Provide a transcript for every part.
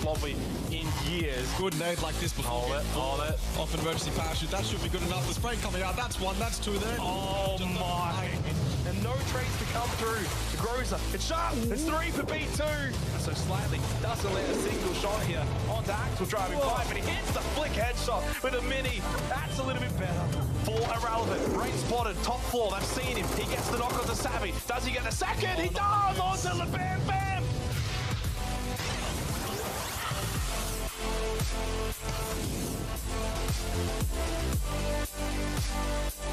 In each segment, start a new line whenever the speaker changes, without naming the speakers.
lobby in years.
Good nade like this before.
Hold it.
Off an emergency parachute. That should be good enough. The spray coming out. That's one. That's two there.
Oh my. And no trades to come through. The Groza. It's sharp. It's 3 for B2. So slightly doesn't let a single shot here onto Axel driving by, but he hits the flick headshot with a mini. That's a little bit better for Irrelevant. Great spotted. Top floor. They've seen him. He gets the knock on the Savvy. Does he get the second? He does! Onto the Bam Bam!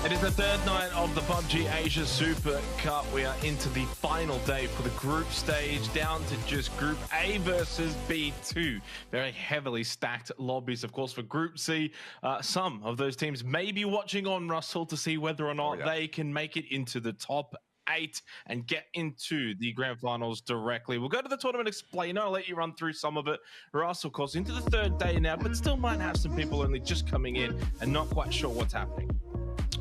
It is the third night of the PUBG Asia Super Cup. We are into the final day for the group stage, down to just Group A versus B2. Very heavily stacked lobbies, of course, for Group C. Some of those teams may be watching on, Russell, to see whether or not they can make it into the top 8 and get into the grand finals directly. We'll go to the tournament explainer. I'll let you run through some of it. Russ, of course, into the third day now, but still might have some people only just coming in and not quite sure what's happening.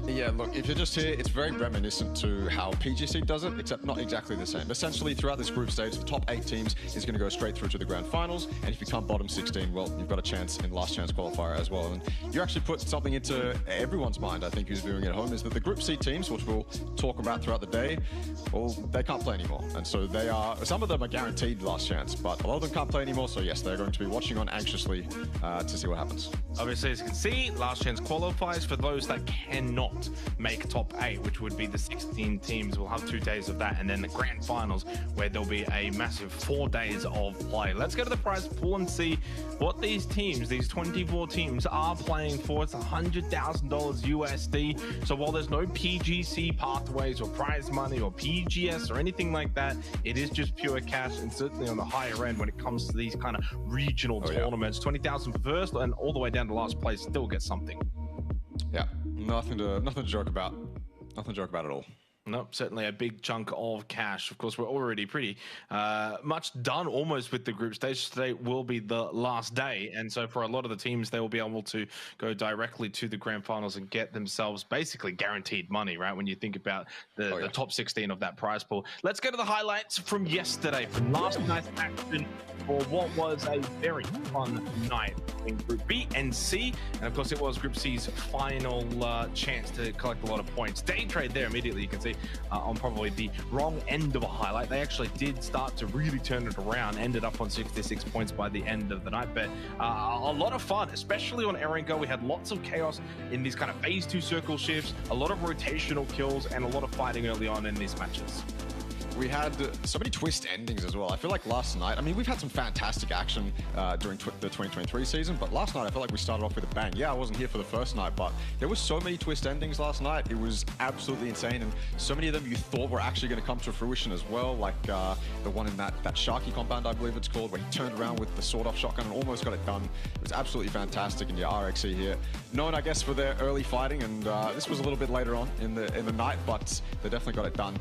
Yeah, look, if you're just here, it's very reminiscent to how PGC does it, except not exactly the same. Essentially, throughout this group stage, the top 8 teams is going to go straight through to the grand finals, and if you come bottom 16, well, you've got a chance in last chance qualifier as well. And you actually put something into everyone's mind, I think, who's viewing at home, is that the Group C teams, which we'll talk about throughout the day, well, they can't play anymore. And so they are, some of them are guaranteed last chance, but a lot of them can't play anymore, so yes, they're going to be watching on anxiously to see what happens.
Obviously, as you can see, last chance qualifies for those that cannot make top 8, which would be the 16 teams. We'll have 2 days of that, and then the grand finals, where there'll be a massive 4 days of play. Let's go to the prize pool and see what these teams, these 24 teams, are playing for. It's $100,000 USD. So while there's no PGC pathways or prize money or PGS or anything like that, it is just pure cash, and certainly on the higher end when it comes to these kind of regional tournaments. 20,000 for first, and all the way down to last place still get something.
Yeah, nothing to joke about. Nothing to joke about at all.
Nope, certainly a big chunk of cash. Of course, we're already pretty much done almost with the group stage. Today will be the last day, and so for a lot of the teams, they will be able to go directly to the grand finals and get themselves basically guaranteed money, right? When you think about the top 16 of that prize pool. Let's go to the highlights from yesterday, from last night's action for what was a very fun night in Group B and C, and of course it was Group C's final chance to collect a lot of points. Day trade there immediately, you can see on probably the wrong end of a highlight. They actually did start to really turn it around, ended up on 66 points by the end of the night, but a lot of fun, especially on Erenco. We had lots of chaos in these kind of phase 2 circle shifts, a lot of rotational kills, and a lot of fighting early on in these matches.
We had so many twist endings as well. I feel like last night, I mean, we've had some fantastic action during the 2023 season, but last night I feel like we started off with a bang. Yeah, I wasn't here for the first night, but there was so many twist endings last night. It was absolutely insane, and so many of them you thought were actually going to come to fruition as well, like the one in that Sharky compound, I believe it's called, where he turned around with the sawed-off shotgun and almost got it done. It was absolutely fantastic, and yeah, RXE here, known, I guess, for their early fighting, and this was a little bit later on in the night, but they definitely got it done.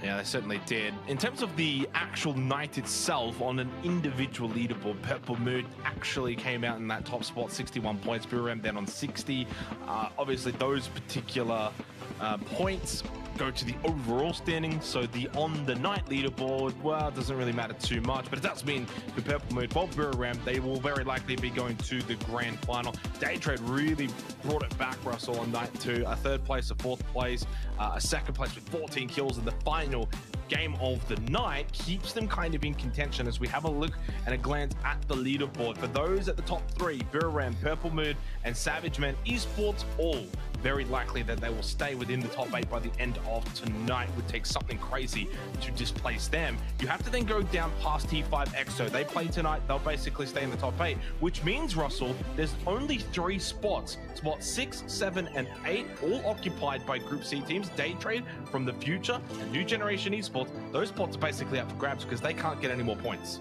Yeah, they certainly did. In terms of the actual night itself, on an individual leaderboard, Purple Mood actually came out in that top spot, 61 points. Buram then on 60. Obviously, those particular points go to the overall standing, so the on the night leaderboard, well, it doesn't really matter too much, but it does mean the Purple Mood, well, Buram, they will very likely be going to the grand final. Day Trade really brought it back, Russell, on night 2, a 3rd place, a 4th place, a 2nd place with 14 kills in the final game of the night, keeps them kind of in contention as we have a look and a glance at the leaderboard. For those at the top 3, Buram, Purple Mood, and Savage Man Esports, all very likely that they will stay within the top 8 by the end of tonight. It would take something crazy to displace them. You have to then go down past T5 EXO. They play tonight, they'll basically stay in the top 8, which means, Russell, there's only 3 spots. Spot 6, 7, and 8, all occupied by Group C teams. Day Trade from the future and New Generation Esports, those spots are basically up for grabs because they can't get any more points.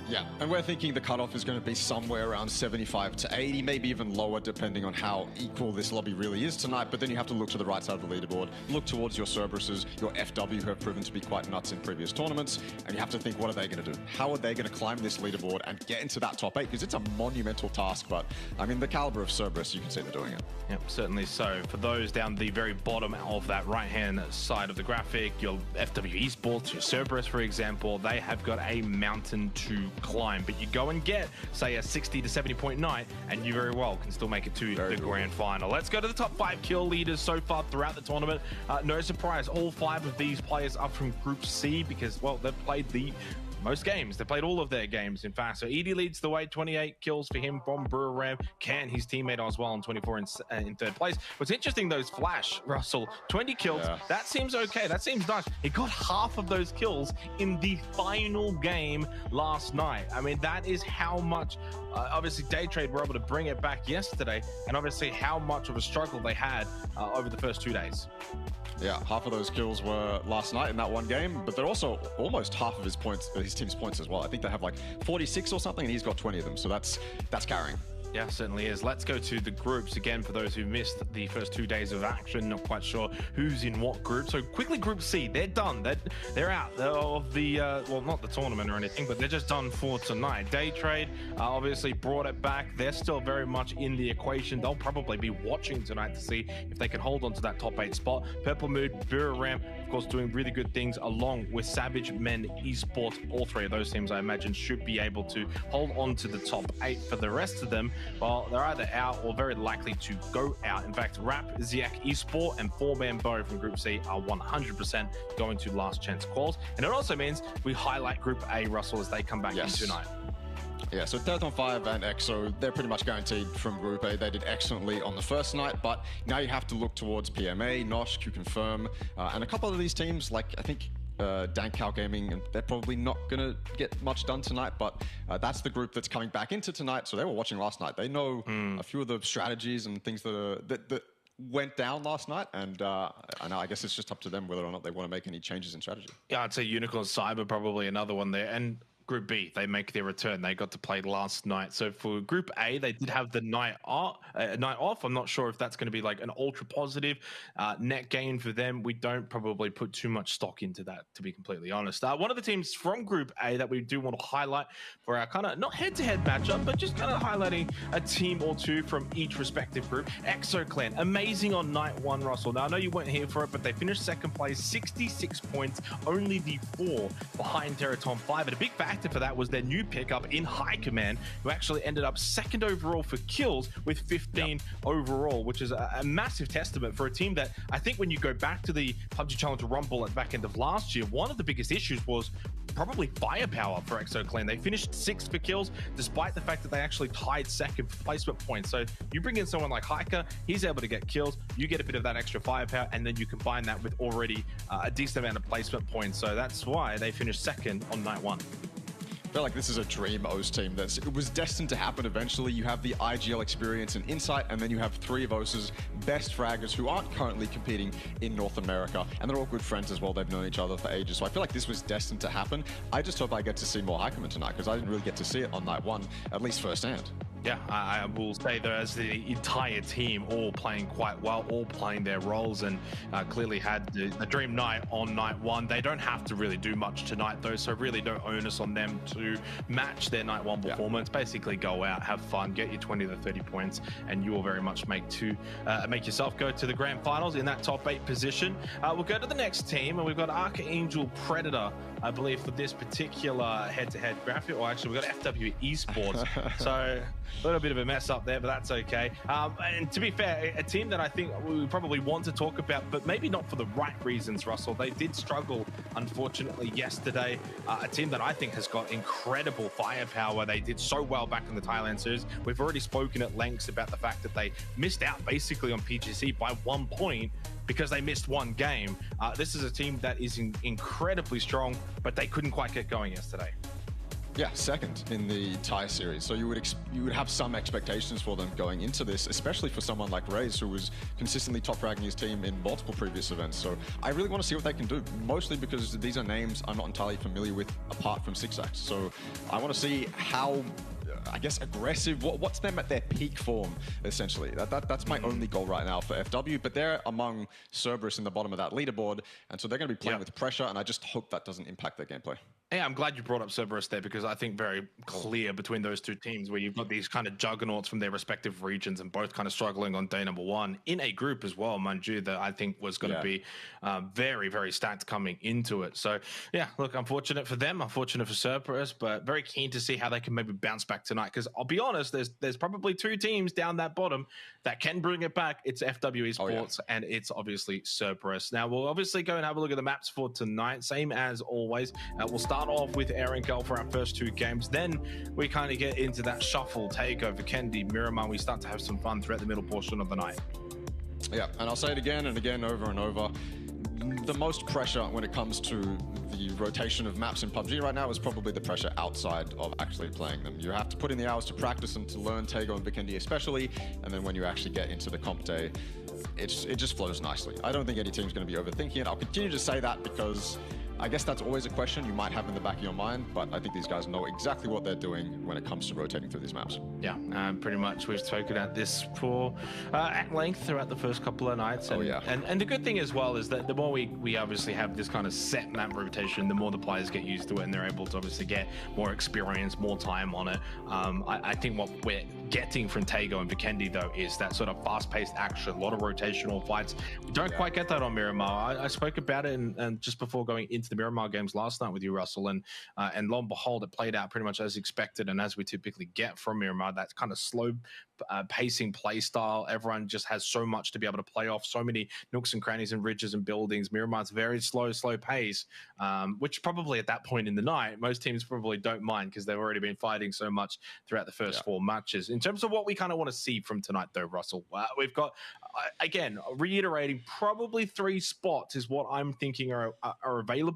Yeah, and we're thinking the cutoff is going to be somewhere around 75 to 80, maybe even lower, depending on how equal this lobby really is tonight. But then you have to look to the right side of the leaderboard, look towards your Cerberuses, your FW, who have proven to be quite nuts in previous tournaments, and you have to think, what are they going to do? How are they going to climb this leaderboard and get into that top 8? Because it's a monumental task, but I mean, the caliber of Cerberus, you can see they're doing it.
Yep, certainly so. For those down the very bottom of that right-hand side of the graphic, your FW Esports, your Cerberus, for example, they have got a mountain to climb. But you go and get, say, a 60 to 70 point night, and you very well can still make it to the grand final. Let's go to the top 5 kill leaders so far throughout the tournament. No surprise, all 5 of these players are from Group C because, well, they've played the most games. They played all of their games, in fact. So Edie leads the way, 28 kills for him from Brewer Ram. Can, his teammate, as well, on 24 in third place. What's interesting, though, is Flash, Russell, 20 kills. Yeah. That seems okay. That seems nice. He got half of those kills in the final game last night. I mean, that is how much, obviously, Day Trade were able to bring it back yesterday, and obviously how much of a struggle they had over the first 2 days.
Yeah, half of those kills were last night in that one game, but they're also almost half of his points, his team's points as well. I think they have like 46 or something, and he's got 20 of them, so that's carrying.
Yeah, certainly is. Let's go to the groups again for those who missed the first 2 days of action. Not quite sure who's in what group. So quickly, Group C, they're done. They're out of the, well, not the tournament or anything, but they're just done for tonight. Day Trade obviously brought it back. They're still very much in the equation. They'll probably be watching tonight to see if they can hold on to that top 8 spot. Purple Mood, Vera Ramp, of course, doing really good things along with Savage Men Esports. All 3 of those teams, I imagine, should be able to hold on to the top 8. For the rest of them, well, they're either out or very likely to go out. In fact, Rap, Ziak Esport, and 4-Man Bow from Group C are 100% going to last chance calls. And it also means we highlight Group A, Russell, as they come back in tonight.
Yeah, so Teleton 5 and EXO, they're pretty much guaranteed from Group A. They did excellently on the first night, but now you have to look towards PMA, Nosh, Q-Confirm, and a couple of these teams, like I think Dankow Gaming, and they're probably not going to get much done tonight, but that's the group that's coming back into tonight. So they were watching last night. They know a few of the strategies and things that went down last night, and I guess it's just up to them whether or not they want to make any changes in strategy.
Yeah, I'd say Unicorn Cyber probably another one there, and Group B, they make their return. They got to play last night. So for Group A, they did have the night off. I'm not sure if that's going to be like an ultra positive net gain for them. We don't probably put too much stock into that, to be completely honest. One of the teams from Group A that we do want to highlight for our kind of not head-to-head matchup, but just kind of highlighting a team or two from each respective group. EXO Clan, amazing on night 1, Russell. Now, I know you weren't here for it, but they finished second place, 66 points, only the 4 behind Teleton 5. And a big factor for that was their new pickup in High Command, who actually ended up second overall for kills with 15 overall, which is a massive testament for a team that I think when you go back to the PUBG Challenger Rumble at the back end of last year, one of the biggest issues was probably firepower for EXO Clan. They finished 6th for kills, despite the fact that they actually tied second for placement points. So you bring in someone like Hiker, he's able to get kills, you get a bit of that extra firepower, and then you combine that with already a decent amount of placement points. So that's why they finished second on night 1.
I feel like this is a dream OS team it was destined to happen eventually. You have the IGL experience and insight, and then you have 3 of OS's best fraggers who aren't currently competing in North America, and they're all good friends as well. They've known each other for ages, so I feel like this was destined to happen. I just hope I get to see more Hikerman tonight, because I didn't really get to see it on night 1, at least firsthand.
Yeah, I will say that as the entire team all playing quite well, all playing their roles, and clearly had the dream night on night 1. They don't have to really do much tonight, though, so really no onus on them to match their night 1 performance. Basically go out, have fun, get your 20 to 30 points, and you will very much make yourself go to the grand finals in that top 8 position. We'll go to the next team, and we've got Archangel Predator, I believe, for this particular head-to-head graphic. Or actually, we've got FW Esports. So a little bit of a mess up there, but that's okay. And to be fair, a team that I think we probably want to talk about, but maybe not for the right reasons, Russell. They did struggle, unfortunately, yesterday. A team that I think has got incredible firepower. They did so well back in the Thailand series. We've already spoken at lengths about the fact that they missed out basically on PGC by 1 point because they missed 1 game. This is a team that is incredibly strong, but they couldn't quite get going yesterday.
Yeah, second in the Thai series. So you would have some expectations for them going into this, especially for someone like Raze, who was consistently top fragging his team in multiple previous events. So I really want to see what they can do, mostly because these are names I'm not entirely familiar with apart from Six Axe. So I want to see how, I guess, aggressive, what's them at their peak form, essentially. That's my only goal right now for FW, but they're among Cerberus in the bottom of that leaderboard, and so they're going to be playing with pressure, and I just hope that doesn't impact their gameplay.
Yeah, I'm glad you brought up Cerberus there, because I think very clear between those two teams, where you've got these kind of juggernauts from their respective regions and both kind of struggling on day number one in a group as well, mind you, that I think was going to be very, very stacked coming into it. So yeah, look, unfortunate for them, unfortunate for Cerberus, but very keen to see how they can maybe bounce back tonight, because I'll be honest, there's probably two teams down that bottom that can bring it back. It's FW Esports and it's obviously Cerberus. Now we'll obviously go and have a look at the maps for tonight, same as always. We'll start off with Aaron for our first two games, then we kind of get into that shuffle takeover Kendi Miramar. We start to have some fun throughout the middle portion of the night.
Yeah, and I'll say it again and again, over and over, the most pressure when it comes to the rotation of maps in PUBG right now is probably the pressure outside of actually playing them. You have to put in the hours to practice and to learn Tego and Vikendi especially, and then when you actually get into the comp day, it just flows nicely. I don't think any team's going to be overthinking it. I'll continue to say that because I guess that's always a question you might have in the back of your mind, but I think these guys know exactly what they're doing when it comes to rotating through these maps.
Yeah, pretty much. We've spoken at this for at length throughout the first couple of nights. And, and the good thing as well is that the more we obviously have this kind of set map rotation, the more the players get used to it and they're able to obviously get more experience, more time on it. I think what we're getting from Tego and Vikendi, though, is that sort of fast-paced action, a lot of rotational fights. We don't quite get that on Miramar. I spoke about it and just before going into the Miramar games last night with you, Russell, and lo and behold, it played out pretty much as expected and as we typically get from Miramar. That kind of slow pacing play style. Everyone just has so much to be able to play off, so many nooks and crannies and ridges and buildings. Miramar's very slow pace, which probably at that point in the night, most teams probably don't mind because they've already been fighting so much throughout the first four matches. In terms of what we kind of want to see from tonight, though, Russell, we've got, again, reiterating, probably 3 spots is what I'm thinking are available.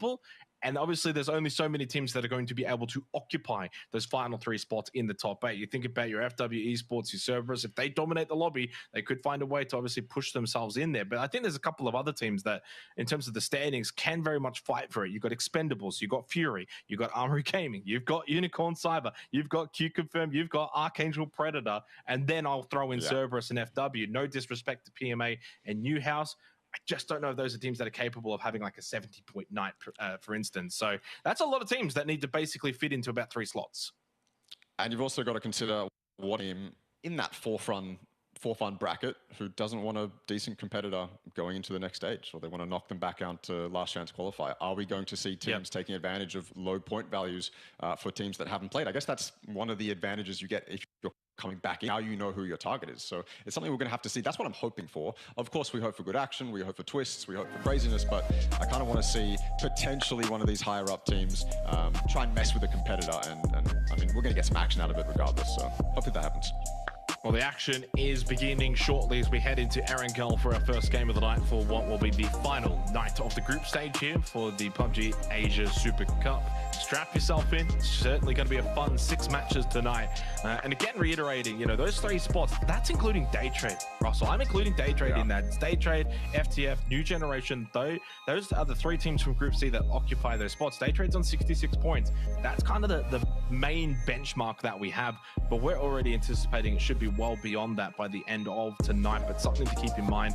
And obviously, there's only so many teams that are going to be able to occupy those final 3 spots in the top 8. You think about your FW Esports, your Cerberus. If they dominate the lobby, they could find a way to obviously push themselves in there. But I think there's a couple of other teams that, in terms of the standings, can very much fight for it. You've got Expendables, you've got Fury, you've got Armory Gaming, you've got Unicorn Cyber, you've got Q Confirm, you've got Archangel Predator, and then I'll throw in Cerberus and FW. No disrespect to PMA and Newhouse. I just don't know if those are teams that are capable of having like a 70-point night, for instance. So that's a lot of teams that need to basically fit into about 3 slots.
And you've also got to consider what team in that four-fun bracket who doesn't want a decent competitor going into the next stage, or they want to knock them back out to last chance qualifier. Are we going to see teams taking advantage of low point values for teams that haven't played? I guess that's one of the advantages you get if you're coming back in. Now you know who your target is. So it's something we're going to have to see. That's what I'm hoping for. Of course, we hope for good action. We hope for twists. We hope for craziness. But I kind of want to see potentially one of these higher up teams try and mess with a competitor. And I mean, we're going to get some action out of it regardless. So hopefully that happens.
Well, the action is beginning shortly as we head into Erangel for our first game of the night for what will be the final night of the group stage here for the PUBG Asia Super Cup. Strap yourself in. It's certainly going to be a fun 6 matches tonight. And again, reiterating, you know, those 3 spots, that's including day trade, Russell. I'm including day trade in that. It's day trade, FTF, New Generation. Those are the 3 teams from Group C that occupy those spots. Day trade's on 66 points. That's kind of the main benchmark that we have, but we're already anticipating it should be well beyond that by the end of tonight. But something to keep in mind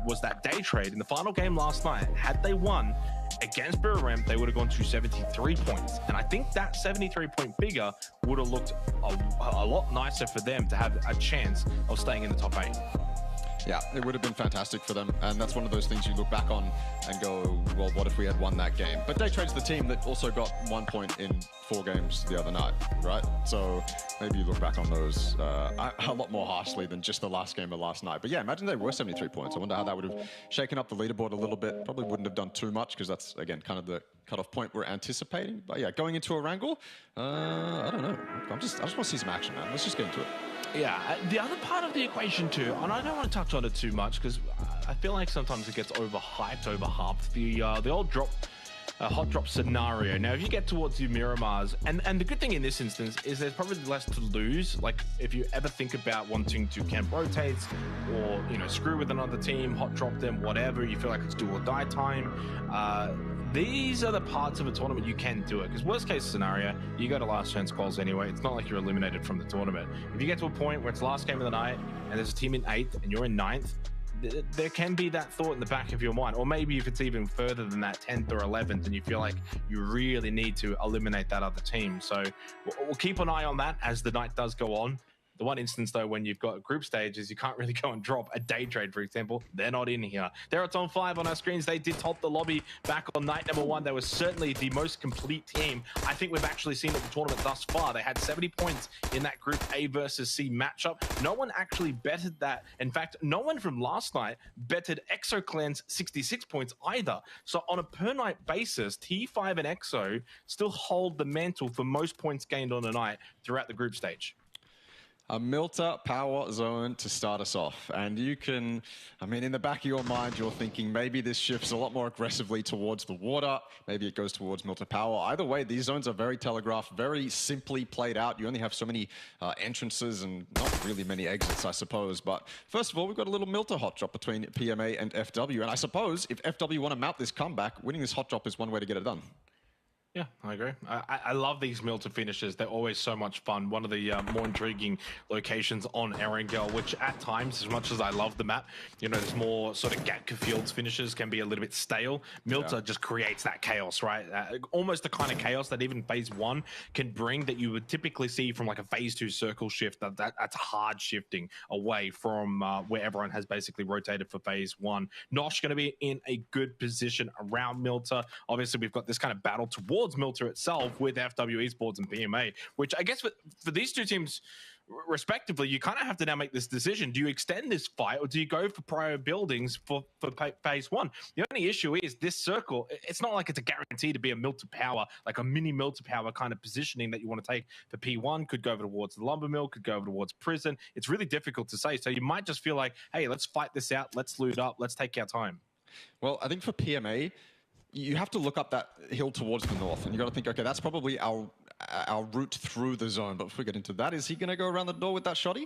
was that day trade in the final game last night. Had they won against Burram, they would have gone to 73 points. And I think that 73-point figure would have looked a lot nicer for them to have a chance of staying in the top 8.
Yeah, it would have been fantastic for them. And that's one of those things you look back on and go, well, what if we had won that game? But Day Trade's the team that also got 1 point in 4 games the other night, right? So maybe you look back on those a lot more harshly than just the last game of last night. But yeah, imagine they were 73 points. I wonder how that would have shaken up the leaderboard a little bit. Probably wouldn't have done too much because that's, again, kind of the cutoff point we're anticipating. But yeah, going into a wrangle, I don't know. I just want to see some action, man. Let's just get into it.
Yeah, the other part of the equation too, and I don't want to touch on it too much because I feel like sometimes it gets overhyped, overharped. The old hot drop scenario. Now, if you get towards your Miramars, and the good thing in this instance is there's probably less to lose. Like if you ever think about wanting to camp rotates or, you know, screw with another team, hot drop them, whatever, you feel like it's do or die time. These are the parts of a tournament you can do it, because worst case scenario, you go to last chance calls anyway. It's not like you're eliminated from the tournament. If you get to a point where it's last game of the night and there's a team in 8th and you're in 9th, there can be that thought in the back of your mind, or maybe if it's even further than that, 10th or 11th, and you feel like you really need to eliminate that other team. So we'll keep an eye on that as the night does go on. The one instance, though, when you've got group stages, you can't really go and drop a day trade, for example. They're not in here. They're at on 5 on our screens. They did top the lobby back on night number 1. They were certainly the most complete team I think we've actually seen at the tournament thus far. They had 70 points in that Group A versus C matchup. No one actually betted that. In fact, no one from last night betted EXO-Clan's 66 points either. So on a per-night basis, T5 and EXO still hold the mantle for most points gained on a night throughout the group stage.
A Milta power zone to start us off. And you can, I mean, in the back of your mind, you're thinking maybe this shifts a lot more aggressively towards the water. Maybe it goes towards Milta power. Either way, these zones are very telegraphed, very simply played out. You only have so many entrances and not really many exits, I suppose. But first of all, we've got a little Milta hot drop between PMA and FW. And I suppose if FW want to mount this comeback, winning this hot drop is one way to get it done.
Yeah, I agree. I love these Milta finishes. They're always so much fun. One of the more intriguing locations on Erangel, which at times, as much as I love the map, you know, there's more sort of Gatka Fields finishes can be a little bit stale. Milta just creates that chaos, right? Almost the kind of chaos that even Phase 1 can bring that you would typically see from like a Phase 2 circle shift. That's hard shifting away from where everyone has basically rotated for Phase 1. Nosh going to be in a good position around Milta. Obviously, we've got this kind of battle towards Milta itself with FW Esports and PMA, which I guess for these two teams respectively, you kind of have to now make this decision. Do you extend this fight or do you go for prior buildings for Phase 1? The only issue is this circle, it's not like it's a guarantee to be a Milta power, like a mini Milta power kind of positioning that you want to take for P1. Could go over towards the lumber mill, could go over towards prison. It's really difficult to say. So you might just feel like, hey, let's fight this out. Let's loot up. Let's take our time.
Well, I think for PMA, you have to look up that hill towards the north, and you got to think, okay, that's probably our route through the zone. But before we get into that, is he going to go around the door with that shotty?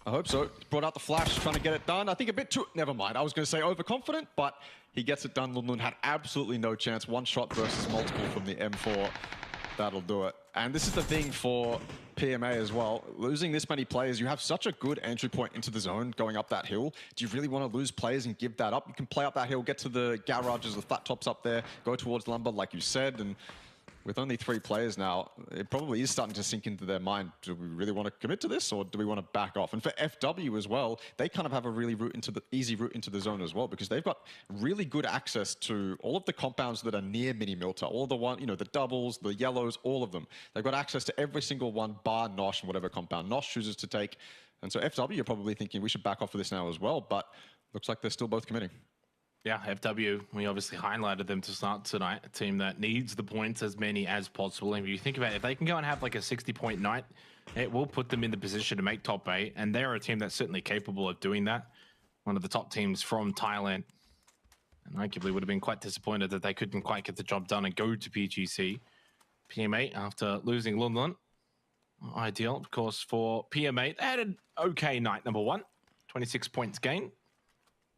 I hope so. Brought out the flash, trying to get it done. I think a bit too... Never mind. I was going to say overconfident, but he gets it done. Lunlun had absolutely no chance. One shot versus multiple from the M4. That'll do it. And this is the thing for PMA as well. Losing this many players, you have such a good entry point into the zone going up that hill. Do you really want to lose players and give that up? You can play up that hill, get to the garages, the flat tops up there, go towards lumber like you said, and with only 3 players now, it probably is starting to sink into their mind. Do we really want to commit to this, or do we want to back off? And for FW as well, they kind of have a really easy route into the zone as well, because they've got really good access to all of the compounds that are near Mini Milta, all the the doubles, the yellows, all of them. They've got access to every single one, bar Nosh and whatever compound Nosh chooses to take. And so FW are probably thinking we should back off of this now as well, but looks like they're still both committing.
Yeah, FW, we obviously highlighted them to start tonight, a team that needs the points, as many as possible. And if you think about it, if they can go and have like a 60-point night, it will put them in the position to make top 8. And they're a team that's certainly capable of doing that. One of the top teams from Thailand. And arguably would have been quite disappointed that they couldn't quite get the job done and go to PGC. PMA, after losing Lunlun, ideal, of course, for PMA. They had an okay night, number 1. 26 points gained,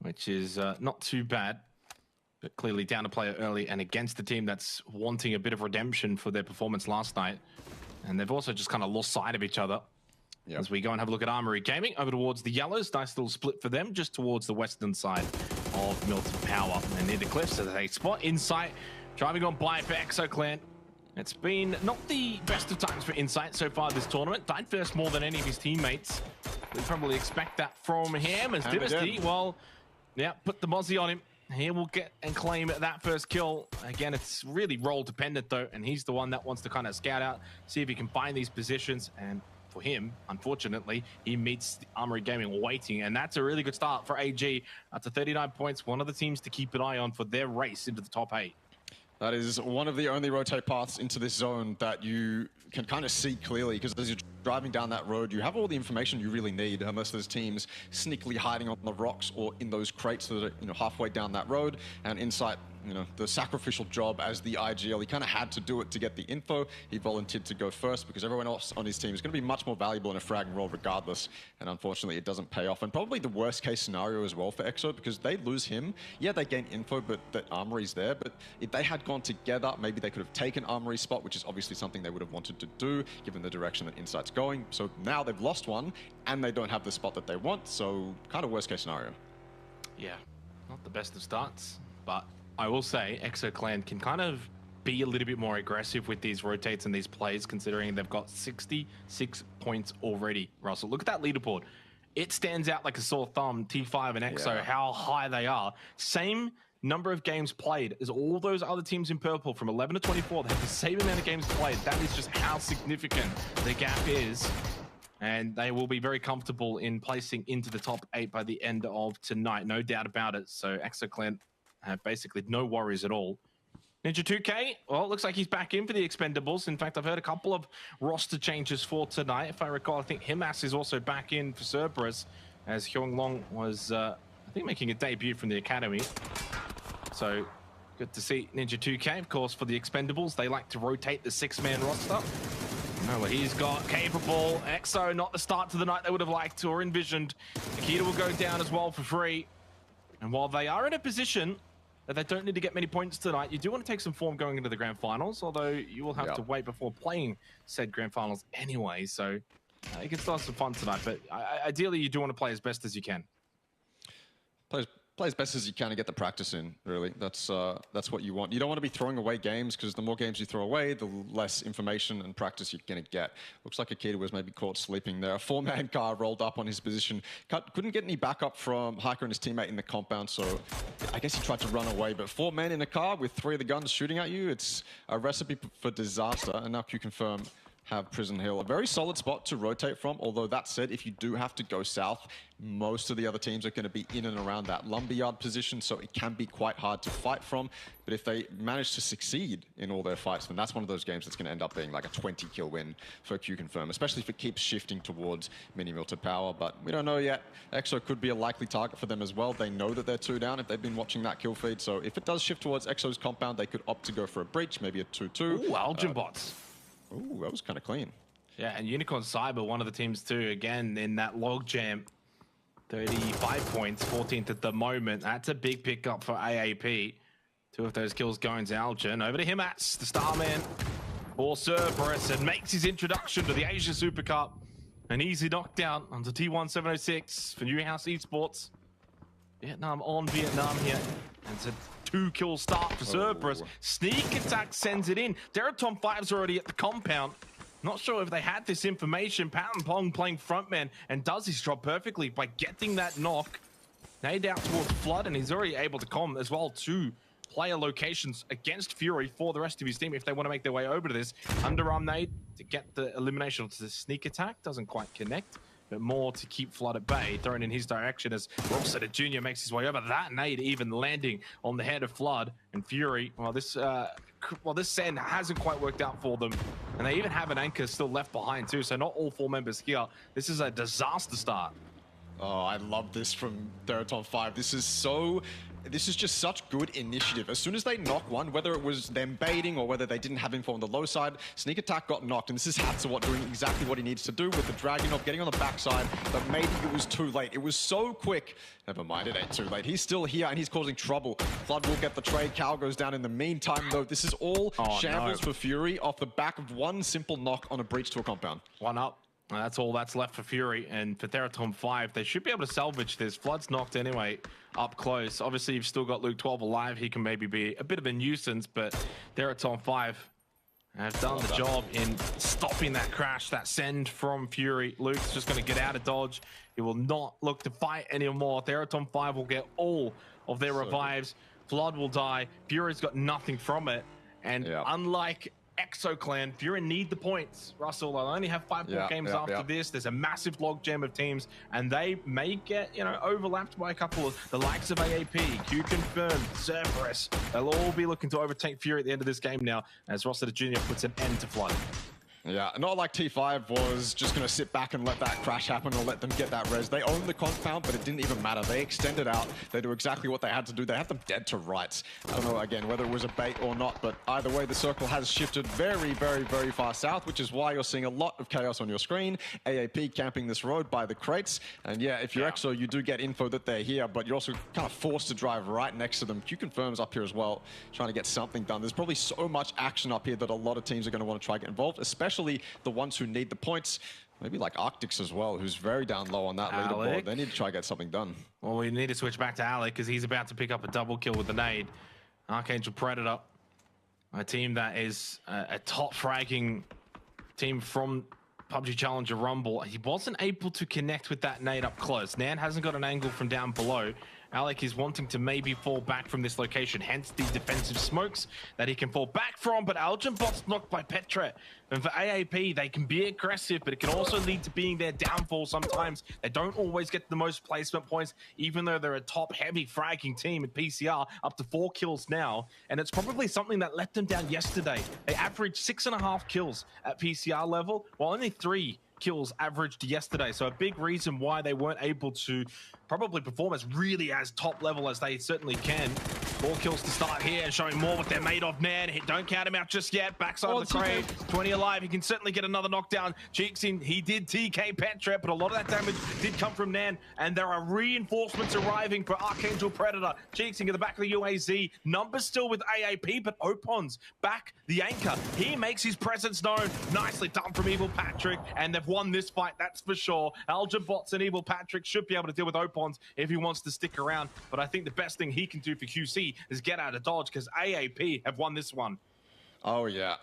which is not too bad, but clearly down a player early and against the team that's wanting a bit of redemption for their performance last night. And they've also just kind of lost sight of each other. Yep. As we go and have a look at Armory Gaming over towards the yellows. Nice little split for them just towards the western side of Milta Power. And near the cliffs, so they spot Insight driving on by for EXO-Clan. It's been not the best of times for Insight so far this tournament. Died first more than any of his teammates. We probably expect that from him as Dynasty. Well, yeah, put the Mozzie on him. He will get and claim that first kill. Again, it's really role dependent though, and he's the one that wants to kind of scout out, see if he can find these positions. And for him, unfortunately, he meets the Armory Gaming waiting, and that's a really good start for AG. Up to 39 points, one of the teams to keep an eye on for their race into the top 8.
That is one of the only rotate paths into this zone that you can kind of see clearly, because as you're driving down that road, you have all the information you really need, unless there's teams sneakily hiding on the rocks or in those crates that are halfway down that road. And Insight, the sacrificial job as the IGL, he kind of had to do it to get the info. He volunteered to go first because everyone else on his team is going to be much more valuable in a frag and roll regardless. And unfortunately, it doesn't pay off. And probably the worst case scenario as well for EXO, because they lose him. Yeah, they gain info, but that Armory's there. But if they had gone together, maybe they could have taken Armory's spot, which is obviously something they would have wanted to do, given the direction that Insight's going. So now they've lost one, and they don't have the spot that they want. So kind of worst case scenario.
Yeah, not the best of starts, but I will say Exo Clan can kind of be a little bit more aggressive with these rotates and these plays, considering they've got 66 points already, Russell. Look at that leaderboard. It stands out like a sore thumb, T5 and Exo, how high they are. Same number of games played as all those other teams in purple from 11 to 24. They have the same amount of games played. That is just how significant the gap is. And they will be very comfortable in placing into the top 8 by the end of tonight. No doubt about it. So Exo Clan have basically no worries at all. Ninja 2K, well, it looks like he's back in for the Expendables. In fact, I've heard a couple of roster changes for tonight. If I recall, I think Himas is also back in for Cerberus, as Hyung Long was, I think, making a debut from the academy. So good to see Ninja 2K, of course, for the Expendables. They like to rotate the 6-man roster. No, what he's got, capable. Exo, not the start to the night they would have liked or envisioned. Nikita will go down as well for free. And while they are in a position that they don't need to get many points tonight, you do want to take some form going into the grand finals, although you will have to wait before playing said grand finals anyway. So you can still have some fun tonight, but ideally you do want to play as best as you can.
Play as best as you can to get the practice in, really. That's what you want. You don't want to be throwing away games, because the more games you throw away, the less information and practice you're going to get. Looks like Akita was maybe caught sleeping there. A 4-man car rolled up on his position. Couldn't get any backup from Hiker and his teammate in the compound, so I guess he tried to run away. But 4 men in a car with 3 of the guns shooting at you, it's a recipe for disaster. And now Q Confirm have Prison Hill. A very solid spot to rotate from, although that said, if you do have to go south, most of the other teams are going to be in and around that lumberyard position, so it can be quite hard to fight from. But if they manage to succeed in all their fights, then that's one of those games that's going to end up being like a 20-kill win for Q Confirm, especially if it keeps shifting towards mini-mill to power. But we don't know yet. Exo could be a likely target for them as well. They know that they're 2 down if they've been watching that kill feed. So if it does shift towards Exo's compound, they could opt to go for a breach, maybe a 2-2.
Ooh, Algin bots.
Ooh, that was kind of clean.
Yeah, and Unicorn Cyber, one of the teams too, again, in that log jam. 35 points, 14th at the moment. That's a big pickup for AAP. 2 of those kills going to Algin. Over to Himas, the Starman for Cerberus, and makes his introduction to the Asia Super Cup. An easy knockdown onto T1706 for Newhouse Esports. Vietnam on Vietnam here. And it's a 2-kill start for Cerberus. Sneak attack sends it in. Deratom 5's already at the compound. Not sure if they had this information. Patton Pong playing frontman and does his job perfectly by getting that knock. Nade out towards Flood, and he's already able to come as well to player locations against Fury for the rest of his team if they want to make their way over to this. Underarm nade to get the elimination of the sneak attack. Doesn't quite connect, but more to keep Flood at bay. Thrown in his direction as Rossiter Jr. makes his way over. That nade even landing on the head of Flood and Fury. Well, this send hasn't quite worked out for them. And they even have an anchor still left behind too. So not all 4 members here. This is a disaster start.
Oh, I love this from Deraton 5. This is just such good initiative. As soon as they knock one, whether it was them baiting or whether they didn't have info on the low side, sneak attack got knocked, and this is Hatsawat doing exactly what he needs to do with the Dragon of getting on the backside, but maybe it was too late. It was so quick. Never mind, it ain't too late. He's still here and he's causing trouble. Flood will get the trade. Cal goes down in the meantime, though. This is all shambles for Fury off the back of one simple knock on a breach to a compound.
1 up. That's all that's left for Fury, and for Theratom 5, they should be able to salvage this. Flood's knocked anyway, up close. Obviously, you've still got Luke 12 alive. He can maybe be a bit of a nuisance, but Theratom 5 have done the job in stopping that crash, that send from Fury. Luke's just going to get out of dodge. He will not look to fight anymore. Theratom 5 will get all of their revives. Flood will die. Fury's got nothing from it, and unlike Exo Clan, Fury need the points. Russell, they'll only have 5 more games after this. There's a massive logjam of teams, and they may get, overlapped by a couple of the likes of AAP, Q Confirm, Cerberus. They'll all be looking to overtake Fury at the end of this game now, as Rossiter Jr. puts an end to Flood.
Yeah, not like T5 was just going to sit back and let that crash happen or let them get that res. They owned the compound, but it didn't even matter. They extended out. They do exactly what they had to do. They had them dead to rights. I don't know, again, whether it was a bait or not, but either way, the circle has shifted very, very, very far south, which is why you're seeing a lot of chaos on your screen. AAP camping this road by the crates. And yeah, if you're Exo, you do get info that they're here, but you're also kind of forced to drive right next to them. Q Confirms up here as well, trying to get something done. There's probably so much action up here that a lot of teams are going to want to try to get involved, especially the ones who need the points. Maybe like Arctics as well, who's very down low on that leaderboard. They need to try to get something done.
Well, we need to switch back to Alec because he's about to pick up a double kill with the nade. Archangel Predator, a team that is a top fragging team from PUBG Challenger Rumble. He wasn't able to connect with that nade up close. Nan hasn't got an angle from down below. Alec is wanting to maybe fall back from this location, hence the defensive smokes that he can fall back from, but Algenbot's knocked by Petra. And for AAP, they can be aggressive, but it can also lead to being their downfall sometimes. They don't always get the most placement points, even though they're a top-heavy fragging team at PCR, up to 4 kills now, and it's probably something that let them down yesterday. They averaged 6.5 kills at PCR level, while only 3 kills averaged yesterday. So a big reason why they weren't able to probably perform as top level as they certainly can. 4 kills to start here, showing more what they're made of. Nan, don't count him out just yet. Backside of the crate, 20 alive. He can certainly get another knockdown. Cheeks in, he did TK Petra, but a lot of that damage did come from Nan, and there are reinforcements arriving for Archangel Predator. Cheeksing at the back of the UAZ. Numbers still with AAP, but Opon's back, the anchor. He makes his presence known. Nicely done from Evil Patrick, and they've won this fight, that's for sure. Algenbots and Evil Patrick should be able to deal with Opons if he wants to stick around, but I think the best thing he can do for QC is get out of dodge, because AAP have won this one.
Oh yeah.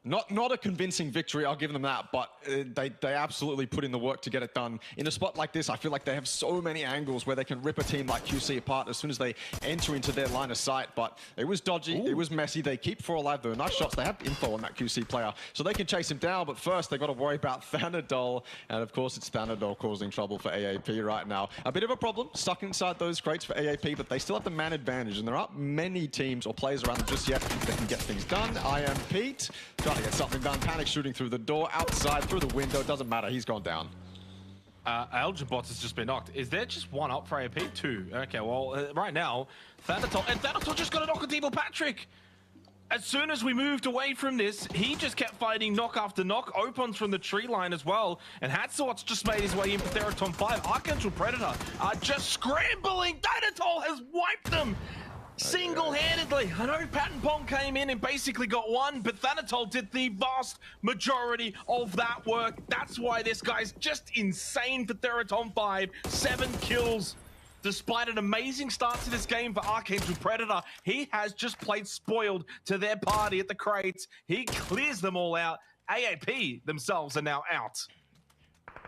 Not a convincing victory, I'll give them that, but they absolutely put in the work to get it done. In a spot like this, I feel like they have so many angles where they can rip a team like QC apart as soon as they enter into their line of sight, but it was dodgy, it was messy. They keep 4 alive, though. Nice shots. They have info on that QC player, so they can chase him down, but first they've got to worry about Thanadol, and of course it's Thanadol causing trouble for AAP right now. A bit of a problem, stuck inside those crates for AAP, but they still have the man advantage, and there aren't many teams or players around them just yet that can get things done. I am Pete. Trying to get something done. Panic shooting through the door, outside, through the window. Doesn't matter. He's gone down.
Algenbot has just been knocked. Is there just one up for AAP? 2. Okay, well, right now, Thanatos just got a knock on Evil Patrick. As soon as we moved away from this, he just kept fighting knock after knock. Opons from the tree line as well. And Hatzort's just made his way in for Theraton 5. Archangel Predator are just scrambling. Thanatos has wiped them single-handedly. I know Patton came in and basically got one, but Thanatol did the vast majority of that work. That's why this guy's just insane for Theraton 5. 7 kills. Despite an amazing start to this game for Archangel Predator, he has just played spoiled to their party at the crates. He clears them all out. AAP themselves are now out.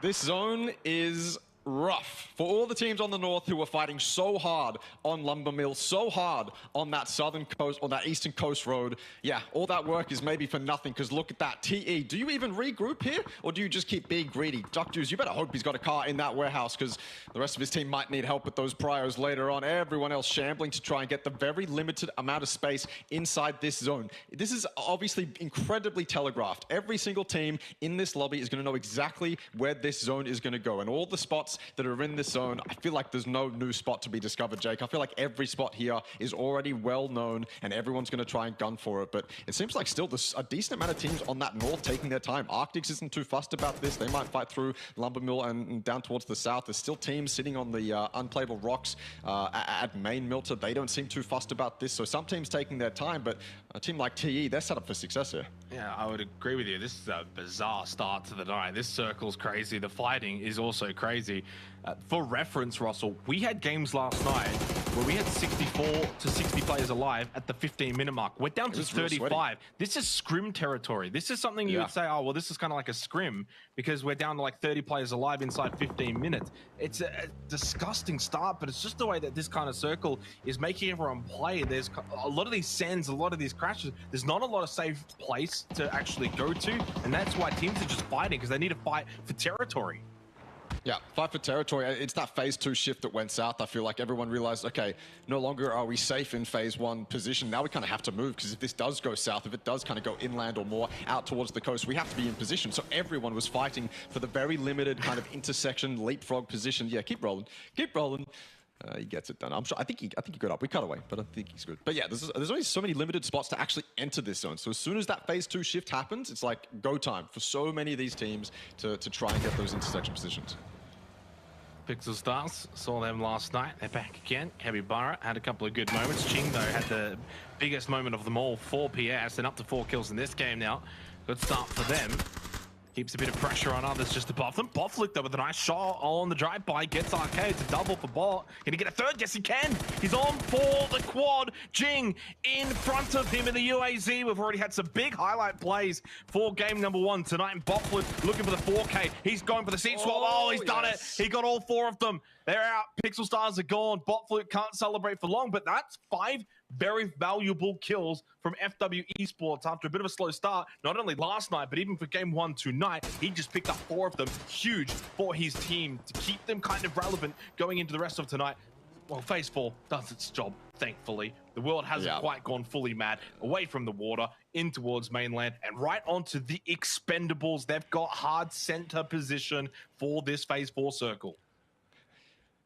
This zone is rough for all the teams on the north who were fighting so hard on Lumber Mill, so hard on that southern coast, on that eastern coast road. Yeah, all that work is maybe for nothing, because look at that. TE, do you even regroup here, or do you just keep being greedy? Duck Juice, you better hope he's got a car in that warehouse, because the rest of his team might need help with those priors later on. Everyone else shambling to try and get the very limited amount of space inside this zone. This is obviously incredibly telegraphed. Every single team in this lobby is going to know exactly where this zone is going to go, and all the spots that are in this zone, I feel like there's no new spot to be discovered, Jake. I feel like every spot here is already well known, and everyone's going to try and gun for it, but it seems like still there's a decent amount of teams on that north taking their time. Arctics isn't too fussed about this. They might fight through Lumber Mill and down towards the south. There's still teams sitting on the unplayable rocks at Main Milter. They don't seem too fussed about this, so some teams taking their time, but a team like TE, they're set up for success here.
Yeah, I would agree with you. This is a bizarre start to the night. This circle's crazy. The fighting is also crazy. For reference, Russell, we had games last night where we had 64 to 60 players alive at the 15-minute mark. We're down to 35. This is scrim territory. This is something you would say, oh, well, this is kind of like a scrim, because we're down to like 30 players alive inside 15 minutes. It's a disgusting start, but it's just the way that this kind of circle is making everyone play. There's a lot of these sends, a lot of these crashes. There's not a lot of safe place to actually go to, and that's why teams are just fighting, because they need to fight for territory.
Yeah, fight for territory. It's that phase 2 shift that went south. I feel like everyone realized, okay, no longer are we safe in phase 1 position. Now we kind of have to move, because if this does go south, if it does kind of go inland or more out towards the coast, we have to be in position. So everyone was fighting for the very limited kind of intersection, leapfrog position. Yeah, keep rolling. Keep rolling. He gets it done. I'm sure. I think he got up. We cut away, but I think he's good. But yeah, there's only so many limited spots to actually enter this zone. So as soon as that phase 2 shift happens, it's like go time for so many of these teams to try and get those intersection positions.
Pixel Stars, saw them last night. They're back again. Capybara had a couple of good moments. Ching, though, had the biggest moment of them all. 4 PS and up to 4 kills in this game now. Good start for them. Keeps a bit of pressure on others just above them. Bot flicked up with a nice shot on the drive-by. Gets Arcade to double for Bot. Can he get a third? Yes, he can. He's on for the quad. Jing in front of him in the UAZ. We've already had some big highlight plays for game number 1 tonight. And Botflip looking for the 4K. He's going for the seat swap. Oh, he's done it. He got all 4 of them. They're out. Pixel Stars are gone. Botflip can't celebrate for long, but that's 5 very valuable kills from FW Esports after a bit of a slow start, not only last night, but even for game 1 tonight. He just picked up 4 of them. Huge for his team to keep them kind of relevant going into the rest of tonight. Well, Phase 4 does its job, thankfully. The world hasn't quite gone fully mad. Away from the water, in towards mainland, and right onto the Expendables. They've got hard center position for this Phase 4 circle.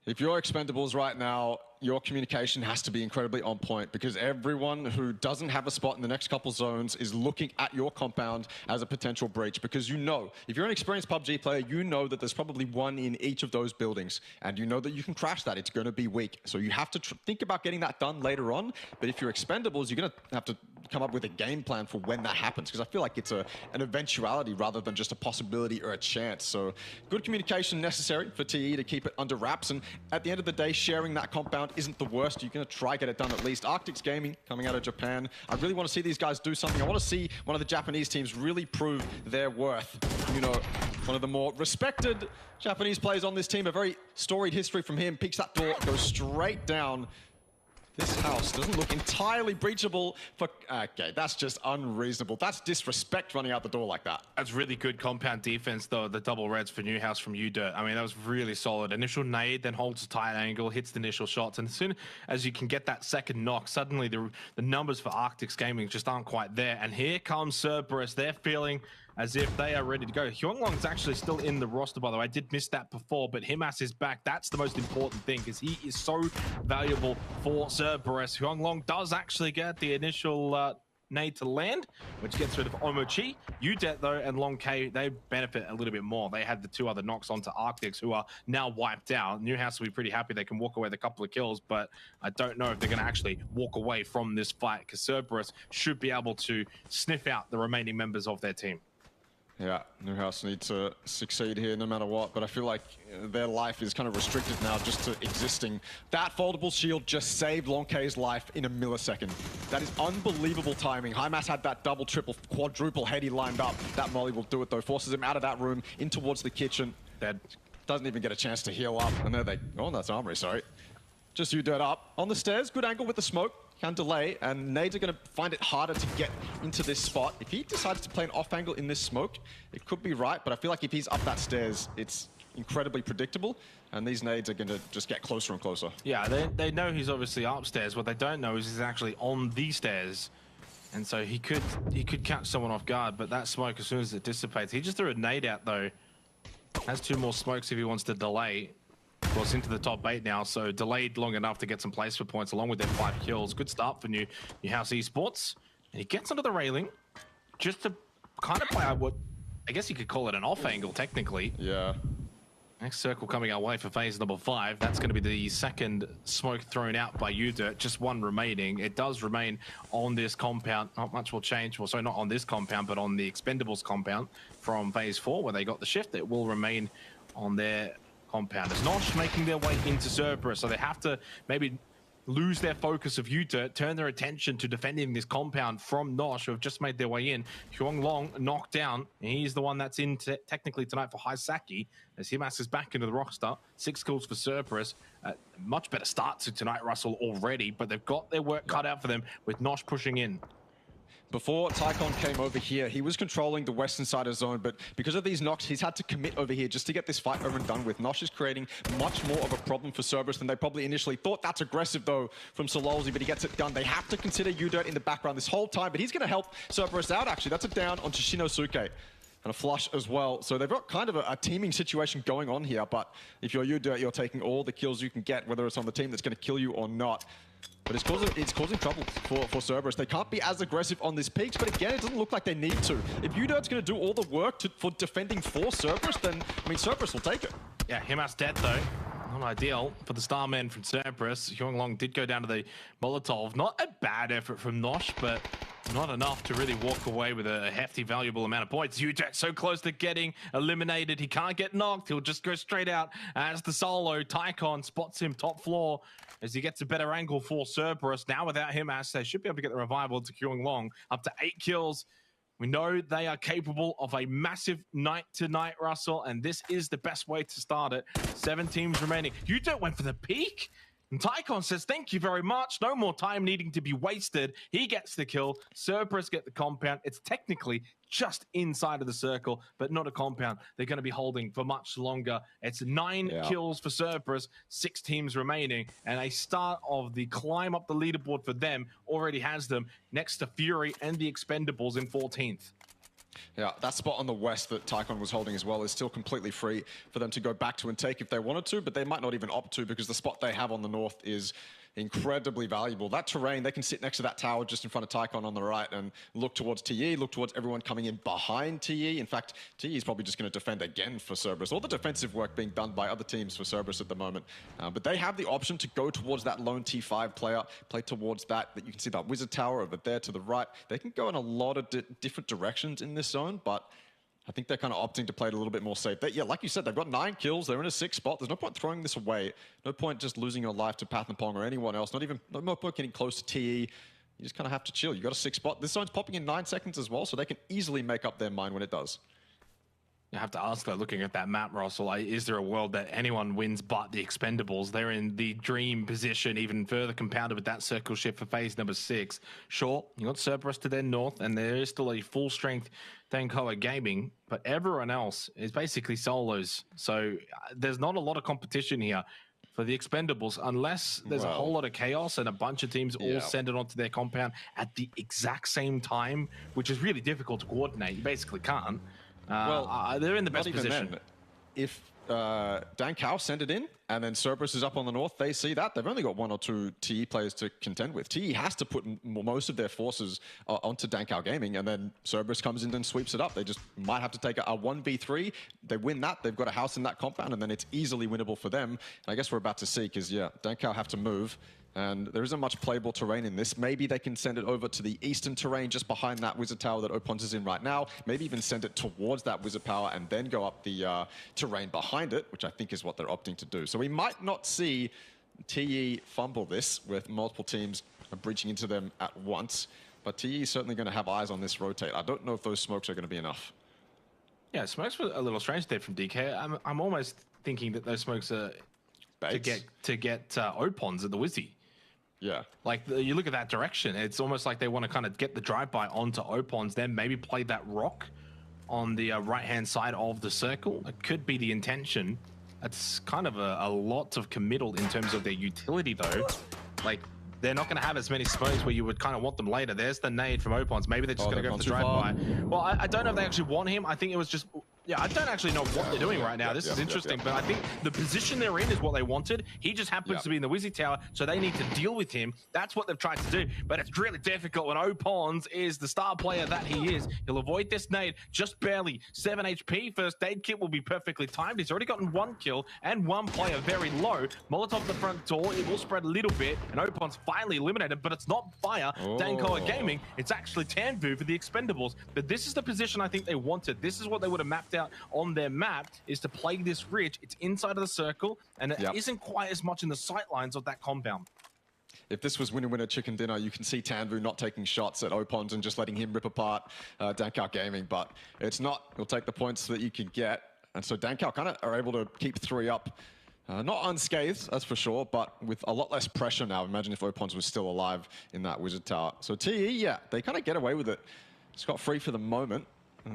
If you're Expendables right now, your communication has to be incredibly on point, because everyone who doesn't have a spot in the next couple zones is looking at your compound as a potential breach, because you know, if you're an experienced PUBG player, you know that there's probably one in each of those buildings, and you know that you can crash that. It's going to be weak. So you have to think about getting that done later on. But if you're Expendables, you're going to have to come up with a game plan for when that happens, because I feel like it's an eventuality rather than just a possibility or a chance. So good communication necessary for TE to keep it under wraps, and at the end of the day, sharing that compound isn't the worst. You're going to try get it done at least. Arctics Gaming coming out of Japan. I really want to see these guys do something. I want to see one of the Japanese teams really prove their worth. You know, one of the more respected Japanese players on this team, a very storied history from him. Peeks that door, goes straight down. This house doesn't look entirely breachable for... Okay, that's just unreasonable. That's disrespect running out the door like that.
That's really good compound defense, though. The double reds for Newhouse from UDirt. I mean, that was really solid. Initial nade, then holds a tight angle, hits the initial shots. And as soon as you can get that second knock, suddenly the numbers for Arctics Gaming just aren't quite there. And here comes Cerberus. They're feeling as if they are ready to go. Hyunglong's actually still in the roster, by the way. I did miss that before, but Himas is back. That's the most important thing, because he is so valuable for Cerberus. Hyunglong does actually get the initial nade to land, which gets rid of Omochi. Udet, though, and Long K, they benefit a little bit more. They had the 2 other knocks onto Arctics, who are now wiped out. Newhouse will be pretty happy they can walk away with a couple of kills, but I don't know if they're going to actually walk away from this fight, because Cerberus should be able to sniff out the remaining members of their team.
Yeah, Newhouse need to succeed here no matter what, but I feel like their life is kind of restricted now just to existing. That foldable shield just saved Long K's life in a millisecond. That is unbelievable timing. Hymas had that double, triple, quadruple head he lined up. That molly will do it though, forces him out of that room, in towards the kitchen. That doesn't even get a chance to heal up, and there they... Oh, that's Armory, sorry. Just UDirt up. On the stairs, good angle with the smoke. Can delay, and nades are going to find it harder to get into this spot. If he decides to play an off angle in this smoke, it could be right, but I feel like if he's up that stairs, it's incredibly predictable, and these nades are going to just get closer and closer.
Yeah, they know he's obviously upstairs. What they don't know is he's actually on these stairs, and so he could catch someone off guard, but that smoke, as soon as it dissipates, he just threw a nade out, though. Has 2 more smokes if he wants to delay. Of course, into the top 8 now, so delayed long enough to get some placement points along with their 5 kills. Good start for Newhouse Esports. And he gets under the railing just to kind of play out what I guess you could call it an off angle, technically.
Yeah.
Next circle coming our way for phase number 5. That's going to be the second smoke thrown out by UDirt. Just 1 remaining. It does remain on this compound. Not much will change. Well, sorry, not on this compound, but on the Expendables compound from phase 4, where they got the shift. It will remain on their compound. It's Nosh making their way into Cerberus, so they have to maybe lose their focus of UDirt, turn their attention to defending this compound from Nosh, who have just made their way in. Hyunglong knocked down, and he's the one that's in technically tonight for Haisaki, as Himas is back into the roster. 6 kills for Cerberus. Much better start to tonight, Russell, already, but they've got their work cut out for them with Nosh pushing in.
Before Tycon came over here, he was controlling the western side of zone, but because of these knocks, he's had to commit over here just to get this fight over and done with. Nosh is creating much more of a problem for Cerberus than they probably initially thought. That's aggressive, though, from Sololzi, but he gets it done. They have to consider UDirt in the background this whole time, but he's going to help Cerberus out, actually. That's a down onto Shinosuke. And a flush as well. So they've got kind of a teaming situation going on here, but if you're UDirt, you're taking all the kills you can get, whether it's on the team that's going to kill you or not. But it's causing trouble for Cerberus. They can't be as aggressive on this peaks, but again, it doesn't look like they need to. If UDirt's going to do all the work for defending for Cerberus, then, I mean, Cerberus will take it.
Yeah, Himas dead, though. Not ideal for the Starman from Cerberus. Hyunglong did go down to the Molotov. Not a bad effort from Nosh, but not enough to really walk away with a hefty, valuable amount of points. Ujet so close to getting eliminated. He can't get knocked. He'll just go straight out as the solo. Tycon spots him top floor as he gets a better angle for Cerberus. Now without him, as they should be able to get the revival to Hyunglong. Up to 8 kills. We know they are capable of a massive night-to-night, Russell, and this is the best way to start it. 7 teams remaining. Ujet went for the peak. And Tycon says, thank you very much. No more time needing to be wasted. He gets the kill. Cerberus get the compound. It's technically just inside of the circle, but not a compound. They're going to be holding for much longer. It's 9 kills for Cerberus, 6 teams remaining, and a start of the climb up the leaderboard for them already has them next to Fury and the Expendables in 14th.
Yeah, that spot on the west that Tycon was holding as well is still completely free for them to go back to and take if they wanted to, but they might not even opt to because the spot they have on the north is incredibly valuable. That terrain, they can sit next to that tower just in front of Tycon on the right and look towards TE, look towards everyone coming in behind TE. In fact, TE is probably just going to defend again for Cerberus. All the defensive work being done by other teams for Cerberus at the moment. But they have the option to go towards that lone T5 player, play towards that you can see that wizard tower over there to the right. They can go in a lot of different directions in this zone, but I think they're kind of opting to play it a little bit more safe. Yeah, like you said, they've got 9 kills. They're in a 6th spot. There's no point throwing this away. No point just losing your life to Pathnapong or anyone else. No point getting close to TE. You just kind of have to chill. You got a 6th spot. This zone's popping in 9 seconds as well, so they can easily make up their mind when it does.
I have to ask, though, looking at that map, Russell, is there a world that anyone wins but the Expendables? They're in the dream position, even further compounded with that circle shift for phase number 6. Sure, you got Cerberus to their north, and there is still a full-strength Dankoa Gaming, but everyone else is basically solos. So there's not a lot of competition here for the Expendables, unless there's a whole lot of chaos and a bunch of teams all send it onto their compound at the exact same time, which is really difficult to coordinate. You basically can't. They're in the best position.
Then. If Dankoa send it in, and then Cerberus is up on the north, they see that. They've only got 1 or 2 TE players to contend with. TE has to put most of their forces onto Dankoa Gaming, and then Cerberus comes in and sweeps it up. They just might have to take a 1v3. They win that. They've got a house in that compound, and then it's easily winnable for them. And I guess we're about to see, because, Dankoa have to move. And there isn't much playable terrain in this. Maybe they can send it over to the eastern terrain just behind that wizard tower that Opons is in right now. Maybe even send it towards that wizard power and then go up the terrain behind it, which I think is what they're opting to do. So we might not see TE fumble this with multiple teams breaching into them at once. But TE is certainly going to have eyes on this rotate. I don't know if those smokes are going to be enough.
Yeah, smokes were a little strange there from DK. I'm almost thinking that those smokes are
Baits.
to get Opons at the Wizzy.
Yeah.
Like, you look at that direction, it's almost like they want to kind of get the drive-by onto Opons, then maybe play that rock on the right-hand side of the circle. It could be the intention. That's kind of a lot of committal in terms of their utility, though. Like, they're not going to have as many smokes where you would kind of want them later. There's the nade from Opons. Maybe they're just going to go for the drive-by. Well, I don't know if they actually want him. I think it was just... Yeah, I don't actually know what they're doing right now. This is interesting, but I think the position they're in is what they wanted. He just happens to be in the Wizzy Tower, so they need to deal with him. That's what they've tried to do, but it's really difficult when Opons is the star player that he is. He'll avoid this nade just barely. 7 HP. First aid kit will be perfectly timed. He's already gotten 1 kill and 1 player very low. Molotov at the front door. It will spread a little bit, and Opons finally eliminated, but it's not Fire. Dankoa Gaming. It's actually Tanvu for the Expendables, but this is the position I think they wanted. This is what they would have mapped out on their map, is to play this ridge. It's inside of the circle, and it isn't quite as much in the sight lines of that compound.
If this was winner-winner chicken dinner, you can see Tanvu not taking shots at Opons and just letting him rip apart Dankoa Gaming, but it's not. He'll take the points that you can get, and so Dankoa kind of are able to keep 3 up. Not unscathed, that's for sure, but with a lot less pressure now. Imagine if Opons was still alive in that wizard tower. So TE, they kind of get away with it. Scot-free for the moment.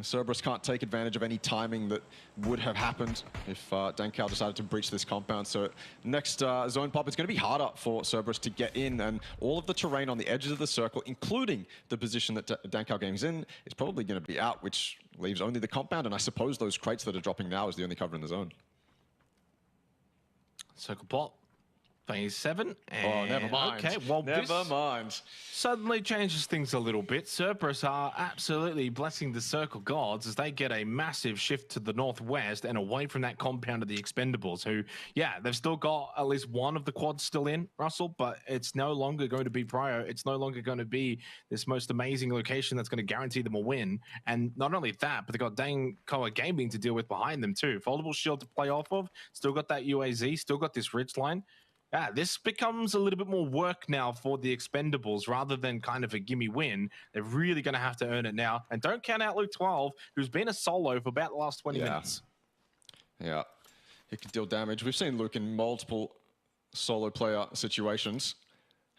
Cerberus can't take advantage of any timing that would have happened if Dankoa decided to breach this compound. So next zone pop, it's going to be harder for Cerberus to get in, and all of the terrain on the edges of the circle, including the position that Dankoa Gaming's in, is probably going to be out, which leaves only the compound, and I suppose those crates that are dropping now is the only cover in the zone.
Circle pop. Phase 7.
Oh, never mind.
Okay, well,
never mind.
Suddenly changes things a little bit. Cerberus are absolutely blessing the Circle Gods as they get a massive shift to the northwest and away from that compound of the Expendables, who, yeah, they've still got at least one of the quads still in, Russell, but it's no longer going to be Prio. It's no longer going to be this most amazing location that's going to guarantee them a win. And not only that, but they've got Dang Koa Gaming to deal with behind them too. Foldable shield to play off of, still got that UAZ, still got this ridge line. Yeah, this becomes a little bit more work now for the Expendables rather than kind of a gimme win. They're really going to have to earn it now. And don't count out Luke 12, who's been a solo for about the last 20 minutes.
Yeah, he can deal damage. We've seen Luke in multiple solo player situations.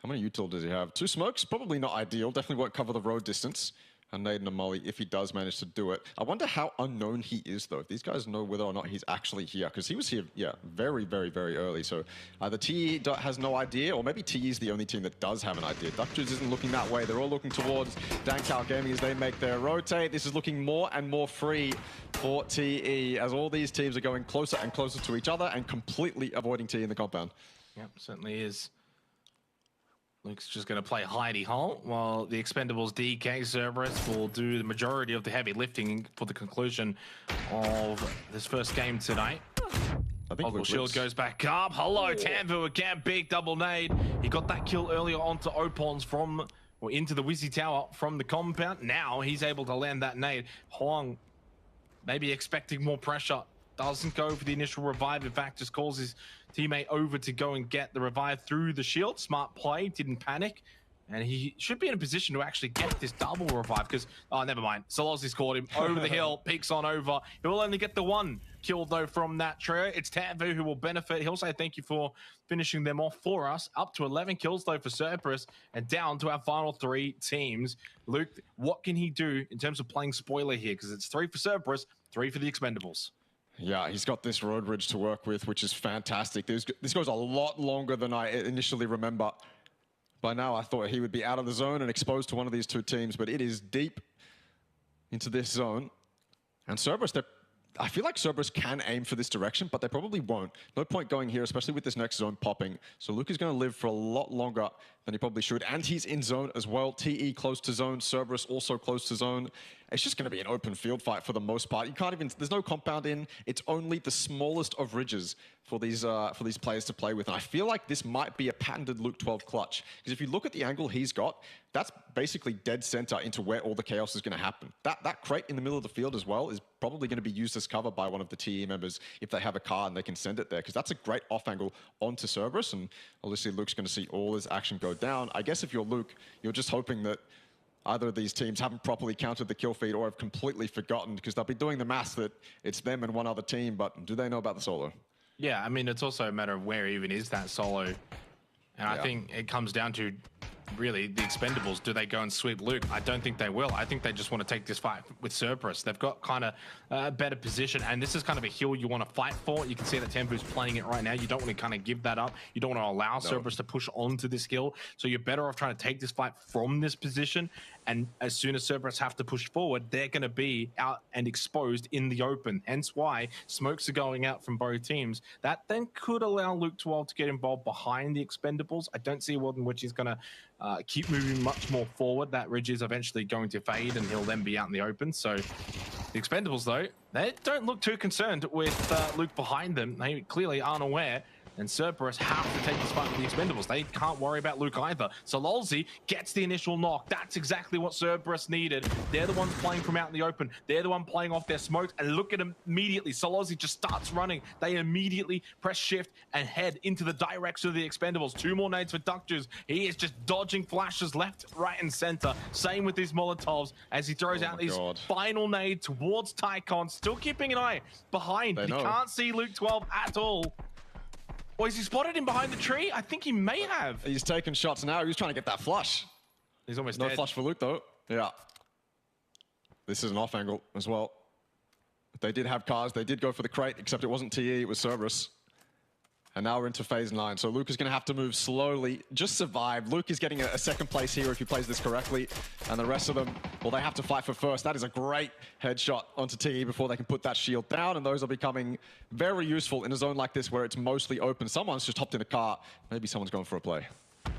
How many util does he have? 2 smokes, probably not ideal. Definitely won't cover the road distance. A nade and a molly if he does manage to do it. I wonder how unknown he is, though. If these guys know whether or not he's actually here, because he was here, yeah, very, very, very early. So either TE has no idea, or maybe TE is the only team that does have an idea. Duckers isn't looking that way. They're all looking towards Dankow Gaming as they make their rotate. This is looking more and more free for TE as all these teams are going closer and closer to each other and completely avoiding TE in the compound.
Yep, certainly is. Luke's just going to play hidey hole while the Expendables DK Cerberus will do the majority of the heavy lifting for the conclusion of this first game tonight.
I think
Shield goes back up. Hello, Tanvu again. Big double nade. He got that kill earlier onto Opons from, or into the Wizzy Tower from the compound. Now he's able to land that nade. Huang maybe expecting more pressure. Doesn't go for the initial revive. In fact, just calls his teammate over to go and get the revive through the shield. Smart play, didn't panic. And he should be in a position to actually get this double revive because, oh, never mind. Solozzi's caught him over the hill, peeks on over. He will only get the 1 kill, though, from that trio. It's Tanvu who will benefit. He'll say thank you for finishing them off for us. Up to 11 kills, though, for Cerberus, and down to our final 3 teams. Luke, what can he do in terms of playing spoiler here? Because it's 3 for Cerberus, 3 for the Expendables.
Yeah, he's got this road bridge to work with, which is fantastic. This goes a lot longer than I initially remember. By now, I thought he would be out of the zone and exposed to one of these 2 teams, but it is deep into this zone. And Cerberus, I feel like Cerberus can aim for this direction, but they probably won't. No point going here, especially with this next zone popping. So Luke is going to live for a lot longer than he probably should. And he's in zone as well. TE close to zone. Cerberus also close to zone. It's just going to be an open field fight for the most part. You can't even, there's no compound in. It's only the smallest of ridges for these players to play with. And I feel like this might be a patented Luke 12 clutch. Because if you look at the angle he's got, that's basically dead center into where all the chaos is going to happen. That crate in the middle of the field as well is probably going to be used as cover by one of the TE members if they have a car and they can send it there. Because that's a great off angle onto Cerberus. And obviously Luke's going to see all his action go down. I guess if you're Luke, you're just hoping that either of these teams haven't properly counted the kill feed or have completely forgotten, because they'll be doing the math that it's them and one other team, but do they know about the solo?
Yeah, I mean, it's also a matter of where even is that solo. And I think it comes down to really the Expendables. Do they go and sweep Luke? I don't think they will. I think they just want to take this fight with Cerberus. They've got kind of a better position, and this is kind of a hill you want to fight for. You can see that Tempu's playing it right now. You don't want to kind of give that up. You don't want to allow Cerberus to push onto this hill. So you're better off trying to take this fight from this position. And as soon as Cerberus have to push forward, they're going to be out and exposed in the open. Hence why smokes are going out from both teams. That then could allow Luke 12 to get involved behind the Expendables. I don't see a world in which he's going to keep moving much more forward. That ridge is eventually going to fade and he'll then be out in the open. So the Expendables, though, they don't look too concerned with Luke behind them. They clearly aren't aware. And Cerberus have to take this fight with the Expendables. They can't worry about Luke either. So Lolzy gets the initial knock. That's exactly what Cerberus needed. They're the ones playing from out in the open. They're the one playing off their smokes. And look at him immediately. Solozzi just starts running. They immediately press shift and head into the direction of the Expendables. 2 more nades for Duckjuice. He is just dodging flashes left, right, and center. Same with these Molotovs as he throws out these final nade towards Tycon. Still keeping an eye behind. He can't see Luke 12 at all. Or has he spotted him behind the tree? I think he may have.
He's taking shots now. He was trying to get that flush.
He's almost
dead.
No
flush for Luke, though. Yeah. This is an off angle as well. They did have cars. They did go for the crate, except it wasn't TE. It was Cerberus. And now we're into phase 9. So Luke is going to have to move slowly, just survive. Luke is getting a second place here if he plays this correctly. And the rest of them, well, they have to fight for first. That is a great headshot onto TE before they can put that shield down. And those are becoming very useful in a zone like this where it's mostly open. Someone's just hopped in the car. Maybe someone's going for a play.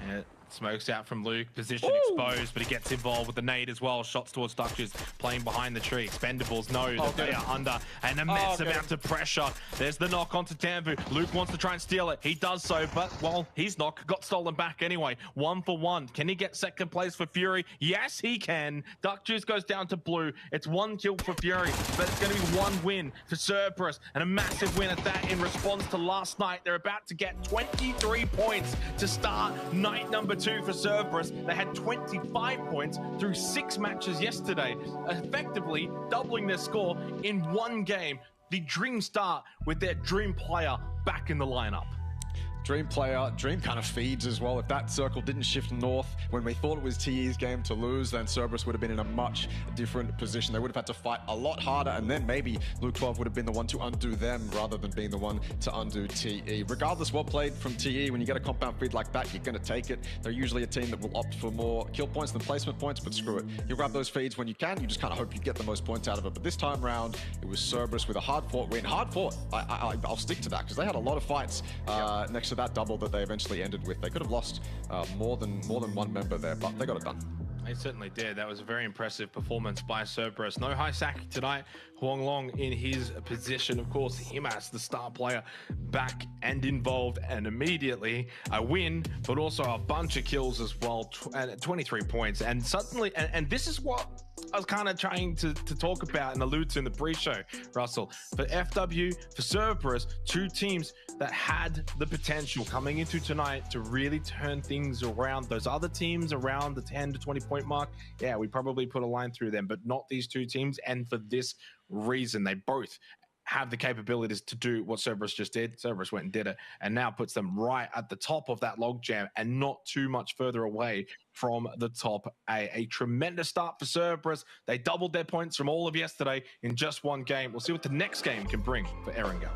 Yeah, smokes out from Luke, position exposed, but he gets involved with the nade as well. Shots towards Duckers, playing behind the tree. Expendables know that they are under an immense amount of pressure. There's the knock onto Tambu. Luke wants to try and steal it. He does so, but, well, his knock got stolen back anyway. 1 for 1. Can he get second place for Fury? Yes, he can. Duckers goes down to blue. It's 1 kill for Fury, but it's going to be 1 win for Cerberus, and a massive win at that in response to last night. They're about to get 23 points to start night number 2 for Cerberus. They had 25 points through 6 matches yesterday, effectively doubling their score in 1 game. The dream start with their dream player back in the lineup.
Dream player, dream kind of feeds as well. If that circle didn't shift north when we thought it was TE's game to lose, then Cerberus would have been in a much different position. They would have had to fight a lot harder, and then maybe Luke 12 would have been the one to undo them rather than being the one to undo TE. Regardless what played from TE, when you get a compound feed like that, you're going to take it. They're usually a team that will opt for more kill points than placement points, but screw it. You grab those feeds when you can. You just kind of hope you get the most points out of it. But this time round, it was Cerberus with a hard-fought win. Hard-fought, I'll stick to that, because they had a lot of fights next to that double that they eventually ended with. They could have lost more than one member there, but they got it done.
They certainly did. That was a very impressive performance by Cerberus. No high sack tonight. Huang Long in his position. Of course, him as the star player back and involved, and immediately a win, but also a bunch of kills as well. 23 points. And suddenly, and this is what I was kind of trying to talk about and allude to in the pre-show, Russell. For FW, for Cerberus, 2 teams that had the potential coming into tonight to really turn things around. Those other teams around the 10 to 20 point mark, yeah, we probably put a line through them, but not these 2 teams. And for this reason, they both have the capabilities to do what Cerberus just did. Cerberus went and did it, and now puts them right at the top of that logjam and not too much further away from the top A. A tremendous start for Cerberus. They doubled their points from all of yesterday in just 1 game. We'll see what the next game can bring for Erangel.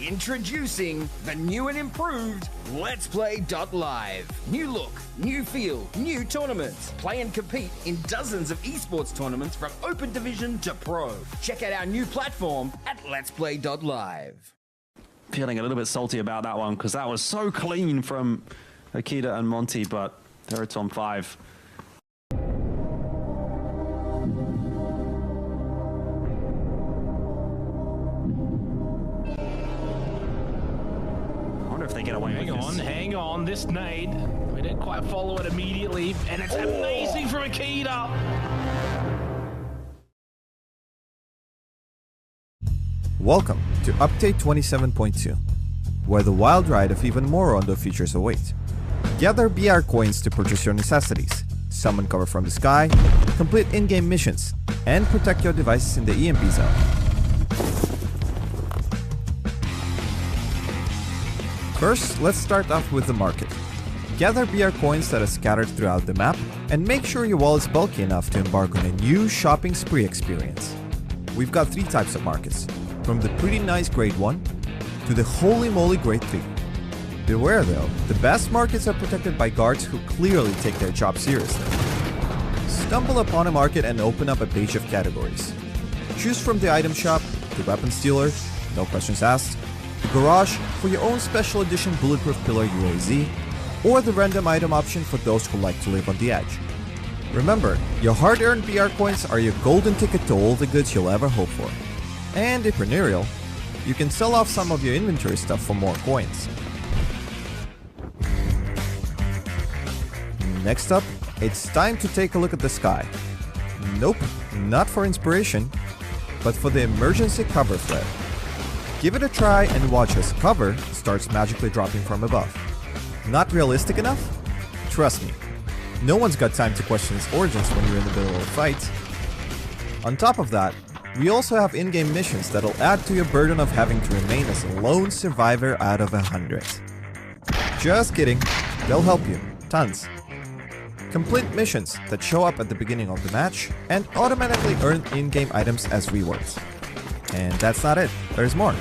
Introducing the new and improved Let's Play.live. New look, new feel, new tournaments. Play and compete in dozens of esports tournaments from Open Division to Pro. Check out our new platform at Let's Play.live.
Feeling a little bit salty about that one because that was so clean from Akita and Monty, but there it's on 5. If they get away
Hang on, this nade, we didn't quite follow it immediately, and it's amazing from Akita.
Welcome to Update 27.2, where the wild ride of even more Rondo features await. Gather BR coins to purchase your necessities, summon cover from the sky, complete in-game missions, and protect your devices in the EMP zone. First, let's start off with the market. Gather BR coins that are scattered throughout the map, and make sure your wallet's bulky enough to embark on a new shopping spree experience. We've got 3 types of markets, from the pretty nice grade 1 to the holy moly grade 3. Beware though, the best markets are protected by guards who clearly take their job seriously. Stumble upon a market and open up a page of categories. Choose from the item shop, the weapon stealer, no questions asked, the garage for your own special edition bulletproof pillar UAZ, or the random item option for those who like to live on the edge. Remember, your hard-earned BR coins are your golden ticket to all the goods you'll ever hope for. And if entrepreneurial, you can sell off some of your inventory stuff for more coins. Next up, it's time to take a look at the sky. Nope, not for inspiration, but for the emergency cover flare. Give it a try and watch as cover starts magically dropping from above. Not realistic enough? Trust me, no one's got time to question its origins when you're in the middle of a fight. On top of that, We also have in-game missions that'll add to your burden of having to remain as a lone survivor out of 100. Just kidding, they'll help you, tons. Complete missions that show up at the beginning of the match and automatically earn in-game items as rewards. And that's not it, there's more.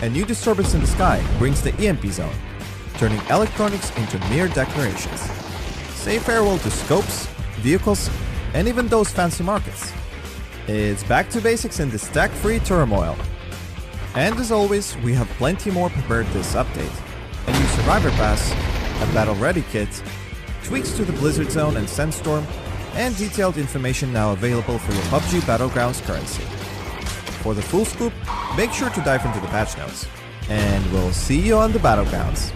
A new disturbance in the sky brings the EMP zone, turning electronics into mere decorations. Say farewell to scopes, vehicles, and even those fancy markets. It's back to basics in this tech-free turmoil. And as always, we have plenty more prepared this update. A new Survivor Pass, a Battle Ready kit, tweaks to the Blizzard Zone and Sandstorm, and detailed information now available for your PUBG Battlegrounds currency. For the full scoop, make sure to dive into the patch notes. And we'll see you on the Battlegrounds.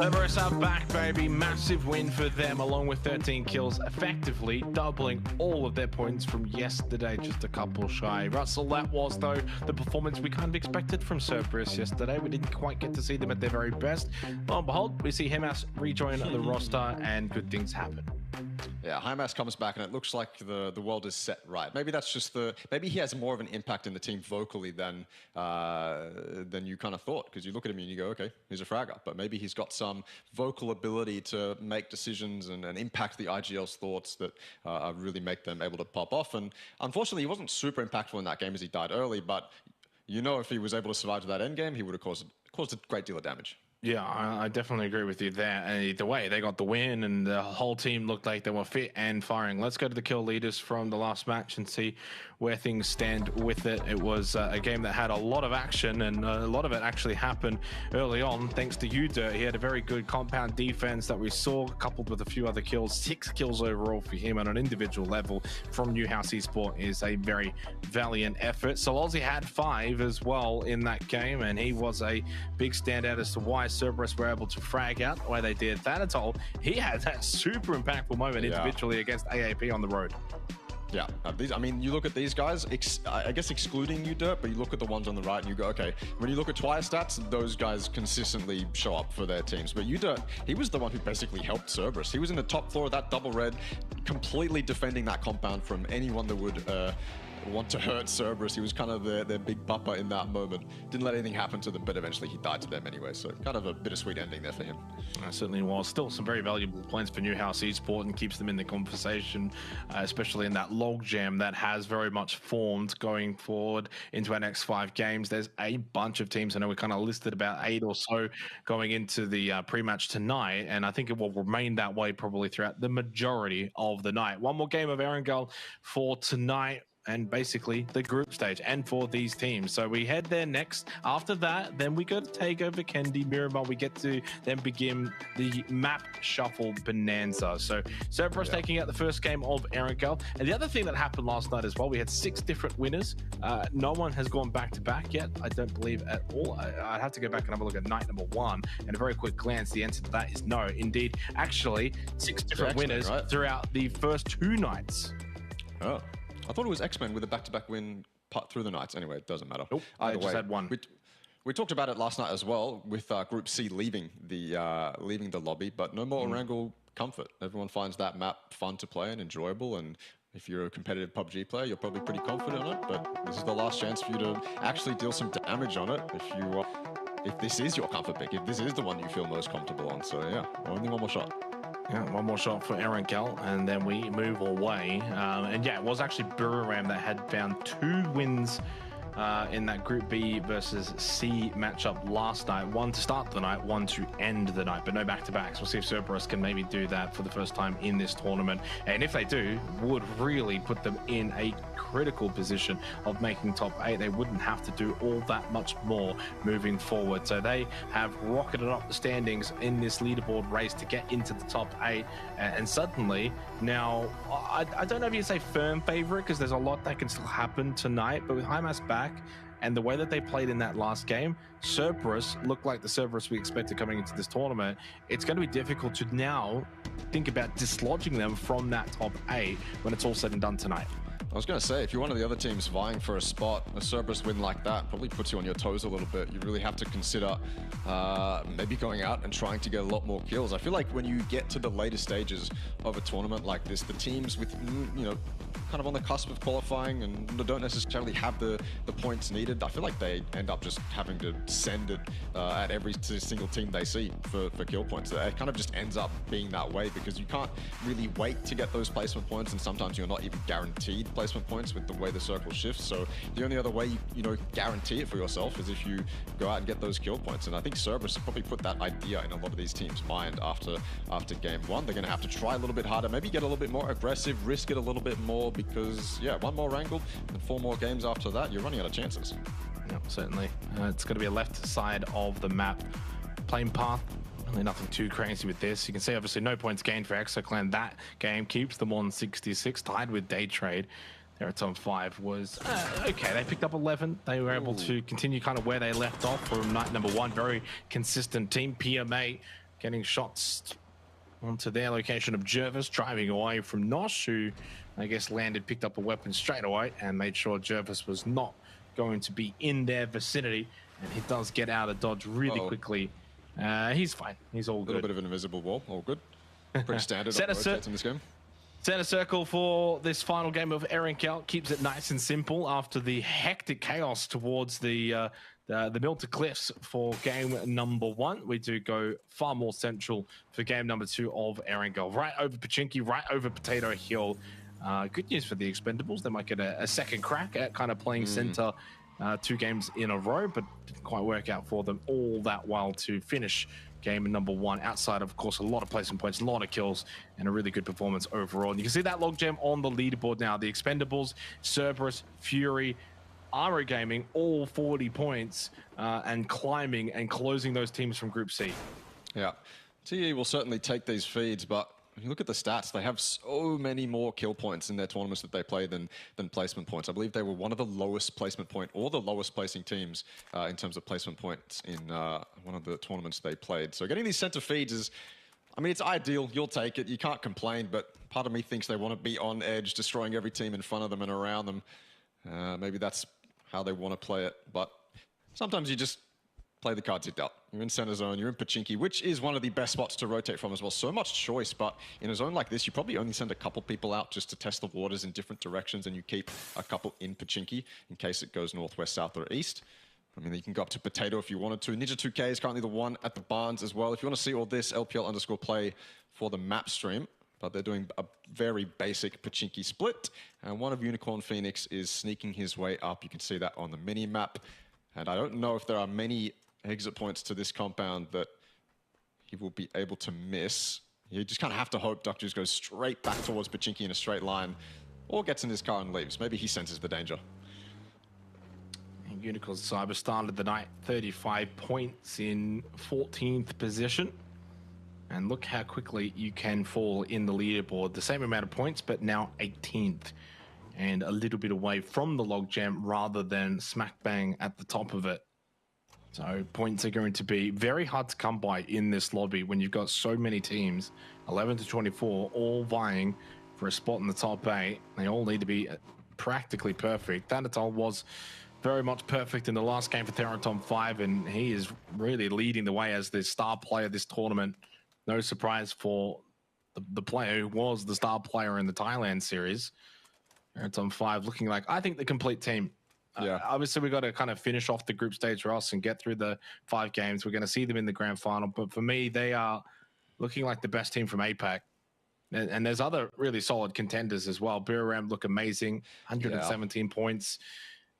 Cerberus are back, baby. Massive win for them, along with 13 kills, effectively doubling all of their points from yesterday, just a couple shy. Russell, that was, though, the performance we kind of expected from Cerberus yesterday. We didn't quite get to see them at their very best. Lo and behold, we see Hemas rejoin the roster, and good things happen.
Yeah, Hymas comes back and it looks like the world is set right. Maybe that's just maybe he has more of an impact in the team vocally than you kind of thought, because you look at him and you go, okay, he's a fragger, but maybe he's got some vocal ability to make decisions and impact the IGL's thoughts that really make them able to pop off. And unfortunately, he wasn't super impactful in that game as he died early, but you know, if he was able to survive to that end game, he would have caused a great deal of damage.
Yeah, I definitely agree with you there. And either way, they got the win, and the whole team looked like they were fit and firing. Let's go to the kill leaders from the last match and see where things stand with it. It was a game that had a lot of action, and a lot of it actually happened early on, thanks to Uda. He had a very good compound defense that we saw, coupled with a few other kills. 6 kills overall for him on an individual level from Newhouse Esports is a very valiant effort. Solozzi had 5 as well in that game, and he was a big standout as to why Cerberus were able to frag out the way they did. Thanatol, he had that super impactful moment individually against AAP on the road.
Yeah, I mean, you look at these guys, I guess excluding you, Dirt, but you look at the ones on the right and you go, okay, when you look at Twire stats, those guys consistently show up for their teams. But Dirt, he was the one who basically helped Cerberus. He was in the top floor of that double red, completely defending that compound from anyone that would want to hurt Cerberus. He was kind of their big bupper in that moment. Didn't let anything happen to them, but eventually he died to them anyway. So kind of a bittersweet ending there for him.
Certainly was. Still some very valuable points for Newhouse Esports and keeps them in the conversation, especially in that logjam that has very much formed going forward into our next 5 games. There's a bunch of teams. I know we kind of listed about 8 or so going into the pre-match tonight, and I think it will remain that way probably throughout the majority of the night. One more game of Erangel for tonight, and basically the group stage, and for these teams. So we head there next. After that, then we go to take over Kendi, Miramar. We get to then begin the map shuffle bonanza. So Cerberus taking out the first game of Erangel. And the other thing that happened last night as well, we had 6 different winners. No one has gone back-to-back yet, I don't believe at all. I'd have to go back and have a look at night number 1. And a very quick glance, the answer to that is no. Indeed, actually, 6 different winners throughout the first 2 nights.
Oh. I thought it was X-Men with a back-to-back win through the nights. Anyway, it doesn't matter.
Nope,
Either way,
just had one.
We talked about it last night as well, with Group C leaving the lobby, but no more Erangel comfort. Everyone finds that map fun to play and enjoyable, and if you're a competitive PUBG player, you're probably pretty confident on it, but this is the last chance for you to actually deal some damage on it if this is your comfort pick, if this is the one you feel most comfortable on. So yeah, only one more shot.
Yeah, one more shot for Erangel, and then we move away. And yeah, it was actually Buriram that had found 2 wins in that Group B versus C matchup last night. 1 to start the night, 1 to end the night, but no back-to-backs. We'll see if Cerberus can maybe do that for the first time in this tournament. And if they do, would really put them in a critical position of making top 8. They wouldn't have to do all that much more moving forward. So they have rocketed up the standings in this leaderboard race to get into the top 8. And suddenly, now, I don't know if you'd say firm favorite, because there's a lot that can still happen tonight, but with Hymas back and the way that they played in that last game, Cerberus looked like the Cerberus we expected coming into this tournament. It's going to be difficult to now think about dislodging them from that top 8 when it's all said and done tonight.
I was going to say, if you're one of the other teams vying for a spot, a Cerberus win like that probably puts you on your toes a little bit. You really have to consider maybe going out and trying to get a lot more kills. I feel like when you get to the later stages of a tournament like this, the teams with, kind of on the cusp of qualifying and don't necessarily have the points needed, I feel like they end up just having to send it at every single team they see for kill points. It kind of just ends up being that way because you can't really wait to get those placement points, and sometimes you're not even guaranteed placement points with the way the circle shifts. So the only other way you guarantee it for yourself is if you go out and get those kill points. And I think Cerberus has probably put that idea in a lot of these teams' mind after game 1. They're going to have to try a little bit harder, maybe get a little bit more aggressive, risk it a little bit more, because yeah, 1 more wrangle and 4 more games after that, you're running out of chances.
Yeah, certainly. It's going to be a left side of the map. Playing path, really nothing too crazy with this. You can see obviously no points gained for Exoclan. That game keeps them on 66, tied with Day Trade. There at on 5 was okay. They picked up 11. They were able to continue kind of where they left off from night number 1. Very consistent team. PMA getting shots onto their location of Jervis, driving away from Nosh, who I guess picked up a weapon straight away and made sure Jervis was not going to be in their vicinity. And he does get out of dodge really quickly. He's fine. He's all good.
A little bit of an invisible wall. All good. Pretty standard on rotates in this game.
Center circle for this final game of Erangel keeps it nice and simple after the hectic chaos towards the Milter Cliffs for game number 1. We do go far more central for game number 2 of Erangel. Right over Pachinki, right over Potato Hill. Good news for the Expendables. They might get a second crack at kind of playing center 2 games in a row, but didn't quite work out for them all that well to finish game number 1, outside of course a lot of placement points, a lot of kills, and a really good performance overall. And you can see that logjam on the leaderboard now. The Expendables, Cerberus, Fury, Aro Gaming, all 40 points and climbing and closing those teams from Group C. Yeah,
TE will certainly take these feeds, but when you look at the stats, they have so many more kill points in their tournaments that they play than placement points. I believe they were one of the lowest placement point or the lowest placing teams in terms of placement points in one of the tournaments they played. So getting these center feeds is, I mean, it's ideal. You'll take it. You can't complain, but part of me thinks they want to be on edge, destroying every team in front of them and around them. Maybe that's how they want to play it, but sometimes you just play the cards you're dealt. You're in center zone, you're in Pachinki, which is one of the best spots to rotate from as well. So much choice, but in a zone like this, you probably only send a couple people out just to test the waters in different directions, and you keep a couple in Pachinki in case it goes northwest, south, or east. I mean, you can go up to Potato if you wanted to. Ninja 2K is currently the one at the Barns as well. If you want to see all this, LPL_play for the map stream. But they're doing a very basic Pachinki split. And one of Unicorn Phoenix is sneaking his way up. You can see that on the mini-map. And I don't know if there are many exit points to this compound that he will be able to miss. You just kind of have to hope Duck Juice goes straight back towards Pachinki in a straight line, or gets in his car and leaves. Maybe he senses the danger.
Unicorn Cyber started the night 35 points in 14th position. And look how quickly you can fall in the leaderboard. The same amount of points, but now 18th. And a little bit away from the logjam rather than smack bang at the top of it. So points are going to be very hard to come by in this lobby when you've got so many teams, 11 to 24, all vying for a spot in the top 8. They all need to be practically perfect. Thanatal was very much perfect in the last game for Theraton 5, and he is really leading the way as the star player this tournament. No surprise for the player who was the star player in the Thailand series. Theraton 5 looking like, I think, the complete team.
Yeah.
Obviously, we've got to kind of finish off the group stage, Ross, and get through the 5 games. We're going to see them in the grand final. But for me, they are looking like the best team from APAC. And there's other really solid contenders as well. Buriram look amazing, 117 points.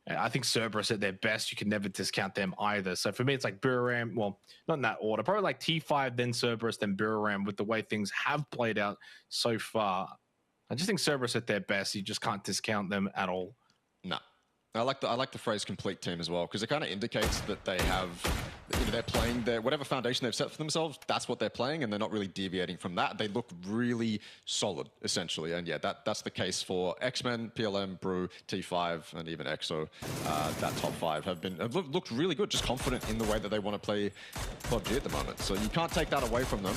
I think Cerberus at their best, you can never discount them either. So for me, it's like Buriram, well, not in that order, probably like T5, then Cerberus, then Buriram, with the way things have played out so far. I just think Cerberus at their best, you just can't discount them at all.
No. I like the phrase complete team as well, because it kind of indicates that they have, they're playing their whatever foundation they've set for themselves, that's what they're playing, and they're not really deviating from that. They look really solid, essentially. And yeah, that's the case for X-Men, PLM, Brew, T5, and even EXO. That top 5 have looked really good, just confident in the way that they want to play PUBG at the moment. So you can't take that away from them,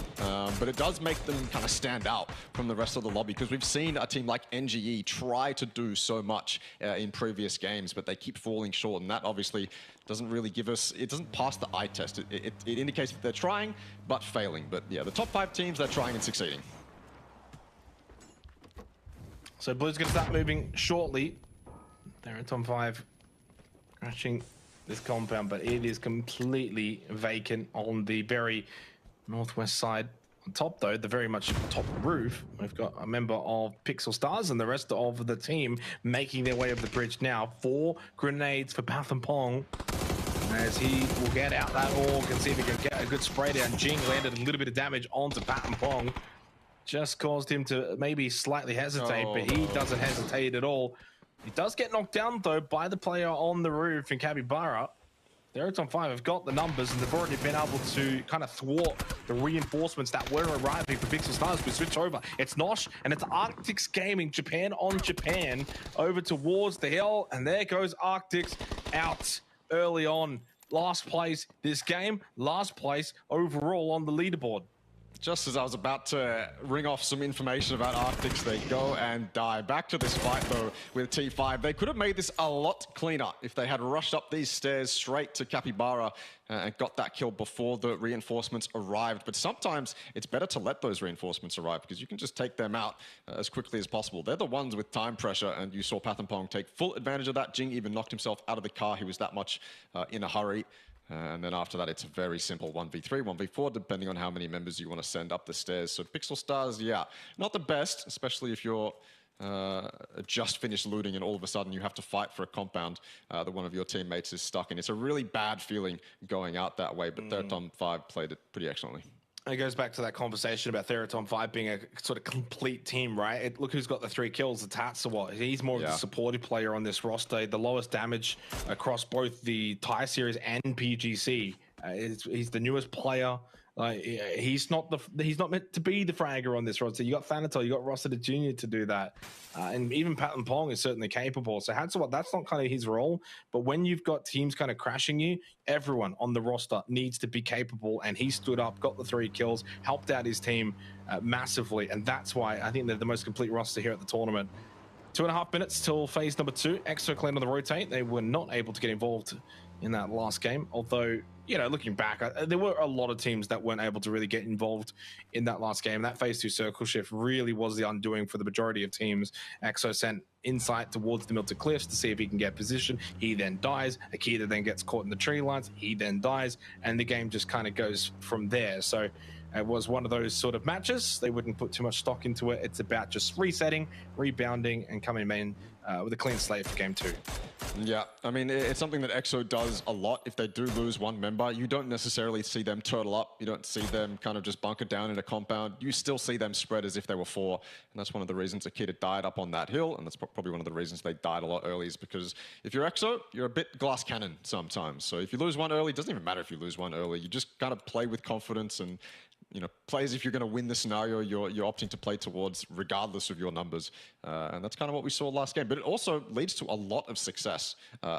but it does make them kind of stand out from the rest of the lobby, because we've seen a team like NGE try to do so much in previous games, but they keep falling short, and that obviously doesn't really give us, it doesn't pass the eye test. It indicates that they're trying, but failing. But yeah, the top 5 teams, they're trying and succeeding.
So Blue's going to start moving shortly. They're at top 5, crashing this compound, but it is completely vacant on the very northwest side. On top, though, the very much top roof, we've got a member of Pixel Stars and the rest of the team making their way over the bridge now. 4 grenades for Pathampong, as he will get out that orc and see if he can get a good spray down. Jing landed a little bit of damage onto Pathampong. Just caused him to maybe slightly hesitate, but he doesn't hesitate at all. He does get knocked down, though, by the player on the roof in Capybara. Theraton 5 have got the numbers, and they've already been able to kind of thwart the reinforcements that were arriving for Pixel Stars. We switch over. It's Nosh, and it's Arctics Gaming, Japan on Japan, over towards the hill, and there goes Arctics out early on. Last place this game, last place overall on the leaderboard.
Just as I was about to ring off some information about Arctics, they go and die. Back to this fight, though, with T5. They could have made this a lot cleaner if they had rushed up these stairs straight to Capybara and got that kill before the reinforcements arrived. But sometimes it's better to let those reinforcements arrive, because you can just take them out as quickly as possible. They're the ones with time pressure, and you saw Pathampong take full advantage of that. Jing even knocked himself out of the car. He was that much in a hurry. And then after that, it's a very simple 1v3, 1v4, depending on how many members you want to send up the stairs. So Pixel Stars, yeah, not the best, especially if you're just finished looting and all of a sudden you have to fight for a compound that one of your teammates is stuck in. It's a really bad feeling going out that way, but Theraton 5 played it pretty excellently.
It goes back to that conversation about Theraton 5 being a sort of complete team, right? Look who's got the 3 kills, the Tatsuwa. He's more of the supportive player on this roster. The lowest damage across both the Thai series and PGC. He's the newest player. He's not meant to be the fragger on this roster. You got Thanatel, you got Rossiter Jr. to do that. And even Pathampong is certainly capable. So Hatsuwa, that's not kind of his role. But when you've got teams kind of crashing you, everyone on the roster needs to be capable. And he stood up, got the 3 kills, helped out his team massively. And that's why I think they're the most complete roster here at the tournament. 2.5 minutes till phase number 2. Exo Clan on the rotate. They were not able to get involved in that last game. Although, you know, looking back, there were a lot of teams that weren't able to really get involved in that last game. That phase 2 circle shift really was the undoing for the majority of teams. Exo sent Insight towards the Milton Cliffs to see if he can get position. He then dies. Akita then gets caught in the tree lines. He then dies. And the game just kind of goes from there. So it was one of those sort of matches. They wouldn't put too much stock into it. It's about just resetting, rebounding, and coming in with a clean slate for game 2.
Yeah, I mean, it's something that EXO does a lot. If they do lose one member, you don't necessarily see them turtle up. You don't see them kind of just bunker down in a compound. You still see them spread as if they were 4. And that's one of the reasons Akita died up on that hill. And that's probably one of the reasons they died a lot early, is because if you're EXO, you're a bit glass cannon sometimes. So if you lose one early, it doesn't even matter if you lose one early. You just kind of play with confidence and, you know, play as if you're going to win the scenario you're opting to play towards, regardless of your numbers. And that's kind of what we saw last game. But it also leads to a lot of success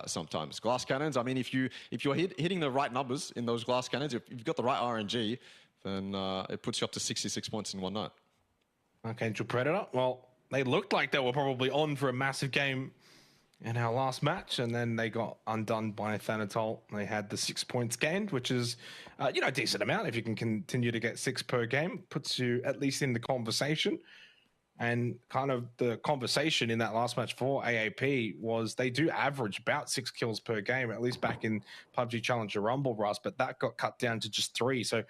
sometimes. Glass cannons, I mean, if you're hitting the right numbers in those glass cannons, if you've got the right RNG, then it puts you up to 66 points in one night.
Archangel Predator, well, they looked like they were probably on for a massive game in our last match, and then they got undone by Thanatol. They had the 6 points gained, which is, you know, a decent amount. If you can continue to get 6 per game, puts you at least in the conversation. And kind of the conversation in that last match for AAP was they do average about 6 kills per game, at least back in PUBG Challenger Rumble Rust, but that got cut down to just 3. So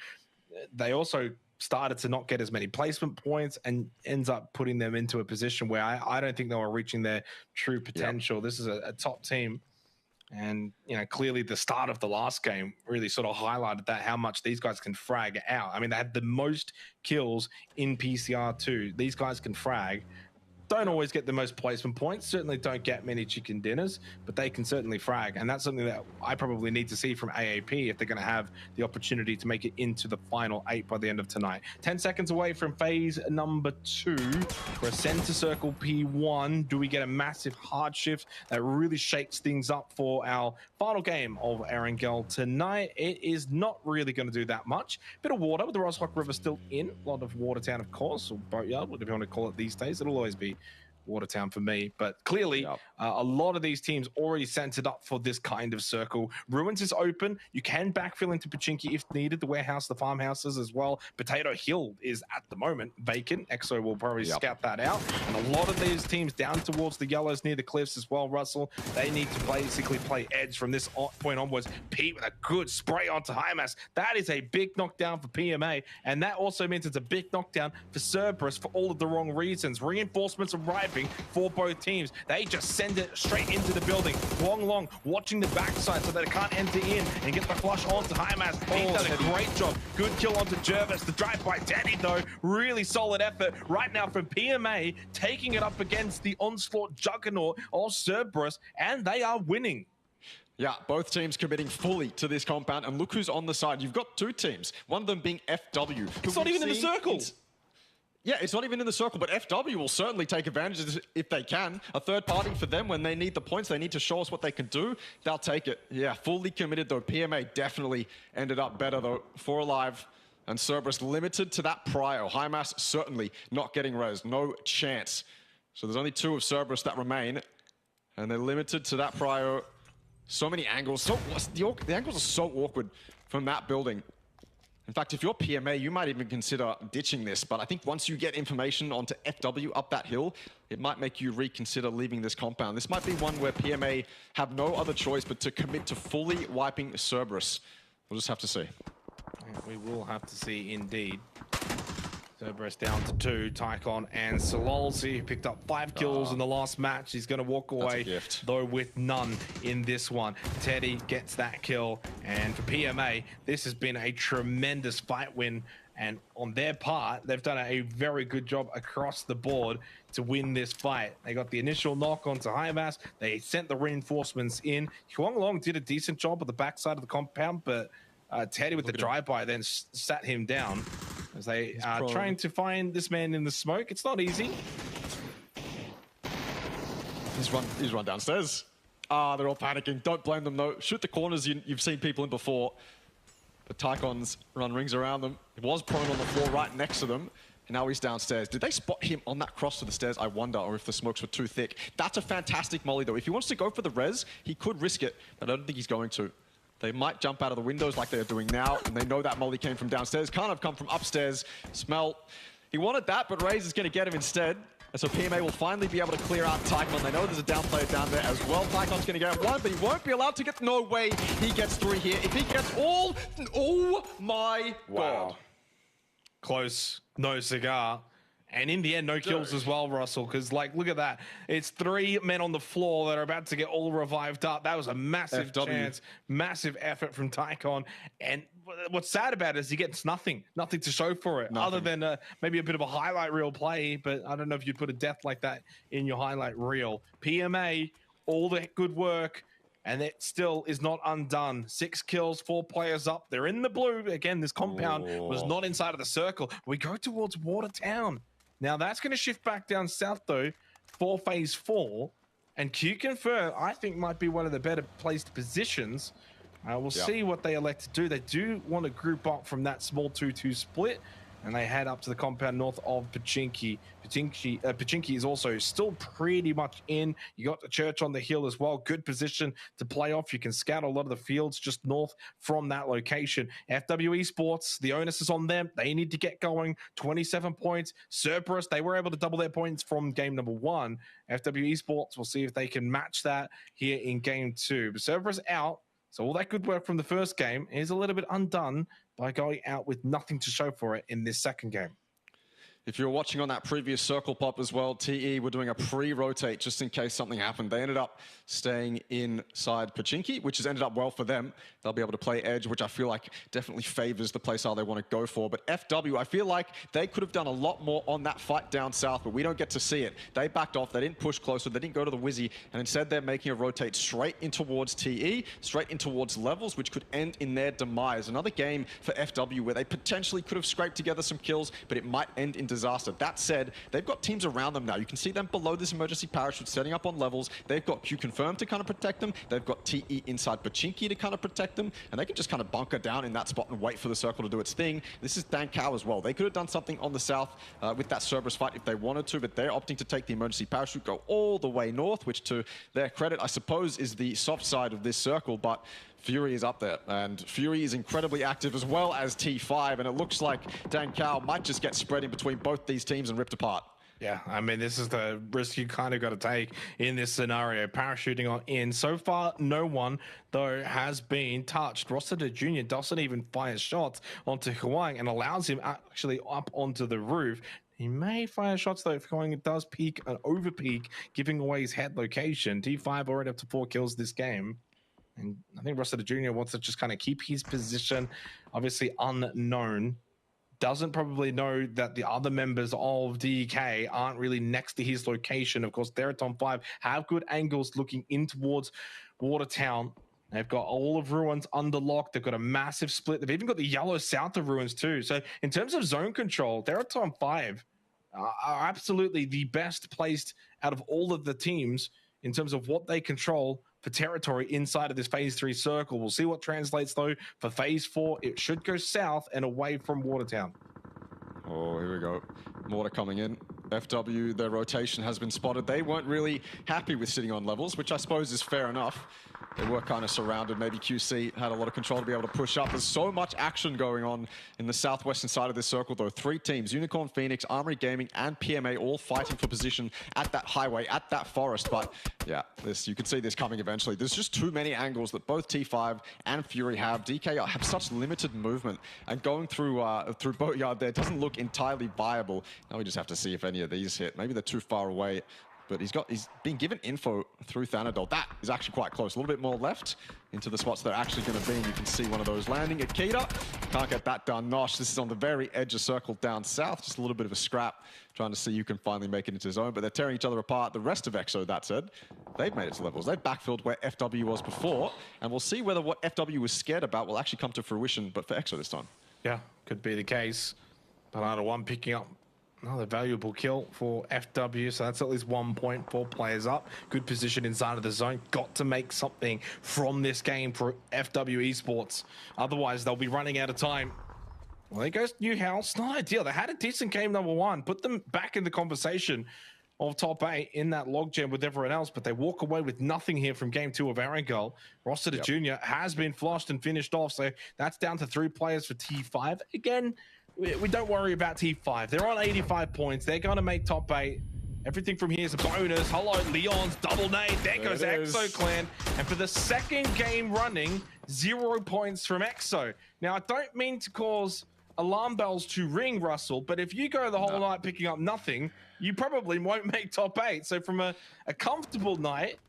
they also started to not get as many placement points and ends up putting them into a position where I don't think they were reaching their true potential. Yep. This is a top team. And, you know, clearly the start of the last game really sort of highlighted that, how much these guys can frag out. I mean, they had the most kills in PCR2. These guys can frag. Don't always get the most placement points, certainly don't get many chicken dinners, but they can certainly frag. And that's something that I probably need to see from AAP if they're going to have the opportunity to make it into the final 8 by the end of tonight. 10 seconds away from phase number 2 for a center circle P1. Do we get a massive hard shift that really shakes things up for our final game of Erangel tonight? It is not really going to do that much. Bit of water with the Roshok River still in. A lot of Watertown, of course, or Boatyard, whatever you want to call it these days. It'll always be Watertown for me, but clearly a lot of these teams already centered up for this kind of circle. Ruins is open. You can backfill into Pachinki if needed. The warehouse, the farmhouses as well. Potato Hill is at the moment vacant. Exo will probably scout that out. And a lot of these teams down towards the yellows near the cliffs as well, Russell, they need to basically play edge from this point onwards. Pete with a good spray onto Hymas. That is a big knockdown for PMA, and that also means it's a big knockdown for Cerberus for all of the wrong reasons. Reinforcements arriving for both teams. They just send it straight into the building. Long watching the backside so that it can't enter in and get the flush onto Hymas. He done a great job. Good kill onto Jervis. The drive by Teddy, though. Really solid effort right now from PMA, taking it up against the onslaught juggernaut of Cerberus, and they are winning.
Yeah, both teams committing fully to this compound, and look who's on the side. You've got 2 teams, one of them being FW.
It's not even in the circle.
Yeah, it's not even in the circle, but FW will certainly take advantage of this if they can. A third party for them when they need the points, they need to show us what they can do. They'll take it. Yeah, fully committed though. PMA definitely ended up better though. 4 alive and Cerberus limited to that prio. Hymas certainly not getting res, no chance. So there's only 2 of Cerberus that remain, and they're limited to that prio. So many angles. So the angles are so awkward from that building. In fact, if you're PMA, you might even consider ditching this, but I think once you get information onto FW up that hill, it might make you reconsider leaving this compound. This might be one where PMA have no other choice but to commit to fully wiping Cerberus. We'll just have to see.
We will have to see indeed. Cerberus down to 2. Tycon and Sololsi picked up 5 kills in the last match. He's going to walk away, though, with none in this one. Teddy gets that kill. And for PMA, this has been a tremendous fight win. And on their part, they've done a very good job across the board to win this fight. They got the initial knock onto Hymas. They sent the reinforcements in. Huanglong did a decent job at the backside of the compound, but Teddy with the drive-by then sat him down as they are trying to find this man in the smoke. It's not easy.
He's run downstairs. They're all panicking. Don't blame them, though. Shoot the corners you've seen people in before. But Tycon's run rings around them. He was prone on the floor right next to them. And now he's downstairs. Did they spot him on that cross to the stairs? I wonder, or if the smokes were too thick. That's a fantastic molly, though. If he wants to go for the res, he could risk it, but I don't think he's going to. They might jump out of the windows like they're doing now, and they know that molly came from downstairs. Can't have come from upstairs. Smell. He wanted that, but Raze is going to get him instead. And so PMA will finally be able to clear out Tycon. They know there's a down player down there as well. Tycon's going to get one, but he won't be allowed to get... No way he gets 3 here. If he gets all... Oh my God.
Close. No cigar. And in the end, no kills as well, Russell, because, like, look at that. It's 3 men on the floor that are about to get all revived up. That was a massive chance, massive effort from Tycon. And what's sad about it is he gets nothing to show for it, other than maybe a bit of a highlight reel play. But I don't know if you'd put a death like that in your highlight reel. PMA, all the good work, and it still is not undone. 6 kills, 4 players up. They're in the blue. Again, this compound was not inside of the circle. We go towards Watertown. Now, that's going to shift back down south, though, for Phase 4. And Q-Confirm, I think, might be one of the better placed positions. We'll see what they elect to do. They do want to group up from that small 2-2 split, and they head up to the compound north of Pachinki. Pachinki is also still pretty much in. You got the church on the hill as well. Good position to play off. You can scout a lot of the fields just north from that location. FW Esports, the onus is on them. They need to get going. 27 points. Cerberus, they were able to double their points from game number 1. FW Esports, we'll see if they can match that here in game 2. But Cerberus out. So all that good work from the first game is a little bit undone by going out with nothing to show for it in this second game.
If you're watching on that previous circle pop as well, TE were doing a pre-rotate just in case something happened. They ended up staying inside Pachinki, which has ended up well for them. They'll be able to play edge, which I feel like definitely favors the play style they want to go for. But FW, I feel like they could have done a lot more on that fight down south, but we don't get to see it. They backed off. They didn't push closer. They didn't go to the Wizzy. And instead, they're making a rotate straight in towards TE, straight in towards levels, which could end in their demise. Another game for FW where they potentially could have scraped together some kills, but it might end in disaster. That said, they've got teams around them now. You can see them below this emergency parachute setting up on levels. They've got Q-Confirm to kind of protect them. They've got TE inside Pachinki to kind of protect them. And they can just kind of bunker down in that spot and wait for the circle to do its thing. This is Dan Cow as well. They could have done something on the south with that Cerberus fight if they wanted to, but they're opting to take the emergency parachute, go all the way north, which to their credit, I suppose, is the soft side of this circle. But Fury is up there, and Fury is incredibly active as well as T5, and it looks like Dan Cow might just get spread in between both these teams and ripped apart.
Yeah, I mean, this is the risk you kind of got to take in this scenario. Parachuting on in. So far, no one, though, has been touched. Rossiter Jr. doesn't even fire shots onto Huang and allows him actually up onto the roof. He may fire shots, though, if Huang does peek and over-peek, giving away his head location. T5 already up to 4 kills this game. And I think Rossiter Jr. wants to just kind of keep his position, obviously unknown. Doesn't probably know that the other members of DK aren't really next to his location. Of course, they're at Tom 5, have good angles looking in towards Watertown. They've got all of Ruins under lock. They've got a massive split. They've even got the yellow south of Ruins too. So in terms of zone control, they're at Tom 5. Are absolutely the best placed out of all of the teams in terms of what they control for territory inside of this Phase 3 circle. We'll see what translates, though, for Phase 4. It should go south and away from Watertown.
Oh, here we go. Mortar coming in. FW, their rotation has been spotted. They weren't really happy with sitting on levels, which I suppose is fair enough. They were kind of surrounded. Maybe QC had a lot of control to be able to push up. There's so much action going on in the southwestern side of this circle, though. 3 teams, Unicorn, Phoenix, Armory Gaming, and PMA, all fighting for position at that highway, at that forest. But yeah, you can see this coming eventually. There's just too many angles that both T5 and Fury have. DK have such limited movement, and going through Boatyard there doesn't look entirely viable. Now we just have to see if any of these hit. Maybe they're too far away. But he's been given info through Thanadol. That is actually quite close. A little bit more left into the spots they're actually going to be. And you can see one of those landing. Akita can't get that done. Nosh, this is on the very edge of circle down south. Just a little bit of a scrap, trying to see who can finally make it into his own. But they're tearing each other apart. The rest of EXO, that said, they've made it to levels. They've backfilled where FW was before. And we'll see whether what FW was scared about will actually come to fruition, but for EXO this time.
Yeah, could be the case. Banana 1 picking up another valuable kill for FW, so that's at least 1 point, 4 players up. Good position inside of the zone. Got to make something from this game for FW Esports. Otherwise, they'll be running out of time. Well, there goes Newhouse. Not ideal. They had a decent game number one. Put them back in the conversation of top 8 in that logjam with everyone else, but they walk away with nothing here from game 2 of Arangel. Rossiter Jr. has been flushed and finished off, so that's down to 3 players for T5. Again, we don't worry about T5. They're on 85 points. They're going to make top 8. Everything from here is a bonus. Hello, Leon's double nade. There goes Exo Clan. And for the second game running, 0 points from Exo. Now, I don't mean to cause alarm bells to ring, Russell, but if you go the whole night picking up nothing, you probably won't make top 8. So from a comfortable night,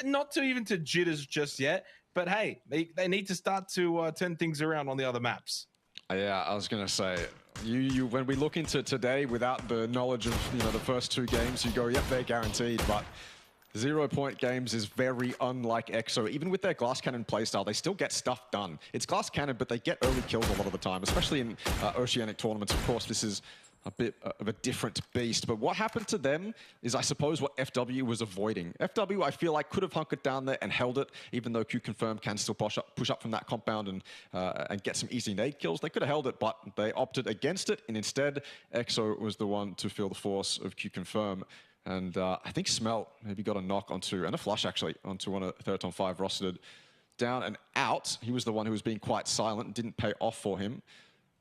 not to even to jitters just yet, but hey, they need to start to turn things around on the other maps.
Yeah, I was gonna say, when we look into today without the knowledge of the first 2 games, you go, yep, they're guaranteed. But 0-point games is very unlike EXO. Even with their glass cannon playstyle, they still get stuff done. It's glass cannon, but they get early kills a lot of the time, especially in oceanic tournaments. Of course, this is a bit of a different beast. But what happened to them is, I suppose, what FW was avoiding. FW, I feel like, could have hunkered down there and held it, even though Q-Confirm can still push up from that compound and get some easy nade kills. They could have held it, but they opted against it, and instead, EXO was the one to feel the force of Q-Confirm. And I think Smelt maybe got a knock onto, and a flush actually, onto one of Theraton 5 rostered down and out. He was the one who was being quite silent, didn't pay off for him.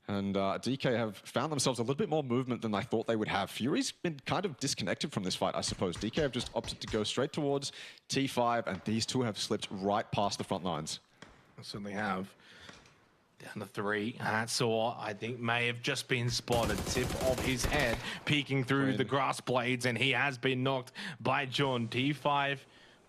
And DK have found themselves a little bit more movement than I thought they would have. Fury's been kind of disconnected from this fight, I suppose. DK have just opted to go straight towards T5, and these two have slipped right past the front lines.
They certainly have. Down to 3. Hatsaw, I think, may have just been spotted. Tip of his head peeking through the grass blades, and he has been knocked by John. T5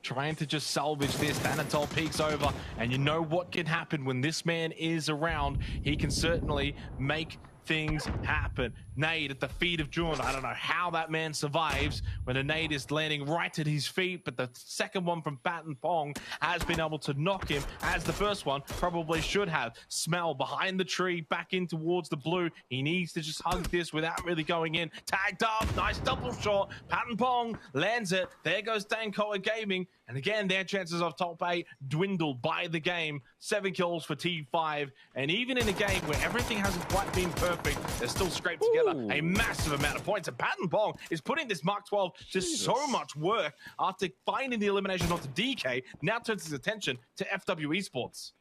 trying to just salvage this. Thanatol peeks over, and you know what can happen when this man is around. He can certainly make things happen. Nade at the feet of Jun. I don't know how that man survives when a nade is landing right at his feet, but the second one from Patton Pong has been able to knock him, as the first one probably should have. Smell behind the tree, back in towards the blue. He needs to just hug this without really going in. Tagged up, nice double shot. Patton Pong lands it. There goes Dankoa Gaming. And again, their chances of top 8 dwindled by the game. 7 kills for T5. And even in a game where everything hasn't quite been perfect, they're still scraped together a massive amount of points. And Patton Pong is putting this Mark 12 to so much work after finding the elimination onto DK. Now turns his attention to FW Esports.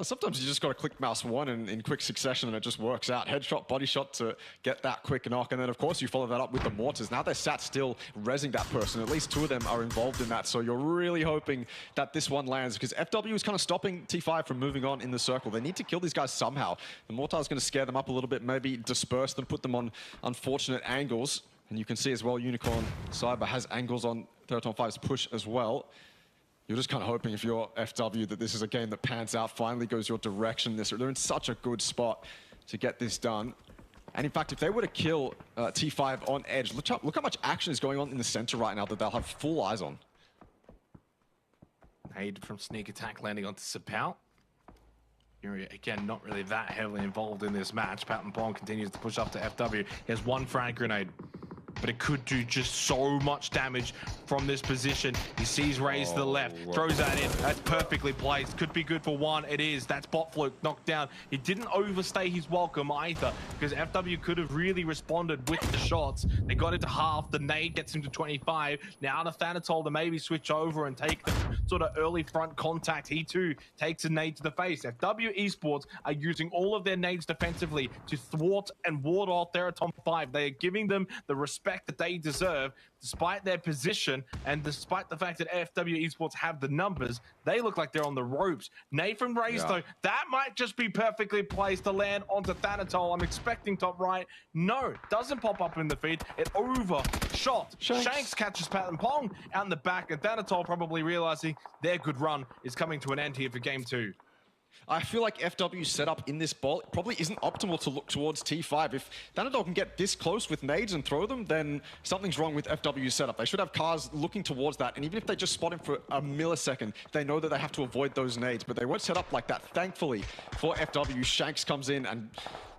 Sometimes you just got to click mouse 1 in quick succession and it just works out. Headshot, body shot to get that quick knock. And then, of course, you follow that up with the mortars. Now they're sat still, rezzing that person. At least 2 of them are involved in that. So you're really hoping that this one lands, because FW is kind of stopping T5 from moving on in the circle. They need to kill these guys somehow. The mortar is going to scare them up a little bit, maybe disperse them, put them on unfortunate angles. And you can see as well, Unicorn Cyber has angles on Theraton 5's push as well. You're just kind of hoping, if you're FW, that this is a game that pans out, finally goes your direction. They're in such a good spot to get this done. And in fact, if they were to kill T5 on edge, look how much action is going on in the center right now that they'll have full eyes on.
Nade from Sneak Attack landing onto Sapal. Again, not really that heavily involved in this match. Patton Pong continues to push up to FW. He has 1 frag grenade, but it could do just so much damage from this position. He sees Raze to the left, throws that in. That's perfectly placed. Could be good for 1. It is. That's bot fluke knocked down. He didn't overstay his welcome either, because FW could have really responded with the shots. They got it to half. The nade gets him to 25. Now to Thanatol to maybe switch over and take the sort of early front contact. He too takes a nade to the face. FW Esports are using all of their nades defensively to thwart and ward off Theraton 5. They are giving them the respect that they deserve, despite their position and despite the fact that FW Esports have the numbers. They look like they're on the ropes. Nade from Raze, though, that might just be perfectly placed to land onto Thanatol. I'm expecting top right. No, doesn't pop up in the feed. It overshot. Shanks catches Patton Pong out in the back, and Thanatol probably realizing their good run is coming to an end here for game 2.
I feel like FW's setup in this ball probably isn't optimal to look towards T5. If Thanatol can get this close with nades and throw them, then something's wrong with FW's setup. They should have cars looking towards that, and even if they just spot him for a millisecond, they know that they have to avoid those nades, but they weren't set up like that. Thankfully for FW, Shanks comes in, and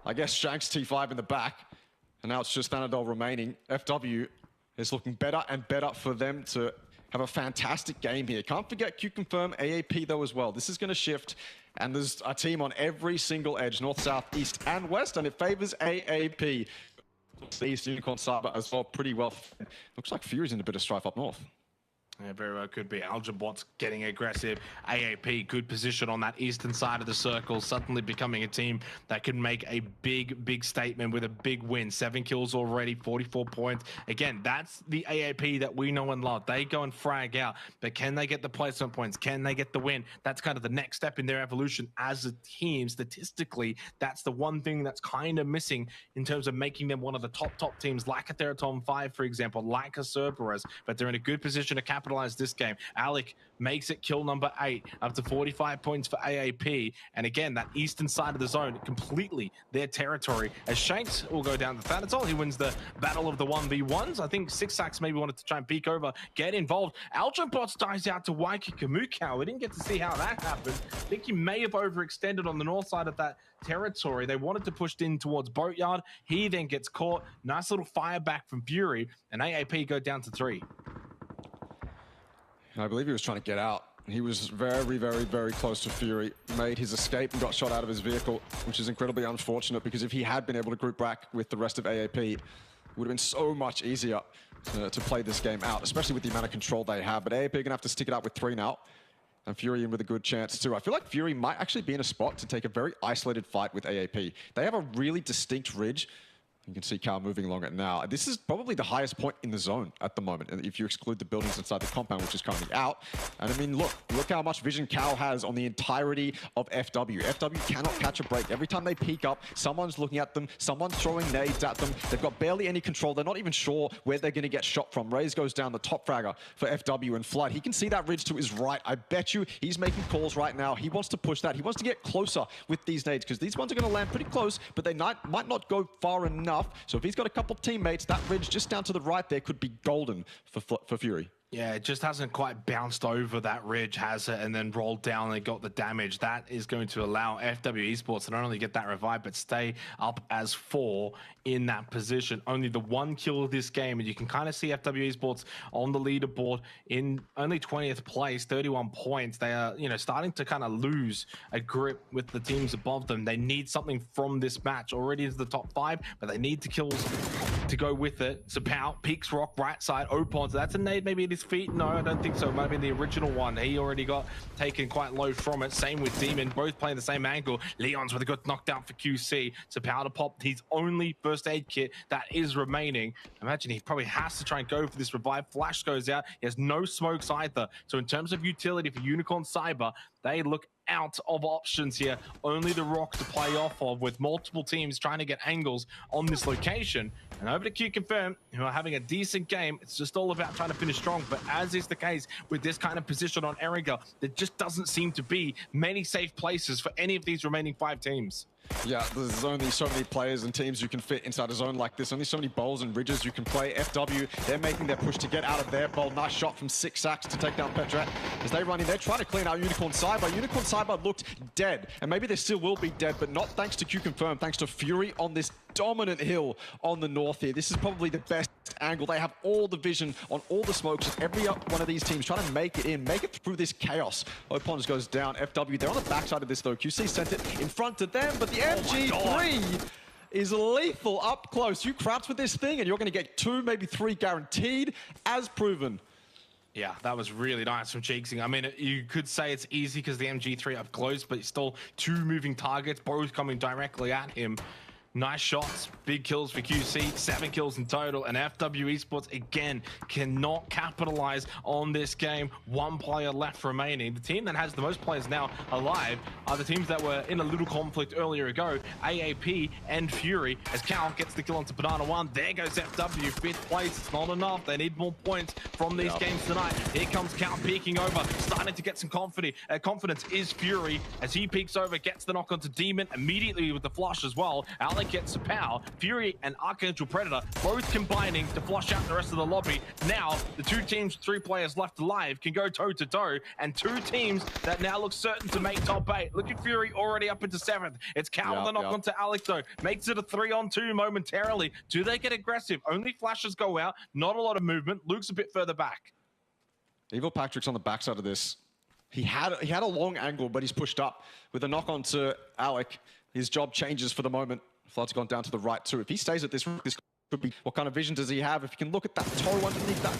I guess Shanks T5 in the back, and now it's just Thanatol remaining. FW is looking better and better for them to have a fantastic game here. Can't forget Q-Confirm AAP though as well. This is going to shift, and there's a team on every single edge, north, south, east, and west, and it favors AAP. East Unicorn Cyber as well, pretty well. Looks like Fury's in a bit of strife up north.
Yeah, very well could be. Algebot's getting aggressive. AAP, good position on that eastern side of the circle, suddenly becoming a team that can make a big statement with a big win. 7 kills already, 44 points. Again, that's the AAP that we know and love. They go and frag out, but can they get the placement points? Can they get the win? That's kind of the next step in their evolution as a team. Statistically, that's the one thing that's kind of missing in terms of making them one of the top teams, like a Theraton 5, for example, like a Cerberus, but they're in a good position to capitalize this game. Alec makes it kill number 8, up to 45 points for AAP. And again, that eastern side of the zone, completely their territory. As Shanks will go down to Thanatos, he wins the battle of the 1v1s. I think Sixax maybe wanted to try and peek over, get involved. Algebot dies out to Waiki Kamukau. We didn't get to see how that happened. I think he may have overextended on the north side of that territory. They wanted to push in towards Boatyard. He then gets caught. Nice little fire back from Fury, and AAP go down to 3.
I believe he was trying to get out. He was very close to Fury, made his escape and got shot out of his vehicle, which is incredibly unfortunate because if he had been able to group back with the rest of AAP, it would have been so much easier to play this game out, especially with the amount of control they have. But AAP are going to have to stick it out with 3 now, and Fury in with a good chance too. I feel like Fury might actually be in a spot to take a very isolated fight with AAP. They have a really distinct ridge. You can see Cal moving along it now. This is probably the highest point in the zone at the moment, if you exclude the buildings inside the compound, which is currently out. And I mean, look how much vision Cal has on the entirety of FW. FW cannot catch a break. Every time they peek up, someone's looking at them, someone's throwing nades at them. They've got barely any control. They're not even sure where they're going to get shot from. Raze goes down, the top fragger for FW, and Flood. He can see that ridge to his right. I bet you he's making calls right now. He wants to push that. He wants to get closer with these nades, because these ones are going to land pretty close, but they might not go far enough. So if he's got a couple teammates, that ridge just down to the right there could be golden for Fury.
Yeah, it just hasn't quite bounced over that ridge, has it, and then rolled down and got the damage. That is going to allow FW Esports to not only get that revive, but stay up as 4 in that position. Only the 1 kill of this game, and you can kind of see FW Esports on the leaderboard in only 20th place, 31 points. They are, starting to kind of lose a grip with the teams above them. They need something from this match. Already into the top 5, but they need the kills to go with it. Zapao, Peaks Rock, right side, Opon. So that's a nade maybe at his feet. No, I don't think so. It might have been the original one. He already got taken quite low from it. Same with Demon, both playing the same angle. Leon's with a good knockdown for QC. Zapao to pop his only first aid kit that is remaining. Imagine he probably has to try and go for this revive. Flash goes out. He has no smokes either. So in terms of utility for Unicorn Cyber, they look out of options here. Only the rock to play off of, with multiple teams trying to get angles on this location. And over to Q-Confirm, who are having a decent game. It's just all about trying to finish strong. But as is the case with this kind of position on Erika, there just doesn't seem to be many safe places for any of these remaining 5 teams.
Yeah, there's only so many players and teams you can fit inside a zone like this. Only so many bowls and ridges you can play. FW, they're making their push to get out of their bowl. Nice shot from Sixax to take down Petrat. As they run in, they're trying to clean out Unicorn Cyber. Unicorn Cyber looked dead, and maybe they still will be dead, but not thanks to Q-Confirm, thanks to Fury on this dominant hill on the north here. This is probably the best angle. They have all the vision on all the smokes. Every one of these teams trying to make it through this chaos. Opons goes down. FW, they're on the backside of this though. QC sent it in front of them, but the MG3 is lethal up close. You crouch with this thing and you're going to get 2, maybe 3 guaranteed, as proven.
Yeah, that was really nice from Cheeksing. I mean, you could say it's easy because the MG3 up close, but it's still 2 moving targets, both coming directly at him. Nice shots, big kills for QC, 7 kills in total, and FW Esports again cannot capitalize on this game. 1 player left remaining. The team that has the most players now alive are the teams that were in a little conflict earlier ago, AAP and Fury, as Cal gets the kill onto Banana 1. There goes FW, 5th place. It's not enough. They need more points from these games tonight. Here comes Cal peeking over, starting to get some confidence is Fury, as he peeks over, gets the knock onto Demon immediately with the flush as well. Alec gets the power. Fury and Archangel Predator both combining to flush out the rest of the lobby. Now, the 2 teams, 3 players left alive can go toe-to-toe, and 2 teams that now look certain to make top 8. Look at Fury already up into 7th. It's Cal with the knock onto Alec though. Makes it a 3-on-2 momentarily. Do they get aggressive? Only flashes go out. Not a lot of movement. Luke's a bit further back.
Evil Patrick's on the backside of this. He had a long angle, but he's pushed up with a knock on to Alec. His job changes for the moment. Flood's gone down to the right too. If he stays at this could be, what kind of vision does he have? If he can look at that toe underneath that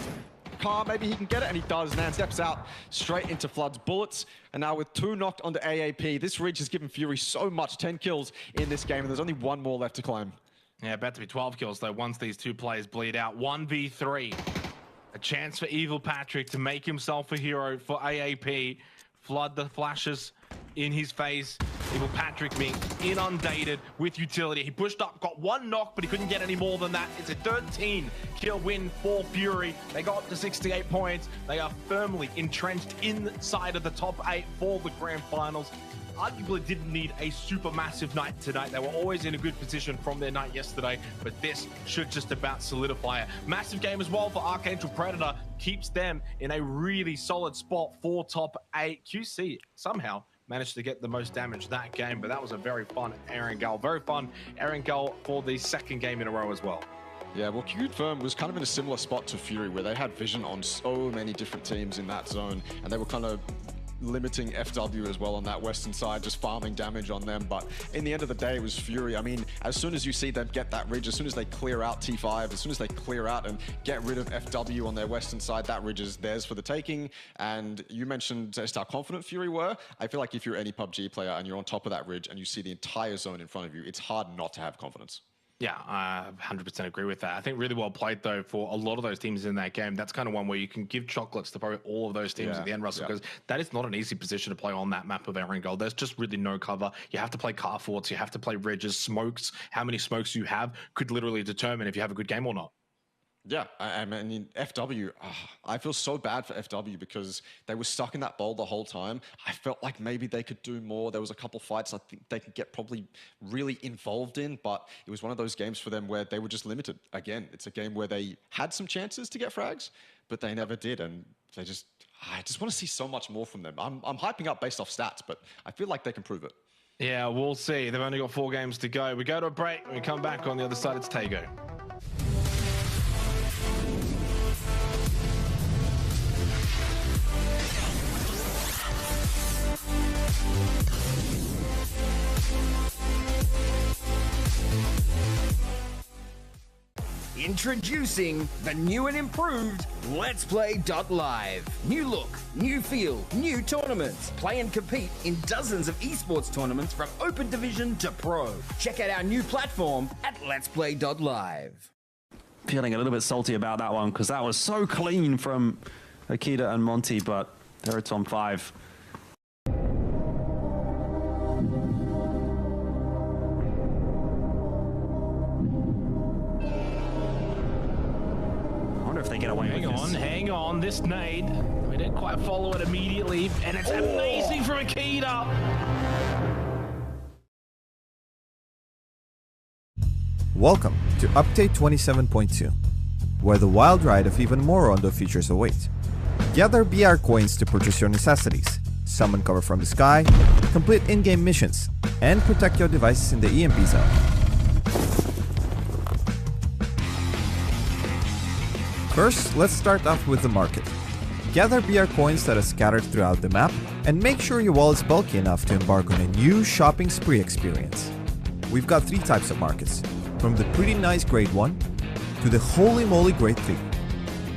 car, maybe he can get it, and he does. Nan steps out straight into Flood's bullets, and now with 2 knocked onto AAP, this ridge has given Fury so much, 10 kills in this game, and there's only 1 more left to climb.
Yeah, about to be 12 kills though once these 2 players bleed out. 1v3. A chance for Evil Patrick to make himself a hero for AAP. Flood the flashes in his face. Evil Patrick being inundated with utility. He pushed up, got 1 knock, but he couldn't get any more than that. It's a 13 kill win for Fury. They got up to 68 points. They are firmly entrenched inside of the top 8 for the grand finals. Arguably didn't need a super massive night tonight. They were always in a good position from their night yesterday, but this should just about solidify it. Massive game as well for Archangel Predator. Keeps them in a really solid spot for top 8. QC somehow managed to get the most damage that game, but that was a very fun Aaron Gull. Very fun Aaron Gull for the 2nd game in a row as well.
Yeah, well, Confirm was kind of in a similar spot to Fury, where they had vision on so many different teams in that zone, and they were kind of limiting FW as well on that western side, just farming damage on them. But in the end of the day, it was Fury. I mean, as soon as you see them get that ridge, as soon as they clear out T5, as soon as they clear out and get rid of FW on their western side, that ridge is theirs for the taking. And you mentioned just how confident Fury were. I feel like if you're any PUBG player and you're on top of that ridge and you see the entire zone in front of you, it's hard not to have confidence.
Yeah, I 100% agree with that. I think really well played, though, for a lot of those teams in that game. That's kind of one where you can give chocolates to probably all of those teams at the end, Russell, because that is not an easy position to play on that map of Aaron Gold. There's just really no cover. You have to play car forts. You have to play ridges, smokes. How many smokes you have could literally determine if you have a good game or not.
Yeah, I mean, FW, I feel so bad for FW because they were stuck in that bowl the whole time. I felt like maybe they could do more. There was a couple fights I think they could get probably really involved in, but it was one of those games for them where they were just limited. Again, it's a game where they had some chances to get frags, but they never did, and I just want to see so much more from them. I'm hyping up based off stats, but I feel like they can prove it.
Yeah, we'll see. They've only got 4 games to go. We go to a break. When we come back on the other side, it's Tago.
Introducing the new and improved Let's Play Live. New look, new feel, new tournaments. Play and compete in dozens of esports tournaments from Open Division to Pro. Check out our new platform at Let's Play Live.
Feeling a little bit salty about that one because that was so clean from Akita and Monty, but there it's on 5. If they get away
Hang on, this nade, we didn't quite follow it immediately, and it's amazing from Akita.
Welcome to Update 27.2, where the wild ride of even more Rondo features await. Gather BR coins to purchase your necessities, summon cover from the sky, complete in-game missions, and protect your devices in the EMP zone. First, let's start off with the market. Gather BR coins that are scattered throughout the map, and make sure your wallet's bulky enough to embark on a new shopping spree experience. We've got 3 types of markets, from the pretty nice grade 1 to the holy moly grade 3.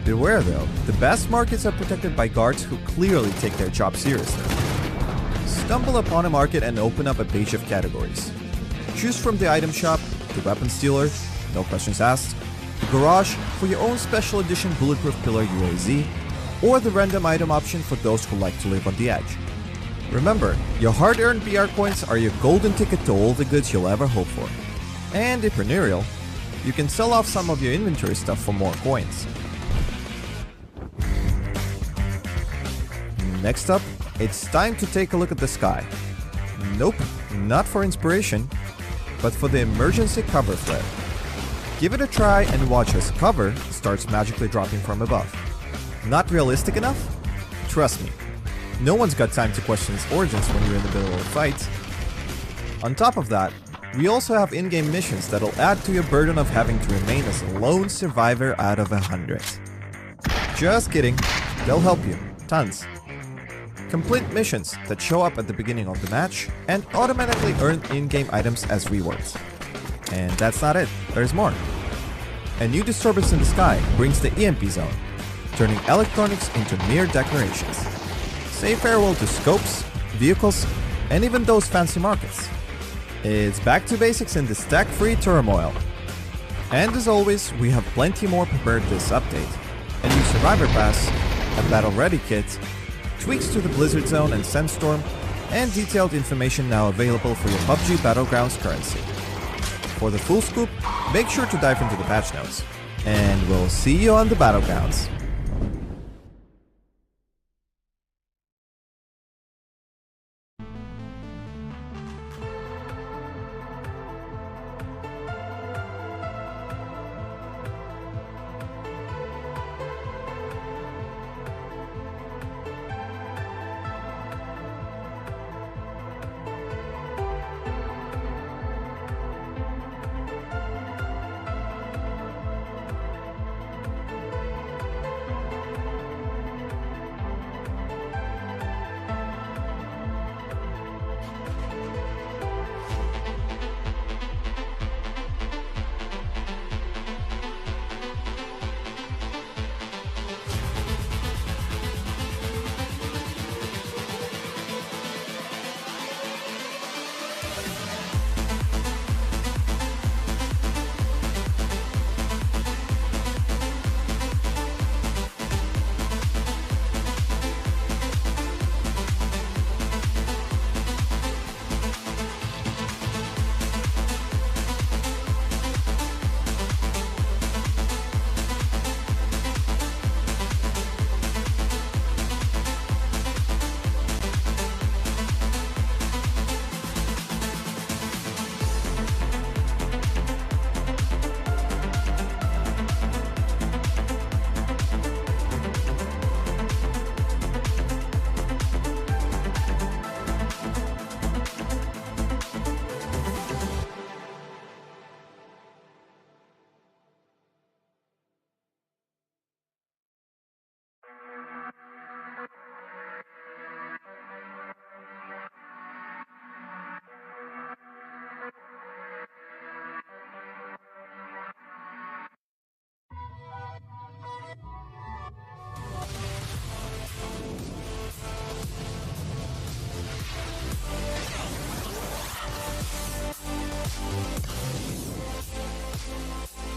Beware though, the best markets are protected by guards who clearly take their job seriously. Stumble upon a market and open up a page of categories. Choose from the item shop, the weapon stealer, no questions asked, the garage for your own special edition bulletproof pillar UAZ, or the random item option for those who like to live on the edge. Remember, your hard-earned BR coins are your golden ticket to all the goods you'll ever hope for. And if entrepreneurial, you can sell off some of your inventory stuff for more coins. Next up, it's time to take a look at the sky. Nope, not for inspiration, but for the emergency cover flare. Give it a try and watch as cover starts magically dropping from above. Not realistic enough? Trust me, no one's got time to question its origins when you're in the middle of a fight. On top of that, we also have in-game missions that'll add to your burden of having to remain as a lone survivor out of 100. Just kidding, They'll help you, tons. Complete missions that show up at the beginning of the match and automatically earn in-game items as rewards. And that's not it, there's more. A new disturbance in the sky brings the EMP zone, turning electronics into mere decorations. Say farewell to scopes, vehicles, and even those fancy markets. It's back to basics in this tech-free turmoil. And as always, we have plenty more prepared this update. A new Survivor Pass, a Battle Ready kit, tweaks to the Blizzard Zone and Sandstorm, and detailed information now available for your PUBG Battlegrounds currency. For the full scoop, make sure to dive into the patch notes. And we'll see you on the Battlegrounds.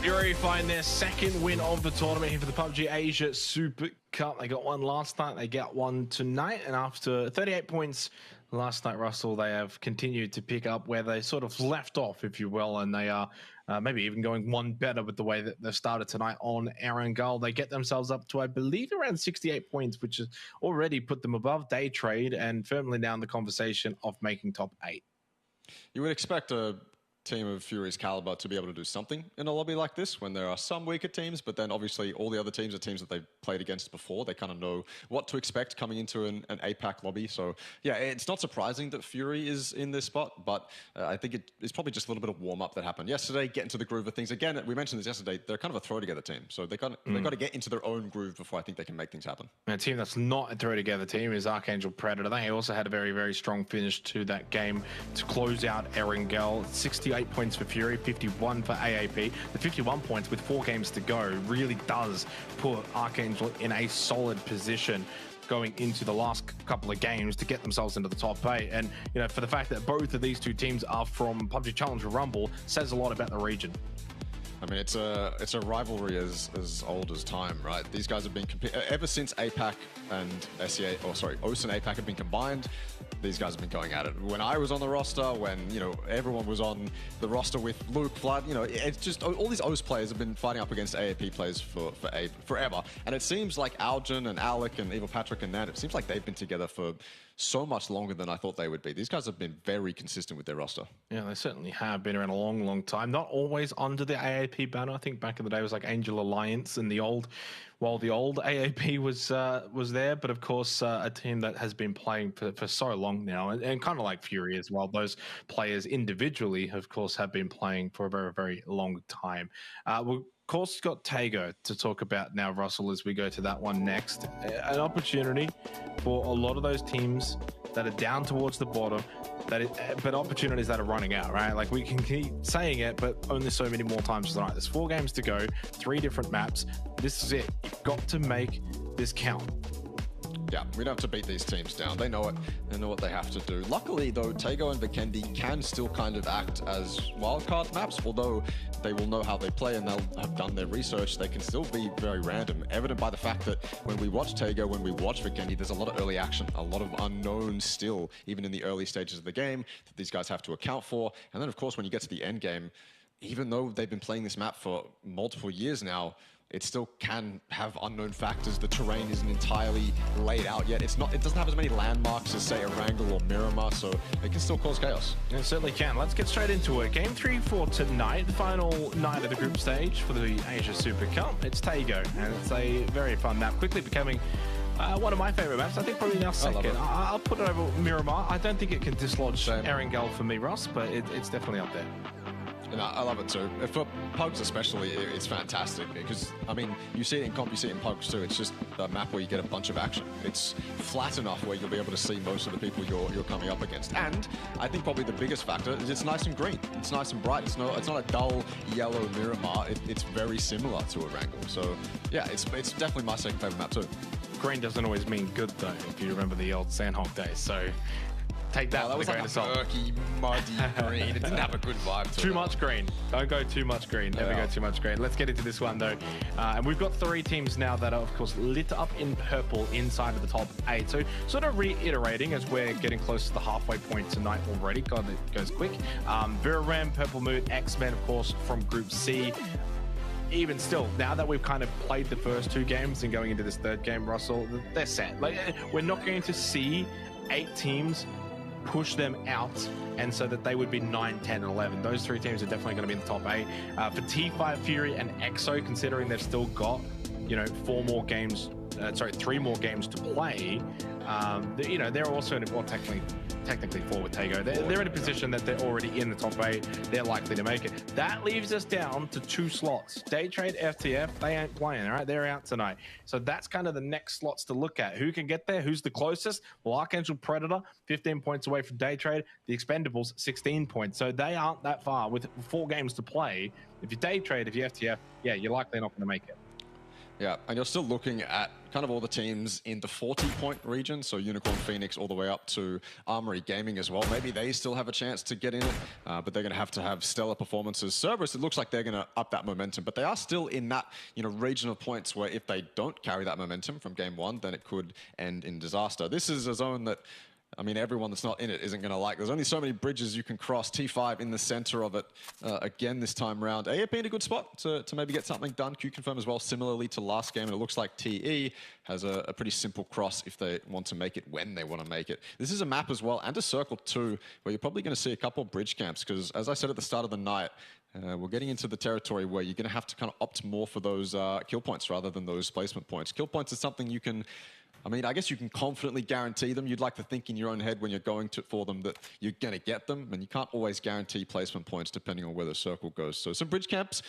Fury find their second win of the tournament here for the PUBG Asia Super Cup. They got one last night, they get one tonight, and after 38 points last night, Russell, they have continued to pick up where they sort of left off, if you will, and they are maybe even going one better with the way that they started tonight on Erangel. They get themselves up to, I believe, around 68 points, which has already put them above day trade and firmly down the conversation of making top 8.
You would expect a team of Fury's caliber to be able to do something in a lobby like this when there are some weaker teams, but then obviously all the other teams are teams that they've played against before. They kind of know what to expect coming into an APAC lobby. So yeah, it's not surprising that Fury is in this spot, but I think it's probably just a little bit of warm-up that happened yesterday, get into the groove of things. Again, we mentioned this yesterday, they're kind of a throw-together team, so they've got to get into their own groove before I think they can make things happen.
A team that's not a throw-together team is Archangel Predator. They also had a very, very strong finish to that game to close out Erangel. 68 points for Fury, 51 for AAP. The 51 points with 4 games to go really does put Archangel in a solid position going into the last couple of games to get themselves into the top 8. And, you know, for the fact that both of these two teams are from PUBG Challenger Rumble says a lot about the region.
I mean, it's a rivalry as old as time, right? These guys have been ever since APAC and SEA, or sorry, OS and APAC have been combined. These guys have been going at it. When I was on the roster, when everyone was on the roster with Luke Flood, it's just all these OS players have been fighting up against AAP players for forever. And it seems like Algin and Alec and Evil Patrick and Nat, it seems like they've been together for so much longer than I thought they would be. These guys have been very consistent with their roster. Yeah,
they certainly have been around a long, long time. Not always under the AAP banner. I think back in the day it was like Angel Alliance and the old AAP was there, but of course a team that has been playing for so long now, and kind of like Fury as well. Those players individually, of course, have been playing for a very, very long time. We'll Of course, got Tago to talk about now, Russell, as we go to that one next. An opportunity for a lot of those teams that are down towards the bottom, but opportunities that are running out, right? Like, we can keep saying it, but only so many more times tonight. There's 4 games to go, 3 different maps. This is it. You've got to make this count.
Yeah, we don't have to beat these teams down. They know it. They know what they have to do. Luckily, though, Tago and Vikendi can still kind of act as wildcard maps, although they will know how they play and they'll have done their research. They can still be very random, evident by the fact that when we watch Tago, when we watch Vikendi, there's a lot of early action, a lot of unknowns still, even in the early stages of the game, that these guys have to account for. And then, of course, when you get to the end game, even though they've been playing this map for multiple years now, it still can have unknown factors. The terrain isn't entirely laid out yet. It doesn't have as many landmarks as, say, Erangel or Miramar, so it can still cause chaos.
It certainly can. Let's get straight into it. Game 3 for tonight, the final night of the group stage for the Asia Super Cup. It's Tago, and it's a very fun map, quickly becoming one of my favorite maps. I think probably now second. I'll put it over Miramar. I don't think it can dislodge Erangel for me, Ross, but it's definitely up there.
And I love it too. For Pugs especially, it's fantastic because, I mean, you see it in comp, you see it in Pugs too. It's just a map where you get a bunch of action. It's flat enough where you'll be able to see most of the people you're coming up against. And I think probably the biggest factor is it's nice and green. It's nice and bright. It's not a dull yellow Miramar. It's very similar to Erangel. So yeah, it's definitely my second favorite map too.
Green doesn't always mean good though, if you remember the old Sandhawk days. So take that.
That was like a murky, muddy green. It didn't have a good vibe to it.
Too much green. Don't go too much green. Never go too much green. Let's get into this one though. And we've got 3 teams now that are, of course, lit up in purple inside of the top 8. So sort of reiterating as we're getting close to the halfway point tonight already. God, it goes quick. Viram, Purple Moon, X-Men, of course, from Group C. Even still, now that we've kind of played the first 2 games and going into this 3rd game, Russell, they're set. Like, we're not going to see 8 teams push them out, and so that they would be 9, 10, and 11. Those 3 teams are definitely going to be in the top 8. For T5 Fury and EXO, considering they've still got, 3 more games to play, they're also technically 4 with Tago. They're in a position that they're already in the top 8. They're likely to make it. That leaves us down to 2 slots. Day Trade, FTF, they ain't playing, all right? They're out tonight. So that's kind of the next slots to look at. Who can get there? Who's the closest? Well, Archangel Predator, 15 points away from Day Trade. The Expendables, 16 points. So they aren't that far with 4 games to play. If you Day Trade, if you FTF, yeah, you're likely not going to make it.
Yeah, and you're still looking at kind of all the teams in the 40-point region, so Unicorn Phoenix all the way up to Armory Gaming as well. Maybe they still have a chance to get in it, but they're going to have stellar performances. Cerberus, it looks like they're going to up that momentum, but they are still in that region of points where if they don't carry that momentum from game 1, then it could end in disaster. This is a zone that, I mean, everyone that's not in it isn't going to like. There's only so many bridges you can cross. T5 in the center of it again this time round. AAP in a good spot to maybe get something done. Q-Confirm as well, similarly to last game. And it looks like TE has a pretty simple cross if they want to make it when they want to make it. This is a map as well, and a circle too, where you're probably going to see a couple of bridge camps. Because as I said at the start of the night, we're getting into the territory where you're going to have to kind of opt more for those kill points rather than those placement points. Kill points is something you can... I mean, I guess you can confidently guarantee them. You'd like to think in your own head when you're going for them that you're going to get them, and you can't always guarantee placement points depending on where the circle goes. So some bridge camps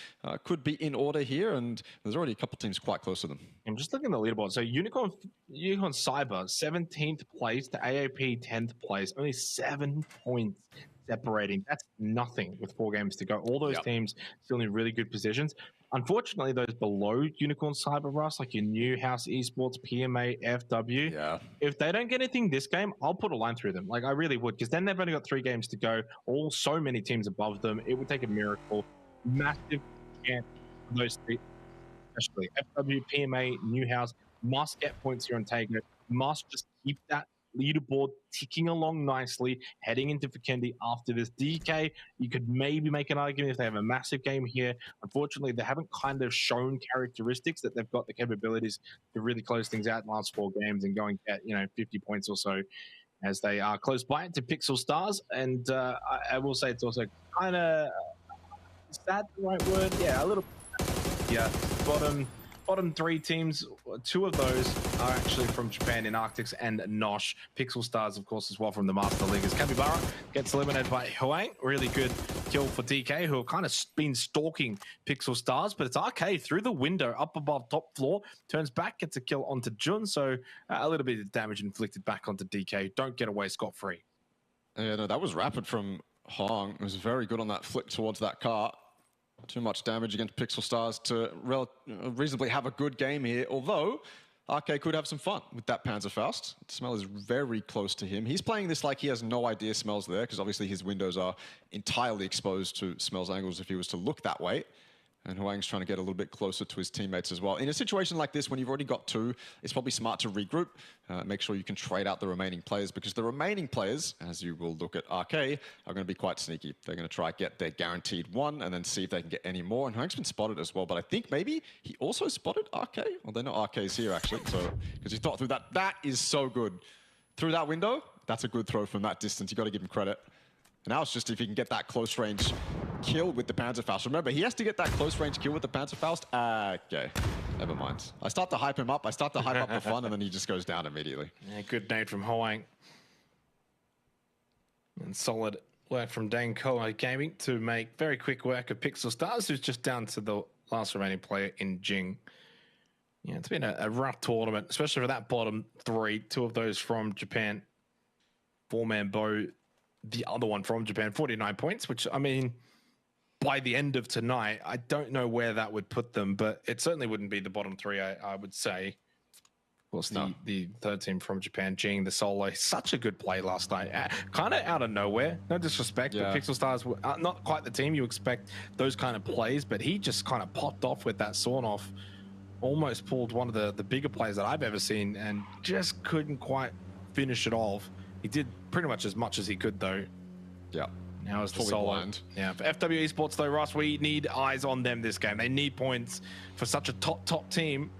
could be in order here, and there's already a couple teams quite close to them.
I'm just looking at the leaderboard. So Unicorn Cyber, 17th place to AAP, 10th place. Only 7 points separating. That's nothing with 4 games to go. All those teams still in really good positions. Unfortunately, those below Unicorn Cyber, Russ, like your Newhouse Esports, PMA, FW, if they don't get anything this game, I'll put a line through them. Like, I really would, because then they've only got 3 games to go. So many teams above them. It would take a miracle. Massive chance for those 3, especially FW, PMA, Newhouse, must get points here on Tago. Must just keep that leaderboard ticking along nicely, heading into Vikendi after this. DK, you could maybe make an argument if they have a massive game here. Unfortunately, they haven't kind of shown characteristics that they've got the capabilities to really close things out in the last 4 games and go and get 50 points or so, as they are close by to Pixel Stars. And I will say it's also kind of, is that the right word? Yeah, a little. Yeah, bottom bottom 3 teams, 2 of those are actually from Japan in Arctics and Nosh. Pixel Stars, of course, as well from the Master Leaguers. Capybara gets eliminated by Huang. Really good kill for DK, who have kind of been stalking Pixel Stars, but it's RK through the window up above top floor, turns back, gets a kill onto Jun, so a little bit of damage inflicted back onto DK. Don't get away scot-free.
Yeah, no, that was rapid from Hong. It was very good on that flick towards that car. Too much damage against Pixel Stars to reasonably have a good game here, although RK could have some fun with that Panzerfaust. Smell is very close to him. He's playing this like he has no idea Smell's there, because obviously his windows are entirely exposed to Smell's angles if he was to look that way. And Huang's trying to get a little bit closer to his teammates as well. In a situation like this, when you've already got 2, it's probably smart to regroup. Make sure you can trade out the remaining players, because the remaining players, as you will look at RK, are going to be quite sneaky. They're going to try to get their guaranteed 1 and then see if they can get any more. And Huang's been spotted as well, but I think maybe he also spotted RK. Well, they're not RKs here, actually, so because he thought through that. That is so good. Through that window, that's a good throw from that distance. You got to give him credit. And now it's just if he can get that close range kill with the Panzerfaust. Remember, he has to get that close range kill with the Panzerfaust. Okay, never mind. I start to hype him up. I start to hype up the fun, and then he just goes down immediately.
Yeah, good nade from Huang. And solid work from Danko Gaming to make very quick work of Pixel Stars, who's just down to the last remaining player in Jing. Yeah, it's been a rough tournament, especially for that bottom 3. 2 of those from Japan. 4-man bow. The other one from Japan, 49 points, which, I mean, by the end of tonight, I don't know where that would put them, but it certainly wouldn't be the bottom 3, I would say. Of course, the third team from Japan, Jing, the solo, such a good play last night. Kind of out of nowhere, no disrespect, but Pixel Stars were not quite the team you expect those kind of plays, but he just kind of popped off with that sawn-off, almost pulled one of the bigger plays that I've ever seen, and just couldn't quite finish it off. He did pretty much as much as he could, though.
Yeah.
Now it's the
Fully
solo.
blind.
Yeah, for FW Esports, though, Ross, we need eyes on them this game. They need points for such a top team.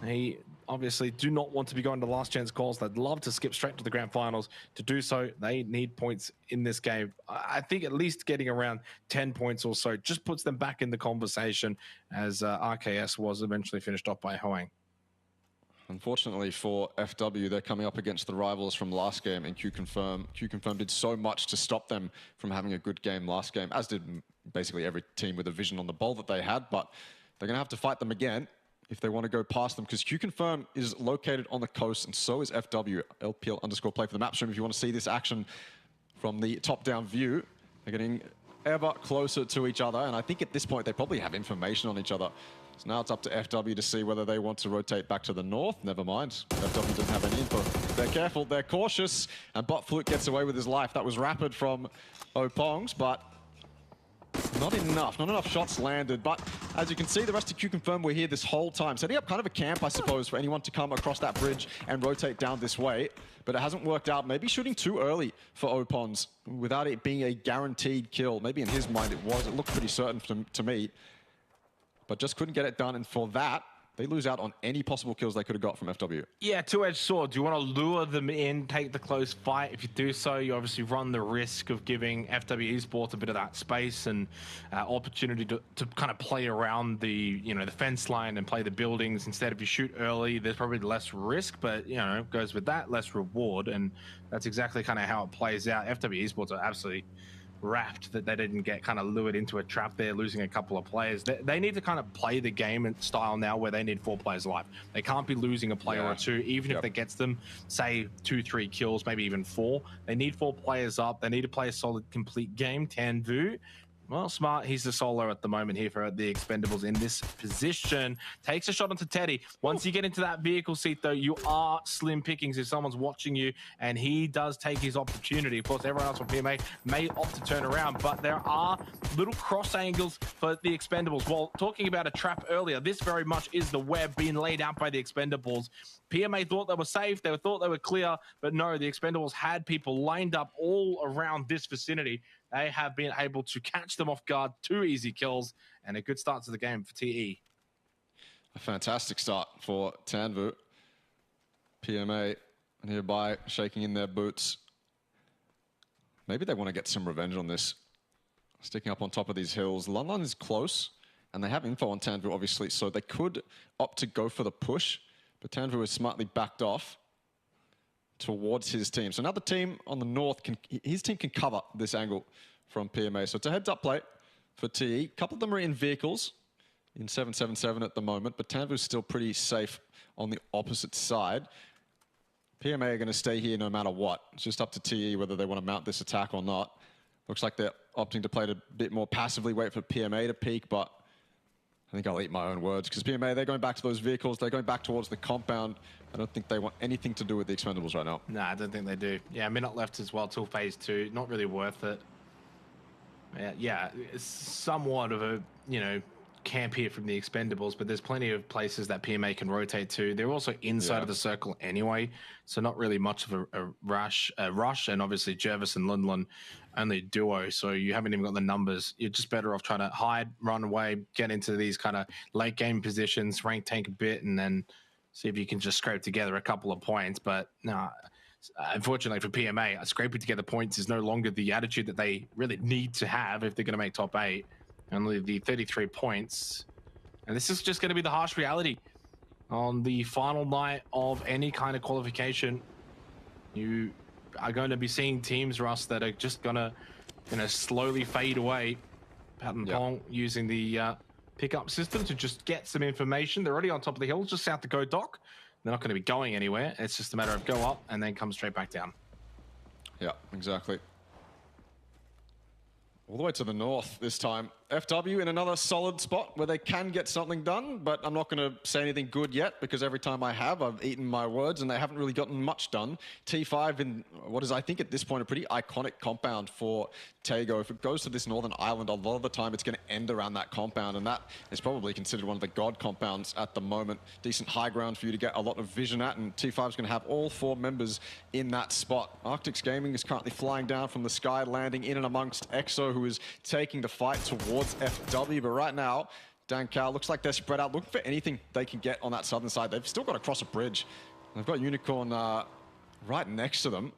They obviously do not want to be going to last chance calls. They'd love to skip straight to the grand finals. To do so, they need points in this game. I think at least getting around 10 points or so just puts them back in the conversation, as RKS was eventually finished off by Huang.
Unfortunately for FW, they're coming up against the rivals from last game in Q-Confirm. Q-Confirm did so much to stop them from having a good game last game, as did basically every team with a vision on the ball that they had, but they're going to have to fight them again if they want to go past them, because Q-Confirm is located on the coast, and so is FW. LPL_play for the map stream if you want to see this action from the top-down view. They're getting ever closer to each other, and I think at this point they probably have information on each other. So now it's up to FW to see whether they want to rotate back to the north. Never mind. FW doesn't have any info. They're careful, they're cautious, and Botflute gets away with his life. That was rapid from Opongs, but not enough. Not enough shots landed. But as you can see, the rest of Q-Confirm were here this whole time, setting up kind of a camp, I suppose, for anyone to come across that bridge and rotate down this way. But it hasn't worked out. Maybe shooting too early for Opongs without it being a guaranteed kill. Maybe in his mind it was. It looked pretty certain to me. But just couldn't get it done, and for that, they lose out on any possible kills they could have got from FW.
Yeah, two-edged sword. Do you want to lure them in, take the close fight? If you do so, you obviously run the risk of giving FW Esports a bit of that space and opportunity to kind of play around the fence line and play the buildings. Instead, if you shoot early, there's probably less risk, but goes with that, less reward, and that's exactly kind of how it plays out. FW Esports are absolutely wrapped that they didn't get kind of lured into a trap there, losing a couple of players. They need to kind of play the game and style now where they need 4 players alive. They can't be losing a player or 2, even if that gets them, say, 2-3 kills, maybe even 4. They need 4 players up. They need to play a solid, complete game. Tanvu, well, smart. He's the solo at the moment here for the Expendables in this position. Takes a shot onto Teddy. Once you get into that vehicle seat, though, you are slim pickings if someone's watching you, and he does take his opportunity. Of course, everyone else from PMA may opt to turn around, but there are little cross angles for the Expendables. While talking about a trap earlier, this very much is the web being laid out by the Expendables. PMA thought they were safe, they thought they were clear, but no, the Expendables had people lined up all around this vicinity. They have been able to catch them off guard. 2 easy kills and a good start to the game for TE.
A fantastic start for Tanvu. PMA nearby shaking in their boots. Maybe they want to get some revenge on this. Sticking up on top of these hills. Lunlun is close. and they have info on Tanvu, obviously, so they could opt to go for the push, but Tanvu has smartly backed off towards his team. So now the team on the north, his team can cover this angle from PMA. So it's a heads-up play for TE. A couple of them are in vehicles in 777 at the moment, but Tanvu's still pretty safe on the opposite side. PMA are going to stay here no matter what. It's just up to TE whether they want to mount this attack or not. Looks like they're opting to play it a bit more passively, wait for PMA to peak, but I think I'll eat my own words, because PMA, they're going back to those vehicles, they're going back towards the compound. I don't think they want anything to do with the expendables right now.
No, I don't think they do. Yeah, a minute left as well till phase 2. Not really worth it. Yeah, it's somewhat of a, you know, camp here from the expendables, but there's plenty of places that PMA can rotate to. They're also inside of the circle anyway, so not really much of a rush. And obviously Jervis and Lindland only duo, so you haven't even got the numbers. You're just better off trying to hide, run away, get into these kind of late game positions, rank tank a bit, and then see if you can just scrape together a couple of points. But no, unfortunately for PMA, scraping together points is no longer the attitude that they really need to have if they're going to make top 8. Only the 33 points. And this is just going to be the harsh reality on the final night of any kind of qualification. You are going to be seeing teams, Russ, that are just going to, you know, slowly fade away. Pat and Pong using the pickup system to just get some information. They're already on top of the hill, just south of Godok. They're not going to be going anywhere. It's just a matter of go up and then come straight back down.
Yeah, exactly. All the way to the north this time. FW in another solid spot where they can get something done, but I'm not going to say anything good yet because every time I have, I've eaten my words and they haven't really gotten much done. T5 in what is, I think at this point, a pretty iconic compound for Tago. If it goes to this northern island, a lot of the time it's going to end around that compound, and that is probably considered one of the god compounds at the moment. Decent high ground for you to get a lot of vision at, and T5 is going to have all 4 members in that spot. Arctics Gaming is currently flying down from the sky, landing in and amongst EXO, who is taking the fight towards FW, but right now, Dan Cal looks like they're spread out, looking for anything they can get on that southern side. They've still got to cross a bridge. They've got Unicorn right next to them.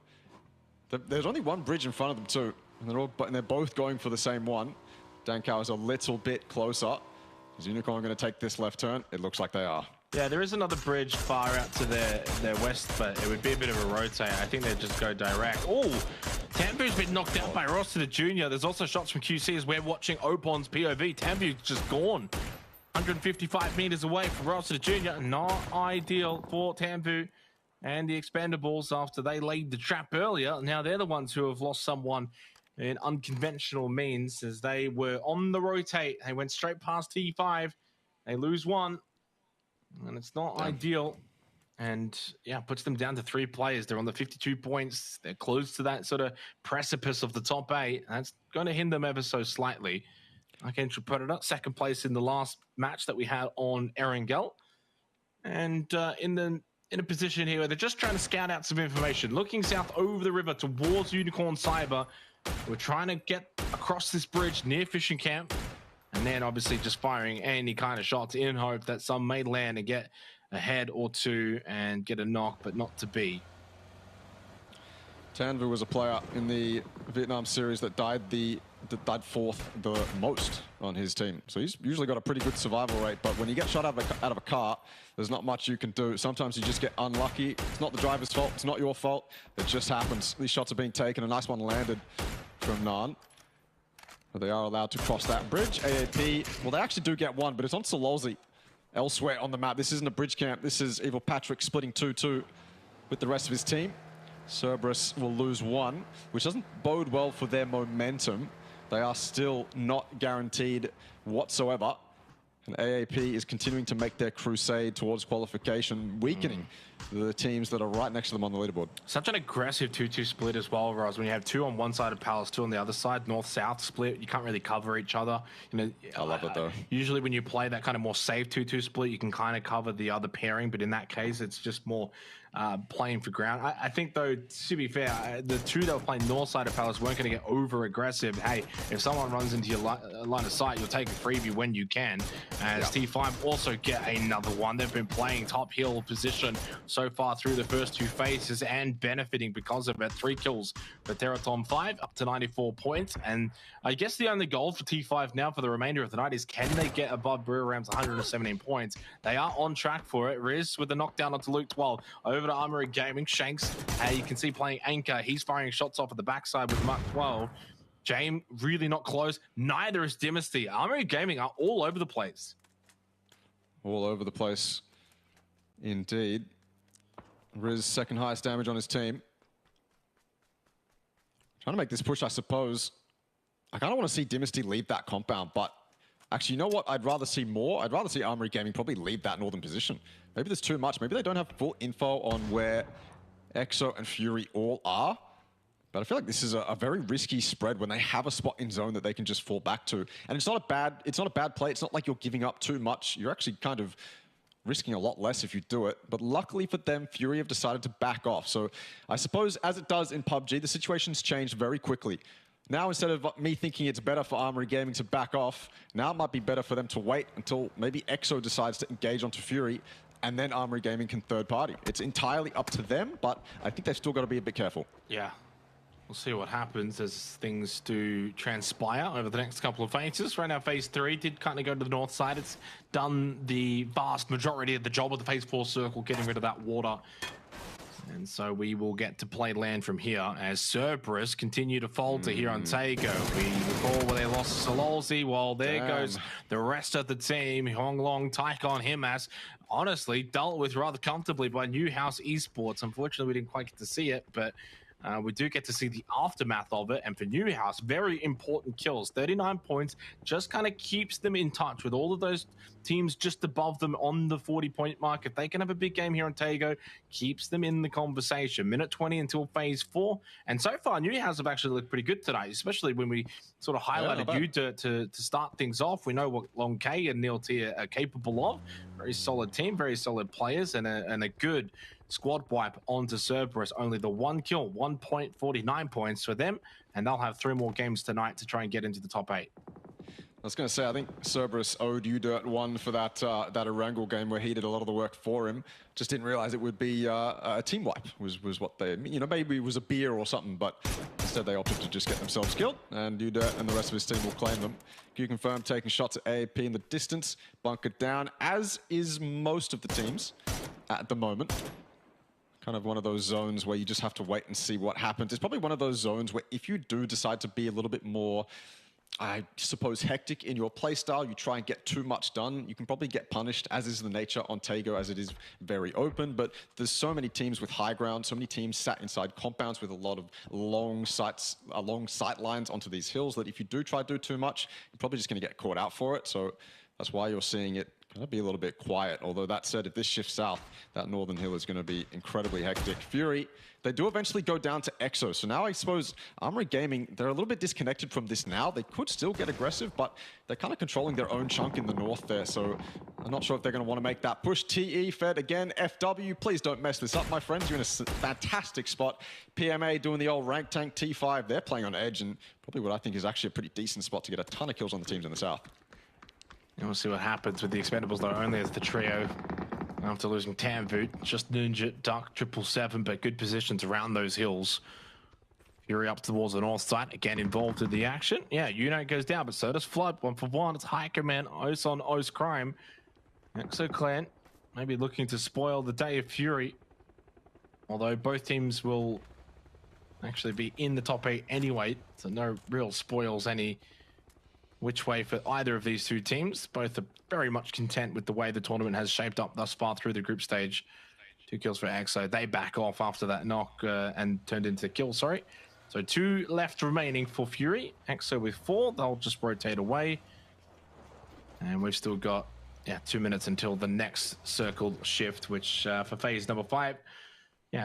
There's only one bridge in front of them too, and they're both going for the same one. Dan Cal is a little bit closer. Is Unicorn going to take this left turn? It looks like they are.
Yeah, there is another bridge far out to their west, but it would be a bit of a rotate. I think they'd just go direct. Oh, Tambu's been knocked out by Ross to the Junior. There's also shots from QC as we're watching Opon's POV. Tambu's just gone. 155 meters away from Ross to the Junior. Not ideal for Tambu and the Expendables after they laid the trap earlier. Now they're the ones who have lost someone in unconventional means as they were on the rotate. They went straight past T5. They lose one. And it's not ideal. And yeah, puts them down to 3 players. They're on the 52 points. They're close to that sort of precipice of the top 8. That's going to hinder them ever so slightly. Like Entry put it up, 2nd place in the last match that we had on Erangel. And in a position here where they're just trying to scout out some information. Looking south over the river towards Unicorn Cyber. We're trying to get across this bridge near Fishing Camp. And then obviously just firing any kind of shots in hope that some may land and get a head or 2 and get a knock, but not to be.
Tanvu was a player in the Vietnam series that died 4th the most on his team. So he's usually got a pretty good survival rate, but when you get shot out of a car, there's not much you can do. Sometimes you just get unlucky. It's not the driver's fault. It's not your fault. It just happens. These shots are being taken. A nice one landed from Nan. But they are allowed to cross that bridge. AAP, well, they actually do get one, but it's on Sololzi. Elsewhere on the map, this isn't a bridge camp. This is Evil Patrick splitting 2-2 with the rest of his team. Cerberus will lose 1, which doesn't bode well for their momentum. They are still not guaranteed whatsoever. And AAP is continuing to make their crusade towards qualification, weakening the teams that are right next to them on the leaderboard.
Such an aggressive 2-2 split as well, Roz. When you have 2 on one side of Palace, 2 on the other side, north-south split, you can't really cover each other. You know,
I love it though.
Usually when you play that kind of more safe 2-2 split, you can kind of cover the other pairing, but in that case, it's just more playing for ground. I think though, to be fair, the 2 that were playing north side of Palace weren't going to get over aggressive. Hey, if someone runs into your line of sight, you'll take a freebie when you can. As T5 also get another one. They've been playing top hill position so far through the first two phases and benefiting because of it. 3 kills for Teratom 5, up to 94 points. And I guess the only goal for T5 now for the remainder of the night is, can they get above Buriram's 117 points? They are on track for it. Riz with the knockdown onto Luke 12. Over to Armory Gaming. Shanks, you can see playing Anchor. He's firing shots off at the backside with Mark 12. James really not close. Neither is Dynasty. Armory Gaming are all over the place.
All over the place, indeed. Riz, second highest damage on his team. Trying to make this push, I suppose. I kind of want to see Dynasty leave that compound, but actually, you know what? I'd rather see more. I'd rather see Armory Gaming probably leave that northern position. Maybe there's too much. Maybe they don't have full info on where Exo and Fury all are. But I feel like this is a very risky spread when they have a spot in zone that they can just fall back to. And it's not a bad play. It's not like you're giving up too much. You're actually kind of risking a lot less if you do it. But luckily for them, Fury have decided to back off. So I suppose as it does in PUBG, the situation's changed very quickly. Now, instead of me thinking it's better for Armory Gaming to back off, now it might be better for them to wait until maybe Exo decides to engage onto Fury, and then Armory Gaming can third party. It's entirely up to them, but I think they've still got to be a bit careful.
Yeah. We'll see what happens as things do transpire over the next couple of phases. Right now, phase 3 did kind of go to the north side. It's done the vast majority of the job of the phase 4 circle, getting rid of that water. And so we will get to play land from here as Cerberus continue to fold to here on Tago. We recall where they lost Sololzi. Well, there goes the rest of the team. Hong Long, Taikon, Himas, honestly, dealt with rather comfortably by Newhouse Esports. Unfortunately, we didn't quite get to see it, but we do get to see the aftermath of it. And for Newhouse, very important kills. 39 points just kind of keeps them in touch with all of those teams just above them on the 40-point mark. If they can have a big game here on Tago, keeps them in the conversation. Minute 20 until phase 4. And so far, Newhouse have actually looked pretty good today, especially when we sort of highlighted you to start things off. We know what Long K and Neil T are capable of. Very solid team, very solid players, and a good squad wipe onto Cerberus. Only the 1 kill, 1 point, 49 points for them, and they'll have 3 more games tonight to try and get into the top 8.
I was going to say, I think Cerberus owed U-Dirt 1 for that Erangel game where he did a lot of the work for him. Just didn't realize it would be a team wipe was what they, maybe it was a beer or something, but instead they opted to just get themselves killed, and U-Dirt and the rest of his team will claim them. Q confirmed taking shots at AAP in the distance, bunkered down, as is most of the teams at the moment. Kind of one of those zones where you just have to wait and see what happens. It's probably one of those zones where if you do decide to be a little bit more, I suppose, hectic in your playstyle, you try and get too much done, you can probably get punished, as is the nature on Tago, as it is very open. But there's so many teams with high ground, so many teams sat inside compounds with a lot of long sight lines onto these hills, that if you do try to do too much, you're probably just going to get caught out for it. So that's why you're seeing it kind of be a little bit quiet. Although that said, if this shifts south, that northern hill is going to be incredibly hectic. Fury, they do eventually go down to Exo. So now I suppose Armory Gaming, they're a little bit disconnected from this now. They could still get aggressive, but they're kind of controlling their own chunk in the north there. So I'm not sure if they're going to want to make that push. TE fed again. FW, please don't mess this up, my friends. You're in a fantastic spot. PMA doing the old rank tank. T5, they're playing on edge, and probably what I think is actually a pretty decent spot to get a ton of kills on the teams in the south.
And we'll see what happens with the Expendables, though, only as the trio after losing Tamvoot. Just Ninja, Duck, 777, but good positions around those hills. Fury up towards the north side, again involved in the action. Yeah, Unite goes down, but so does Flood. 1 for 1. It's High Command, Os on Os Crime. Exo Clan maybe looking to spoil the day of Fury. Although both teams will actually be in the top 8 anyway, so no real spoils any which way for either of these two teams. Both are very much content with the way the tournament has shaped up thus far through the group stage. 2 kills for Exo. They back off after that knock and turned into kill, sorry. So 2 left remaining for Fury. Exo with 4. They'll just rotate away. And we've still got 2 minutes until the next circled shift, which for phase number 5,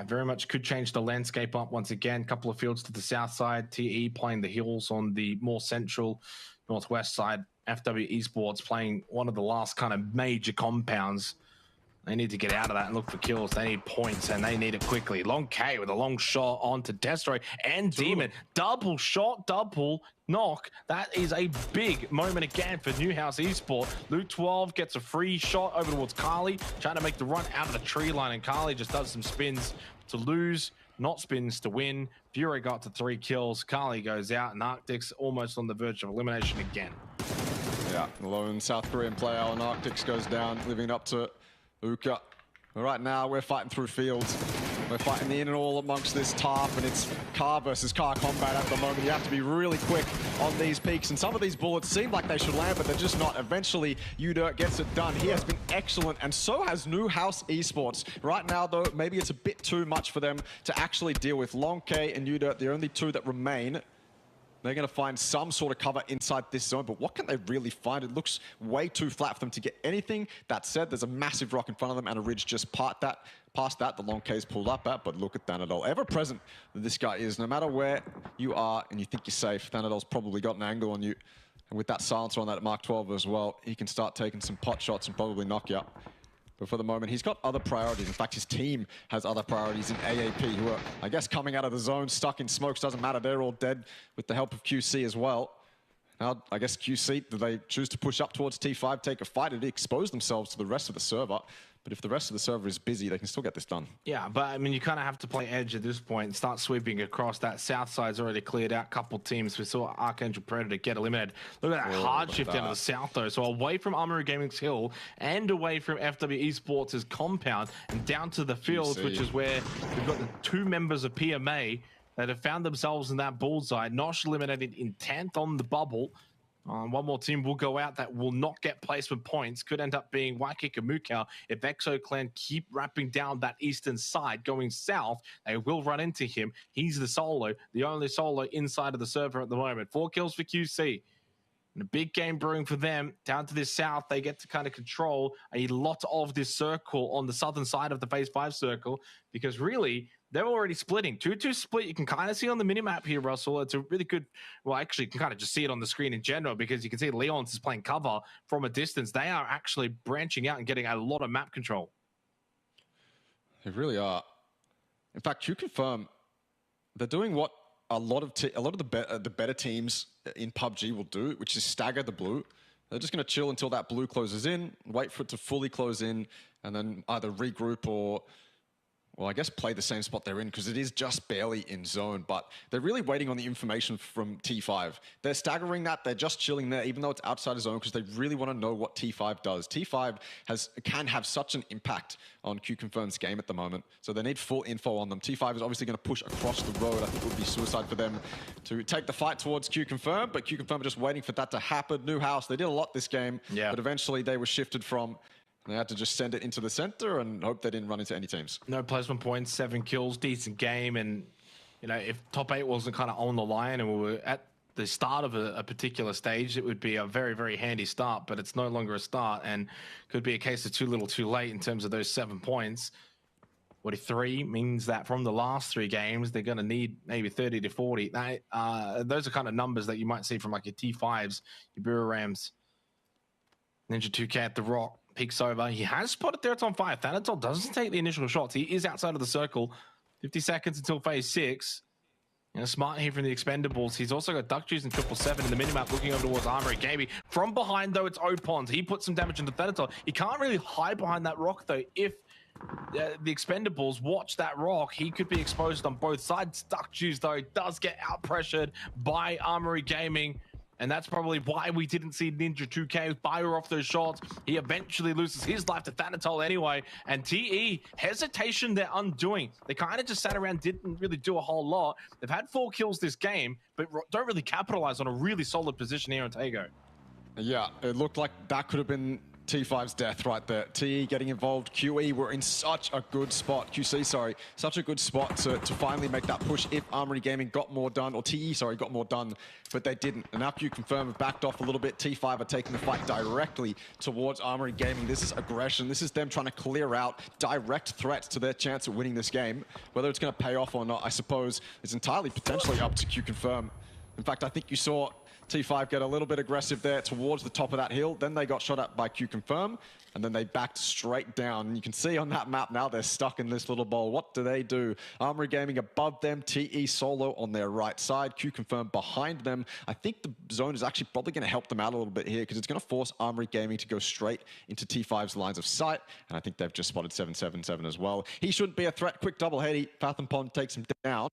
very much could change the landscape up once again. Couple of fields to the south side. TE playing the hills on the more central northwest side. FW Esports playing one of the last kind of major compounds They need to get out of that and look for kills. They need points, and they need it quickly. Long K with a long shot onto Destroy and Demon. Double shot, double knock. That is a big moment again for Newhouse Esports. Luke 12 gets a free shot over towards Carly, trying to make the run out of the tree line, and Carly just does some spins to lose, not spins to win. Fury got to 3 kills. Carly goes out, and Arctic's almost on the verge of elimination again.
Yeah, the lone South Korean player on Arctics goes down, living up to Uka. But right now, we're fighting through fields. We're fighting in and all amongst this tarp, and it's car versus car combat at the moment. You have to be really quick on these peaks, and some of these bullets seem like they should land, but they're just not. Eventually, Udirt gets it done. He has been excellent, and so has Newhouse Esports. Right now, though, maybe it's a bit too much for them to actually deal with. Long K and Udirt, the only two that remain. They're going to find some sort of cover inside this zone, but what can they really find? It looks way too flat for them to get anything. That said, there's a massive rock in front of them and a ridge just past that. The Long K's pulled up at, but look at Thanadol. Ever present that this guy is. No matter where you are and you think you're safe, Thanadol's probably got an angle on you. And with that silencer on that Mark 12 as well, he can start taking some pot shots and probably knock you up. But for the moment, he's got other priorities. In fact, his team has other priorities in AAP, who are, I guess, coming out of the zone, stuck in smokes. Doesn't matter. They're all dead with the help of QC as well. Now, I guess QC, do they choose to push up towards T5, take a fight, and expose themselves to the rest of the server? But if the rest of the server is busy, they can still get this done.
Yeah, but I mean, you kind of have to play edge at this point and start sweeping across. That south side's already cleared out. Couple teams. We saw Archangel Predator get eliminated. Look at that hard shift down to the south, though. So away from Armory Gaming's hill and away from FW Esports' compound and down to the fields, which is where we've got the 2 members of PMA that have found themselves in that bullseye. Nosh eliminated in 10th on the bubble. One more team will go out that will not get placement points. Could end up being Waikika Mukau. If Exo Clan keep wrapping down that eastern side, going south, they will run into him. He's the solo, the only solo inside of the server at the moment. 4 kills for QC. And a big game brewing for them. Down to this south, they get to kind of control a lot of this circle on the southern side of the Phase 5 circle, because really, they're already splitting. 2-2 split, you can kind of see on the minimap here, Russell. It's a really good, well, actually, you can kind of just see it on the screen in general, because you can see Leon's is playing cover from a distance. They are actually branching out and getting a lot of map control.
They really are. In fact, Q-Confirm, they're doing what a lot of the better teams in PUBG will do, which is stagger the blue. They're just going to chill until that blue closes in, wait for it to fully close in, and then either regroup or, well, I guess play the same spot they're in, because it is just barely in zone, but they're really waiting on the information from T5. They're staggering that. They're just chilling there, even though it's outside of zone, because they really want to know what T5 does. T5 can have such an impact on Q-Confirm's game at the moment, so they need full info on them. T5 is obviously going to push across the road. I think it would be suicide for them to take the fight towards Q-Confirm, but Q-Confirm are just waiting for that to happen. Newhouse, they did a lot this game, but eventually they were shifted from. They had to just send it into the center and hope they didn't run into any teams.
No placement points, 7 kills, decent game. And, you know, if top 8 wasn't kind of on the line and we were at the start of a particular stage, it would be a very, very handy start, but it's no longer a start and could be a case of too little too late in terms of those 7 points. 43 means that from the last 3 games, they're going to need maybe 30 to 40. Those are kind of numbers that you might see from like your T5s, your Buru Rams, Ninja 2K at the Rock. Peeks over. He has spotted there. It's on fire. Thanadol doesn't take the initial shots. He is outside of the circle. 50 seconds until phase 6. You know, smart here from the Expendables. He's also got Duck Juice and 777 in the minimap looking over towards Armory Gaming. From behind, though, it's Opons. He puts some damage into Thanadol. He can't really hide behind that rock, though. If the Expendables watch that rock, he could be exposed on both sides. Duck Juice, though, does get out-pressured by Armory Gaming. And that's probably why we didn't see Ninja 2K fire off those shots. He eventually loses his life to Thanatol anyway. And TE, hesitation they're undoing. They kind of just sat around, didn't really do a whole lot. They've had 4 kills this game, but don't really capitalize on a really solid position here on Tago.
Yeah, it looked like that could have been T5's death right there. TE getting involved. QE were in such a good spot. QC, sorry. Such a good spot to finally make that push if Armory Gaming got more done, or TE, sorry, got more done, but they didn't. And now Q-Confirm have backed off a little bit. T5 are taking the fight directly towards Armory Gaming. This is aggression. This is them trying to clear out direct threats to their chance of winning this game. Whether it's going to pay off or not, I suppose, is entirely potentially up to Q-Confirm. In fact, I think you saw T5 get a little bit aggressive there towards the top of that hill. Then they got shot at by Q Confirm, and then they backed straight down. And you can see on that map now they're stuck in this little bowl. What do? Armory Gaming above them, TE Solo on their right side, Q Confirm behind them. I think the zone is actually probably going to help them out a little bit here because it's going to force Armory Gaming to go straight into T5's lines of sight. And I think they've just spotted 777 as well. He shouldn't be a threat. Quick double heady. Fathom Pond takes him down.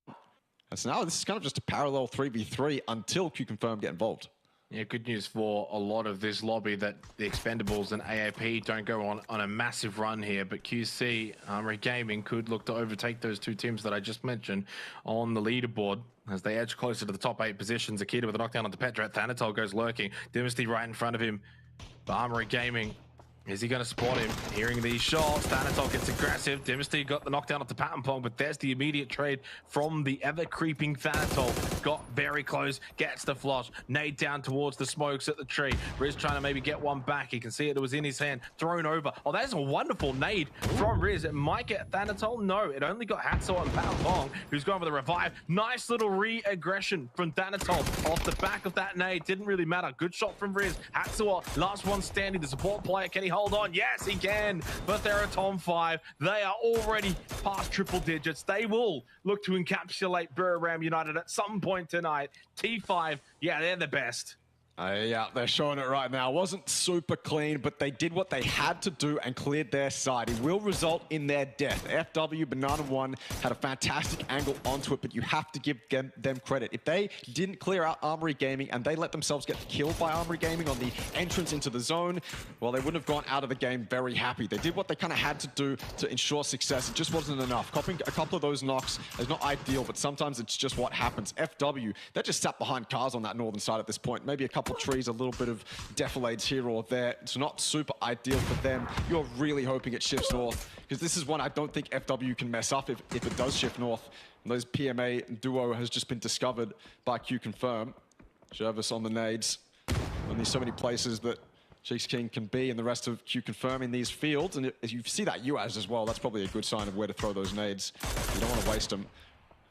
And so now this is kind of just a parallel 3v3 until Q Confirm get involved.
Yeah, good news for a lot of this lobby that the Expendables and AAP don't go on a massive run here, but QC, Armory Gaming could look to overtake those two teams that I just mentioned on the leaderboard as they edge closer to the top 8 positions. Akita with a knockdown onto Petra. Thanatos goes lurking. Dynasty right in front of him. But Armory Gaming, is he going to spot him? Hearing these shots, Thanatos gets aggressive. Dynasty got the knockdown onto Pattenpong, but there's the immediate trade from the ever-creeping Thanatos. Got very close, gets the flush. Nade down towards the smokes at the tree. Riz trying to maybe get one back. You can see it was in his hand, thrown over. Oh, that's a wonderful nade from Riz. It might get Thanatos. No, it only got Hatso and Pattenpong, who's going for the revive. Nice little re-aggression from Thanatos off the back of that nade. Didn't really matter. Good shot from Riz. Hatso, last one standing. The support player, can he hold on? Yes, he can. But they're a Tom 5. They are already past triple digits. They will look to encapsulate Buriram United at some point tonight. T5, yeah, they're the best.
Yeah, they're showing it right now. Wasn't super clean, but they did what they had to do and cleared their side. It will result in their death. FW Banana One had a fantastic angle onto it, but you have to give them credit. If they didn't clear out Armory Gaming and they let themselves get killed by Armory Gaming on the entrance into the zone, well, they wouldn't have gone out of the game very happy. They did what they kind of had to do to ensure success. It just wasn't enough. Copping a couple of those knocks is not ideal, but sometimes it's just what happens. FW, they're just sat behind cars on that northern side at this point. Maybe a couple trees, a little bit of defilades here or there. It's not super ideal for them. You're really hoping it shifts north, because this is one I don't think FW can mess up if it does shift north. And those PMA duo has just been discovered by Q Confirm. Jervis on the nades. Only so many places that Cheeks King can be, and the rest of Q Confirm in these fields. And if you see that UAS as well, that's probably a good sign of where to throw those nades. You don't want to waste them.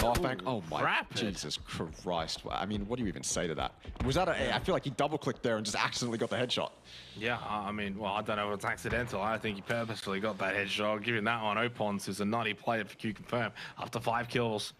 Oh my,
Rapid.
Jesus Christ. I mean, what do you even say to that? Was that I feel like he double-clicked there and just accidentally got the headshot.
Yeah, I mean, well, I don't know if it's accidental. I think he purposefully got that headshot. I'll give him that one. Opons is a nutty player for Q Confirm. Up to 5 kills.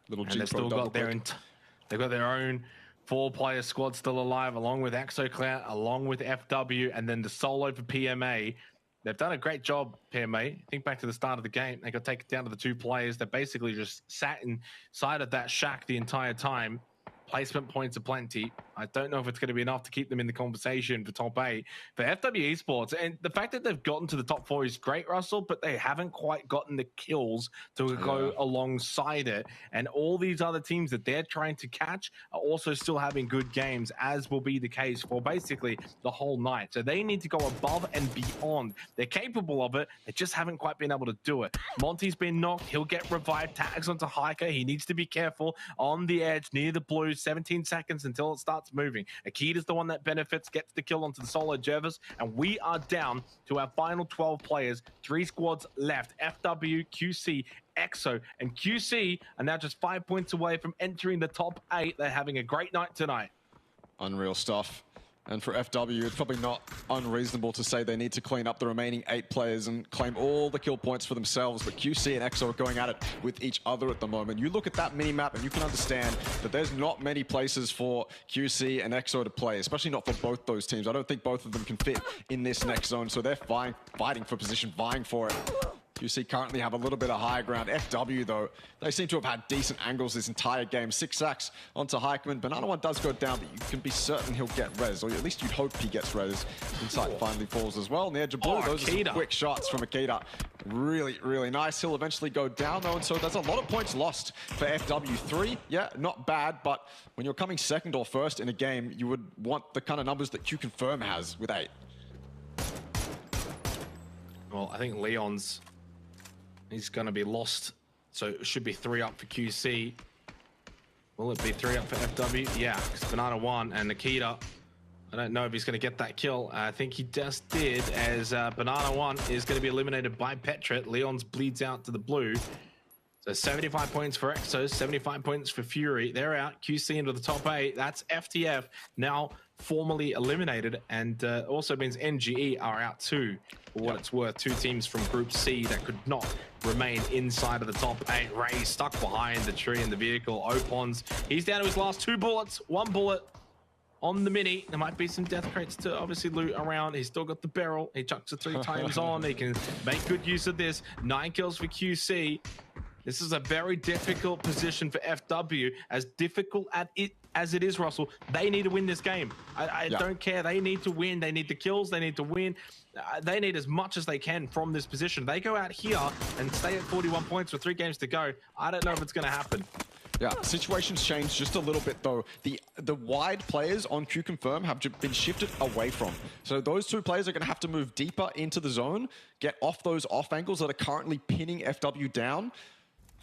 Little
and they've still got they've got their own 4-player squad still alive, along with ExoCloud, along with FW, and then the solo for PMA. They've done a great job, PMA. Think back to the start of the game. They got taken down to the 2 players. They basically just sat inside of that shack the entire time. Placement points aplenty. I don't know if it's going to be enough to keep them in the conversation for top 8. For FW Esports, and the fact that they've gotten to the top 4 is great, Russell, but they haven't quite gotten the kills to go alongside it. And all these other teams that they're trying to catch are also still having good games, as will be the case for basically the whole night. So they need to go above and beyond. They're capable of it. They just haven't quite been able to do it. Monty's been knocked. He'll get revived. Tags onto Hiker. He needs to be careful on the edge near the blue. 17 seconds until it starts moving. Akita's the one that benefits, gets the kill onto the solo Jervis, and we are down to our final 12 players. 3 squads left. FW, QC, EXO, and QC are now just 5 points away from entering the top 8. They're having a great night tonight.
Unreal stuff. And for FW, it's probably not unreasonable to say they need to clean up the remaining 8 players and claim all the kill points for themselves. But QC and EXO are going at it with each other at the moment. You look at that mini-map and you can understand that there's not many places for QC and EXO to play, especially not for both those teams. I don't think both of them can fit in this next zone, so they're fighting for position, vying for it. QC currently have a little bit of higher ground. FW, though, they seem to have had decent angles this entire game. 6 sacks onto Heikman. Banana One does go down, but you can be certain he'll get res, or at least you'd hope he gets res. Insight finally falls as well. On the edge of blue, those are some quick shots from Akita. Really, really nice. He'll eventually go down, though, and so there's a lot of points lost for FW. 3, yeah, not bad, but when you're coming second or first in a game, you would want the kind of numbers that Q Confirm has with 8.
Well, I think Leon's... he's going to be lost, so it should be 3 up for QC. Will it be 3 up for FW? Yeah, because Banana One and Nikita, I don't know if he's going to get that kill. I think he just did, as Banana One is going to be eliminated by Petra. Leon's bleeds out to the blue. So 75 points for Exos, 75 points for Fury. They're out. QC into the top 8. That's FTF now formally eliminated, and also means NGE are out too. For what it's worth, 2 teams from Group C that could not remain inside of the top 8. Ray stuck behind the tree in the vehicle. Opons, he's down to his last 2 bullets. 1 bullet on the mini. There might be some death crates to obviously loot around. He's still got the barrel. He chucks it 3 times on. He can make good use of this. 9 kills for QC. This is a very difficult position for FW. As difficult as it is, Russell, they need to win this game. I don't care. They need to win. They need the kills. They need to win. They need as much as they can from this position. They go out here and stay at 41 points with 3 games to go. I don't know if it's going to happen.
Yeah, situations changed just a little bit though. The wide players on Q Confirm have been shifted away from. So those 2 players are going to have to move deeper into the zone, get off those off angles that are currently pinning FW down,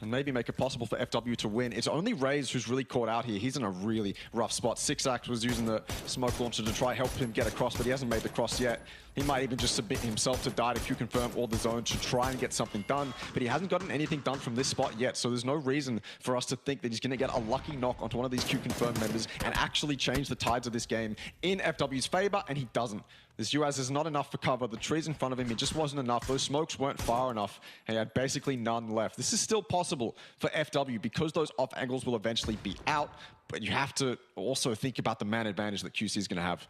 and maybe make it possible for FW to win. It's only Raze who's really caught out here. He's in a really rough spot. Sixax was using the smoke launcher to try help him get across, but he hasn't made the cross yet. He might even just submit himself to die to Q Confirm or the zone to try and get something done, but he hasn't gotten anything done from this spot yet, so there's no reason for us to think that he's going to get a lucky knock onto one of these Q Confirm members and actually change the tides of this game in FW's favor, and he doesn't. This UAZ is not enough for cover. The trees in front of him, it just wasn't enough. Those smokes weren't far enough, and he had basically none left. This is still possible for FW because those off angles will eventually be out, but you have to also think about the man advantage that QC is going to have.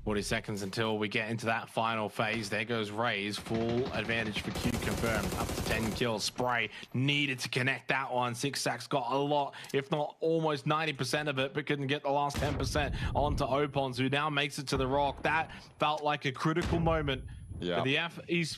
40 seconds until we get into that final phase. There goes Raze, full advantage for Q Confirm, up to 10 kills. Spray needed to connect that one. Sixax got a lot, if not almost 90% of it, but couldn't get the last 10% onto Opons, who now makes it to the rock. That felt like a critical moment for the FW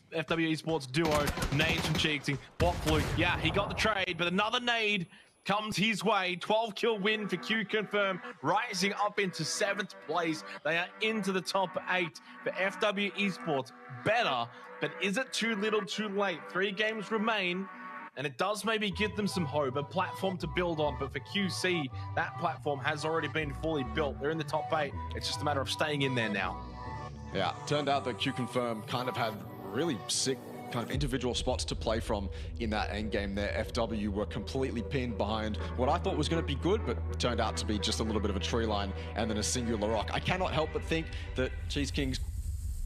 Esports duo. Nades from Cheating, bot fluke. Yeah, he got the trade, but another nade comes his way. 12-kill win for Q Confirm, rising up into 7th place. They are into the top 8 for FW Esports. Better, but is it too little too late? 3 games remain, and it does maybe give them some hope, a platform to build on. But for QC, that platform has already been fully built. They're in the top 8. It's just a matter of staying in there now.
Yeah, turned out that Q Confirm kind of had really sick kind of individual spots to play from in that end game there. FW were completely pinned behind what I thought was going to be good, but turned out to be just a little bit of a tree line and then a singular rock. I cannot help but think that Cheese Kings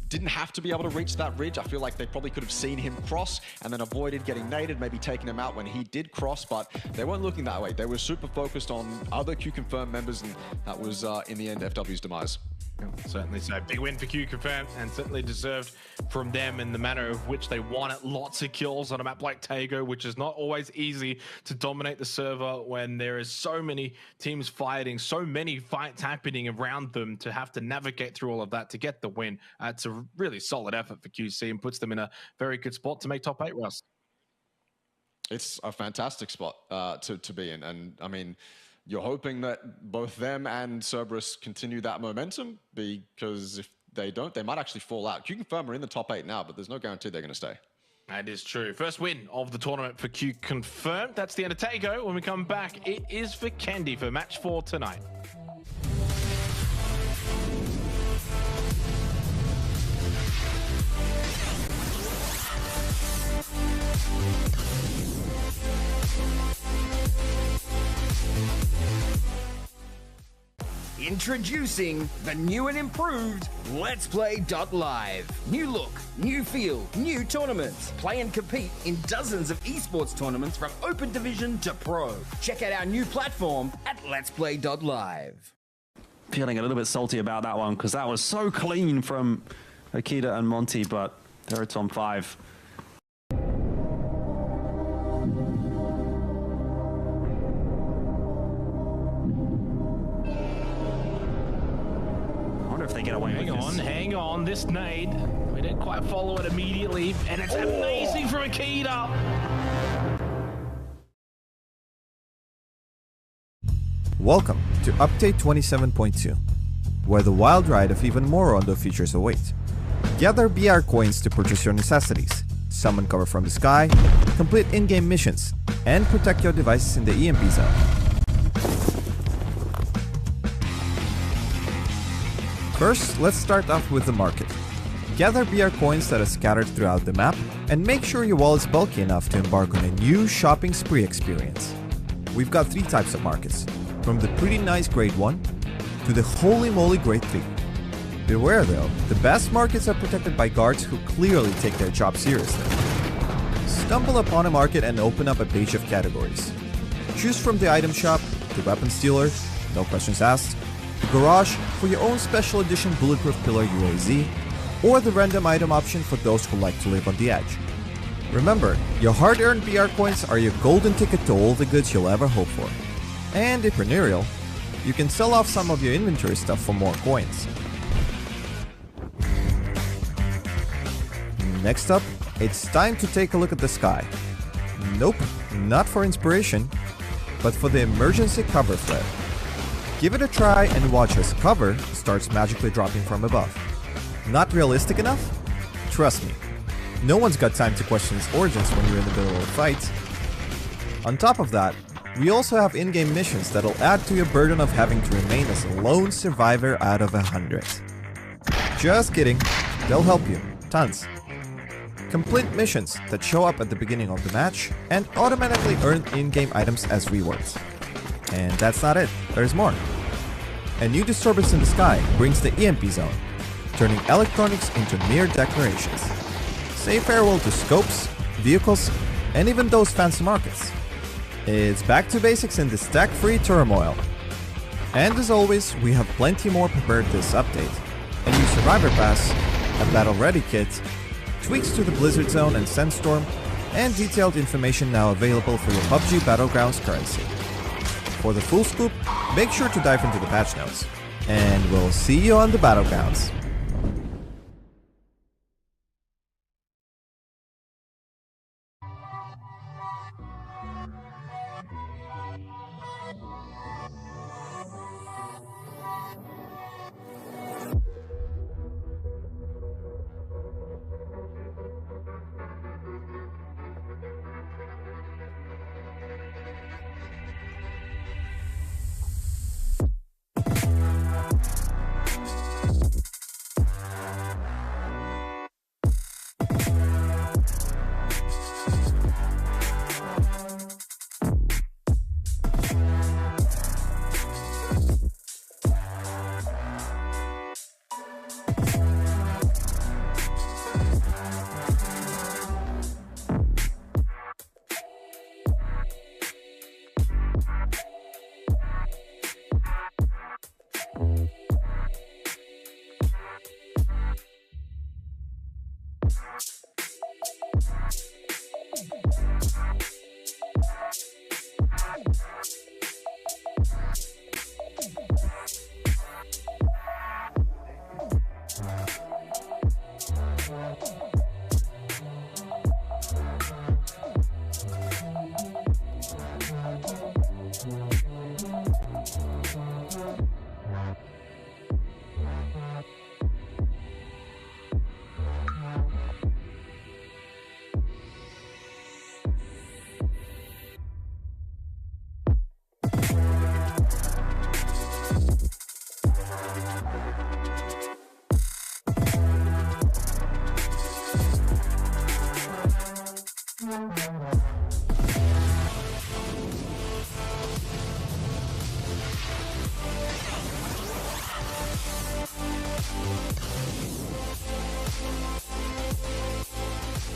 didn't have to be able to reach that ridge. I feel like they probably could have seen him cross and then avoided getting naded, maybe taking him out when he did cross, but they weren't looking that way. They were super focused on other Q Confirm members, and that was, in the end, FW's demise.
Certainly so. Big win for Q Confirm, and certainly deserved from them in the manner of which they won it. Lots of kills on a map like Tago, which is not always easy to dominate the server when there is so many teams fighting, so many fights happening around them, to have to navigate through all of that to get the win. It's a really solid effort for QC and puts them in a very good spot to make top 8, Russ.
It's a fantastic spot to be in, and I mean, you're hoping that both them and Cerberus continue that momentum, because if they don't, they might actually fall out. Q Confirm are in the top 8 now, but there's no guarantee they're going to stay.
That is true. First win of the tournament for Q Confirmed. That's the end of Tago. When we come back, it is for Candy for match 4 tonight.
Introducing the new and improved Let's Play Live. New look, new feel, new tournaments. Play and compete in dozens of esports tournaments from Open Division to Pro. Check out our new platform at Let's Play Live.
Feeling a little bit salty about that one because that was so clean from Akita and Monty, but they're at on 5. Get away
Hang on, this nade, we didn't quite follow it immediately, and it's amazing from Akita.
Welcome to Update 27.2, where the wild ride of even more Rondo features await. Gather BR coins to purchase your necessities, summon cover from the sky, complete in-game missions, and protect your devices in the EMP zone. First, let's start off with the market. Gather BR coins that are scattered throughout the map And make sure your wallet's bulky enough to embark on a new shopping spree experience. We've got 3 types of markets, from the pretty nice grade 1 to the holy moly grade 3. Beware though, the best markets are protected by guards who clearly take their job seriously. Stumble upon a market and open up a page of categories. Choose from the item shop, the weapons dealer, no questions asked, the garage for your own special edition bulletproof pillar UAZ, or the random item option for those who like to live on the edge. Remember, your hard-earned BR coins are your golden ticket to all the goods you'll ever hope for. And if entrepreneurial, you can sell off some of your inventory stuff for more coins. Next up, it's time to take a look at the sky. Nope, not for inspiration, but for the emergency cover flare. Give it a try and watch as cover starts magically dropping from above. Not realistic enough? Trust me, no one's got time to question its origins when you're in the middle of a fight. On top of that, we also have in-game missions that'll add to your burden of having to remain as a lone survivor out of 100. Just kidding, they'll help you, tons. Complete missions that show up at the beginning of the match and automatically earn in-game items as rewards. And that's not it, there's more. A new disturbance in the sky brings the EMP zone, turning electronics into mere decorations. Say farewell to scopes, vehicles, and even those fancy markets. It's back to basics in the stack-free turmoil. And as always, we have plenty more prepared this update. A new Survivor Pass, a Battle Ready kit, tweaks to the Blizzard Zone and Sandstorm, and detailed information now available for your PUBG Battlegrounds currency. For the full scoop, make sure to dive into the patch notes. And we'll see you on the Battlegrounds.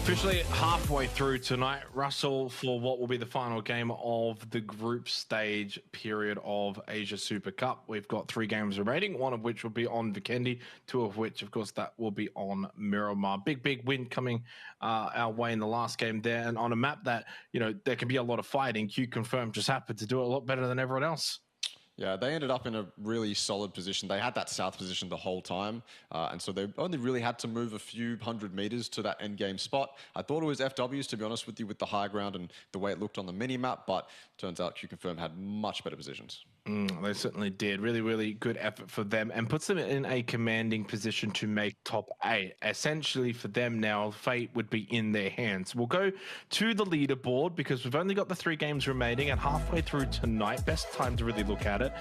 Officially halfway through tonight, Russell, for what will be the final game of the group stage period of Asia Super Cup. We've got 3 games remaining, one of which will be on Vikendi, 2 of which, of course, that will be on Miramar. Big win coming our way in the last game there, and on a map that, you know, there can be a lot of fighting. Q Confirmed just happened to do it a lot better than everyone else.
Yeah, they ended up in a really solid position. They had that south position the whole time, and so they only really had to move a few hundred meters to that end game spot. I thought it was FWs, to be honest with you, with the high ground and the way it looked on the mini-map, but turns out Q Confirm had much better positions.
They certainly did. Really good effort for them, and puts them in a commanding position to make top 8. Essentially for them now, fate would be in their hands. We'll go to the leaderboard because we've only got the 3 games remaining and halfway through tonight. Best time to really look at it. it.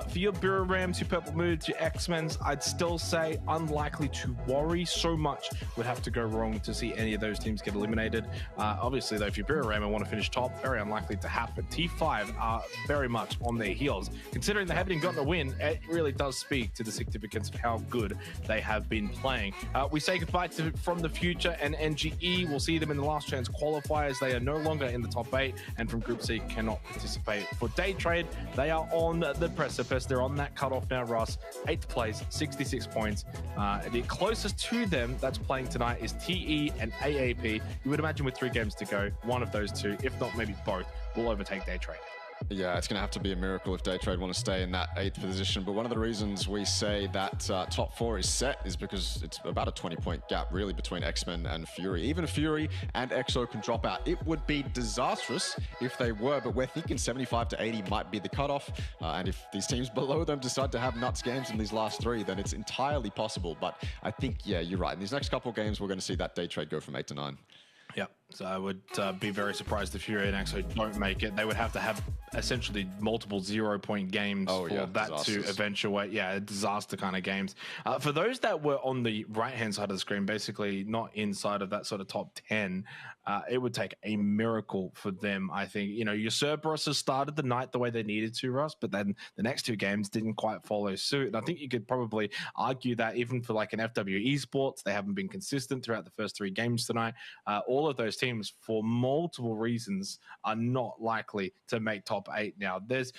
For your Bureau Rams, your Purple Moods, your X-Men's, I'd still say unlikely to worry. So much would have to go wrong to see any of those teams get eliminated. Obviously, though, if your Bureau Ram want to finish top, very unlikely to happen. T5 are very much on their heels. Considering they haven't even gotten a win, it really does speak to the significance of how good they have been playing. We say goodbye to From the Future and NGE. We'll see them in the last chance qualifiers. They are no longer in the top 8, and from Group C cannot participate. For Day Trade, they are on the precipice. They're on that cutoff now, Russ. 8th place, 66 points. The closest to them that's playing tonight is TE and AAP. You would imagine with 3 games to go, one of those two, if not maybe both, will overtake Day Trade.
Yeah, it's going to have to be a miracle if Day Trade want to stay in that 8th position. But one of the reasons we say that top 4 is set is because it's about a 20-point gap, really, between X-Men and Fury. Even Fury and EXO can drop out. It would be disastrous if they were, but we're thinking 75 to 80 might be the cutoff. And if these teams below them decide to have nuts games in these last 3, then it's entirely possible. But I think, yeah, you're right. In these next couple of games, we're going to see that Day Trade go from 8 to 9.
Yeah, so I would be very surprised if Fury and EXO don't make it. They would have to have essentially multiple 0-point games for that to eventuate. Yeah, disaster kind of games. For those that were on the right-hand side of the screen, basically not inside of that sort of top 10, it would take a miracle for them. I think, you know, your Cerberus has started the night the way they needed to, Russ, but then the next 2 games didn't quite follow suit. And I think you could probably argue that even for like an FW Esports, they haven't been consistent throughout the first 3 games tonight. All of those teams, for multiple reasons, are not likely to make top 8 now. There's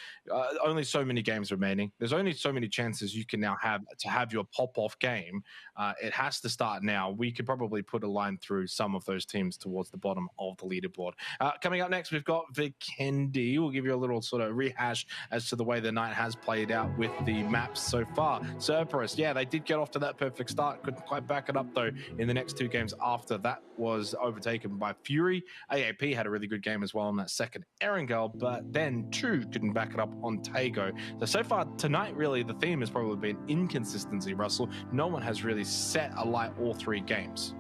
only so many games remaining. There's only so many chances you can now have to have your pop-off game. It has to start now. We could probably put a line through some of those teams towards the bottom of the leaderboard. Coming up next, we've got Vikendi. We'll give you a little sort of rehash as to the way the night has played out with the maps so far. Cerberus, yeah, they did get off to that perfect start. Couldn't quite back it up, though, in the next 2 games after that was overtaken by Fury. AAP had a really good game as well on that second Erangel, but then 2 couldn't back it up on Tago. So far tonight, really, the theme has probably been inconsistency, Russell. No one has really set alight all 3 games.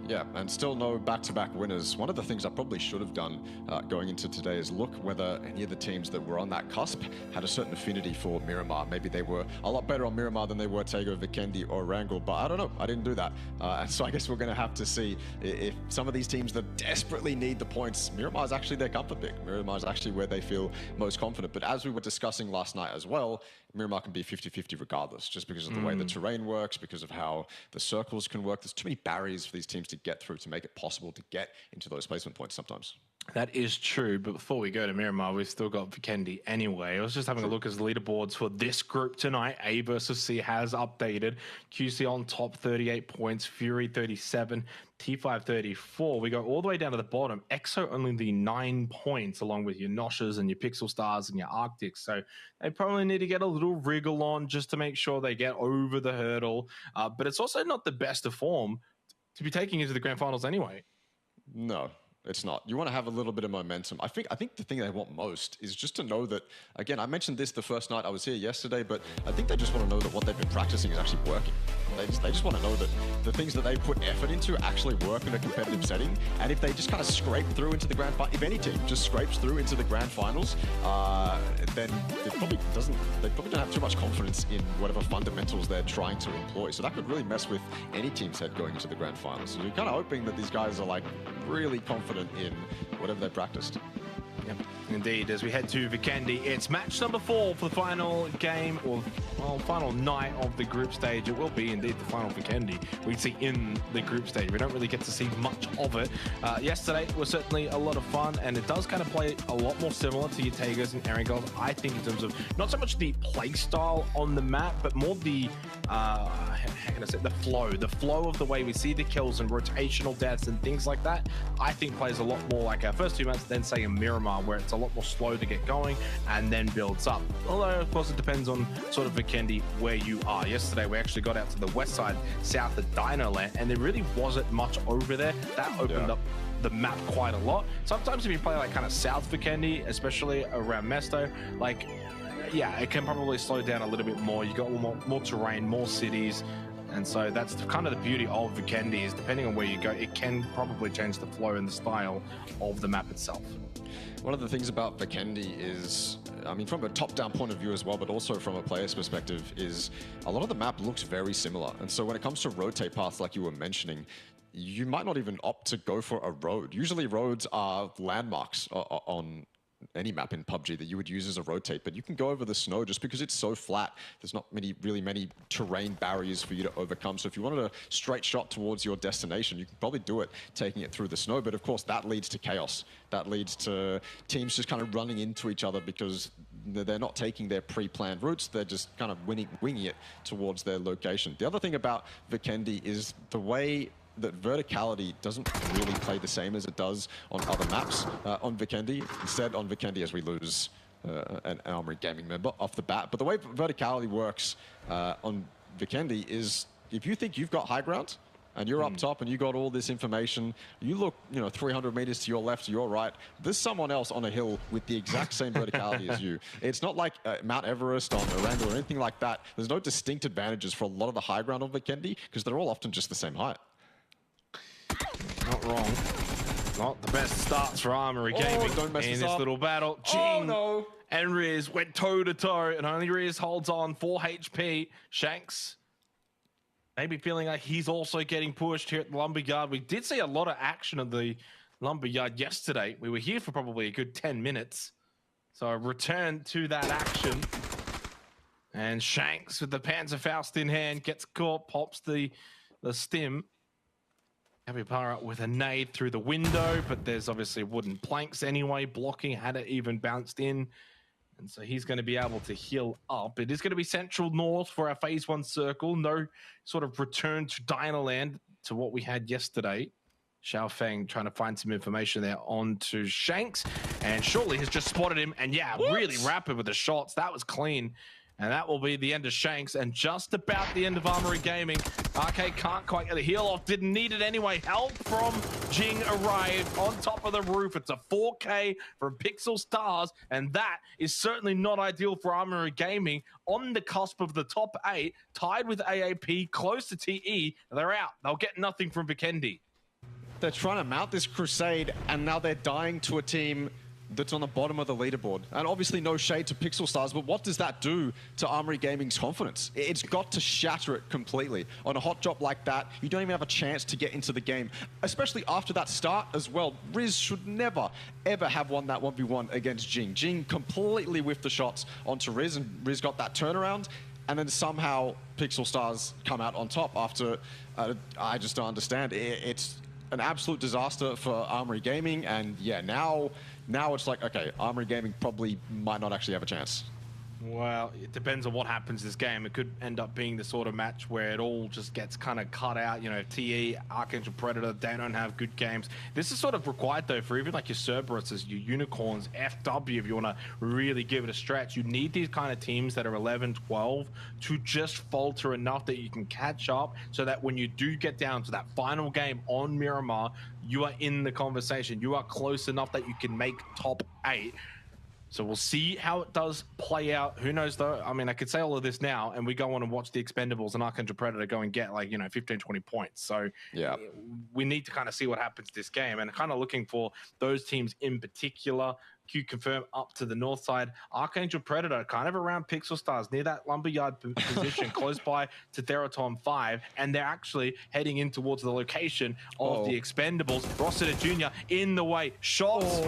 Yeah, and still no back-to-back winners. One of the things I probably should have done going into today is look whether any of the teams that were on that cusp had a certain affinity for Miramar. Maybe they were a lot better on Miramar than they were Tago, Vikendi, or Wrangle, but I don't know. I didn't do that. And so I guess we're going to have to see if some of these teams that desperately need the points, Miramar is actually their comfort pick. Miramar is actually where they feel most confident. But as we were discussing last night as well, Miramar can be 50-50 regardless, just because of the way the terrain works, because of how the circles can work. There's too many barriers for these teams to get through to make it possible to get into those placement points sometimes.
That is true, but before we go to Miramar, we've still got Vikendi anyway. I was just having a look at the leaderboards for this group tonight. A versus C has updated. QC on top, 38 points. Fury, 37. T5, 34. We go all the way down to the bottom. EXO only the 9 points, along with your Noshas and your Pixel Stars and your Arctics. So they probably need to get a little wriggle on just to make sure they get over the hurdle. But it's also not the best of form to be taking into the grand finals anyway.
No. It's not. You want to have a little bit of momentum. I think the thing they want most is just to know that, again, I mentioned this the first night I was here yesterday, but I think they just want to know that what they've been practicing is actually working. They just want to know that the things that they put effort into actually work in a competitive setting. And if they just kind of scrape through into the grand final, if any team just scrapes through into the grand finals, then they probably don't have too much confidence in whatever fundamentals they're trying to employ. So that could really mess with any team's head going into the grand finals. So you're kind of hoping that these guys are like really confident in whatever they practiced.
Yep, indeed. As we head to Vikendi, it's match number 4 for the final game, or final night of the group stage. It will be indeed the final Vikendi we see in the group stage. We don't really get to see much of it. Yesterday was certainly a lot of fun, and it does kind of play a lot more similar to your Tagos and Erangels, I think, in terms of not so much the play style on the map, but more the the flow of the way we see the kills and rotational deaths and things like that. I think plays a lot more like our first 2 maps than, say, a Miramar, where it's a lot more slow to get going and then builds up. Although, of course, it depends on sort of Vikendi where you are. Yesterday, we actually got out to the west side, south of Dino Land, and there really wasn't much over there. That opened up the map quite a lot. Sometimes if you play like kind of south Vikendi, especially around Mesto, like, yeah, it can probably slow down a little bit more. You got more terrain, more cities. And so that's kind of the beauty of Vikendi, is depending on where you go, it can probably change the flow and the style of the map itself.
One of the things about Vikendi is, I mean, from a top-down point of view as well, but also from a player's perspective, is a lot of the map looks very similar. And so when it comes to rotate paths, like you were mentioning, you might not even opt to go for a road. Usually roads are landmarks on any map in PUBG that you would use as a rotate, but you can go over the snow just because it's so flat. There's not really many terrain barriers for you to overcome. So if you wanted a straight shot towards your destination, you can probably do it taking it through the snow. But of course, that leads to chaos. That leads to teams just kind of running into each other because they're not taking their pre-planned routes. They're just kind of winging it towards their location. The other thing about Vikendi is the way that verticality doesn't really play the same as it does on other maps on Vikendi. Instead, on Vikendi, as we lose an Armory Gaming member off the bat. But the way verticality works on Vikendi is if you think you've got high ground and you're up top and you got all this information, you look, 300 meters to your left, to your right, there's someone else on a hill with the exact same verticality as you. It's not like Mount Everest on Erangel or anything like that. There's no distinct advantages for a lot of the high ground on Vikendi because they're all often just the same height.
Not wrong. Not the best starts for Armory Gaming in this little battle. Jing and Riz went toe-to-toe, and only Riz holds on 4 HP. Shanks maybe feeling like he's also getting pushed here at the Lumberyard. We did see a lot of action at the Lumberyard yesterday. We were here for probably a good 10 minutes. So a return to that action. And Shanks with the Panzerfaust in hand gets caught, pops the stim. Capybara with a nade through the window, but there's obviously wooden planks anyway, blocking, had it even bounced in. And so he's going to be able to heal up. It is going to be Central North for our Phase 1 circle. No sort of return to Dynaland to what we had yesterday. Xiao Feng trying to find some information there onto Shanks. And Shortly has just spotted him. And yeah, really rapid with the shots. That was clean. And that will be the end of Shanks and just about the end of Armory Gaming. RK can't quite get the heal off, didn't need it anyway. Help from Jing arrived on top of the roof. It's a 4K from Pixel Stars, and that is certainly not ideal for Armory Gaming. On the cusp of the top 8, tied with AAP, close to TE. They're out. They'll get nothing from Vikendi.
They're trying to mount this crusade, and now they're dying to a team that's on the bottom of the leaderboard. And obviously no shade to Pixel Stars, but what does that do to Armory Gaming's confidence? It's got to shatter it completely. On a hot drop like that, you don't even have a chance to get into the game, especially after that start as well. Riz should never, ever have won that 1v1 against Jing. Jing completely whiffed the shots onto Riz, and Riz got that turnaround, and then somehow Pixel Stars come out on top after, I just don't understand. It's an absolute disaster for Armory Gaming, and yeah, now it's like, okay, Armory Gaming probably might not actually have a chance.
Well, it depends on what happens this game. It could end up being the sort of match where it all just gets kind of cut out. TE, Archangel Predator, they don't have good games. This is sort of required, though, for even like your Cerberuses, your Unicorns, FW, if you want to really give it a stretch. You need these kind of teams that are 11, 12 to just falter enough that you can catch up so that when you do get down to that final game on Miramar, you are in the conversation. You are close enough that you can make top 8. So we'll see how it does play out. Who knows, though? I mean, I could say all of this now, and we go on and watch the Expendables and Archangel Predator go and get, 15, 20 points. So yeah, we need to kind of see what happens this game. And kind of looking for those teams in particular. Q confirm up to the north side. Archangel Predator kind of around Pixel Stars near that Lumberyard position close by to Theraton 5, and they're actually heading in towards the location of the Expendables. Rossiter Jr. in the way. Shots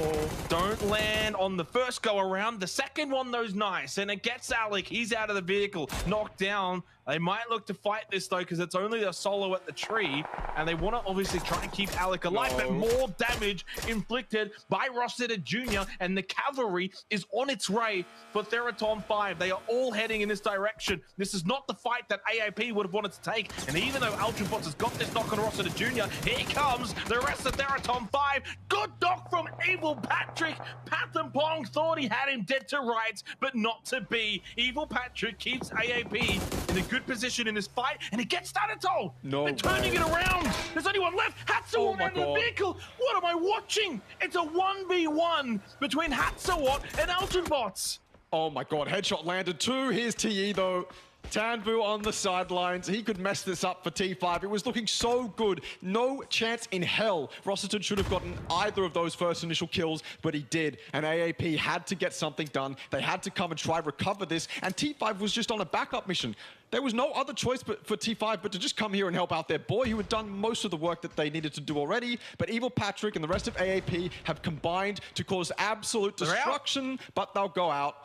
don't land on the first go around. The second one, though's nice, and it gets Alec. He's out of the vehicle, knocked down. They might look to fight this, though, because it's only a solo at the tree, and they want to obviously try and keep Alec alive, but more damage inflicted by Rossiter Jr., and the cavalry is on its way for Theraton 5. They are all heading in this direction. This is not the fight that AAP would have wanted to take, and even though Ultrabots has got this knock on Rossiter Jr., here comes the rest of Theraton 5. Good knock from Evil Patrick. Pathan Pong thought he had him dead to rights, but not to be. Evil Patrick keeps AAP in a good position in this fight, and it gets Theraton. They're turning it around. There's only one left. Hatsawat in the vehicle. What am I watching? It's a 1v1 between Hatsawat and Ultrabots.
Oh my god, headshot landed too. Here's TE though. Tanbu on the sidelines. He could mess this up for T5. It was looking so good. No chance in hell Rossington should have gotten either of those first initial kills, but he did. And AAP had to get something done. They had to come and try recover this. And T5 was just on a backup mission. There was no other choice for T5 but to just come here and help out their boy who had done most of the work that they needed to do already. But Evil Patrick and the rest of AAP have combined to cause absolute destruction, but they'll go out.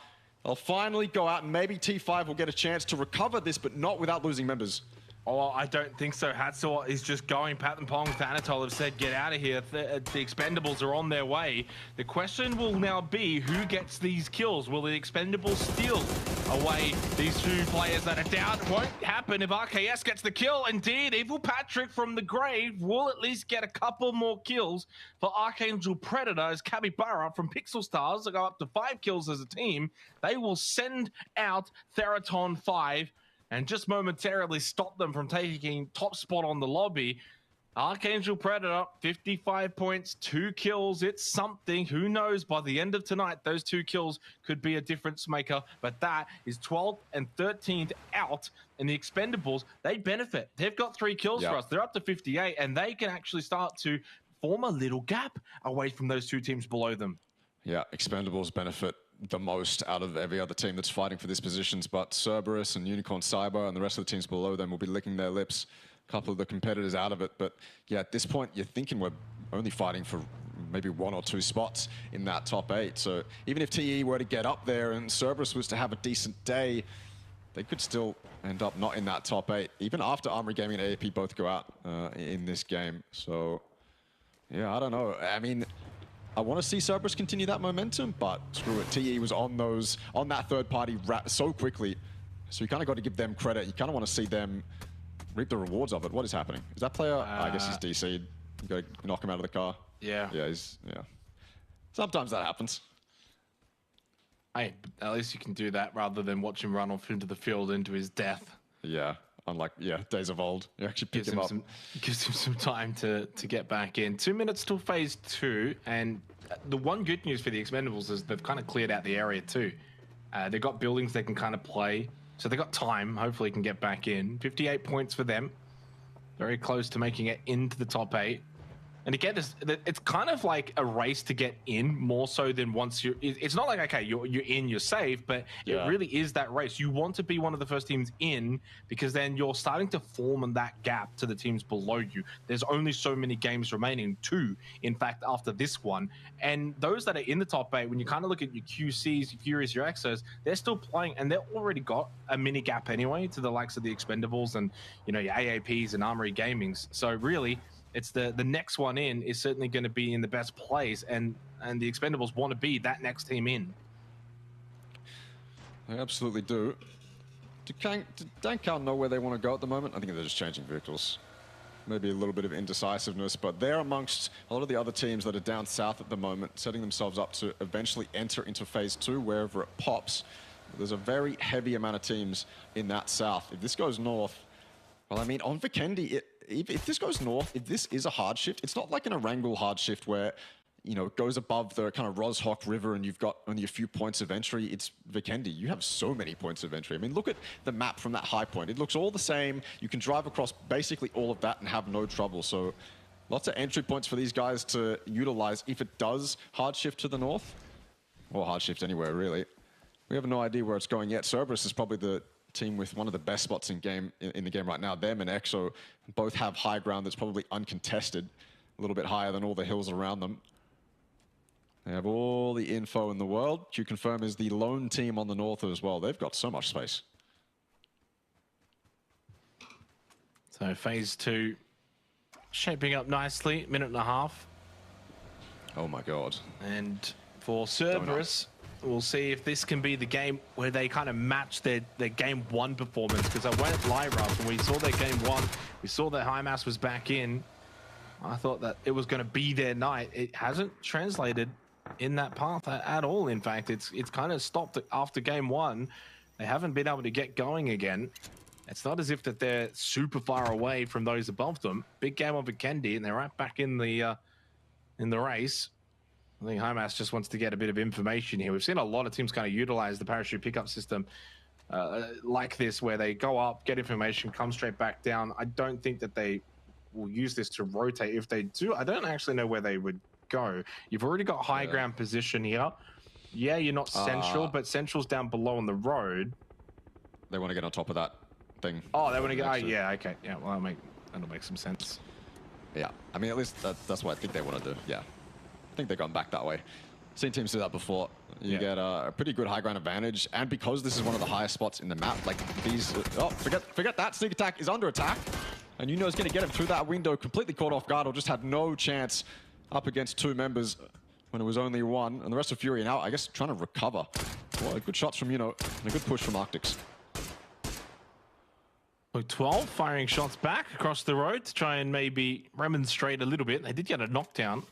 They'll finally go out and maybe T5 will get a chance to recover this, but not without losing members.
Oh, I don't think so. Hatsor is just going. Pat and Pong, Thanatol have said, get out of here. The Expendables are on their way. The question will now be, who gets these kills? Will the Expendables steal away these two players that are down? It won't happen if RKS gets the kill. Indeed, Evil Patrick from the grave will at least get a couple more kills for Archangel Predator as Capybara from Pixel Stars will go up to 5 kills as a team. They will send out Theraton 5 and just momentarily stop them from taking top spot on the lobby. Archangel Predator, 55 points, 2 kills. It's something. Who knows? By the end of tonight, those 2 kills could be a difference maker. But that is 12th and 13th out. And the Expendables, they benefit. They've got 3 kills for us. They're up to 58, and they can actually start to form a little gap away from those 2 teams below them.
Yeah, Expendables benefit the most out of every other team that's fighting for these positions, but Cerberus and Unicorn Cyber and the rest of the teams below them will be licking their lips. A couple of the competitors out of it, but yeah, at this point, you're thinking we're only fighting for maybe 1 or 2 spots in that top 8. So even if TE were to get up there and Cerberus was to have a decent day, they could still end up not in that top 8, even after Armory Gaming and AAP both go out in this game. So yeah, I don't know. I mean, I want to see Cerberus continue that momentum, but screw it. TE was on that third party so quickly. So you kind of got to give them credit. You kind of want to see them reap the rewards of it. What is happening? Is that player? I guess he's DC'd. You got to knock him out of the car.
Yeah.
Yeah, sometimes that happens.
Hey, at least you can do that rather than watch him run off into the field into his death.
Yeah. Unlike, days of old. You actually pick him up.
Gives him some time to get back in. 2 minutes till phase 2. And the one good news for the Expendables is they've kind of cleared out the area too. They've got buildings they can kind of play. So they've got time. Hopefully can get back in. 58 points for them. Very close to making it into the top 8. And again, it's kind of like a race to get in more so than once you're... It's not like, okay, you're in, you're safe, but it really is that race. You want to be one of the first teams in because then you're starting to form in that gap to the teams below you. There's only so many games remaining, 2, in fact, after this one. And those that are in the top 8, when you kind of look at your QCs, your Furious, your Exos, they're still playing and they've already got a mini gap anyway to the likes of the Expendables and, your AAPs and Armory Gamings. So really... It's the next one in is certainly going to be in the best place, and the Expendables want to be that next team in.
They absolutely do. Did Dankow know where they want to go at the moment? I think they're just changing vehicles. Maybe a little bit of indecisiveness, but they're amongst a lot of the other teams that are down south at the moment, setting themselves up to eventually enter into phase 2 wherever it pops. There's a very heavy amount of teams in that south. If this goes north, well, I mean, on Vikendi, if this goes north, if this is a hard shift, it's not like an Erangel hard shift where, it goes above the kind of Rozhok River and you've got only a few points of entry. It's Vikendi. You have so many points of entry. I mean, look at the map from that high point. It looks all the same. You can drive across basically all of that and have no trouble. So lots of entry points for these guys to utilize if it does hard shift to the north. Or hard shift anywhere, really. We have no idea where it's going yet. Cerberus is probably the team with one of the best spots in the game right now. Them and Exo both have high ground that's probably uncontested, a little bit higher than all the hills around them. They have all the info in the world. Q-Confirm is the lone team on the north as well. They've got so much space.
So phase 2 shaping up nicely, 1.5 minutes.
Oh my God.
And for Cerberus, we'll see if this can be the game where they kind of match their game 1 performance, because I went live Ruff and we saw their game 1. We saw that Hymas was back in. I thought that it was going to be their night. It hasn't translated in that path at all. In fact, it's kind of stopped after game 1. They haven't been able to get going again. It's not as if that they're super far away from those above them. Big game on Vikendi, and they're right back in the race. I think Hymas just wants to get a bit of information here. We've seen a lot of teams kind of utilize the parachute pickup system like this, where they go up, get information, come straight back down. I don't think that they will use this to rotate. If they do, I don't actually know where they would go. You've already got high ground position here. Yeah, you're not central, but central's down below on the road.
They want to get on top of that thing.
Oh, they want to get. Oh, yeah, okay. Yeah, well, that'll make some sense.
Yeah, I mean, at least that's what I think they want to do. Yeah, I think they're going back that way. Seen teams do that before. You get a pretty good high ground advantage, and because this is one of the highest spots in the map, like these. Oh, forget that. Sneak attack is under attack, and you know it's going to get him through that window, completely caught off guard, or just had no chance up against two members when it was only one, and the rest of Fury now, I guess, trying to recover. Well, good shots from and a good push from Arctics.
Look, 12 firing shots back across the road to try and maybe remonstrate a little bit. They did get a knockdown.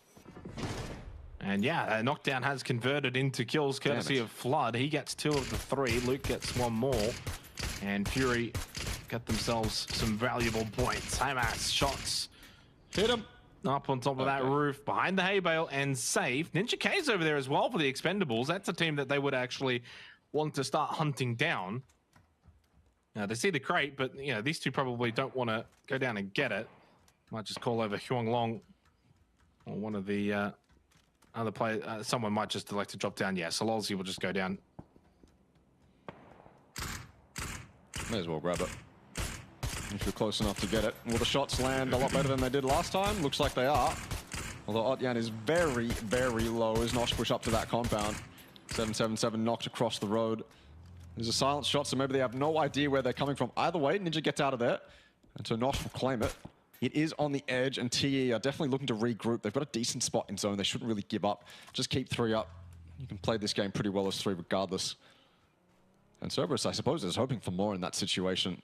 And yeah, a knockdown has converted into kills courtesy of Flood. He gets 2 of the 3. Luke gets 1 more. And Fury get themselves some valuable points. Hamas shots.
Hit him.
Up on top of that roof, behind the hay bale, and safe. Ninja K's over there as well for the Expendables. That's a team that they would actually want to start hunting down. Now, they see the crate, but these two probably don't want to go down and get it. Might just call over Huang Long or one of the other players. Someone might just elect to drop down. Yeah, Sololzi will just go down.
May as well grab it if you're close enough to get it. Will the shots land a lot better than they did last time? Looks like they are. Although Otyan is very, very low as Nosh push up to that compound. 777 knocked across the road. There's a silent shot, so maybe they have no idea where they're coming from. Either way, Ninja gets out of there, and so Nosh will claim it. It is on the edge, and TE are definitely looking to regroup. They've got a decent spot in zone. They shouldn't really give up. Just keep 3 up. You can play this game pretty well as 3 regardless. And Cerberus, I suppose, is hoping for more in that situation.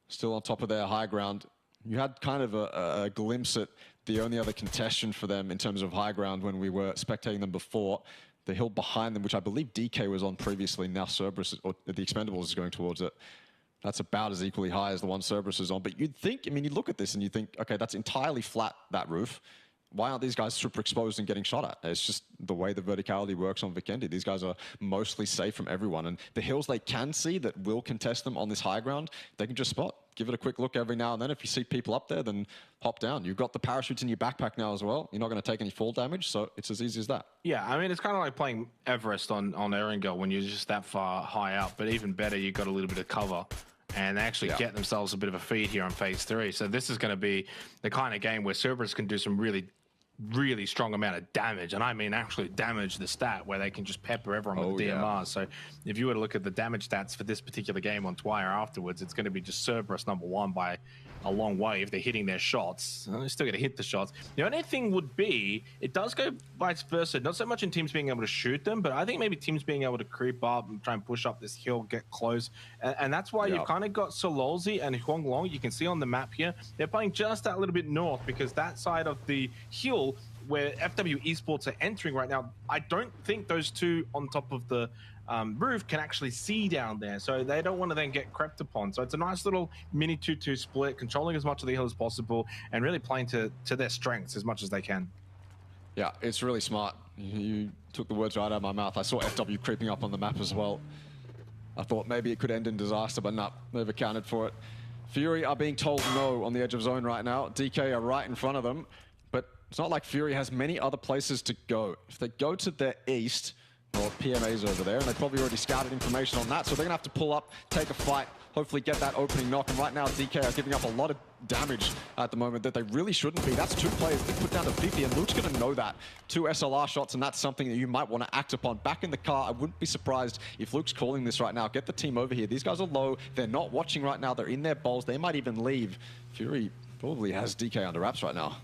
Still on top of their high ground. You had kind of a glimpse at the only other contestant for them in terms of high ground when we were spectating them before. The hill behind them, which I believe DK was on previously, now Cerberus, or the Expendables is going towards it. That's about as equally high as the one Cerberus is on. But you'd think, I mean, you look at this and you think, okay, that's entirely flat, that roof. Why aren't these guys super exposed and getting shot at? It's just the way the verticality works on Vikendi. These guys are mostly safe from everyone. And the hills they can see that will contest them on this high ground, they can just spot. Give it a quick look every now and then. If you see people up there, then hop down. You've got the parachutes in your backpack now as well. You're not going to take any fall damage, so it's as easy as that.
Yeah, I mean, it's kind of like playing Everest on Erangel when you're just that far high up. But even better, you've got a little bit of cover. And they actually get themselves a bit of a feed here on phase 3. So this is going to be the kind of game where Cerberus can do some really strong amount of damage, and I mean actually damage the stat where they can just pepper everyone with DMR. So if you were to look at the damage stats for this particular game on Twire afterwards, it's going to be just Cerberus #1 by a long way if they're hitting their shots. They're still going to hit the shots. The only thing would be, it does go vice versa, not so much in teams being able to shoot them, but I think maybe teams being able to creep up and try and push up this hill, get close. And that's why you've kind of got Sololzi and Huang Long. You can see on the map here, they're playing just that little bit north, because that side of the hill where FW Esports are entering right now, I don't think those two on top of the roof can actually see down there, so they don't want to then get crept upon. So it's a nice little mini 2-2 split, controlling as much of the hill as possible and really playing to their strengths as much as they can.
Yeah, it's really smart. You took the words right out of my mouth. I saw FW creeping up on the map as well. I thought maybe it could end in disaster, but no, they've accounted for it. Fury are being told no on the edge of zone right now. DK are right in front of them, but it's not like Fury has many other places to go. If they go to their east, well, PMA's over there, and they probably already scouted information on that, so they're going to have to pull up, take a fight, hopefully get that opening knock. And right now, DK are giving up a lot of damage at the moment that they really shouldn't be. That's 2 players that put down to 50, and Luke's going to know that. 2 SLR shots, and that's something that you might want to act upon. Back in the car, I wouldn't be surprised if Luke's calling this right now. Get the team over here. These guys are low. They're not watching right now. They're in their bowls. They might even leave. Fury probably has DK under wraps right now.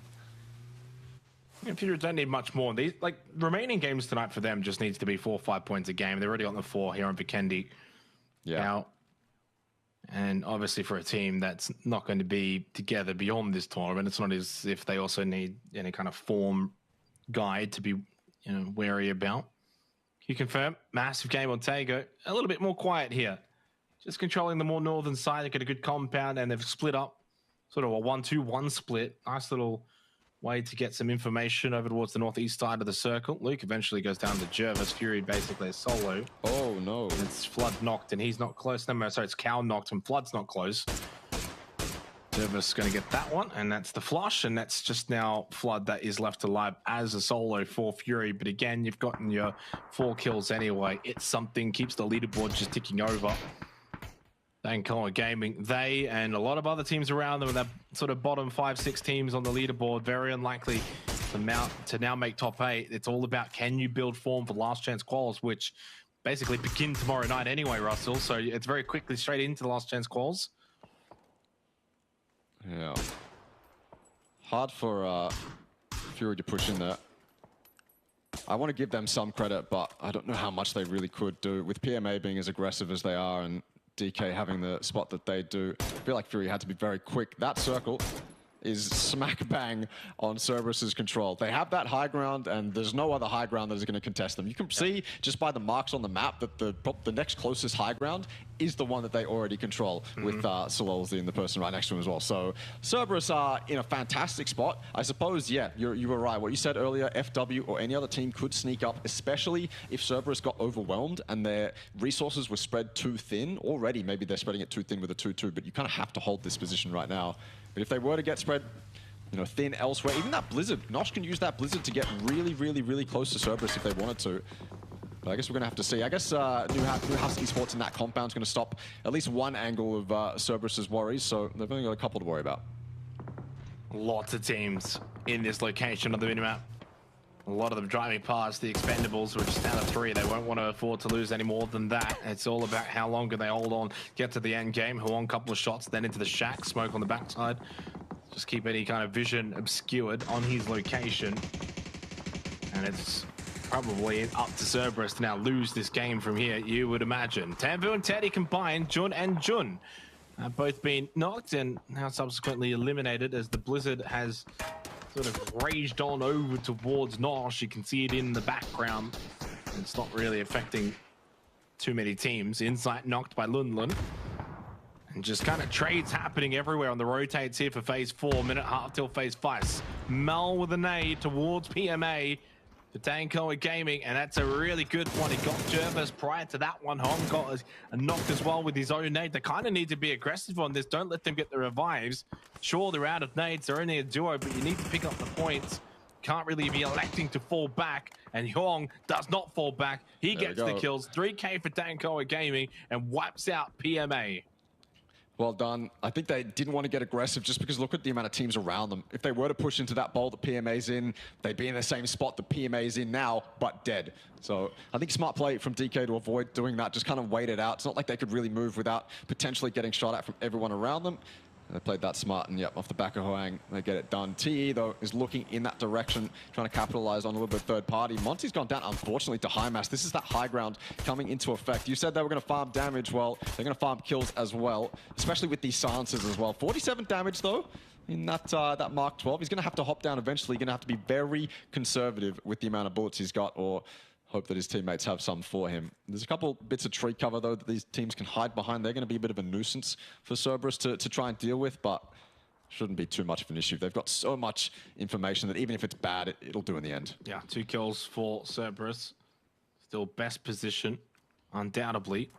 Fury don't need much more. These remaining games tonight for them just needs to be 4 or 5 points a game. They're already on the 4 here on Vikendi.
Yeah.
Now, and obviously for a team that's not going to be together beyond this tournament, it's not as if they also need any kind of form guide to be wary about. You confirm, massive game on Tago. A little bit more quiet here. Just controlling the more northern side. They get a good compound, and they've split up. Sort of a 1-2-1 split. Nice little way to get some information over towards the northeast side of the circle. Luke eventually goes down to Jervis. Fury basically a solo.
Oh, no.
It's Flood knocked, and he's not close. No, sorry, it's Cow knocked, and Flood's not close. Jervis going to get that one, and that's the flush, and that's just now Flood that is left alive as a solo for Fury. But again, you've gotten your 4 kills anyway. It's something, keeps the leaderboard just ticking over. Dankoa Gaming, they and a lot of other teams around them, that sort of bottom 5-6 teams on the leaderboard, very unlikely to now make top 8. It's all about, can you build form for last chance quals, which basically begin tomorrow night anyway, Russell. So it's very quickly straight into the last chance quals.
Yeah. Hard for Fury to push in there. I want to give them some credit, but I don't know how much they really could do. With PMA being as aggressive as they are and DK having the spot that they do, I feel like Fury had to be very quick. That circle is smack bang on Cerberus's control. They have that high ground, and there's no other high ground that is going to contest them. You can see just by the marks on the map that the next closest high ground is the one that they already control, with Sololzy and the person right next to him as well. So Cerberus are in a fantastic spot. I suppose, yeah, you were right. What you said earlier, FW or any other team could sneak up, especially if Cerberus got overwhelmed and their resources were spread too thin. Already, maybe they're spreading it too thin with a 2-2, but you kind of have to hold this position right now. But if they were to get spread, thin elsewhere, even that Blizzard, Nosh can use that Blizzard to get really, really, really close to Cerberus if they wanted to. But I guess we're going to have to see. I guess New House Esports in that compound is going to stop at least one angle of Cerberus's worries, so they've only got a couple to worry about.
Lots of teams in this location on the minimap. A lot of them driving past the Expendables, which is down to 3. They won't want to afford to lose any more than that. It's all about how long can they hold on, get to the end game. Huang, couple of shots, then into the shack, smoke on the backside. Just keep any kind of vision obscured on his location. And it's probably up to Cerberus to now lose this game from here, you would imagine. Tanvu and Teddy combined, Jun and Jun have both been knocked and now subsequently eliminated as the Blizzard has sort of raged on over towards Nosh. You can see it in the background. It's not really affecting too many teams. Insight knocked by Lunlun. And just kind of trades happening everywhere on the rotates here for phase 4. Minute half till phase 5. Mel with a nade towards PMA. The Dankoa Gaming, and that's a really good one. He got Jervis prior to that one. Hong got a knock as well with his own nade. They kind of need to be aggressive on this. Don't let them get the revives. Sure, they're out of nades. They're only a duo, but you need to pick up the points. Can't really be electing to fall back, and Hong does not fall back. He gets the kills. 3K for Dankoa Gaming and wipes out PMA.
Well done. I think they didn't want to get aggressive just because look at the amount of teams around them. If they were to push into that bowl that PMA's in, they'd be in the same spot that PMA's in now, but dead. So I think smart play from DK to avoid doing that, just kind of wait it out. It's not like they could really move without potentially getting shot at from everyone around them. They played that smart, and yep, off the back of Huang, they get it done. TE, though, is looking in that direction, trying to capitalize on a little bit of third party. Monty's gone down, unfortunately, to high mass. This is that high ground coming into effect. You said they were going to farm damage. Well, they're going to farm kills as well, especially with these silencers as well. 47 damage, though, in that Mark 12. He's going to have to hop down eventually. He's going to have to be very conservative with the amount of bullets he's got, or hope that his teammates have some for him. There's a couple bits of tree cover, though, that these teams can hide behind. They're going to be a bit of a nuisance for Cerberus to try and deal with, but shouldn't be too much of an issue. They've got so much information that even if it's bad, it'll do in the end.
Yeah, 2 kills for Cerberus. Still best position, undoubtedly.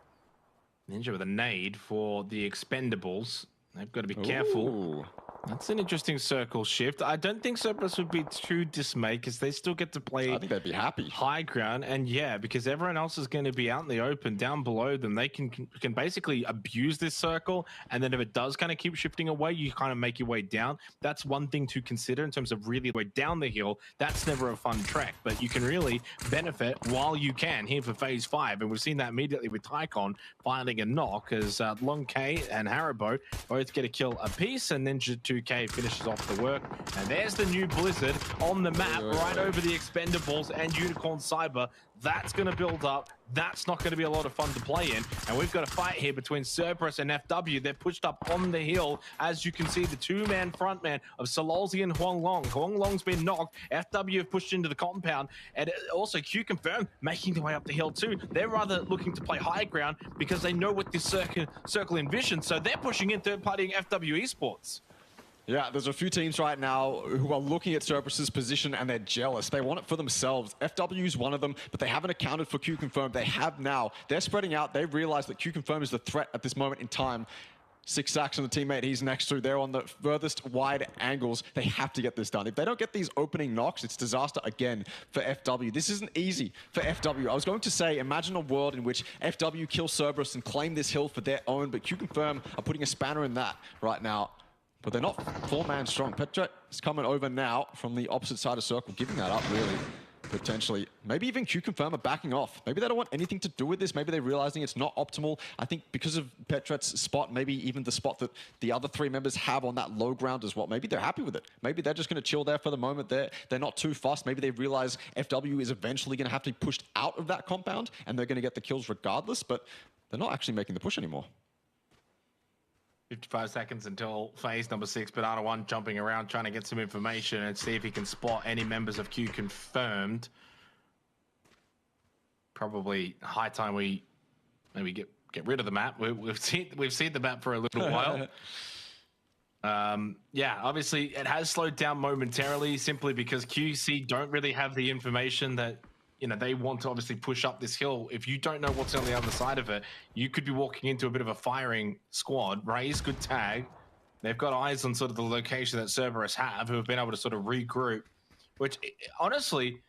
Ninja with a nade for the Expendables. They've got to be careful.
Ooh.
That's an interesting circle shift. I don't think Cerberus would be too dismayed because they still get to play.
I think they'd be happy.
High ground, and yeah, because everyone else is going to be out in the open down below them. They can basically abuse this circle, and then if it does kind of keep shifting away, you kind of make your way down. That's one thing to consider in terms of really way down the hill. That's never a fun trek, but you can really benefit while you can here for phase 5, and we've seen that immediately with Tycon finding a knock as Long K and Haribo both get a kill apiece, and then 2K finishes off the work. And there's the new Blizzard on the map right over the Expendables and Unicorn Cyber. That's going to build up. That's not going to be a lot of fun to play in. And we've got a fight here between Cerberus and FW. They're pushed up on the hill. As you can see, the 2-man frontman of Sololzy and Huang Long. Huang Long's been knocked. FW have pushed into the compound. And also Q Confirm making their way up the hill too. They're rather looking to play high ground because they know what this circle envisions. So they're pushing in third-partying FW Esports.
Yeah, there's a few teams right now who are looking at Cerberus's position and they're jealous. They want it for themselves. FW is one of them, but they haven't accounted for Q Confirm. They have now. They're spreading out. They realize that Q Confirm is the threat at this moment in time. 6Sax and the teammate he's next to, they're on the furthest wide angles. They have to get this done. If they don't get these opening knocks, it's disaster again for FW. This isn't easy for FW. I was going to say, imagine a world in which FW kill Cerberus and claim this hill for their own, but Q Confirm are putting a spanner in that right now. But they're not 4-man strong. Petret is coming over now from the opposite side of circle, giving that up really, potentially. Maybe even Q Confirm are backing off. Maybe they don't want anything to do with this. Maybe they're realizing it's not optimal. I think because of Petret's spot, maybe even the spot that the other 3 members have on that low ground as well. Maybe they're happy with it. Maybe they're just going to chill there for the moment. They're not too fast. Maybe they realize FW is eventually going to have to be pushed out of that compound and they're going to get the kills regardless, but they're not actually making the push anymore.
55 seconds until phase number 6. Banana 1 jumping around, trying to get some information and see if he can spot any members of Q Confirmed. Probably high time we maybe get rid of the map. We've seen the map for a little while. Yeah, obviously it has slowed down momentarily simply because QC don't really have the information that they want to obviously push up this hill. If you don't know what's on the other side of it, you could be walking into a bit of a firing squad. Raze, good tag. They've got eyes on sort of the location that Cerberus have, who have been able to sort of regroup, which honestly,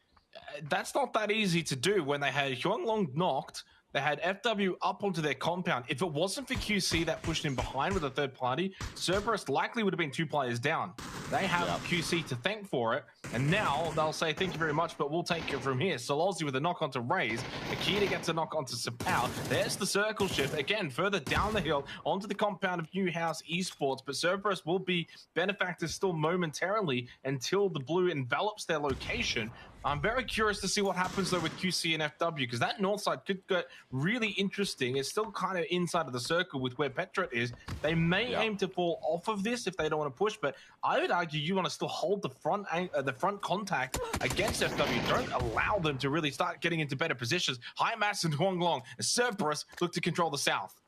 that's not that easy to do. When they had Huanglong knocked, they had FW up onto their compound. If it wasn't for QC that pushed him behind with a third party, Cerberus likely would have been 2 players down. They have QC to thank for it, and now they'll say thank you very much, but we'll take it from here. Solozzi with a knock onto Raze. Akita gets a knock onto Sapao. There's the circle shift, again, further down the hill onto the compound of Newhouse Esports, but Cerberus will be benefactors still momentarily until the blue envelops their location. I'm very curious to see what happens though with QC and FW, because that north side could get really interesting. It's still kind of inside of the circle with where Petret is. They may aim to fall off of this if they don't want to push, but I would argue you want to still hold the front contact against FW. Don't allow them to really start getting into better positions. High Mass and Huanglong, Cerberus look to control the south.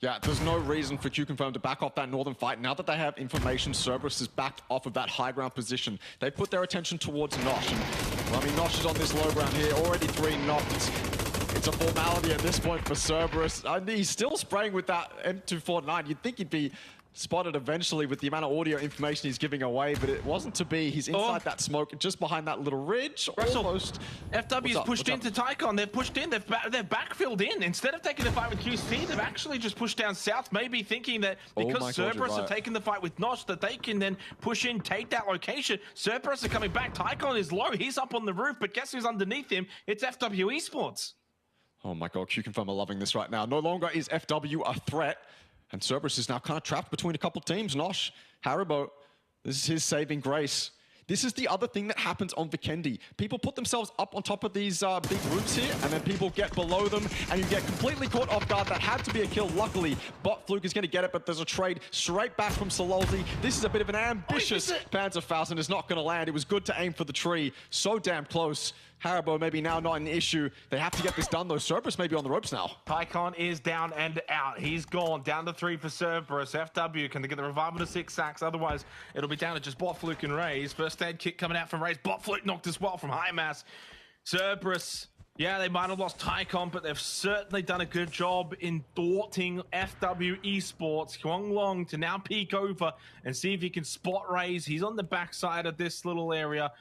Yeah, there's no reason for Q Confirm to back off that northern fight. Now that they have information, Cerberus is backed off of that high ground position. They put their attention towards Nosh. And, well, I mean, Nosh is on this low ground here, already 3 knocked. It's a formality at this point for Cerberus. He's still spraying with that M249. You'd think he'd be spotted eventually with the amount of audio information he's giving away, but it wasn't to be. He's inside that smoke, just behind that little ridge. Almost.
FW's pushed into Tycon. They've pushed in. They've backfilled in. Instead of taking the fight with QC, they've actually just pushed down south, maybe thinking that because Cerberus have taken the fight with Nosh, that they can then push in, take that location. Cerberus are coming back. Tycon is low. He's up on the roof, but guess who's underneath him? It's FW Esports.
Oh my god, Q Confirm are loving this right now. No longer is FW a threat. And Cerberus is now kind of trapped between a couple teams. Nosh, Haribo, this is his saving grace. This is the other thing that happens on Vikendi. People put themselves up on top of these big roofs here, and then people get below them, and you get completely caught off guard. That had to be a kill. Luckily, Bot Fluke is going to get it, but there's a trade straight back from Sololzi. This is a bit of an ambitious Panzerfaust, is not going to land. It was good to aim for the tree. So damn close. Haribo maybe now not an issue. They have to get this done though. Cerberus may be on the ropes now.
Tycon is down and out. He's gone. Down to 3 for Cerberus. FW, can they get the revival to 6Sax? Otherwise, it'll be down to just Bot Fluke and Raze. First aid kit coming out from Raze. Bot Fluke knocked as well from High Mass. Cerberus, yeah, they might have lost Tycon, but they've certainly done a good job in thwarting FW Esports. Huanglong to now peek over and see if he can spot Raze. He's on the backside of this little area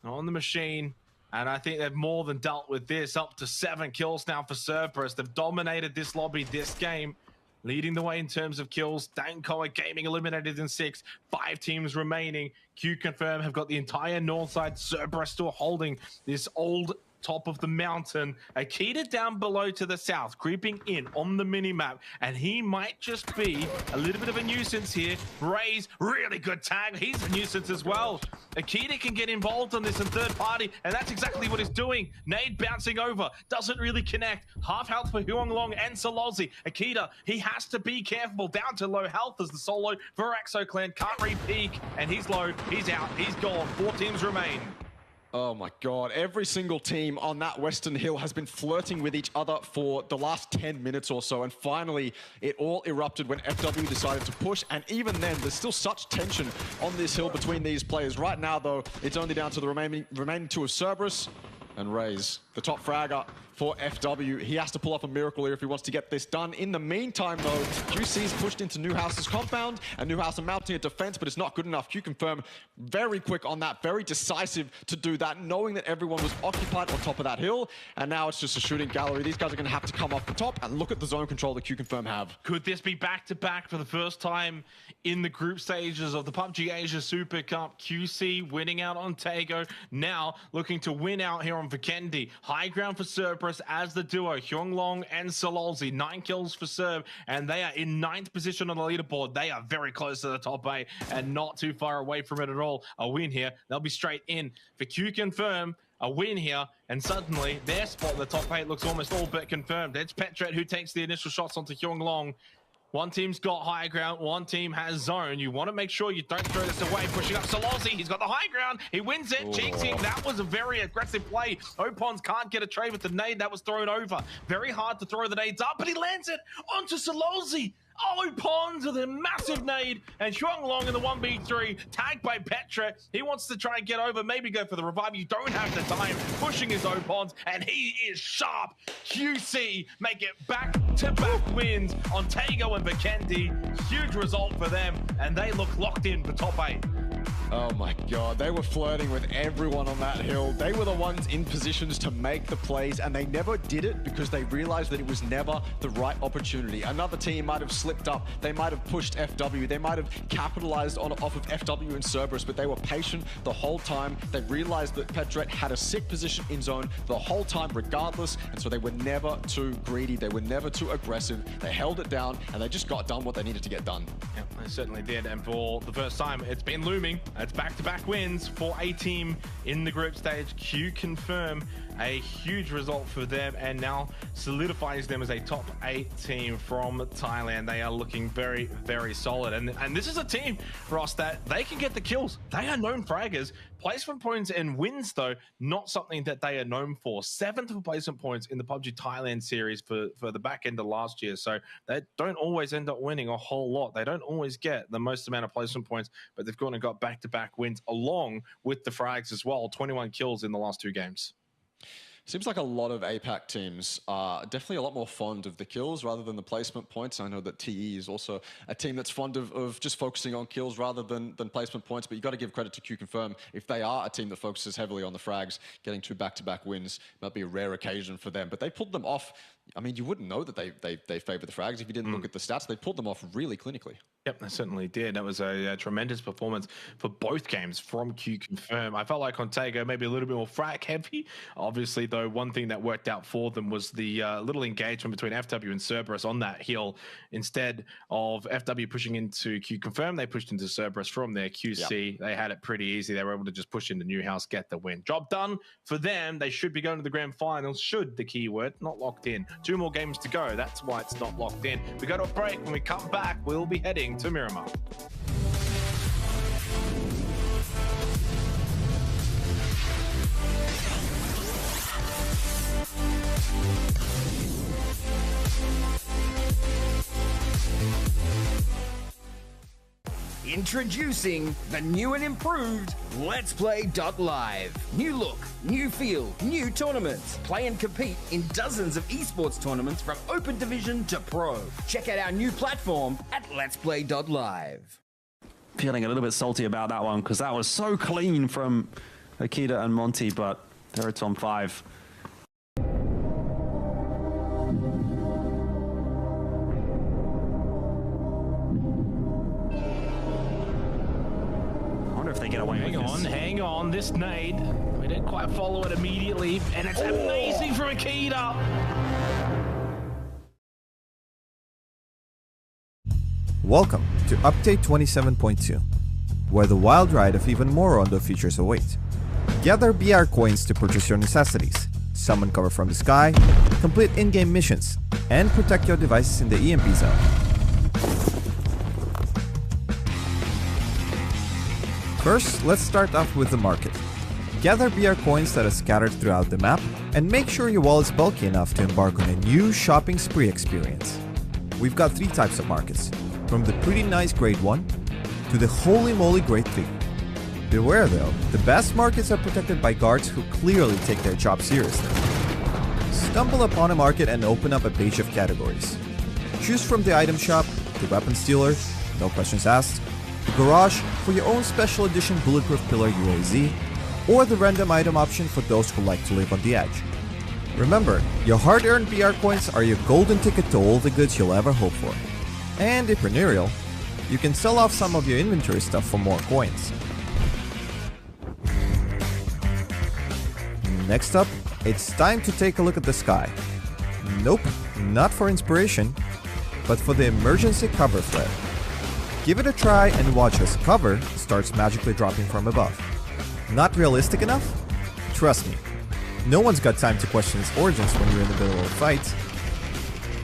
on the machine. And I think they've more than dealt with this. Up to 7 kills now for Cerberus. They've dominated this lobby, this game, leading the way in terms of kills. Dankoa Gaming eliminated in 6. 5 teams remaining. Q Confirm have got the entire north side. Cerberus still holding this old top of the mountain. Akita down below to the south, creeping in on the mini-map, and he might just be a little bit of a nuisance here. Raze, really good tag. He's a nuisance as well. Akita can get involved on this in third party, and that's exactly what he's doing. Nade bouncing over, doesn't really connect. Half health for Huanglong and Solozzi. Akita, he has to be careful. Down to low health as the solo for ExoClan. Can't re-peek, and he's low. He's out. He's gone. 4 teams remain.
Oh my God, every single team on that Western Hill has been flirting with each other for the last 10 minutes or so, and finally it all erupted when FW decided to push, and even then there's still such tension on this hill between these players. Right now though, it's only down to the remaining two of Cerberus and Raze, the top fragger for FW. He has to pull off a miracle here if he wants to get this done. In the meantime, though, QC's pushed into Newhouse's compound, and Newhouse are mounting a defense, but it's not good enough. Q-Confirm very quick on that, very decisive to do that, knowing that everyone was occupied on top of that hill, and now it's just a shooting gallery. These guys are going to have to come off the top, and look at the zone control that Q-Confirm have.
Could this be back-to-back for the first time in the group stages of the PUBG Asia Super Cup? QC winning out on Tago, now looking to win out here on Vikendi. High ground for Cerberus as the duo, Hyunglong and Sololzi. 9 kills for Serb, and they are in 9th position on the leaderboard. They are very close to the top 8 and not too far away from it at all. A win here, they'll be straight in. For Q-Confirm, a win here, and suddenly their spot in the top 8 looks almost all but confirmed. It's Petret who takes the initial shots onto Hyunglong. One team's got high ground, one team has zone. You want to make sure you don't throw this away. Pushing up Sololzi, he's got the high ground. He wins it, cheating. That was a very aggressive play. Opons can't get a trade with the nade that was thrown over. Very hard to throw the nades up, but he lands it onto Sololzi. Opons with a massive nade, and Hyunglong in the 1v3, tagged by Petra. He wants to try and get over, maybe go for the revive. You don't have the time. Pushing his Opons, and he is sharp. QC make it back-to-back wins on Tago and Vikendi. Huge result for them, and they look locked in for top 8.
Oh my God, they were flirting with everyone on that hill. They were the ones in positions to make the plays, and they never did it because they realized that it was never the right opportunity. Another team might have slipped up. They might have pushed FW. They might have capitalized off of FW and Cerberus, but they were patient the whole time. They realized that Petret had a sick position in zone the whole time regardless, and so they were never too greedy. They were never too aggressive. They held it down, and they just got done what they needed to get done.
Yeah, they certainly did, and for the first time, it's been looming. It's back-to-back wins for a team in the group stage. Q-Confirm, a huge result for them, and now solidifies them as a top 8 team from Thailand. They are looking very, very solid, and this is a team, Ross, that they can get the kills. They are known fraggers. Placement points and wins, though, not something that they are known for. 7th for placement points in the PUBG Thailand series for the back end of last year, so they don't always end up winning a whole lot. They don't always get the most amount of placement points, but they've gone and got back-to-back wins along with the frags as well. 21 kills in the last 2 games.
Seems like a lot of APAC teams are definitely a lot more fond of the kills rather than the placement points. I know that TE is also a team that's fond of just focusing on kills rather than placement points, but you've got to give credit to Q-Confirm. If they are a team that focuses heavily on the frags, getting 2 back-to-back wins might be a rare occasion for them, but they pulled them off. I mean, you wouldn't know that they favor the frags if you didn't look at the stats. They pulled them off really clinically.
Yep, they certainly did. That was a tremendous performance for both games from Q-Confirm. I felt like on Tago, maybe a little bit more frag heavy. Obviously, though, one thing that worked out for them was the little engagement between FW and Cerberus on that hill. Instead of FW pushing into Q-Confirm, they pushed into Cerberus from their QC. Yep. They had it pretty easy. They were able to just push into Newhouse, get the win. Job done for them. They should be going to the grand finals, should the keyword, not locked in. 2 more games to go. That's why it's not locked in. We go to a break. When we come back, we'll be heading to Miramar.
Introducing the new and improved Let's Play.live. New look, new feel, new tournaments. Play and compete in dozens of esports tournaments from Open Division to Pro. Check out our new platform at Let's Play.live.
Feeling a little bit salty about that one because that was so clean from Akita and Monty, but they're at on 5. They get away with this.
Hang on, this nade. We didn't quite follow it immediately, and it's amazing from Akita.
Welcome to Update 27.2, where the wild ride of even more Rondo features await. Gather BR coins to purchase your necessities, summon cover from the sky, complete in-game missions, and protect your devices in the EMP zone. First, let's start off with the market. Gather BR coins that are scattered throughout the map, and make sure your wallet's bulky enough to embark on a new shopping spree experience. We've got 3 types of markets, from the pretty nice grade 1 to the holy moly grade 3. Beware though, the best markets are protected by guards who clearly take their job seriously. Stumble upon a market and open up a page of categories. Choose from the item shop, the weapons dealer, no questions asked, the garage for your own special edition bulletproof pillar UAZ, or the random item option for those who like to live on the edge. Remember, your hard-earned BR coins are your golden ticket to all the goods you'll ever hope for. And if entrepreneurial, you can sell off some of your inventory stuff for more coins. Next up, it's time to take a look at the sky. Nope, not for inspiration, but for the emergency cover flare. Give it a try and watch as cover starts magically dropping from above. Not realistic enough? Trust me, no one's got time to question its origins when you're in the middle of a fight.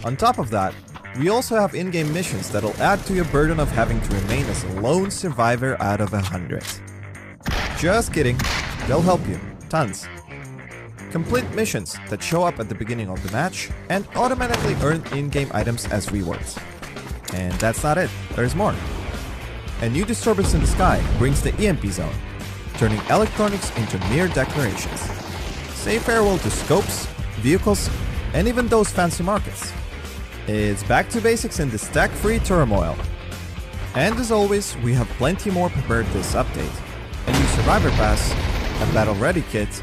On top of that, we also have in-game missions that'll add to your burden of having to remain as a lone survivor out of 100. Just kidding, they'll help you, tons. Complete missions that show up at the beginning of the match and automatically earn in-game items as rewards. And that's not it, there's more. A new disturbance in the sky brings the EMP zone, turning electronics into mere decorations. Say farewell to scopes, vehicles, and even those fancy markets. It's back to basics in the stack-free turmoil. And as always, we have plenty more prepared this update. A new Survivor Pass, a Battle Ready kit,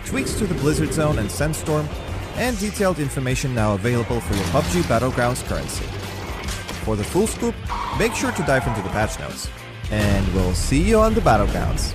tweaks to the Blizzard Zone and Sandstorm, and detailed information now available for your PUBG Battlegrounds currency. For the full scoop, make sure to dive into the patch notes. And we'll see you on the Battlegrounds.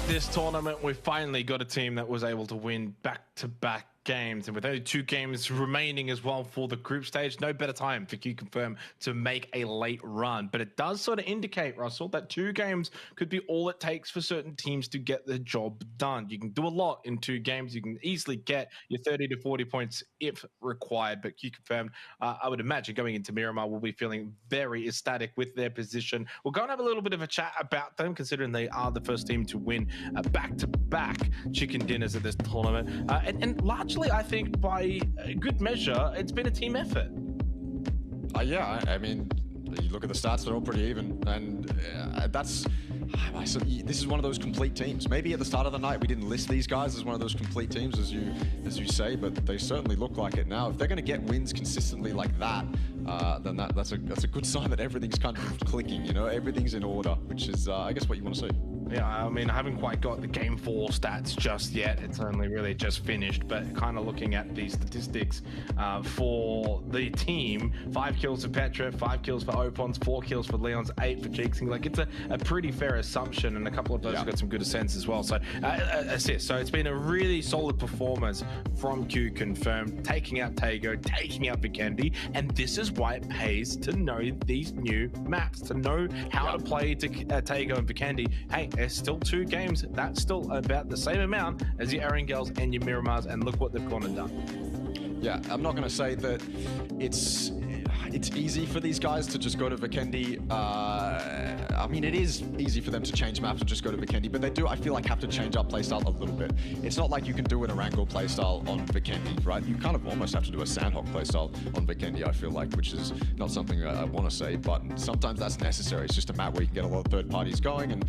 This tournament, we finally got a team that was able to win back-to-back games, and with only 2 games remaining as well for the group stage, no better time for Q Confirm to make a late run. But it does sort of indicate, Russell, that 2 games could be all it takes for certain teams to get the job done. You can do a lot in 2 games. You can easily get your 30 to 40 points if required. But Q Confirm, I would imagine going into Miramar, will be feeling very ecstatic with their position. We'll go and have a little bit of a chat about them, considering they are the first team to win back-to-back chicken dinners at this tournament. And largely, I think by a good measure, it's been a team effort.
Yeah, I mean, You look at the stats; they're all pretty even, and this is one of those complete teams. Maybe at the start of the night we didn't list these guys as one of those complete teams, as you say, but they certainly look like it now. If they're going to get wins consistently like that, then that's a good sign that everything's kind of clicking. You know, everything's in order, which is I guess what you want to see.
Yeah, I mean, I haven't quite got the Game 4 stats just yet. It's only really just finished, but kind of looking at the statistics for the team, 5 kills for Petra, 5 kills for Opons, 4 kills for Leons, 8 for Jinxing. Like, it's a pretty fair assumption, and a couple of those have got some good assists as well. So, assists. So it's been a really solid performance from Q confirmed, taking out Taego, taking out Vikendi, and this is why it pays to know these new maps, to know how to play to Taego and Vikendi. Hey, there's still 2 games. That's still about the same amount as your Erangels and your Miramars, and look what they've gone and done.
Yeah, I'm not going to say that it's easy for these guys to just go to Vikendi. I mean, it is easy for them to change maps and just go to Vikendi, but they do, I feel like, have to change up playstyle a little bit. It's not like you can do an Erangel playstyle on Vikendi, right? You kind of almost have to do a Sandhawk playstyle on Vikendi, I feel like, which is not something I want to say, but sometimes that's necessary. It's just a map where you can get a lot of third parties going, and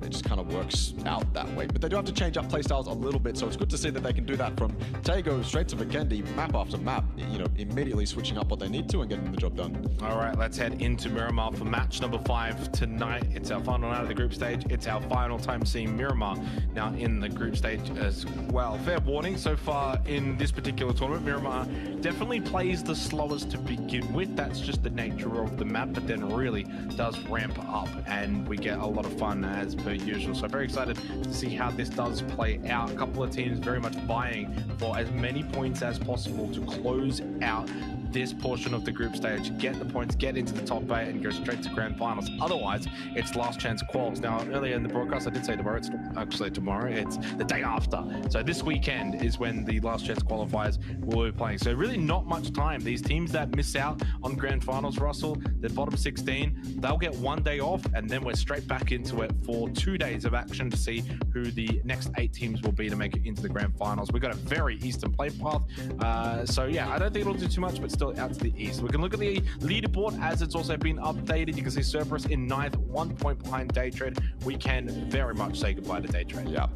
it just kind of works out that way. But they do have to change up playstyles a little bit, so it's good to see that they can do that from Taego straight to Vikendi, map after map, you know, immediately switching up what they need to and getting the job done. All
right, let's head into Miramar for match number 5 tonight. It's our final night of the group stage. It's our final time seeing Miramar now in the group stage as well. Fair warning, so far in this particular tournament, Miramar definitely plays the slowest to begin with. That's just the nature of the map, but then really does ramp up, and we get a lot of fun as per usual. So very excited to see how this does play out. A couple of teams very much vying for as many points as possible to close out this portion of the group stage, get the points, get into the top 8, and go straight to grand finals. Otherwise, it's last chance quals. Now, earlier in the broadcast, I did say tomorrow. It's actually tomorrow. It's the day after. So this weekend is when the last chance qualifiers will be playing. So really not much time. These teams that miss out on grand finals, Russell, the bottom 16, they'll get 1 day off, and then we're straight back into it for 2 days of action to see who the next 8 teams will be to make it into the grand finals. We've got a very eastern play path. So yeah, I don't think it'll do too much, but still out to the east. We can look at the leaderboard as it's also been updated. You can see Cerberus in 9th, 1 point behind Daytrade. We can very much say goodbye to Daytrade.
Yeah.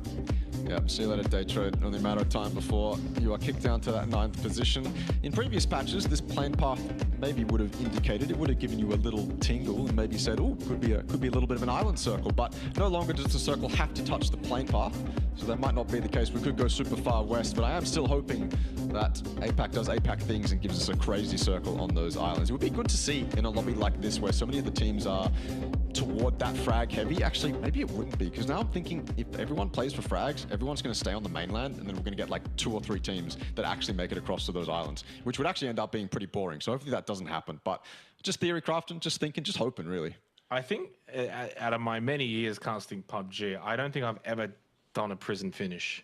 See you later, Daytrade. Only a matter of time before you are kicked down to that 9th position. In previous patches, this plane path maybe would have indicated, it would have given you a little tingle and maybe said, oh, could be a little bit of an island circle, but no longer does the circle have to touch the plane path. So that might not be the case. We could go super far west, but I am still hoping that APAC does APAC things and gives us a crazy circle on those islands. It would be good to see in a lobby like this where so many of the teams are toward that frag heavy. Actually, maybe it wouldn't be, because now I'm thinking if everyone plays for frags, everyone's going to stay on the mainland, and then we're going to get like 2 or 3 teams that actually make it across to those islands, which would actually end up being pretty boring. So hopefully that doesn't happen. But just theory crafting, just thinking, just hoping, really.
I think out of my many years casting PUBG, I don't think I've ever done a prison finish.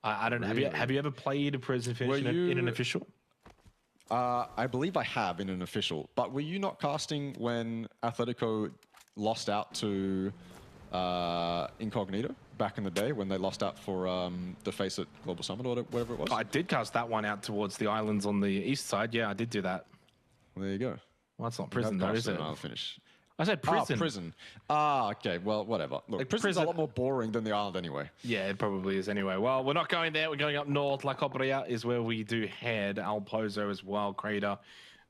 I don't know.
Really?
Have you ever played a prison finish in an official?
I believe I have in an official, but were you not casting when Atletico lost out to Incognito back in the day when they lost out for the face at Global Summit or whatever it was?
I did cast that one out towards the islands on the east side. Yeah, I did do that.
Well, there you go.
Well, that's not prison, though, is it?
I'll finish.
I said prison.
Prison. Okay. Well, whatever. Look, prison's
prison.
a lot more boring than the island anyway.
Yeah, it probably is anyway. Well, we're not going there. We're going up north. La Cobrea is where we do head. Al Pozo as well. Crater.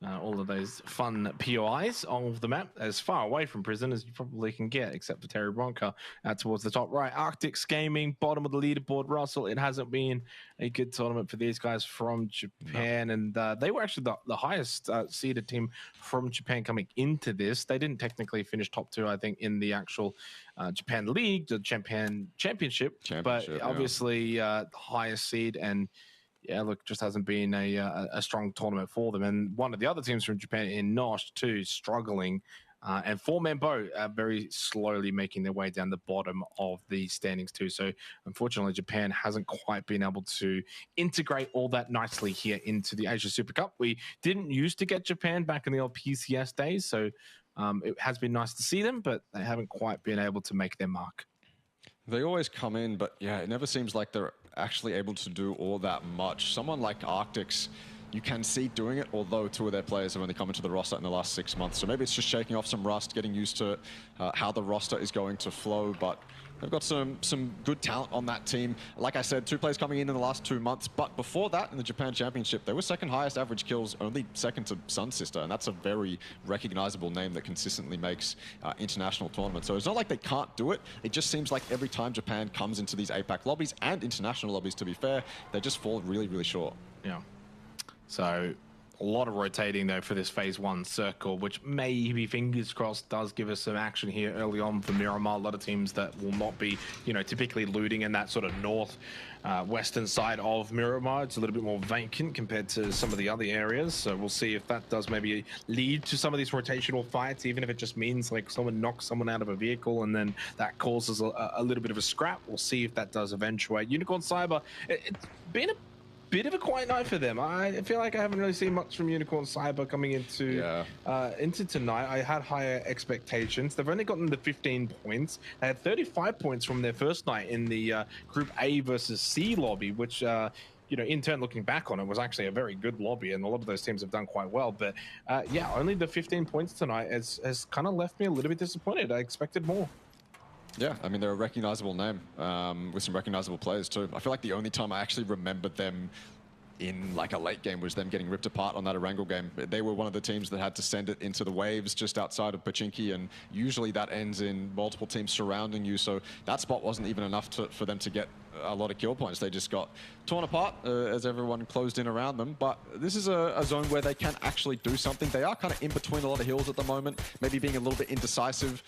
All of those fun POIs of the map, as far away from prison as you probably can get, except for Terry Bronca towards the top right. Arctics Gaming, bottom of the leaderboard. Russell, it hasn't been a good tournament for these guys from Japan, and they were actually the highest seeded team from Japan coming into this. They didn't technically finish top 2, I think, in the actual Japan League, the Japan Championship, but obviously highest seed, and yeah, look, just hasn't been a strong tournament for them. And one of the other teams from Japan in Nosh, too, struggling. And 4-man Bow very slowly making their way down the bottom of the standings, too. So, unfortunately, Japan hasn't quite been able to integrate all that nicely here into the Asia Super Cup. We didn't used to get Japan back in the old PCS days, so it has been nice to see them, but they haven't quite been able to make their mark.
They always come in, but yeah, it never seems like they're actually able to do all that much. Someone like Arctics, you can see doing it, although 2 of their players have only come into the roster in the last 6 months. So maybe it's just shaking off some rust, getting used to how the roster is going to flow. But they've got some good talent on that team. Like I said, 2 players coming in the last 2 months. But before that, in the Japan Championship, they were second highest average kills, only second to Sun Sister. And that's a very recognizable name that consistently makes international tournaments. So it's not like they can't do it. It just seems like every time Japan comes into these APAC lobbies and international lobbies, to be fair, they just fall really, really short.
Yeah. So a lot of rotating though for this phase 1 circle, which maybe, fingers crossed, does give us some action here early on for Miramar. A lot of teams that will not be, you know, typically looting in that sort of north western side of Miramar. It's a little bit more vacant compared to some of the other areas. So we'll see if that does maybe lead to some of these rotational fights, even if it just means like someone knocks someone out of a vehicle and then that causes a little bit of a scrap. We'll see if that does eventuate. Unicorn Cyber, it's been a bit of a quiet night for them. I feel like I haven't really seen much from Unicorn Cyber coming into tonight. I had higher expectations. They've only gotten the 15 points. They had 35 points from their first night in the Group A versus C lobby, which you know, in turn, looking back on it, was actually a very good lobby, and a lot of those teams have done quite well. But yeah, only the 15 points tonight has kind of left me a little bit disappointed. I expected more.
Yeah, I mean, they're a recognizable name with some recognizable players too. I feel like the only time I actually remembered them in like a late game was them getting ripped apart on that Erangel game. They were one of the teams that had to send it into the waves just outside of Pachinki, and usually that ends in multiple teams surrounding you. So that spot wasn't even enough for them to get a lot of kill points. They just got torn apart as everyone closed in around them. But this is a zone where they can actually do something. They are kind of in between a lot of hills at the moment, maybe being a little bit indecisive,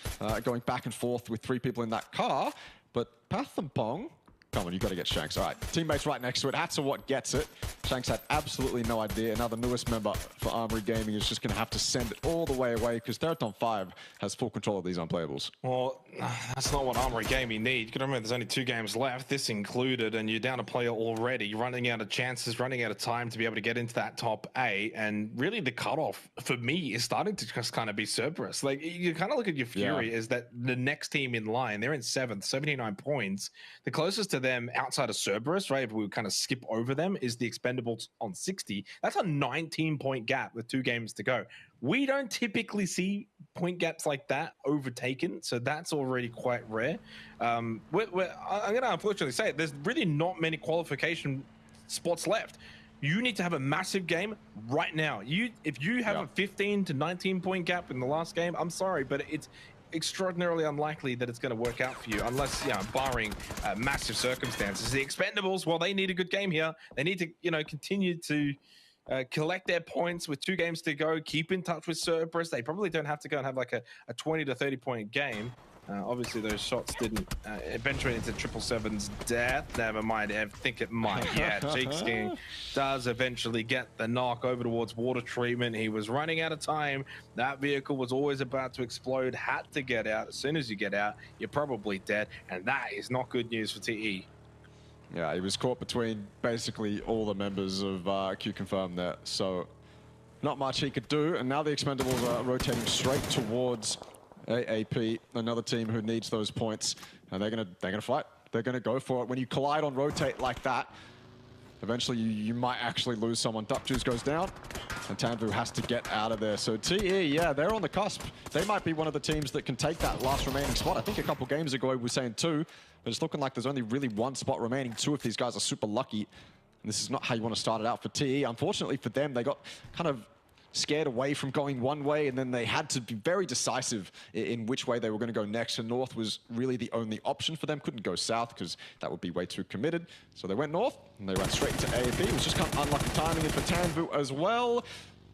going back and forth with 3 people in that car. But Pathampong, come on, you got to get Shanks. All right, teammates right next to it. That's what gets it. Shanks had absolutely no idea. Now the newest member for Armory Gaming is just going to have to send it all the way away because Theraton 5 has full control of these unplayables.
Well, that's not what Armory Gaming need. You can remember there's only 2 games left, this included, and you're down a player already. You're running out of chances, running out of time to be able to get into that top 8. And really the cutoff for me is starting to just kind of be Cerberus. Like, you kind of look at your Fury is that the next team in line, they're in 7th, 79 points. The closest to them outside of Cerberus, right, if we kind of skip over them, is the Expendables on 60. That's a 19-point gap with 2 games to go. We don't typically see point gaps like that overtaken, so that's already quite rare. I'm going to unfortunately say it, there's really not many qualification spots left. You need to have a massive game right now. If you have a 15 to 19-point gap in the last game, I'm sorry, but it's extraordinarily unlikely that it's going to work out for you unless, barring massive circumstances. The Expendables, well, they need a good game here. They need to, continue to collect their points with 2 games to go, keep in touch with Cerberus. They probably don't have to go and have like a 20 to 30-point game. Obviously, those shots didn't eventuate into 777's death. Never mind. I think it might. Yeah, Cheeks King does eventually get the knock over towards water treatment. He was running out of time. That vehicle was always about to explode. Had to get out. As soon as you get out, you're probably dead. And that is not good news for TE.
Yeah, he was caught between basically all the members of Q Confirm there. So not much he could do. And now the Expendables are rotating straight towards AAP, another team who needs those points, and they're gonna fight. They're gonna go for it. When you collide on rotate like that, eventually you might actually lose someone. Dup Juice goes down, and Tanvu has to get out of there. So TE, yeah, they're on the cusp. They might be one of the teams that can take that last remaining spot. I think a couple games ago we were saying 2, but it's looking like there's only really 1 spot remaining. 2 if these guys are super lucky. And this is not how you want to start it out for TE. Unfortunately for them, they got kind of scared away from going one way, and then they had to be very decisive in which way they were going to go next. And north was really the only option for them. Couldn't go south because that would be way too committed. So they went north, and they ran straight into AFB. It was just kind of unlucky timing for Tanvu as well.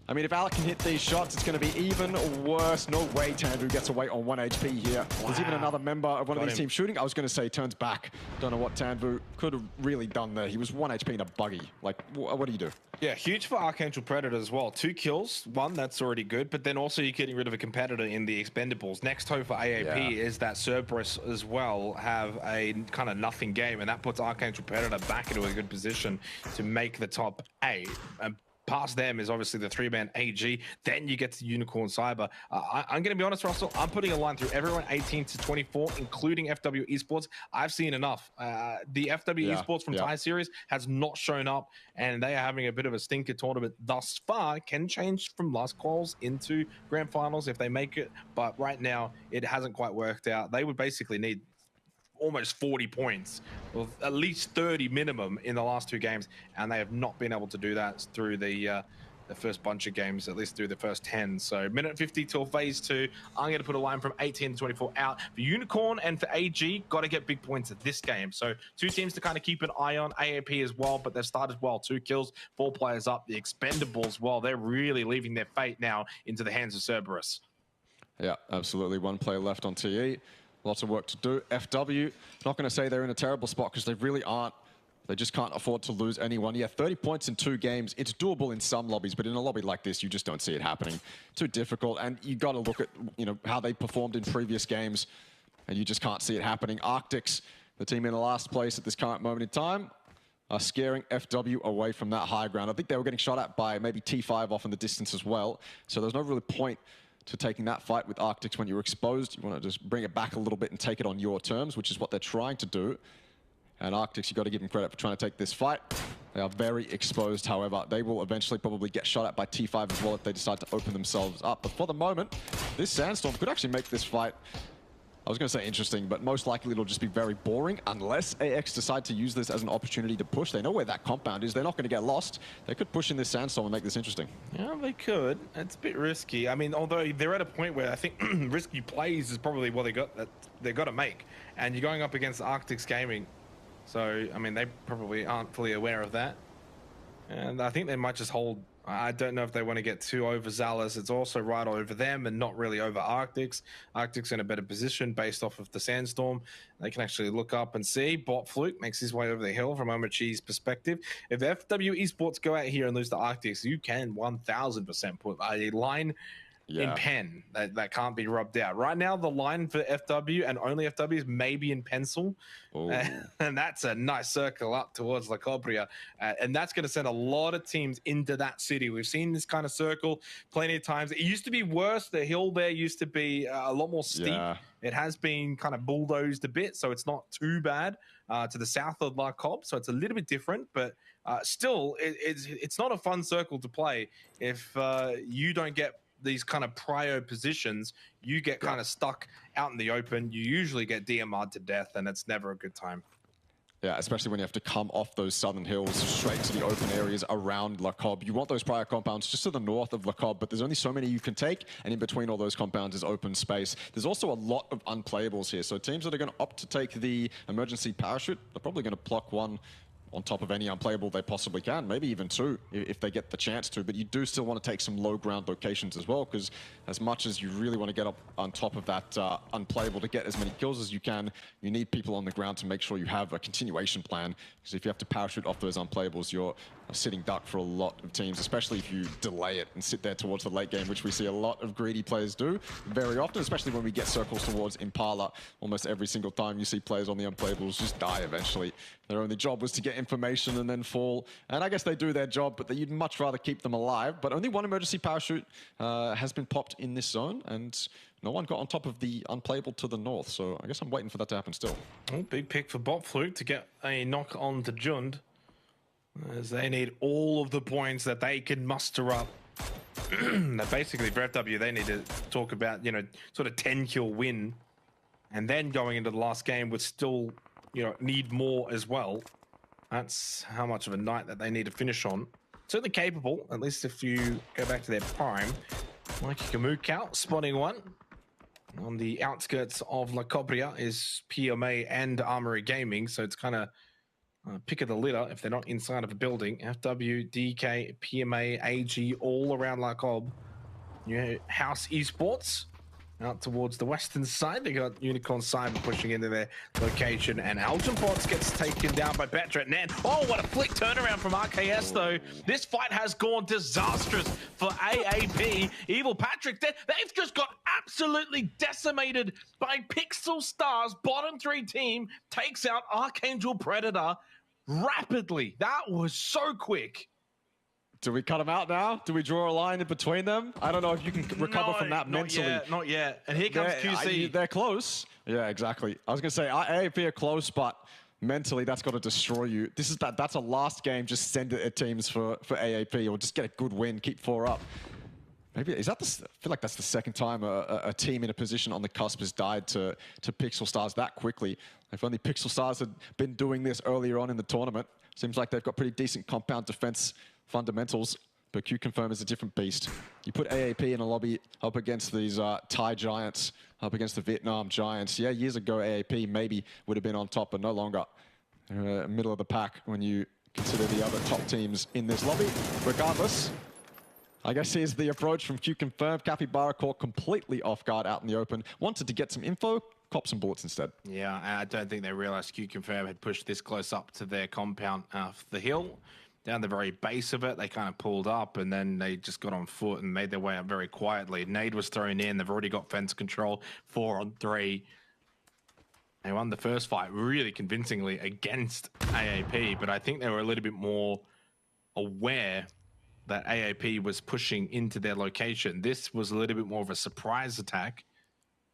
I mean, if Alec can hit these shots, it's going to be even worse. No way Tanvu gets away on 1 HP here. Wow. There's even another member of one of these teams shooting. I was going to say turns back. Don't know what Tanvu could have really done there. He was 1 HP in a buggy. Like, what do you do?
Yeah, huge for Archangel Predator as well. 2 kills, 1, that's already good. But then also you're getting rid of a competitor in the Expendables. Next hope for AAP is that Cerberus as well have a kind of nothing game. And that puts Archangel Predator back into a good position to make the top 8. Past them is obviously the 3-man AG. Then you get to Unicorn Cyber. I'm going to be honest, Russell. I'm putting a line through everyone 18 to 24, including FW Esports. I've seen enough. The FW Esports from Thai Series has not shown up, and they are having a bit of a stinker tournament thus far. Can change from last quals into grand finals if they make it, but right now it hasn't quite worked out. They would basically need almost 40 points, or at least 30 minimum in the last 2 games, and they have not been able to do that through the first bunch of games, at least through the first 10. So minute 50 till phase 2. I'm going to put a line from 18 to 24 out for Unicorn, and for AG, got to get big points at this game. So 2 teams to kind of keep an eye on. AAP as well, but they've started well. 2 kills, 4 players up. The Expendables, well, they're really leaving their fate now into the hands of Cerberus.
Yeah, absolutely. 1 player left on TE. Lots of work to do. FW, not going to say they're in a terrible spot because they really aren't. They just can't afford to lose anyone. Yeah, 30 points in 2 games. It's doable in some lobbies, but in a lobby like this, you just don't see it happening. Too difficult, and you got to look at how they performed in previous games, and you just can't see it happening. Arctics, the team in the last place at this current moment in time, are scaring FW away from that high ground. I think they were getting shot at by maybe T5 off in the distance as well, so there's no really point to taking that fight with Arctics when you're exposed. You want to just bring it back a little bit and take it on your terms, which is what they're trying to do. And Arctics, you've got to give them credit for trying to take this fight. They are very exposed, however. They will eventually probably get shot at by T5 as well if they decide to open themselves up. But for the moment, this Sandstorm could actually make this fight, I was going to say interesting, but most likely it'll just be very boring unless AX decide to use this as an opportunity to push. They know where that compound is. They're not going to get lost. They could push in this Sandstorm and make this interesting.
Yeah, they could. It's a bit risky. I mean, although they're at a point where I think risky plays is probably what they got to make. And you're going up against Arctics Gaming. So, I mean, they probably aren't fully aware of that. And I think they might just hold. I don't know if they want to get too overzealous. It's also right over them and not really over Arctics. Arctics in a better position based off of the Sandstorm. They can actually look up and see. Bot Fluke makes his way over the hill from OMG's perspective. If FW Esports go out here and lose to Arctics, you can 1000% put a line in pen that can't be rubbed out. Right now, the line for FW and only FW is maybe in pencil. And that's a nice circle up towards La Cobria. And that's going to send a lot of teams into that city. We've seen this kind of circle plenty of times. It used to be worse. The hill there used to be a lot more steep. Yeah. It has been kind of bulldozed a bit, so it's not too bad to the south of La Cob. So it's a little bit different, but still, it's not a fun circle to play if you don't get these kind of prio positions. You get kind of stuck out in the open. You usually get DMR'd to death, and it's never a good time.
Yeah, especially when you have to come off those southern hills straight to the open areas around La Cob. You want those prior compounds just to the north of La Cob, but there's only so many you can take, and in between all those compounds is open space. There's also a lot of unplayables here, so teams that are going to opt to take the emergency parachute, they're probably going to pluck one on top of any unplayable they possibly can, maybe even 2 if they get the chance to. But you do still want to take some low ground locations as well, because as much as you really want to get up on top of that unplayable to get as many kills as you can, you need people on the ground to make sure you have a continuation plan, because if you have to parachute off those unplayables, you're a sitting duck for a lot of teams, especially if you delay it and sit there towards the late game, which we see a lot of greedy players do very often, especially when we get circles towards Impala. Almost every single time you see players on the unplayables just die eventually. Their only job was to get information and then fall. And I guess they do their job, but you'd much rather keep them alive. But only 1 emergency parachute has been popped in this zone, and no one got on top of the unplayable to the north. So I guess I'm waiting for that to happen still.
Oh, big pick for Bot Fluke to get a knock on to Jund, as they need all of the points that they can muster up. Basically, for FW, they need to talk about, sort of 10-kill win, and then going into the last game would still, need more as well. That's how much of a night that they need to finish on. Certainly capable, at least if you go back to their prime. Mikey Kamukau spotting one. On the outskirts of La Cobria is PMA and Armory Gaming, so it's kind of pick of the litter if they're not inside of a building. FW, DK, PMA, AG, all around La Cob. New House Esports out towards the western side. They got Unicorn Cyber pushing into their location, and Elton Potts gets taken down by Betret Nan. Oh, what a flick turnaround from RKS, though. This fight has gone disastrous for AAP. Evil Patrick, they've just got absolutely decimated by Pixel Stars. Bottom 3 team takes out Archangel Predator rapidly. That was so quick.
Do we cut them out now? Do we draw a line in between them? I don't know if you can recover from that mentally.
Not yet. And here comes QC.
They're close. Yeah, exactly. I was going to say, AAP are close, but mentally that's got to destroy you. That's a last game. Just send it at teams for AAP or just get a good win, keep 4 up. Maybe, I feel like that's the second time a team in a position on the cusp has died to Pixel Stars that quickly. If only Pixel Stars had been doing this earlier on in the tournament. Seems like they've got pretty decent compound defense fundamentals, but Q-Confirm is a different beast. You put AAP in a lobby up against these Thai giants, up against the Vietnam giants. Yeah, years ago AAP maybe would have been on top, but no longer. Middle of the pack when you consider the other top teams in this lobby. Regardless, I guess here's the approach from Q-Confirm. Capybara caught completely off guard out in the open. Wanted to get some info, cop some bullets instead.
Yeah, I don't think they realized Q-Confirm had pushed this close up to their compound off the hill. Down the very base of it, they kind of pulled up and then they just got on foot and made their way up very quietly. Nade was thrown in. They've already got fence control, 4-on-3. They won the first fight really convincingly against AAP, but I think they were a little bit more aware that AAP was pushing into their location. This was a little bit more of a surprise attack.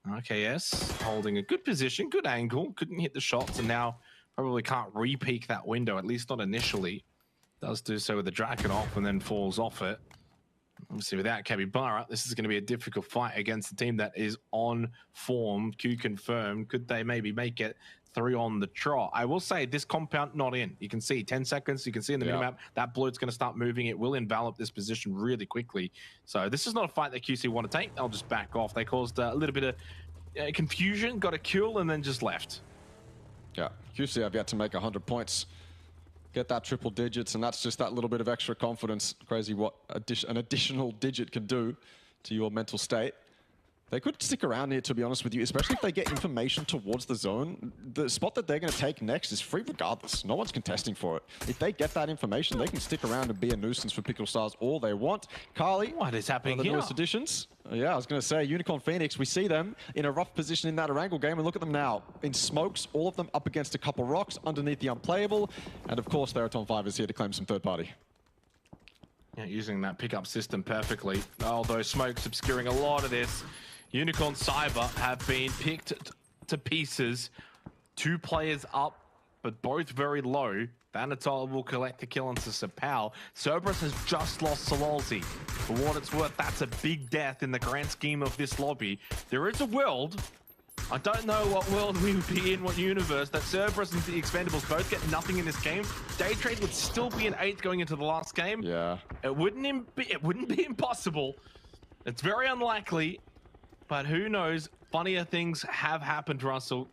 RKS holding a good position, good angle, couldn't hit the shots, and now probably can't re-peek that window, at least not initially. Does do so with the Drakenov and then falls off it. Obviously, without Capybara, this is going to be a difficult fight against a team that is on form. Q-Confirm, could they maybe make it 3 on the trot? I will say this compound not in. You can see 10 seconds. You can see in the minimap that blood's going to start moving. It will envelop this position really quickly. So this is not a fight that QC want to take. They'll just back off. They caused a little bit of confusion, got a kill, and then just left.
Yeah, QC have yet to make 100 points. Get that triple digits, and that's just that little bit of extra confidence. Crazy what an additional digit can do to your mental state. They could stick around here, to be honest with you, especially if they get information towards the zone. The spot that they're going to take next is free regardless. No one's contesting for it. If they get that information, they can stick around and be a nuisance for Pixel Stars all they want. Carly,
what is happening
one of the
here?
newest additions. Yeah, I was going to say, Unicorn Phoenix, we see them in a rough position in that Erangel game, and look at them now. In smokes, all of them up against a couple rocks, underneath the unplayable, and of course, Theraton 5 is here to claim some third party.
Yeah, using that pickup system perfectly. Although smoke's obscuring a lot of this. Unicorn Cyber have been picked to pieces. 2 players up, but both very low. Vanator will collect the kill on Sapal. Cerberus has just lost Sololzi. For what it's worth, that's a big death in the grand scheme of this lobby. There is a world, I don't know what world we would be in, what universe, that Cerberus and the Expendables both get nothing in this game. Daytrade would still be an 8th going into the last game.
Yeah.
It wouldn't be impossible. It's very unlikely. But who knows? Funnier things have happened, Russell.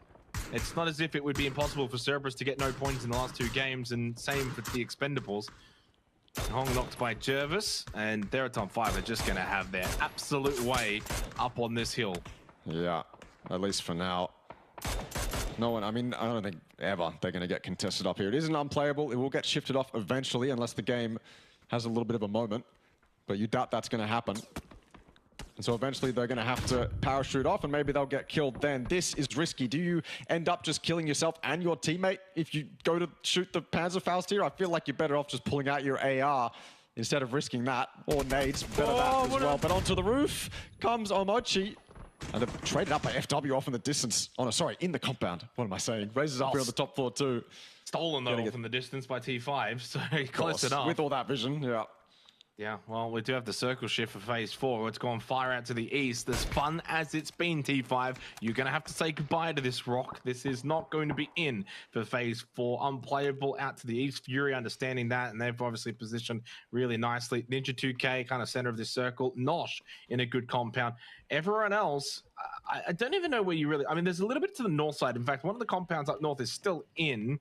It's not as if it would be impossible for Cerberus to get no points in the last 2 games, and same for the Expendables. Hong knocked by Jervis, and Theraton 5 are just going to have their absolute way up on this hill.
Yeah, at least for now. No one, I mean, I don't think ever they're going to get contested up here. It isn't unplayable. It will get shifted off eventually, unless the game has a little bit of a moment. But you doubt that's going to happen. And so eventually they're going to have to parachute off, and maybe they'll get killed then. This is risky. Do you end up just killing yourself and your teammate if you go to shoot the Panzerfaust here? I feel like you're better off just pulling out your AR instead of risking that. Or nades, better that as well. But onto the roof comes Omochi. And they've traded up by FW off in the distance. Oh no, sorry, in the compound. What am I saying? Raises up here on the top floor too.
Stolen though from the distance by T5, so close enough.
With all that vision, yeah.
Yeah, well, we do have the circle shift for phase 4. It's gone fire out to the east. As fun as it's been, T5, you're going to have to say goodbye to this rock. This is not going to be in for phase 4. Unplayable out to the east. Fury understanding that, and they've obviously positioned really nicely. Ninja 2K, kind of center of this circle. Nosh in a good compound. Everyone else, I don't even know where you really... I mean, there's a little bit to the north side. In fact, one of the compounds up north is still in.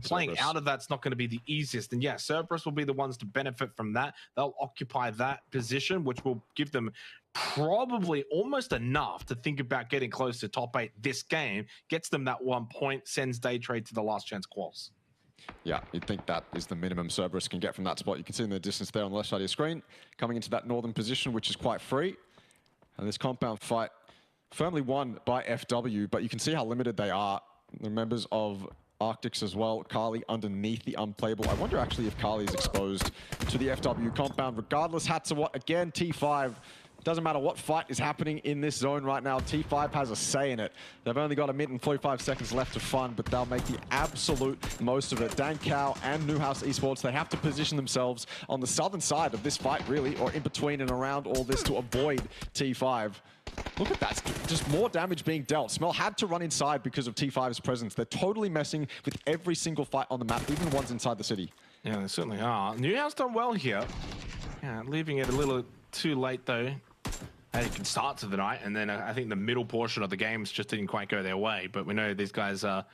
Playing out of that's not going to be the easiest. And yeah, Cerberus will be the ones to benefit from that. They'll occupy that position, which will give them probably almost enough to think about getting close to top 8 this game. Gets them that 1 point, sends Daytrade to the last chance quals.
Yeah, you'd think that is the minimum Cerberus can get from that spot. You can see in the distance there on the left side of your screen, coming into that northern position, which is quite free. And this compound fight firmly won by FW, but you can see how limited they are. The members of Arctics as well. Kali underneath the unplayable. I wonder actually if Kali is exposed to the FW compound. Regardless, hats are what? Again, T5. Doesn't matter what fight is happening in this zone right now, T5 has a say in it. They've only got a minute and 45 seconds left of fun, but they'll make the absolute most of it. Dan Cow and Newhouse Esports, they have to position themselves on the southern side of this fight, really, or in between and around all this to avoid T5. Look at that, just more damage being dealt. Smell had to run inside because of T5's presence. They're totally messing with every single fight on the map, even ones inside the city.
Yeah, they certainly are. Newhouse done well here. Yeah, leaving it a little too late, though. They can start to the night, and then I think the middle portion of the games just didn't quite go their way. But we know these guys are,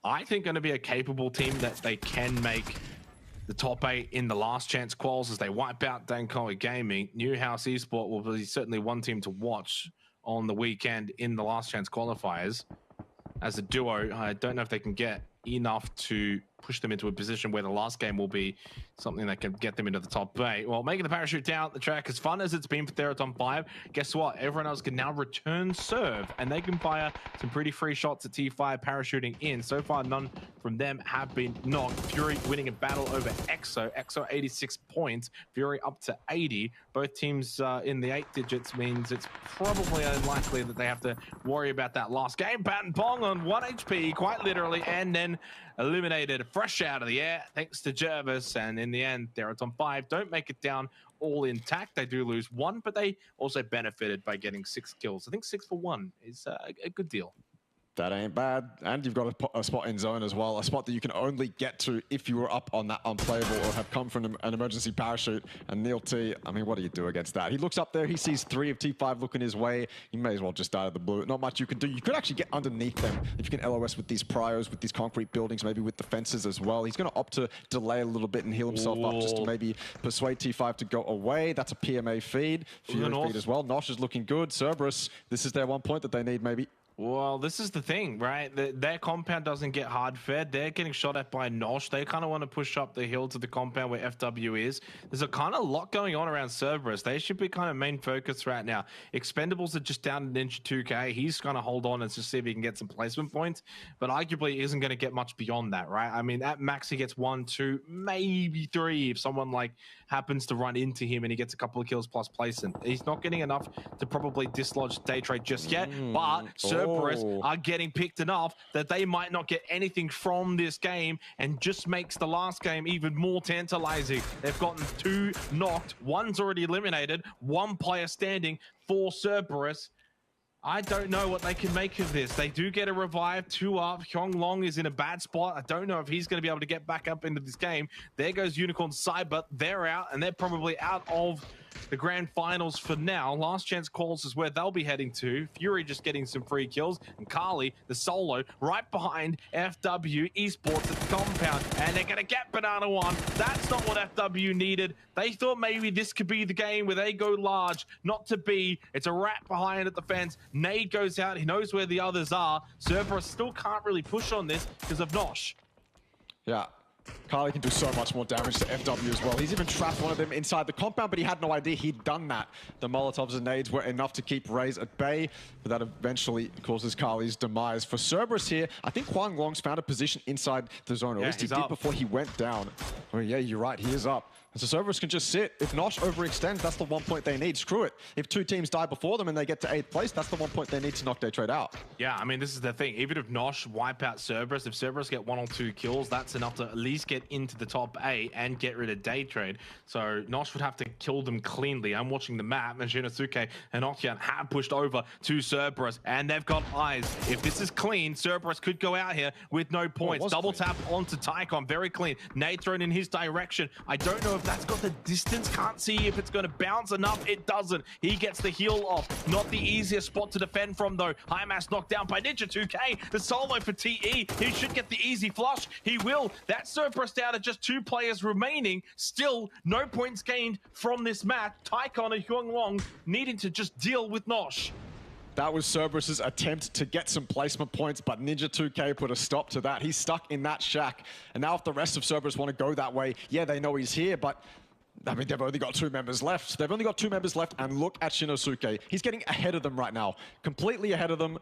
I think, going to be a capable team that they can make the top 8 in the last chance quals as they wipe out Dankoa Gaming. Newhouse Esport will be certainly one team to watch on the weekend in the last chance qualifiers. As a duo, I don't know if they can get enough to push them into a position where the last game will be something that can get them into the top 8. Well, making the parachute down the track, as fun as it's been for Theraton 5, guess what? Everyone else can now return serve, and they can fire some pretty free shots at T5 parachuting in. So far, none from them have been knocked. Fury winning a battle over EXO. EXO 86 points, Fury up to 80. Both teams in the 8 digits means it's probably unlikely that they have to worry about that last game. Pat and Pong on 1 HP, quite literally, and then eliminated fresh out of the air thanks to Jervis. And in the end, Theraton 5 don't make it down all intact. They do lose 1, but they also benefited by getting 6 kills. I think 6 for 1 is a good deal.
That ain't bad. And you've got a spot in zone as well, a spot that you can only get to if you were up on that unplayable or have come from an emergency parachute. And Neil T, I mean, what do you do against that? He looks up there, he sees 3 of T5 looking his way. You may as well just die out of the blue. Not much you can do. You could actually get underneath them if you can LOS with these pryos, with these concrete buildings, maybe with the fences as well. He's going to opt to delay a little bit and heal himself up just to maybe persuade T5 to go away. That's a PMA feed. Fury feed as well. Nosh is looking good. Cerberus, this is their 1 point that they need maybe.
Well, this is the thing, right? Their compound doesn't get hard fed. They're getting shot at by Nosh. They kind of want to push up the hill to the compound where FW is. There's a kind of lot going on around Cerberus. They should be kind of main focus right now. Expendables are just down to Ninja 2K. He's going to hold on and just see if he can get some placement points, but arguably isn't going to get much beyond that, right? I mean, at max, he gets 1, 2, maybe 3 if someone like happens to run into him and he gets a couple of kills plus placement. He's not getting enough to probably dislodge day trade just yet, but Cerberus are getting picked enough that they might not get anything from this game, and just makes the last game even more tantalizing. They've gotten 2 knocked, 1's already eliminated, 1 player standing for Cerberus. I don't know what they can make of this. They do get a revive, 2 up. Hyung Long is in a bad spot. I don't know if he's going to be able to get back up into this game. There goes Unicorn Cyber. They're out, and they're probably out of the grand finals for now. Last chance calls is where they'll be heading to. Fury just getting some free kills, and Kali, the solo, right behind FW Esports at the compound, and they're going to get Banana 1. That's not what FW needed. They thought maybe this could be the game where they go large. Not to be. It's a rat behind at the fence. Nade goes out. He knows where the others are. Cerberus still can't really push on this because of Nosh.
Yeah. Kali can do so much more damage to FW as well. He's even trapped one of them inside the compound, but he had no idea he'd done that. The Molotovs and nades were enough to keep Raze at bay, but that eventually causes Kali's demise. For Cerberus here, I think Huang Long's found a position inside the zone, or at least he did before he went down. Oh yeah, you're right, he is up. And so Cerberus can just sit. If Nosh overextends, that's the 1 point they need. Screw it. If 2 teams die before them and they get to 8th place, that's the 1 point they need to knock day trade out.
Yeah, I mean, this is the thing. Even if Nosh wipe out Cerberus, if Cerberus get 1 or 2 kills, that's enough to at least get into the top 8 and get rid of day trade. So Nosh would have to kill them cleanly. I'm watching the map, and Shinosuke and Okian have pushed over to Cerberus, and they've got eyes. If this is clean, Cerberus could go out here with no points. Double tap onto Tycon, very clean. Nade thrown in his direction. I don't know if that's got the distance. Can't see if it's going to bounce enough. It doesn't. He gets the heal off. Not the easiest spot to defend from, though. High Mass knocked down by Ninja 2K. The solo for TE. He should get the easy flush. He will. That's Cerberus down to just 2 players remaining. Still, no points gained from this match. Tycon and Hyung Long needing to just deal with Nosh.
That was Cerberus's attempt to get some placement points, but Ninja 2K put a stop to that. He's stuck in that shack. And now if the rest of Cerberus want to go that way, yeah, they know he's here, but I mean, they've only got 2 members left. They've only got 2 members left, and look at Shinosuke. He's getting ahead of them right now. Completely ahead of them.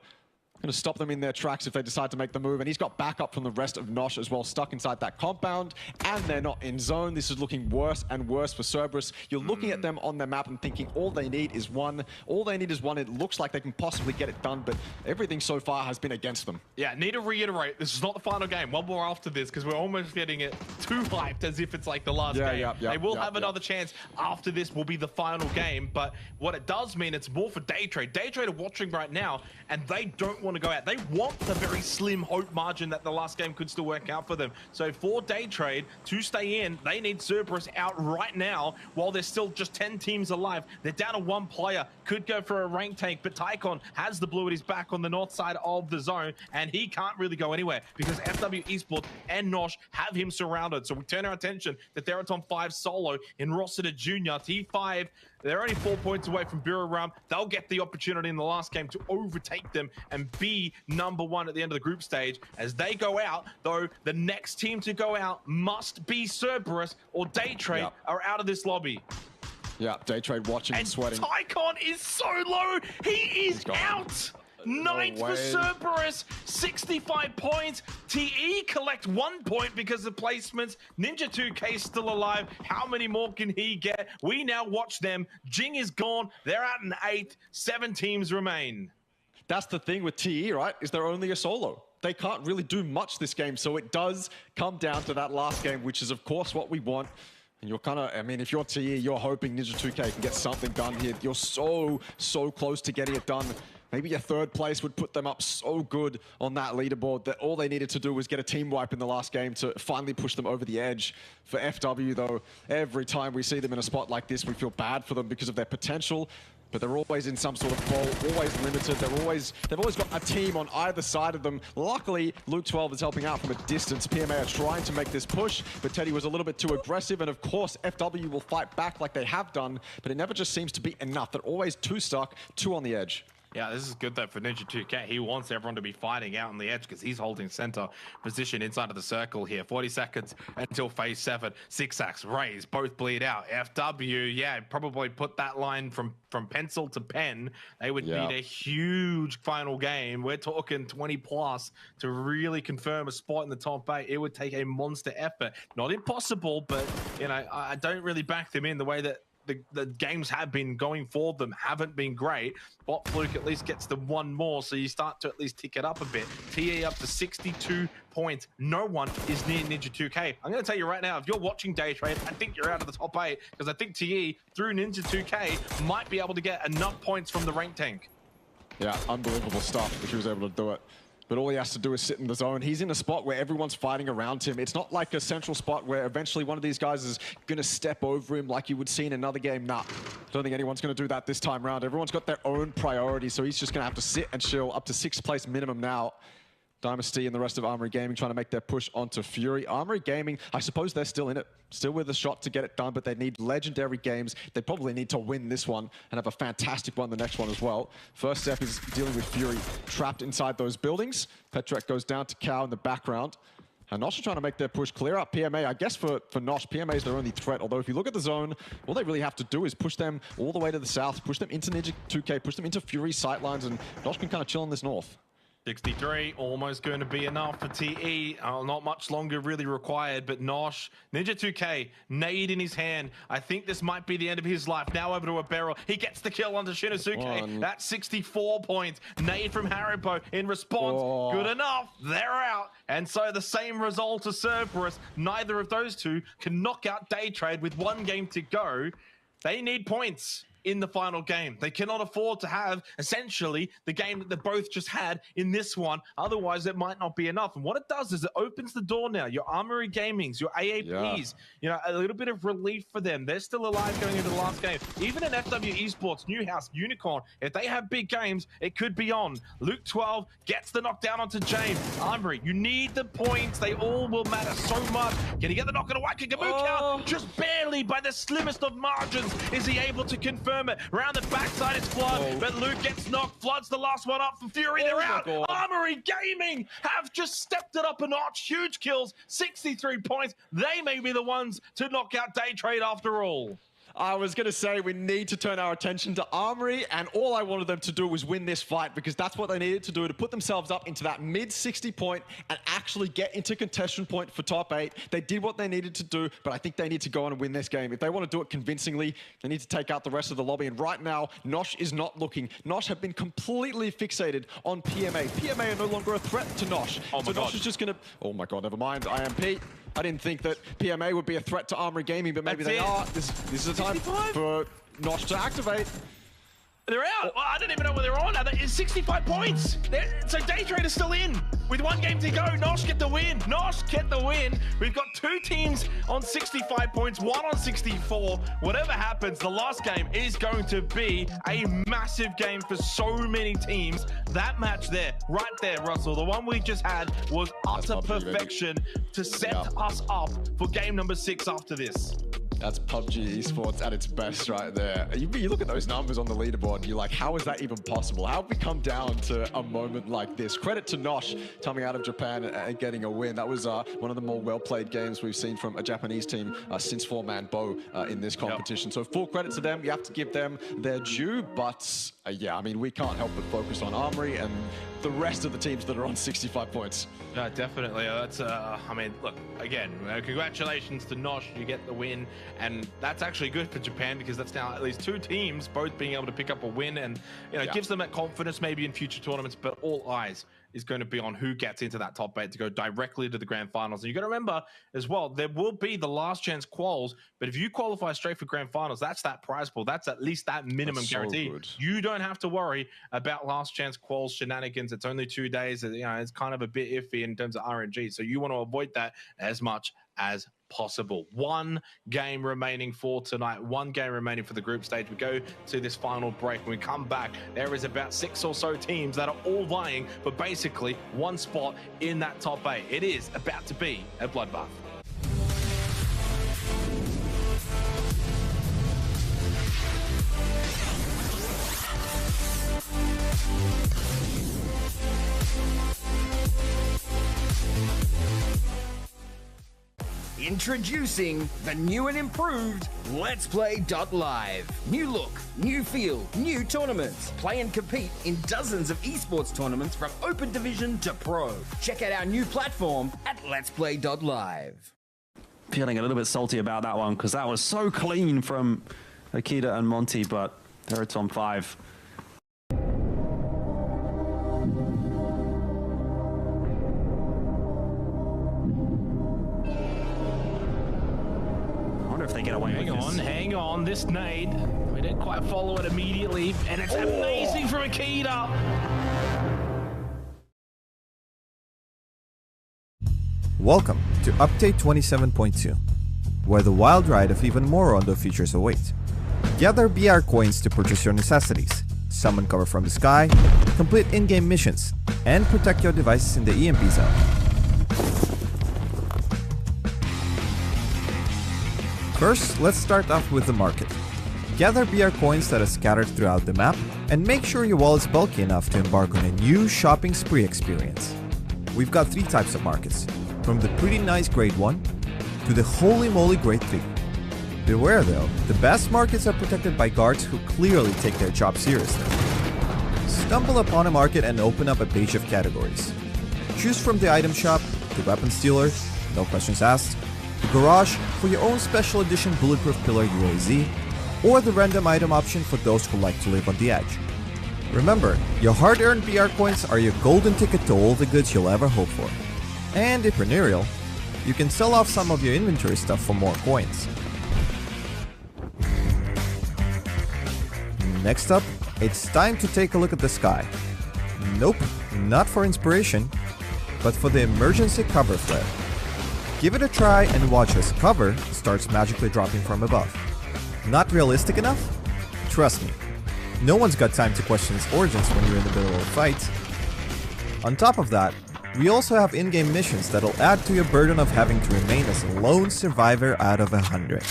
Going to stop them in their tracks if they decide to make the move. And he's got backup from the rest of Nosh as well, stuck inside that compound. And they're not in zone. This is looking worse and worse for Cerberus. You're looking at them on their map and thinking all they need is one. All they need is one. It looks like they can possibly get it done, but everything so far has been against them.
Yeah, need to reiterate, this is not the final game. One more after this, because we're almost getting it too hyped as if it's like the last game. They will have another chance after this will be the final game, but what it does mean, it's more for Daytrade. Daytrade are watching right now, and they don't want to go out. They want the very slim hope margin that the last game could still work out for them. So for Daytrade to stay in, they need Cerberus out right now while there's still just 10 teams alive. They're down to one player, could go for a rank tank, but Tycon has the blue at his back on the north side of the zone, and he can't really go anywhere because FW Esports and Nosh have him surrounded. So we turn our attention to Theraton 5 solo in Rossiter Jr. T5, they're only 4 points away from Bureau Ram. They'll get the opportunity in the last game to overtake them and be #1 at the end of the group stage. As they go out, though, the next team to go out must be Cerberus or Daytrade are out of this lobby.
Yeah, Daytrade watching and sweating.
Tycon is so low. He is out. 9th for Cerberus, 65 points. TE collect 1 point because of placements. Ninja 2K still alive. How many more can he get? We now watch them. Jing is gone. They're out in 8th. 7 teams remain.
That's the thing with TE, right? Is they're only a solo. They can't really do much this game. So it does come down to that last game, which is, of course, what we want. And you're kind of, I mean, if you're TE, you're hoping Ninja 2K can get something done here. You're so close to getting it done. Maybe a 3rd place would put them up so good on that leaderboard that all they needed to do was get a team wipe in the last game to finally push them over the edge. For FW, though, every time we see them in a spot like this, we feel bad for them because of their potential. But they're always in some sort of bowl, always limited. They've always got a team on either side of them. Luckily, Luke 12 is helping out from a distance. PMA are trying to make this push, but Teddy was a little bit too aggressive. And of course, FW will fight back like they have done, but it never just seems to be enough. They're always 2 stuck, 2 on the edge.
Yeah, this is good though for Ninja 2K. He wants everyone to be fighting out on the edge because he's holding center position inside of the circle here. 40 seconds until phase 7. Zigzags, Rays, both bleed out. FW, yeah, probably put that line from pencil to pen. They would need a huge final game. We're talking 20 plus to really confirm a spot in the top 8. It would take a monster effort. Not impossible, but you know, I don't really back them in the way that the games have been going for them haven't been great. Bot Fluke at least gets the 1 more, so you start to at least tick it up a bit. TE up to 62 points. No one is near Ninja 2K. I'm going to tell you right now, if you're watching Daytrade, I think you're out of the top 8 because I think TE, through Ninja 2K, might be able to get enough points from the rank tank. Yeah, unbelievable stuff if he was able to do it. But all he has to do is sit in the zone. He's in a spot where everyone's fighting around him. It's not like a central spot where eventually one of these guys is going to step over him like you would see in another game. Nah, don't think anyone's going to do that this time around. Everyone's got their own priorities, so he's just going to have to sit and chill up to 6th place minimum now. Dynasty and the rest of Armory Gaming trying to make their push onto Fury. Armory Gaming, I suppose they're still in it. Still with a shot to get it done, but they need legendary games. They probably need to win this one and have a fantastic one the next one as well. First step is dealing with Fury trapped inside those buildings. Petrek goes down to Cow in the background. And Nosh are trying to make their push, clear up PMA. I guess for Nosh, PMA is their only threat. Although if you look at the zone, all they really have to do is push them all the way to the south, push them into Ninja 2K, push them into Fury sightlines, and Nosh can kind of chill in this north. 63, almost going to be enough for TE. Not much longer really required, but Nosh, Ninja 2K, nade in his hand. I think this might be the end of his life. Now over to a barrel. He gets the kill onto Shinosuke. That's 64 points. Nade from Haribo in response. Good enough. They're out. And so the same result as Cerberus. Neither of those two can knock out Daytrade with 1 game to go. They need points in the final game. They cannot afford to have essentially the game that they both just had in this one. Otherwise, it might not be enough. And what it does is it opens the door now. Your Armory Gamings, your AAPs, you know, a little bit of relief for them. They're still alive going into the last game. Even in FW Esports, Newhouse, Unicorn, if they have big games, it could be on. Luke 12 gets the knockdown onto James. Armory, you need the points. They all will matter so much. Can he get the knock on a Waka Gamuka? Just barely by the slimmest of margins is he able to confirm it. Round the backside it's Flood, but Luke gets knocked. Flood's the last one up for Fury. They're out. Armory Gaming have just stepped it up a notch. Huge kills, 63 points. They may be the ones to knock out Daytrade after all.
I was going to say we need to turn our attention to Armory, and all I wanted them to do was win this fight because that's what they needed to do to put themselves up into that mid-60 point and actually get into contention point for top 8. They did what they needed to do, but I think they need to go on and win this game. If they want to do it convincingly, they need to take out the rest of the lobby, and right now, Nosh is not looking. Nosh have been completely fixated on PMA. PMA are no longer a threat to Nosh.
Oh my God.
Nosh is just going to... Oh my God, never mind. I am Pete. I didn't think that PMA would be a threat to Armory Gaming, but maybe they are. This is a time
65?
for Nosh to activate.
They're out. Well, I don't even know where they're on. It's 65 points. So Day Trader's still in with 1 game to go. Nosh get the win. Nosh get the win. We've got 2 teams on 65 points, 1 on 64. Whatever happens, the last game is going to be a massive game for so many teams. That match there, right there, Russell, the one we just had was utter perfection to set us up for game number 6 after this.
That's PUBG Esports at its best right there. You look at those numbers on the leaderboard and you're like, how is that even possible? How have we come down to a moment like this? Credit to Nosh coming out of Japan and getting a win. That was one of the more well-played games we've seen from a Japanese team since 4-Man Bow in this competition. So full credit to them. You have to give them their due, but yeah, I mean, we can't help but focus on Armory and the rest of the teams that are on 65 points.
Yeah, definitely. That's, I mean, look, again, congratulations to Nosh. You get the win. And that's actually good for Japan because that's now at least 2 teams both being able to pick up a win, and it gives them that confidence maybe in future tournaments. But all eyes is going to be on who gets into that top 8 to go directly to the grand finals. And you got to remember as well, there will be the last chance quals, but if you qualify straight for grand finals, that's that prize pool. That's at least that minimum guarantee. You don't have to worry about last chance quals shenanigans. It's only 2 days. It's kind of a bit iffy in terms of RNG. So you want to avoid that as much as possible. 1 game remaining for tonight, 1 game remaining for the group stage. We go to this final break. When we come back, there is about 6 or so teams that are all vying for basically 1 spot in that top 8. It is about to be a bloodbath.
Introducing the new and improved Let's Play Live. New look, new feel, new tournaments. Play and compete in dozens of esports tournaments from Open Division to Pro. Check out our new platform at Let's Play Live.
Feeling a little bit salty about that one because that was so clean from Akita and Monty, but there it's on 5. If they get away with this.
Hang on, this nade, we didn't quite follow it immediately, and it's amazing from Akita.
Welcome to Update 27.2, where the wild ride of even more Rondo features await. Gather BR coins to purchase your necessities, summon cover from the sky, complete in-game missions, and protect your devices in the EMP zone. First, let's start off with the market. Gather BR coins that are scattered throughout the map, and make sure your wallet's bulky enough to embark on a new shopping spree experience. We've got 3 types of markets, from the pretty nice grade 1 to the holy moly grade 3. Beware though, the best markets are protected by guards who clearly take their job seriously. Stumble upon a market and open up a page of categories. Choose from the item shop, the weapon stealer, no questions asked, the garage for your own special edition bulletproof pillar UAZ, or the random item option for those who like to live on the edge. Remember, your hard-earned BR coins are your golden ticket to all the goods you'll ever hope for. And if entrepreneurial, you can sell off some of your inventory stuff for more coins. Next up, it's time to take a look at the sky. Nope, not for inspiration, but for the emergency cover flare. Give it a try and watch as cover starts magically dropping from above. Not realistic enough? Trust me, no one's got time to question its origins when you're in the middle of a fight. On top of that, we also have in-game missions that'll add to your burden of having to remain as a lone survivor out of 100.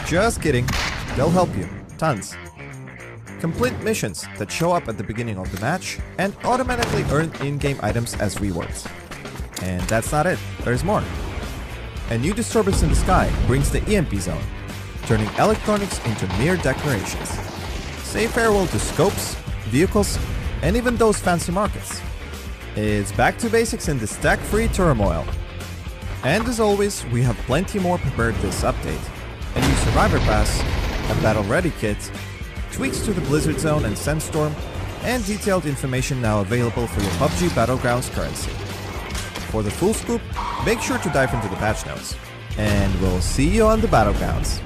Just kidding, they'll help you, tons. Complete missions that show up at the beginning of the match and automatically earn in-game items as rewards. And that's not it, there's more. A new disturbance in the sky brings the EMP zone. turning electronics into mere decorations. Say farewell to scopes, vehicles, and even those fancy markets. It's back to basics in the stack-free turmoil. And as always, we have plenty more prepared this update. A new Survivor Pass, a battle-ready kit, tweaks to the Blizzard Zone and Sandstorm, and detailed information now available for your PUBG Battlegrounds currency. For the full scoop, make sure to dive into the patch notes. And we'll see you on the Battlegrounds.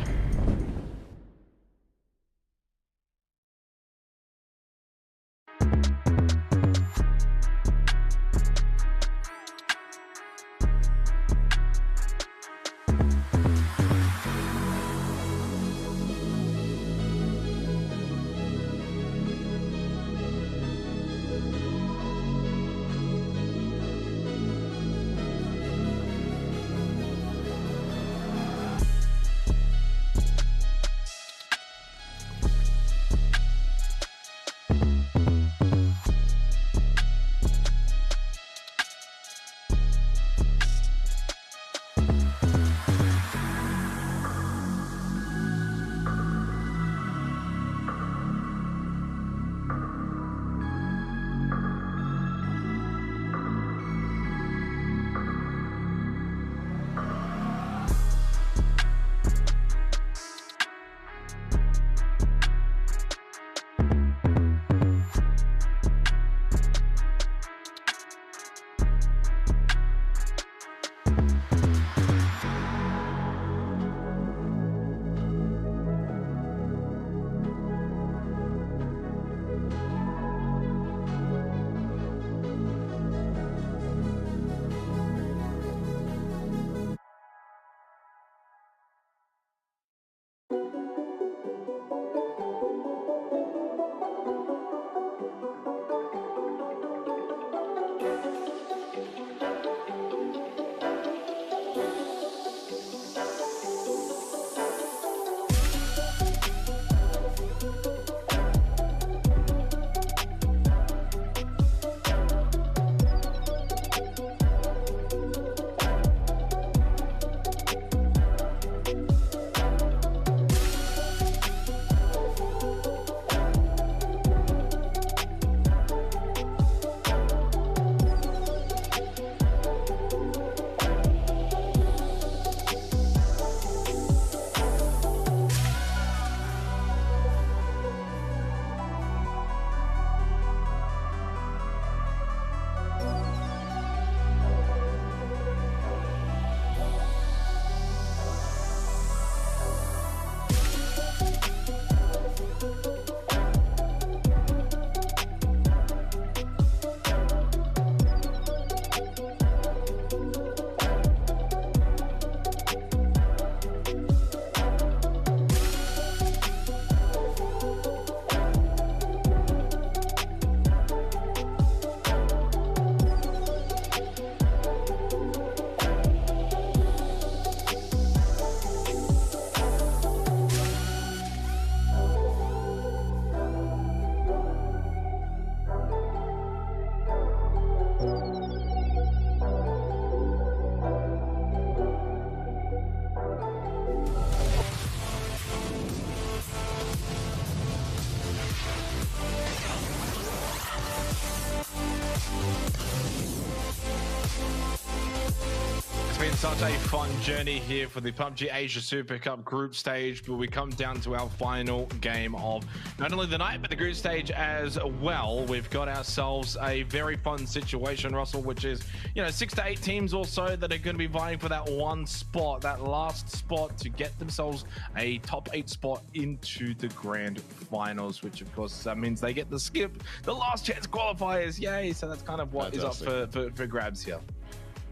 Been such a fun journey here for the PUBG Asia Super Cup group stage, but we come down to our final game of not only the night but the group stage as well. We've got ourselves a very fun situation, Russell, which is 6 to 8 teams or so that are going to be vying for that one spot, that last spot, to get themselves a top 8 spot into the grand finals, which of course means they get to skip the last chance qualifiers. Yay! So that's kind of what
Fantastic.
is up for grabs here.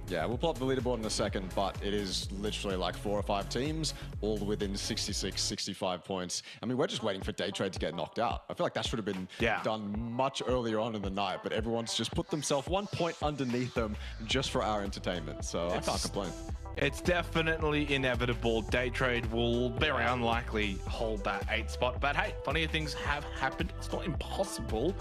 Yeah, we'll pull up the leaderboard in a second, but it is literally like 4 or 5 teams, all within 66, 65 points. I mean, we're just waiting for Day Trade to get knocked out. I feel like that should have been done much earlier on in the night, but everyone's just put themselves 1 point underneath them just for our entertainment. So I can't complain.
It's definitely inevitable. Day Trade will very unlikely hold that 8 spot. But hey, funnier things have happened. It's not impossible.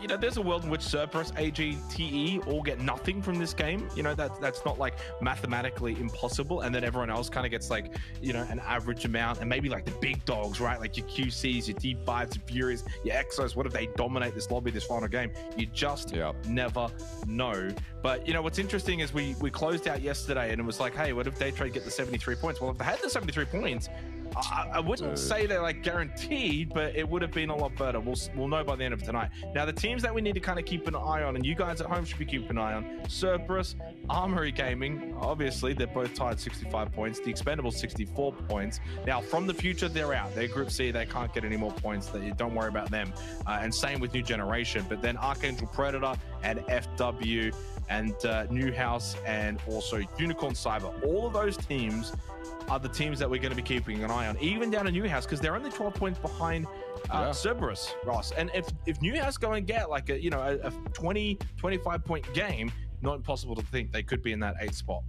There's a world in which Cerberus, AGTE all get nothing from this game. That's that's not like mathematically impossible. And then everyone else kind of gets like, you know, an average amount, and maybe like the big dogs, right? Like your QCs, your T5s, your Furies, your Exos. What if they dominate this lobby, this final game? You just never know. But, you know, what's interesting is we closed out yesterday and it was like, hey, what if Daytrade get the 73 points? Well, if they had the 73 points, I wouldn't say they're like guaranteed, but it would have been a lot better. We'll know by the end of tonight. Now, the teams that we need to kind of keep an eye on, and you guys at home should be keeping an eye on: Cerberus, Armory Gaming. Obviously, they're both tied 65 points. The Expendables 64 points. Now, from the future, they're out. They're Group C. They can't get any more points. Don't worry about them. And same with New Generation. But then Archangel Predator and FW and Newhouse and also Unicorn Cyber. All of those teams are the teams that we're going to be keeping an eye on, even down to Newhouse, because they're only 12 points behind Cerberus, Ross. And if Newhouse go and get like a 20, 25 point game, not impossible to think they could be in that 8th spot.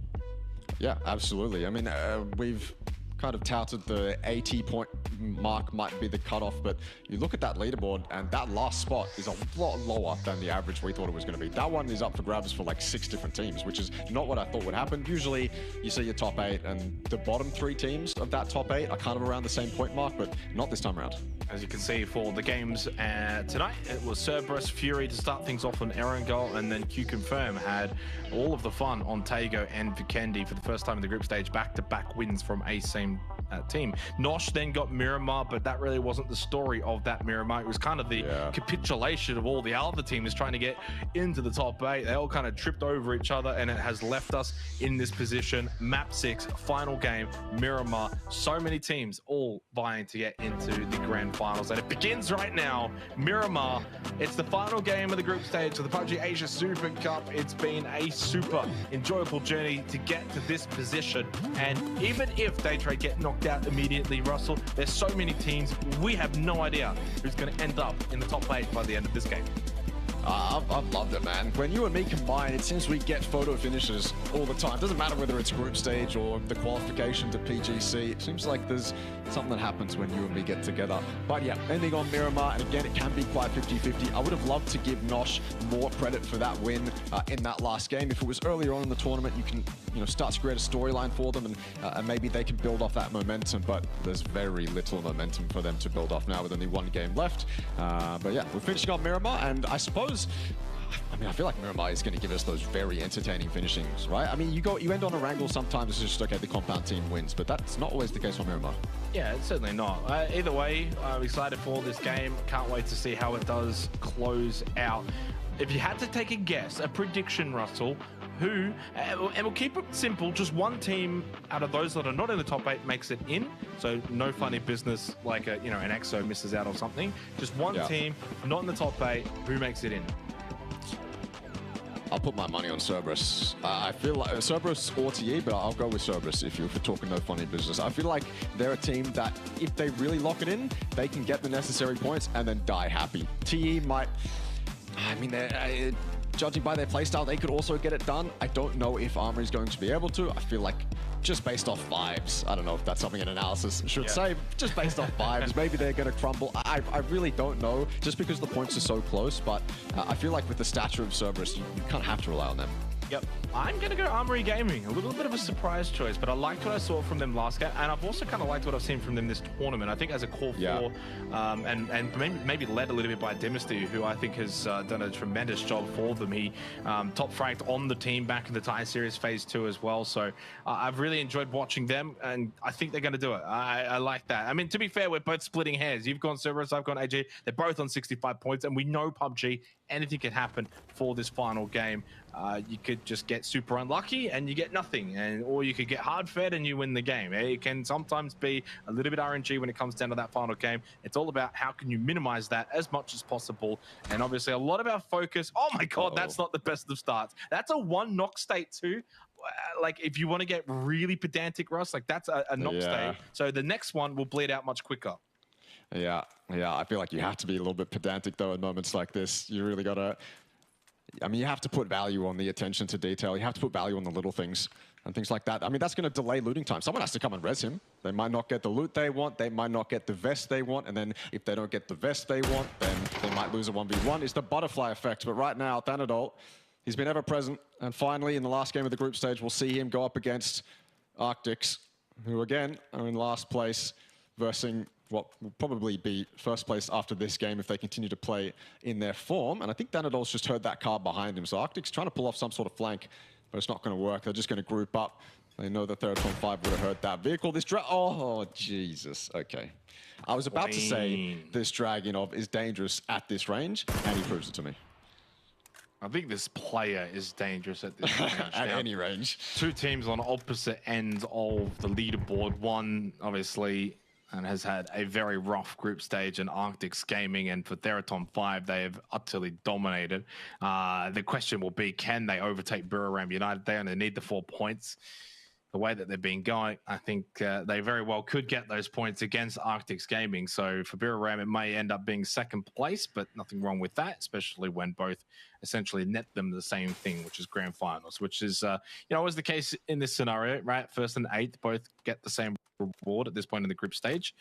Yeah, absolutely. I mean, we've kind of touted the 80 point mark might be the cutoff, but you look at that leaderboard and that last spot is a lot lower than the average we thought it was going to be. That one is up for grabs for like 6 different teams, which is not what I thought would happen. Usually you see your top 8 and the bottom 3 teams of that top 8 are kind of around the same point mark, but not this time around.
As you can see for the games tonight, it was Cerberus, Fury to start things off on Erangel, and then Q Confirm had all of the fun on Tago and Vikendi for the first time in the group stage, back-to-back wins from a same team. Nosh then got Miramar, but that really wasn't the story of that Miramar. It was kind of the capitulation of all the other teams trying to get into the top 8. They all kind of tripped over each other, and it has left us in this position. Map 6, final game, Miramar. So many teams all vying to get into the grand finals, and it begins right now. Miramar, it's the final game of the group stage of the PUBG Asia Super Cup. It's been a super enjoyable journey to get to this position, and even if Daytrade get knocked out immediately, Russell, there's so many teams, we have no idea who's going to end up in the top 8 by the end of this game.
I've loved it, man. When you and me combine, it seems we get photo finishes all the time. Doesn't matter whether it's group stage or the qualification to PGC. It seems like there's something that happens when you and me get together. But yeah, ending on Miramar, and again, it can be quite 50-50. I would have loved to give Nosh more credit for that win in that last game. If it was earlier on in the tournament, you can start to create a storyline for them, and maybe they can build off that momentum. But there's very little momentum for them to build off now with only 1 game left. But yeah, we're finishing on Miramar, and I suppose, I feel like Miramar is going to give us those very entertaining finishings, right? I mean, you end on a wrangle sometimes. It's just, okay, the compound team wins, but that's not always the case for Miramar.
Yeah, it's certainly not. Either way, I'm excited for this game. Can't wait to see how it does close out. If you had to take a guess, a prediction, Russell, who, and we'll keep it simple, just one team out of those that are not in the top 8 makes it in. So no funny business like an EXO misses out or something. Just one team, not in the top 8, who makes it in?
I'll put my money on Cerberus. I feel like Cerberus or TE, but I'll go with Cerberus if you're talking no funny business. I feel like they're a team that if they really lock it in, they can get the necessary points and then die happy. TE might, they're judging by their playstyle, they could also get it done. I don't know if Armory is going to be able to. I feel like just based off vibes, I don't know if that's something an analysis should say, just based off vibes, maybe they're going to crumble. I really don't know, just because the points are so close, but I feel like with the stature of Cerberus, you kind of have to rely on them.
Yep. I'm going to go Armory Gaming. A little bit of a surprise choice, but I liked what I saw from them last game, and I've also kind of liked what I've seen from them this tournament. I think as a core 4, and maybe led a little bit by Dynasty, who I think has done a tremendous job for them. He top franked on the team back in the Tie Series Phase 2 as well, so I've really enjoyed watching them, and I think they're going to do it. I like that. I mean, to be fair, we're both splitting hairs. You've gone Cerberus, I've gone AG. They're both on 65 points, and we know PUBG, anything can happen for this final game. You could just get super unlucky and you get nothing, or you could get hard fed and you win the game. It can sometimes be a little bit RNG when it comes down to that final game. It's all about how can you minimize that as much as possible, and obviously a lot of our focus. Oh my god, that's not the best of starts. That's a 1 knock state too. Like if you want to get really pedantic, Russ, like that's a knock state. So the next one will bleed out much quicker.
Yeah, I feel like you have to be a little bit pedantic though in moments like this. You really gotta, you have to put value on the attention to detail. You have to put value on the little things and things like that. I mean, that's going to delay looting time. Someone has to come and res him. They might not get the loot they want. They might not get the vest they want. And then if they don't get the vest they want, then they might lose a 1v1. It's the butterfly effect. But right now, Thanadol, He's been ever present. And finally, in the last game of the group stage, we'll see him go up against Arctics, who again are in last place, versing what will probably be first place after this game if they continue to play in their form. And I think Danadol's just heard that car behind him. So Arctic's trying to pull off some sort of flank, but it's not going to work. They're just going to group up. They know that Theraton 5 would have heard that vehicle. This oh, Jesus. Okay. I was about to say this Dragunov is dangerous at this range, and he proves it to me.
I think this player is dangerous at this range.
At any range.
Two teams on opposite ends of the leaderboard. One, obviously, and has had a very rough group stage in Arctics Gaming, and for Theraton 5, they have utterly dominated. The question will be, can they overtake Buriram United? They only need the 4 points. The way that they've been going, I think they very well could get those points against Arctics Gaming. So for Buriram, it may end up being second place, but nothing wrong with that, especially when both essentially net them the same thing, which is grand finals, which is, was the case in this scenario, right? First and eighth both get the same reward at this point in the group stage.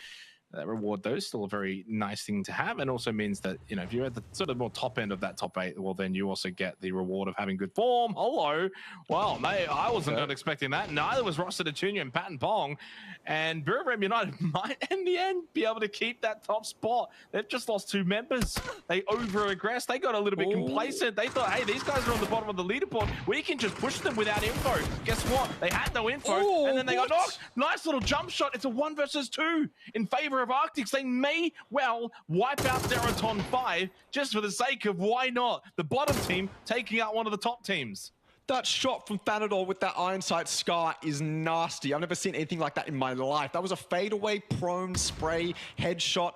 That reward, though, is still a very nice thing to have, and also means that, if you're at the sort of more top end of that top 8, well, then you also get the reward of having good form. Hello. Well, mate, I wasn't expecting that. Neither was Rossiter Jr. and Patton Pong. And Buriram United might, in the end, be able to keep that top spot. They've just lost 2 members. They over-aggressed. They got a little bit complacent. They thought, hey, these guys are on the bottom of the leaderboard. We can just push them without info. Guess what? They had no info, and then they got knocked. Nice little jump shot. It's a 1 versus 2 in favor of Arctics. They may well wipe out Theraton 5 just for the sake of why not? The bottom team taking out one of the top teams.
That shot from Thanador with that iron sight scar is nasty. I've never seen anything like that in my life. That was a fadeaway prone spray headshot.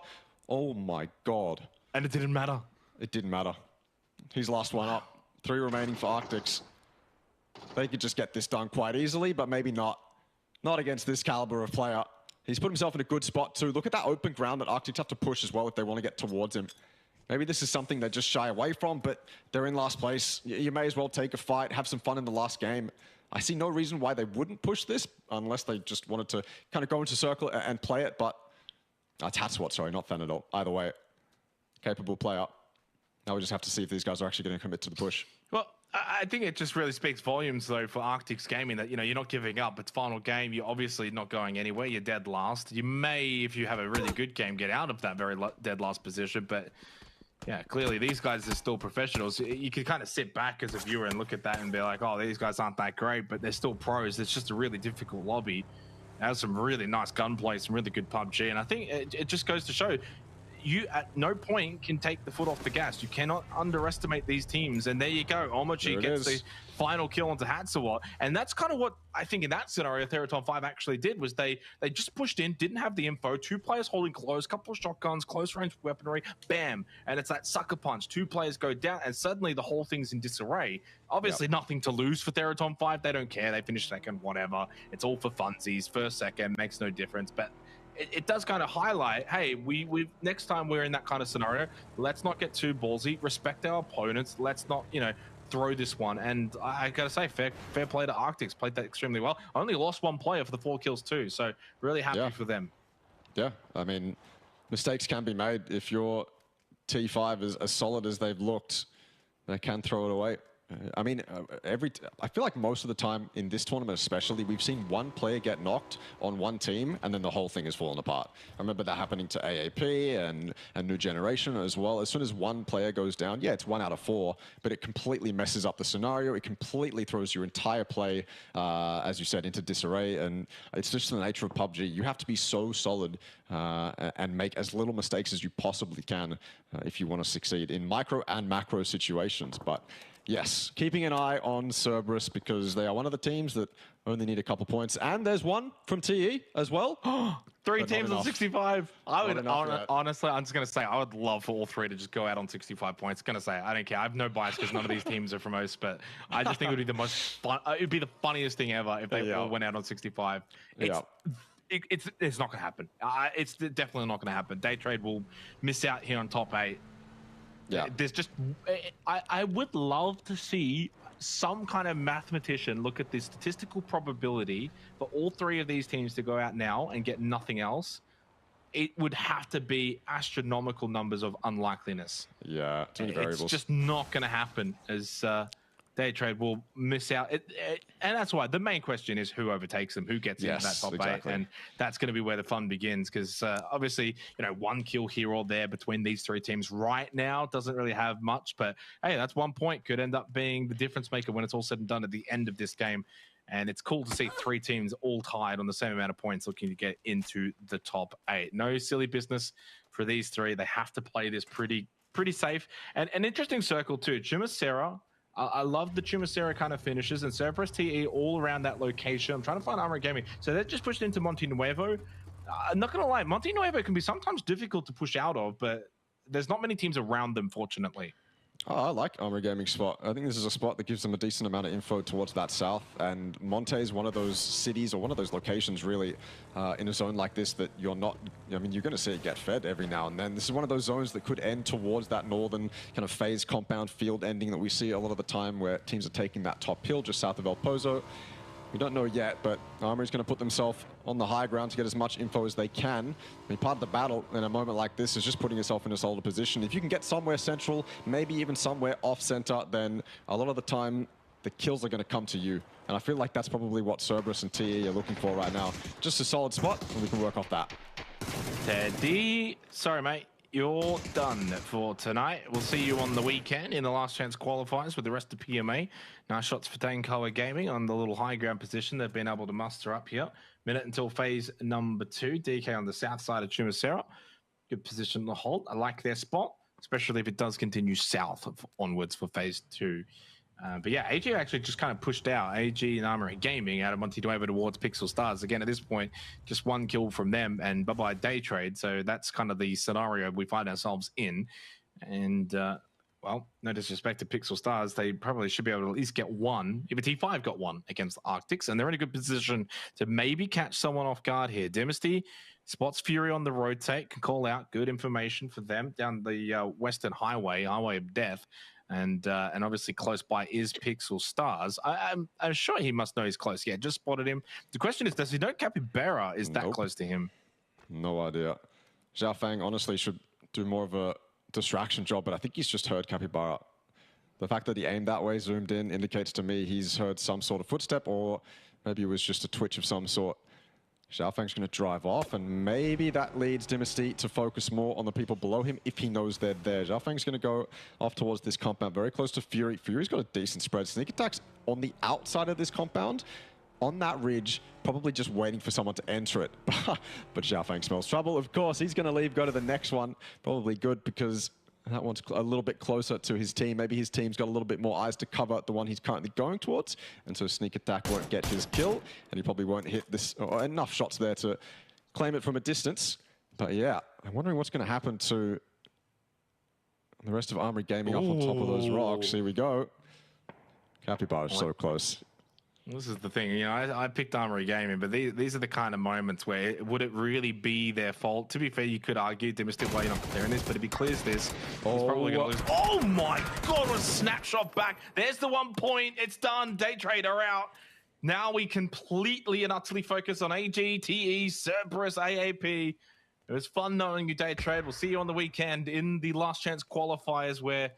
Oh my God.
And it didn't matter.
It didn't matter. He's last one up. 3 remaining for Arctics. They could just get this done quite easily, but maybe not. Not against this caliber of player. He's put himself in a good spot too. Look at that open ground that Arctics have to push as well if they want to get towards him. Maybe this is something they just shy away from, but they're in last place. You may as well take a fight, have some fun in the last game. I see no reason why they wouldn't push this unless they just wanted to kind of go into circle and play it, but Tatswat, sorry, not Thanador. Either way, capable player. Now we just have to see if these guys are actually going to commit to the push.
Well, I think it just really speaks volumes, though, for Arctics Gaming that, you're not giving up. It's final game. You're obviously not going anywhere. You're dead last. You may, if you have a really good game, get out of that very dead last position. But, yeah, clearly these guys are still professionals. You can kind of sit back as a viewer and look at that and be like, oh, these guys aren't that great, but they're still pros. It's just a really difficult lobby. It has some really nice gunplay, some really good PUBG. And I think it just goes to show you at no point can take the foot off the gas. You cannot underestimate these teams. And there you go. Omochi gets the final kill onto Hatsawat. And that's kind of what I think in that scenario Theraton 5 actually did, was they just pushed in, didn't have the info, 2 players holding close, couple of shotguns, close range weaponry, bam. And it's that sucker punch. 2 players go down and suddenly the whole thing's in disarray. Obviously nothing to lose for Theraton 5. They don't care. They finish second, whatever. It's all for funsies. First, second, makes no difference. But it does kind of highlight, hey, we next time we're in that kind of scenario, let's not get too ballsy, respect our opponents, let's not, throw this one. And I gotta say, fair play to Arctics, played that extremely well. Only lost 1 player for the 4 kills too, so really happy for them. Yeah,
I mean, mistakes can be made. If your T5 is as solid as they've looked, they can throw it away. I mean, I feel like most of the time in this tournament especially, we've seen one player get knocked on one team and then the whole thing has fallen apart. I remember that happening to AAP and New Generation as well. As soon as one player goes down, yeah, it's 1 out of 4, but it completely messes up the scenario. It completely throws your entire play, as you said, into disarray. And it's just the nature of PUBG. You have to be so solid and make as little mistakes as you possibly can if you want to succeed in micro and macro situations. But yes, keeping an eye on Cerberus because they are one of the teams that only need a couple points. And there's one from TE as well.
3 teams on 65. I would honestly, I'm just going to say, I would love for all 3 to just go out on 65 points. Going to say, I don't care. I have no bias because none of these teams are from OS, but I just think it would be the most fun. It would be the funniest thing ever if they all went out on 65. It's not going to happen. It's definitely not going to happen. Day Trade will miss out here on top 8.
Yeah,
there's just, I would love to see some kind of mathematician look at the statistical probability for all 3 of these teams to go out now and get nothing else. It would have to be astronomical numbers of unlikeliness.
Yeah, too many variables.
It's just not going to happen as Day Trade will miss out. And that's why the main question is who overtakes them, who gets into that top
exactly.
8. And that's going to be where the fun begins because obviously, one kill here or there between these 3 teams right now doesn't really have much. But hey, that's 1 point. Could end up being the difference maker when it's all said and done at the end of this game. And it's cool to see 3 teams all tied on the same amount of points looking to get into the top 8. No silly business for these 3. They have to play this pretty safe. And an interesting circle too. Chumacera, I love the Chumacera kind of finishes, and Cerberus TE all around that location. I'm trying to find Armor Gaming. So they're just pushed into Monte Nuevo. I'm not going to lie, Monte Nuevo can be sometimes difficult to push out of, but there's not many teams around them, fortunately.
Oh, I like Armor Gaming spot. I think this is a spot that gives them a decent amount of info towards that south. And Monte is one of those cities or one of those locations, really, in a zone like this that you're not. I mean, you're going to see it get fed every now and then. This is one of those zones that could end towards that northern kind of phase compound field ending that we see a lot of the time, where teams are taking that top hill just south of El Pozo. We don't know yet, but Armour is going to put themselves on the high ground to get as much info as they can. I mean, part of the battle in a moment like this is just putting yourself in a solid position. If you can get somewhere central, maybe even somewhere off center, then a lot of the time the kills are going to come to you. And I feel like that's probably what Cerberus and TE are looking for right now. Just a solid spot, and we can work off that.
Teddy, sorry, mate. You're done for tonight. We'll see you on the weekend in the last chance qualifiers with the rest of PMA. Nice shots for Tankoa Gaming on the little high ground position they've been able to muster up here. Minute until phase number 2. DK on the south side of Chumacera. Good position to hold. I like their spot, especially if it does continue south onwards for phase 2. But yeah, AG actually just kind of pushed out AG and Armory Gaming out of Monte Nuevo towards Pixel Stars. Again, at this point, just 1 kill from them and bye-bye Day Trade. So that's kind of the scenario we find ourselves in. And, well, no disrespect to Pixel Stars, they probably should be able to at least get 1. If a T5 got 1 against the Arctics, and they're in a good position to maybe catch someone off guard here. Dynasty spots Fury on the rotate, can call out good information for them down the Western Highway of Death. And obviously close by is Pixel Stars. I'm sure he must know he's close. Yeah, just spotted him. The question is, does he know Capybara is that close to him?
No idea. Zhao Fang honestly should do more of a distraction job, but I think he's just heard Capybara. The fact that he aimed that way, zoomed in, indicates to me he's heard some sort of footstep, or maybe it was just a twitch of some sort. Zhao Fang's going to drive off, and maybe that leads Dynasty to focus more on the people below him if he knows they're there. Zhao Fang's going to go off towards this compound, very close to Fury. Fury's got a decent spread. Sneak attacks on the outside of this compound, on that ridge, probably just waiting for someone to enter it. But Zhao Fang smells trouble. Of course, he's going to leave, go to the next one. Probably good because that one's a little bit closer to his team. Maybe his team's got a little bit more eyes to cover the one he's currently going towards. And so Sneak Attack won't get his kill. And he probably won't hit this, or enough shots there to claim it from a distance. But yeah, I'm wondering what's going to happen to the rest of Armory Gaming up on top of those rocks. Here we go. Capybara's so close.
This is the thing, I picked Armory Gaming, but these are the kind of moments where would it really be their fault? To be fair, you could argue Dynasty, why you're not clearing this, but if he clears this, he's probably going to lose. Oh my God, what a snapshot back. There's the 1 point. It's done. Day Trader out. Now we completely and utterly focus on AG, TE, Cerberus, AAP. It was fun knowing you, Day Trade. We'll see you on the weekend in the last chance qualifiers where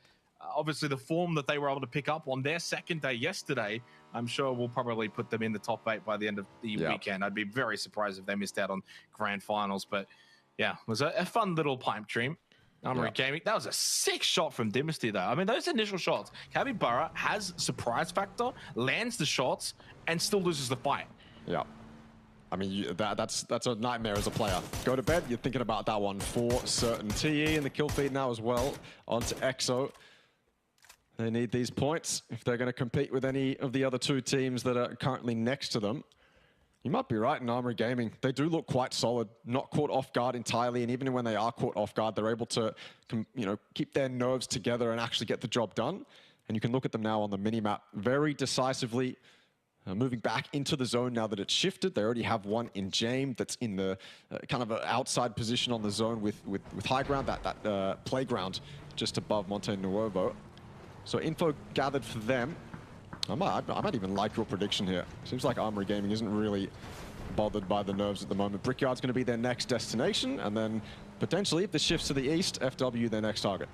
obviously the form that they were able to pick up on their second day yesterday, I'm sure we'll probably put them in the top 8 by the end of the weekend. I'd be very surprised if they missed out on grand finals. But yeah, it was a fun little pipe dream. Armory Gaming. That was a sick shot from Dynasty, though. I mean, those initial shots, Capybara has surprise factor, lands the shots, and still loses the fight.
Yeah. I mean, that's a nightmare as a player. Go to bed, you're thinking about that one for certain. TE in the kill feed now as well. Onto EXO. They need these points if they're going to compete with any of the other 2 teams that are currently next to them. You might be right in Armory Gaming. They do look quite solid, not caught off guard entirely, and even when they are caught off guard, they're able to keep their nerves together and actually get the job done. And you can look at them now on the mini-map very decisively, moving back into the zone now that it's shifted. They already have one in Jame that's in the kind of an outside position on the zone with high ground, that playground just above Monte Nuevo. So info gathered for them. I might even like your prediction here. Seems like Armory Gaming isn't really bothered by the nerves at the moment. Brickyard's going to be their next destination, and then potentially, if this shifts to the east, FW their next target.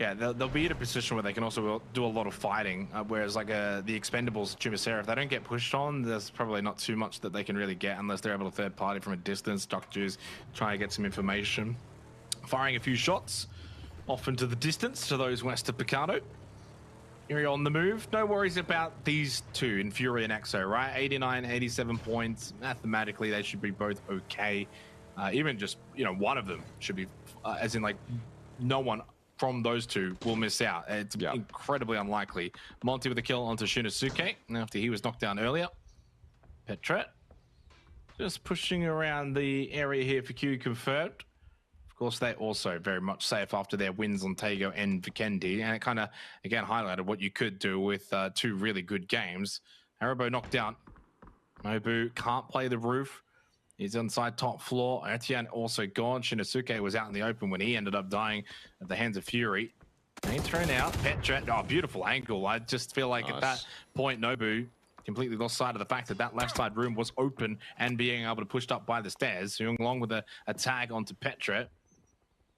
Yeah, they'll be in a position where they can also do a lot of fighting, whereas like the Expendables, Chumacera, if they don't get pushed on, there's probably not too much that they can really get unless they're able to third party from a distance, Doctors try to get some information. Firing a few shots off into the distance to those west of Picado. Here on the move. No worries about these two in Fury and Exo, right? 89, 87 points. Mathematically, they should be both okay. Even just, one of them should be, as in like no one from those two will miss out. It's incredibly unlikely. Monty with a kill onto Shinosuke after he was knocked down earlier. Petret just pushing around the area here for Q confirmed. Of course, they also very much safe after their wins on Tego and Vikendi, and it kind of, again, highlighted what you could do with two really good games. Haribo knocked down. Nobu can't play the roof. He's inside top floor. Etienne also gone. Shinosuke was out in the open when he ended up dying at the hands of Fury. And he's thrown out. Petret, beautiful angle. I just feel like at that point, Nobu completely lost sight of the fact that that left side room was open and being able to push up by the stairs. Along with a tag onto Petret.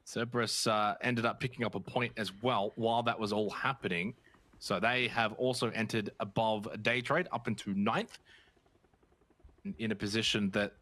Cerberus ended up picking up a point as well while that was all happening. So they have also entered above day trade up into 9th in a position that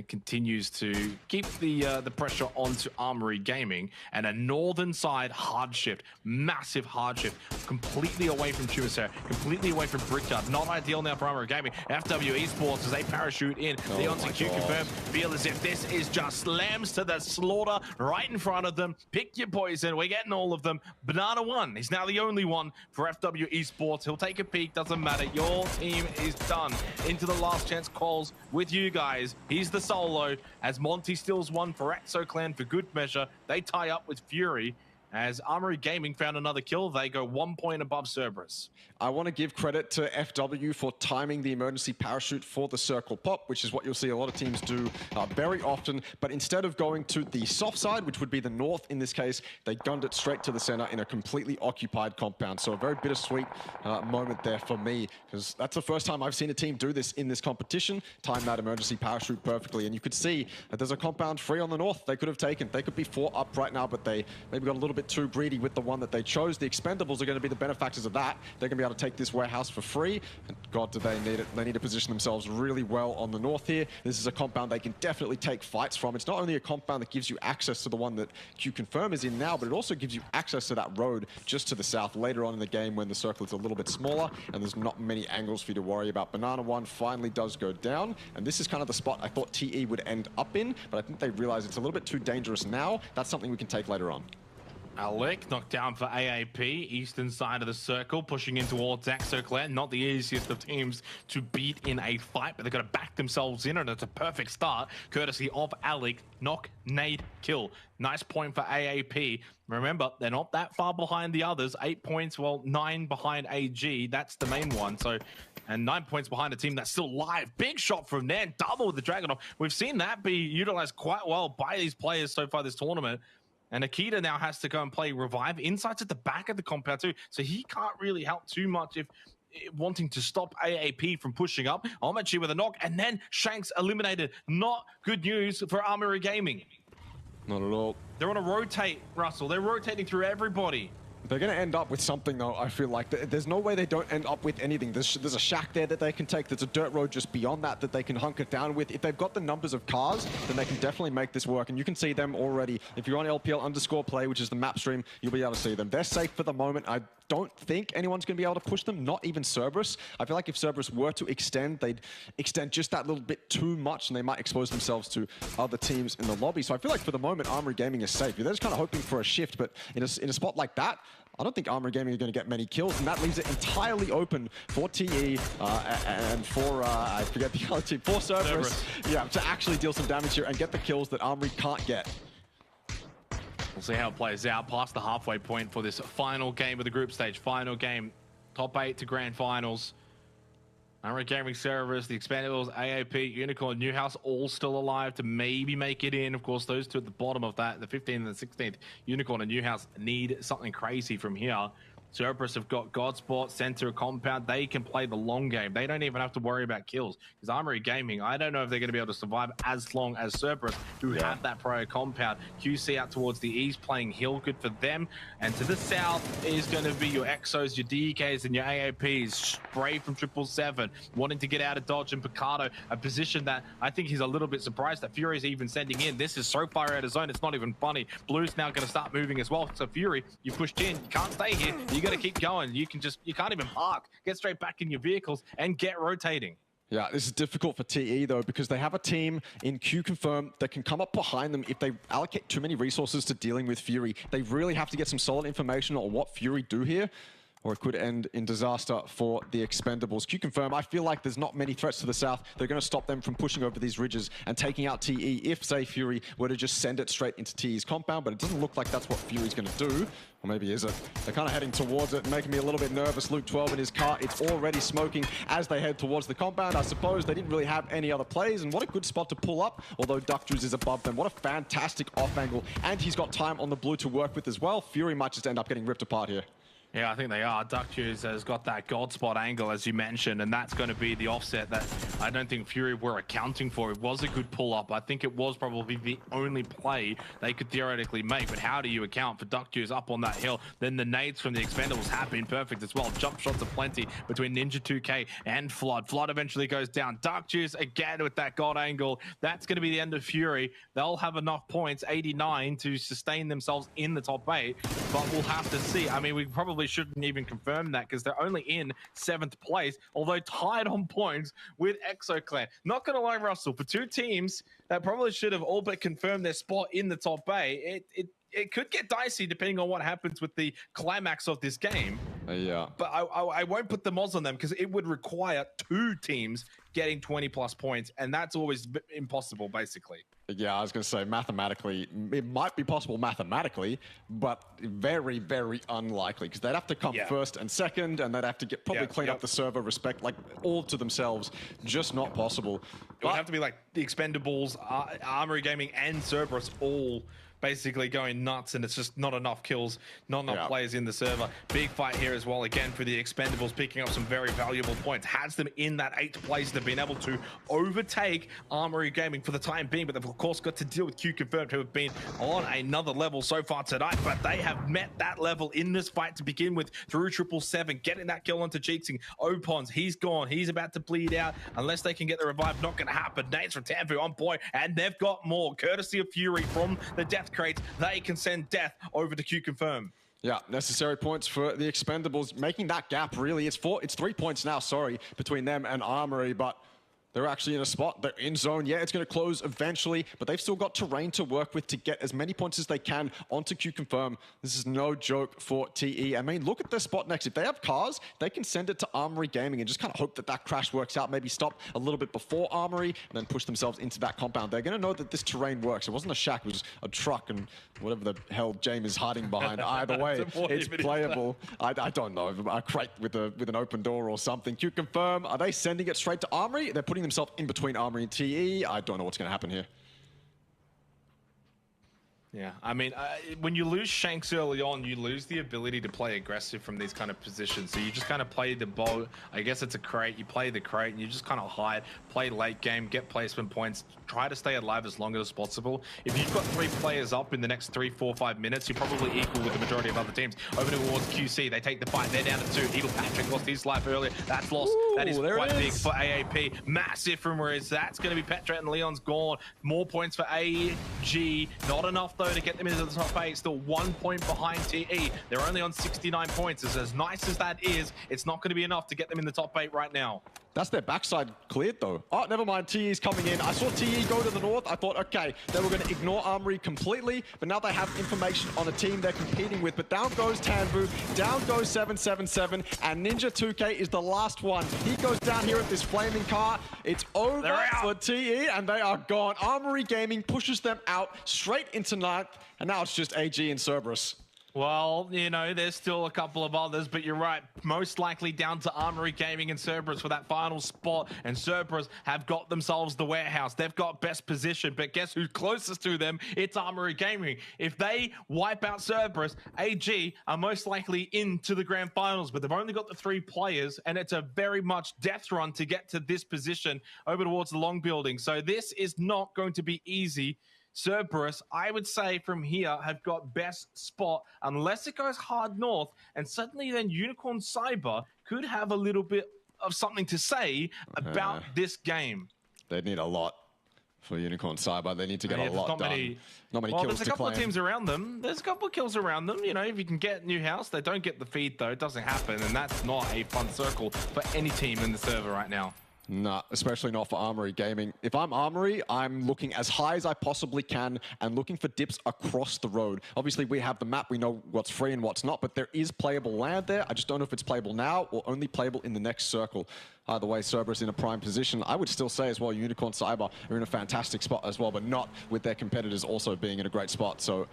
continues to keep the pressure onto Armory Gaming, and a northern side hard shift, massive hard shift, completely away from Chumacera, completely away from Brickyard. Not ideal now for Armory Gaming. FW Esports as they parachute in. Leon's Q confirmed. Feel as if this is just slams to the slaughter right in front of them. Pick your poison. We're getting all of them. Banana One is now the only one for FW Esports. He'll take a peek. Doesn't matter. Your team is done. Into the last chance calls with you guys. He's the solo as Monty steals one for Exo Clan for good measure. They tie up with Fury as Armory Gaming found another kill. They go 1 point above Cerberus.
I want to give credit to FW for timing the emergency parachute for the circle pop, which is what you'll see a lot of teams do very often. But instead of going to the soft side, which would be the north in this case, they gunned it straight to the center in a completely occupied compound. So a very bittersweet moment there for me, because that's the first time I've seen a team do this in this competition, time that emergency parachute perfectly. And you could see that there's a compound free on the north they could have taken. They could be 4 up right now, but they maybe got a little bit too greedy with the one that they chose. The Expendables are going to be the benefactors of that. They're going to be able to take this warehouse for free. And God, do they need it. They need to position themselves really well on the north here. This is a compound they can definitely take fights from. It's not only a compound that gives you access to the one that Q Confirm is in now, but it also gives you access to that road just to the south later on in the game when the circle is a little bit smaller and there's not many angles for you to worry about. Banana One finally does go down, and this is kind of the spot I thought TE would end up in, but I think they realize it's a little bit too dangerous now. That's something we can take later on.
Alec knocked down for AAP, eastern side of the circle, pushing in towards Exo Clan. Not the easiest of teams to beat in a fight, but they've got to back themselves in, and it's a perfect start, courtesy of Alec. Knock, nade, kill. Nice point for AAP. Remember, they're not that far behind the others. 8 points, well, 9 behind AG. That's the main one. So, and 9 points behind a team that's still live. Big shot from there, double with the Dragunov. We've seen that be utilized quite well by these players so far this tournament. And Akita now has to go and play Revive. Insight's at the back of the compound too, so he can't really help too much if wanting to stop AAP from pushing up. Omachi with a knock, and then Shanks eliminated. Not good news for Armory Gaming.
Not at all.
They're on a rotate, Russell. They're rotating through everybody.
They're going to end up with something, though, I feel like. There's no way they don't end up with anything. There's a shack there that they can take. There's a dirt road just beyond that that they can hunker down with. If they've got the numbers of cars, then they can definitely make this work. And you can see them already. If you're on LPL_play, which is the map stream, you'll be able to see them. They're safe for the moment. I don't think anyone's going to be able to push them, not even Cerberus. I feel like if Cerberus were to extend, they'd extend just that little bit too much, and they might expose themselves to other teams in the lobby. So I feel like for the moment, Armory Gaming is safe. They're just kind of hoping for a shift, but in a spot like that, I don't think Armory Gaming are going to get many kills, and that leaves it entirely open for TE and for, I forget the other team, for Cerberus. Yeah, to actually deal some damage here and get the kills that Armory can't get.
We'll see how it plays out past the halfway point for this final game of the group stage. Final game, top 8 to grand finals. Armory Gaming, Cerberus, the Expendables, AAP, Unicorn, Newhouse, all still alive to maybe make it in. Of course, those two at the bottom of that, the 15th and the 16th, Unicorn and Newhouse need something crazy from here Cerberus have got Godsport, Center, Compound. They can play the long game. They don't even have to worry about kills. Because Armory Gaming, I don't know if they're going to be able to survive as long as Cerberus, who have that prior Compound. QC out towards the east, playing Hill, good for them. And to the south is going to be your Exos, your DKs, and your AAPs. Spray from 777, wanting to get out of dodge, and Picardo, a position that I think he's a little bit surprised that Fury's even sending in. This is so far out of zone, it's not even funny. Blue's now going to start moving as well. So Fury, you pushed in, you can't stay here. You got to keep going. You can't even park. Get straight back in your vehicles and get rotating.
Yeah, this is difficult for TE though, because they have a team in Q Confirm that can come up behind them if they allocate too many resources to dealing with Fury. They really have to get some solid information on what Fury do here, or it could end in disaster for the Expendables. Q Confirm, I feel like there's not many threats to the south. They're going to stop them from pushing over these ridges and taking out TE if, say, Fury were to just send it straight into TE's compound, but it doesn't look like that's what Fury's going to do. Or maybe is it? They're kind of heading towards it, making me a little bit nervous. Luke 12 in his car, it's already smoking as they head towards the compound. I suppose they didn't really have any other plays, and what a good spot to pull up, although Duck Juice is above them. What a fantastic off angle, and he's got time on the blue to work with as well. Fury might just end up getting ripped apart here.
Yeah, I think they are. Duck Juice has got that gold spot angle, as you mentioned, and that's going to be the offset that I don't think Fury were accounting for. It was a good pull-up. I think it was probably the only play they could theoretically make, but how do you account for Duck Juice up on that hill? Then the nades from the Expendables have been perfect as well. Jump shots aplenty between Ninja 2K and Flood. Flood eventually goes down. Duck Juice again with that gold angle. That's going to be the end of Fury. They'll have enough points, 89, to sustain themselves in the top 8, but we'll have to see. I mean, we probably shouldn't even confirm that because they're only in 7th place, although tied on points with ExoClan. Not gonna lie, Russell, for two teams that probably should have all but confirmed their spot in the top 8, it could get dicey depending on what happens with the climax of this game.
Yeah.
But I won't put the mods on them because it would require two teams getting 20+ points, and that's always impossible, basically.
Yeah, I was going to say, mathematically, it might be possible mathematically, but very, very unlikely, because they'd have to come first and second, and they'd have to probably clean up the server, respect, like, all to themselves. Just not possible.
It would have to be like the Expendables, Armory Gaming, and Cerberus all basically going nuts, and it's just not enough kills, not enough players in the server. Big fight here as well, again, for the Expendables, picking up some very valuable points. Has them in that 8th place. They've been able to overtake Armory Gaming for the time being, but they've, of course, got to deal with Q Confirmed, who have been on another level so far tonight, but they have met that level in this fight to begin with through 777, getting that kill onto Cheeksing. Opons, he's gone. He's about to bleed out. Unless they can get the revive, not going to happen. Nades from Tanfu on point, and they've got more. Courtesy of Fury from the death crates, they can send death over to Q Confirm.
Yeah, necessary points for the Expendables, making that gap really. It's 3 points now, sorry, between them and Armory, but they're actually in a spot. They're in zone. Yeah, it's going to close eventually, but they've still got terrain to work with to get as many points as they can onto Q Confirm. This is no joke for TE. I mean, look at their spot next. If they have cars, they can send it to Armory Gaming and just kind of hope that that crash works out. Maybe stop a little bit before Armory and then push themselves into that compound. They're going to know that this terrain works. It wasn't a shack. It was a truck and whatever the hell James is hiding behind. Either way, it's playable. I don't know. A crate with an open door or something. Q Confirm, are they sending it straight to Armory? They're putting themselves in between Armory and TE. I don't know what's going to happen here.
Yeah, I mean, when you lose Shanks early on, you lose the ability to play aggressive from these kind of positions. So you just kind of play the ball. I guess it's a crate. You play the crate and you just kind of hide, play late game, get placement points, try to stay alive as long as possible. If you've got 3 players up in the next 3, 4, 5 minutes, you're probably equal with the majority of other teams. Over towards QC, they take the fight. They're down to 2. Eagle Patrick lost his life earlier. That's lost.
Ooh,
that is quite big for AAP. Massive from where it's that's going to be Petra, and Leon's gone. More points for AG. Not enough, though, to get them into the top 8. Still 1 point behind TE. They're only on 69 points. As nice as that is, it's not going to be enough to get them in the top 8 right now.
That's their backside cleared, though. Oh, never mind. TE's coming in. I saw TE go to the north. I thought, okay, they were going to ignore Armory completely, but now they have information on a team they're competing with. But down goes Tanvu, down goes 777, and Ninja 2K is the last one. He goes down here with this flaming car. It's over for TE, and they are gone. Armory Gaming pushes them out straight into 9th, and now it's just AG and Cerberus.
Well, you know, there's still a couple of others, but you're right. Most likely down to Armory Gaming and Cerberus for that final spot. And Cerberus have got themselves the warehouse. They've got best position, but guess who's closest to them? It's Armory Gaming. If they wipe out Cerberus, AG are most likely into the grand finals, but they've only got the 3 players, and it's a very much death run to get to this position over towards the long building. So this is not going to be easy. Cerberus, I would say from here, have got best spot unless it goes hard north, and suddenly then Unicorn Cyber could have a little bit of something to say about this game.
They need a lot for Unicorn Cyber. They need to get a lot done. Not many
well,
kills
there's a couple
to
of teams around them. There's a couple of kills around them. You know, if you can get New House, they don't get the feed though. It doesn't happen, and that's not a fun circle for any team in the server right now.
Nah, especially not for Armory Gaming. If I'm Armory, I'm looking as high as I possibly can and looking for dips across the road. Obviously, we have the map. We know what's free and what's not, but there is playable land there. I just don't know if it's playable now or only playable in the next circle. Either way, Cerberus in a prime position. I would still say as well, Unicorn Cyber are in a fantastic spot as well, but not with their competitors also being in a great spot. So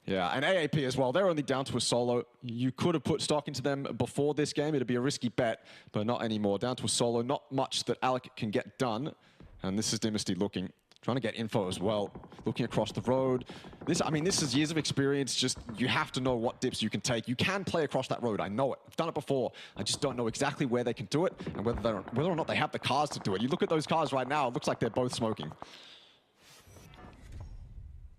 yeah, and AAP as well. They're only down to a solo. You could have put stock into them before this game. It'd be a risky bet, but not anymore. Down to a solo. Not much that Alec can get done. And this is Dynasty looking. Trying to get info as well. Looking across the road. This is years of experience. Just, you have to know what dips you can take. You can play across that road. I know it. I've done it before. I just don't know exactly where they can do it and whether or not they have the cars to do it. You look at those cars right now, it looks like they're both smoking.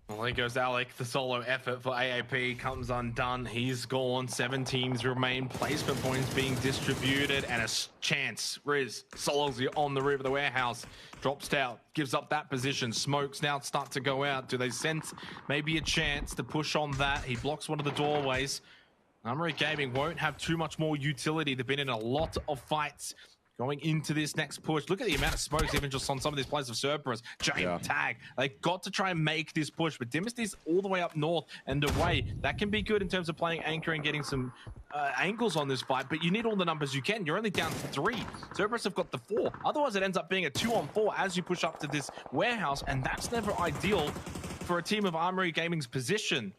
Well, there goes Alec. The solo effort for AAP comes undone. He's gone. 7 teams remain. Placement points being distributed. And a chance. Riz solos on the roof of the warehouse. Drops down. Gives up that position. Smokes now start to go out. Do they sense maybe a chance to push on that? He blocks one of the doorways. Armory Gaming won't have too much more utility. They've been in a lot of fights going into this next push. Look at the amount of smokes even just on some of these players of Cerberus. Giant tag. They got to try and make this push, but Dynasty's all the way up north and away. That can be good in terms of playing anchor and getting some angles on this fight, but you need all the numbers you can. You're only down to 3. Cerberus have got the 4. Otherwise, it ends up being a 2-on-4 as you push up to this warehouse, and that's never ideal for a team of Armory Gaming's position.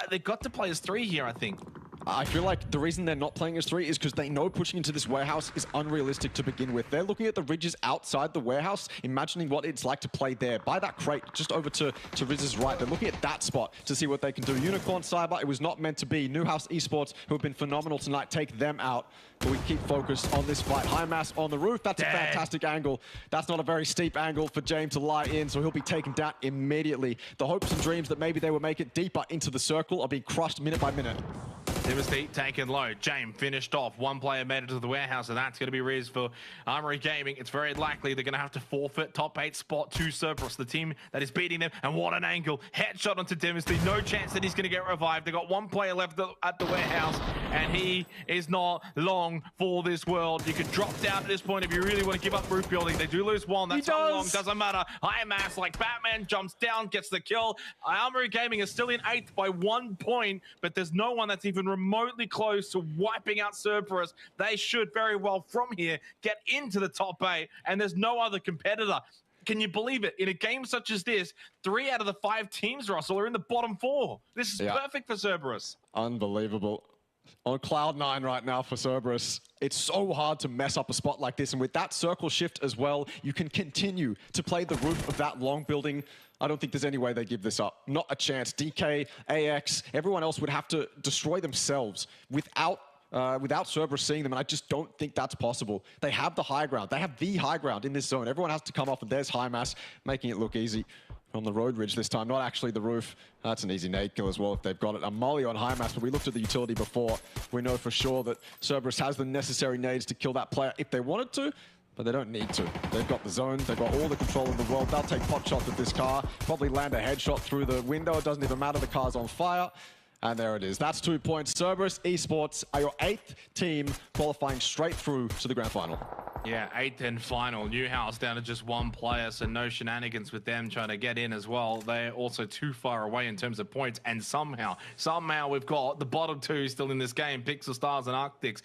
They got to play as 3 here, I think.
I feel like the reason they're not playing as 3 is because they know pushing into this warehouse is unrealistic to begin with. They're looking at the ridges outside the warehouse, imagining what it's like to play there. By that crate, just over to Riz's right. They're looking at that spot to see what they can do. Unicorn Cyber, it was not meant to be. New House Esports, who have been phenomenal tonight, take them out. But we keep focused on this fight. High Mass on the roof. That's a fantastic angle. That's not a very steep angle for James to lie in, so he'll be taken down immediately. The hopes and dreams that maybe they will make it deeper into the circle are being crushed minute by minute.
Dynasty taken low. James finished off. 1 player made it to the warehouse, and that's going to be Riz for Armory Gaming. It's very likely they're going to have to forfeit top 8 spot to Cerberus, the team that is beating them. And what an angle. Headshot onto Dynasty. No chance that he's going to get revived. They've got 1 player left at the warehouse, and he is not long for this world. You could drop down at this point if you really want to give up roof building. They do lose 1. That's how long. Doesn't matter. High Mass, like Batman, jumps down, gets the kill. Armory Gaming is still in 8th by 1 point, but there's no one that's even remotely close to wiping out Cerberus. They should very well from here get into the top 8, and there's no other competitor. Can you believe it? In a game such as this, 3 out of the 5 teams, Russell, are in the bottom 4. This is perfect for Cerberus.
Unbelievable. On cloud 9 right now for Cerberus. It's so hard to mess up a spot like this, and with that circle shift as well, you can continue to play the roof of that long building. I don't think there's any way they give this up. Not a chance. DK, AX, everyone else would have to destroy themselves without Cerberus seeing them, and I just don't think that's possible. They have the high ground. They have the high ground in this zone. Everyone has to come off, and there's High Mass, making it look easy from the road ridge this time, not actually the roof. That's an easy nade kill as well if they've got it. A molly on High Mass, but we looked at the utility before. We know for sure that Cerberus has the necessary nades to kill that player if they wanted to, but they don't need to. They've got the zone, they've got all the control in the world. They'll take pot shots at this car, probably land a headshot through the window. It doesn't even matter, the car's on fire. And there it is. That's 2 points. Cerberus Esports are your 8th team qualifying straight through to the grand final.
Yeah, 8th and final. New House down to just 1 player, so no shenanigans with them trying to get in as well. They're also too far away in terms of points, and somehow we've got the bottom 2 still in this game, Pixel Stars and Arctics.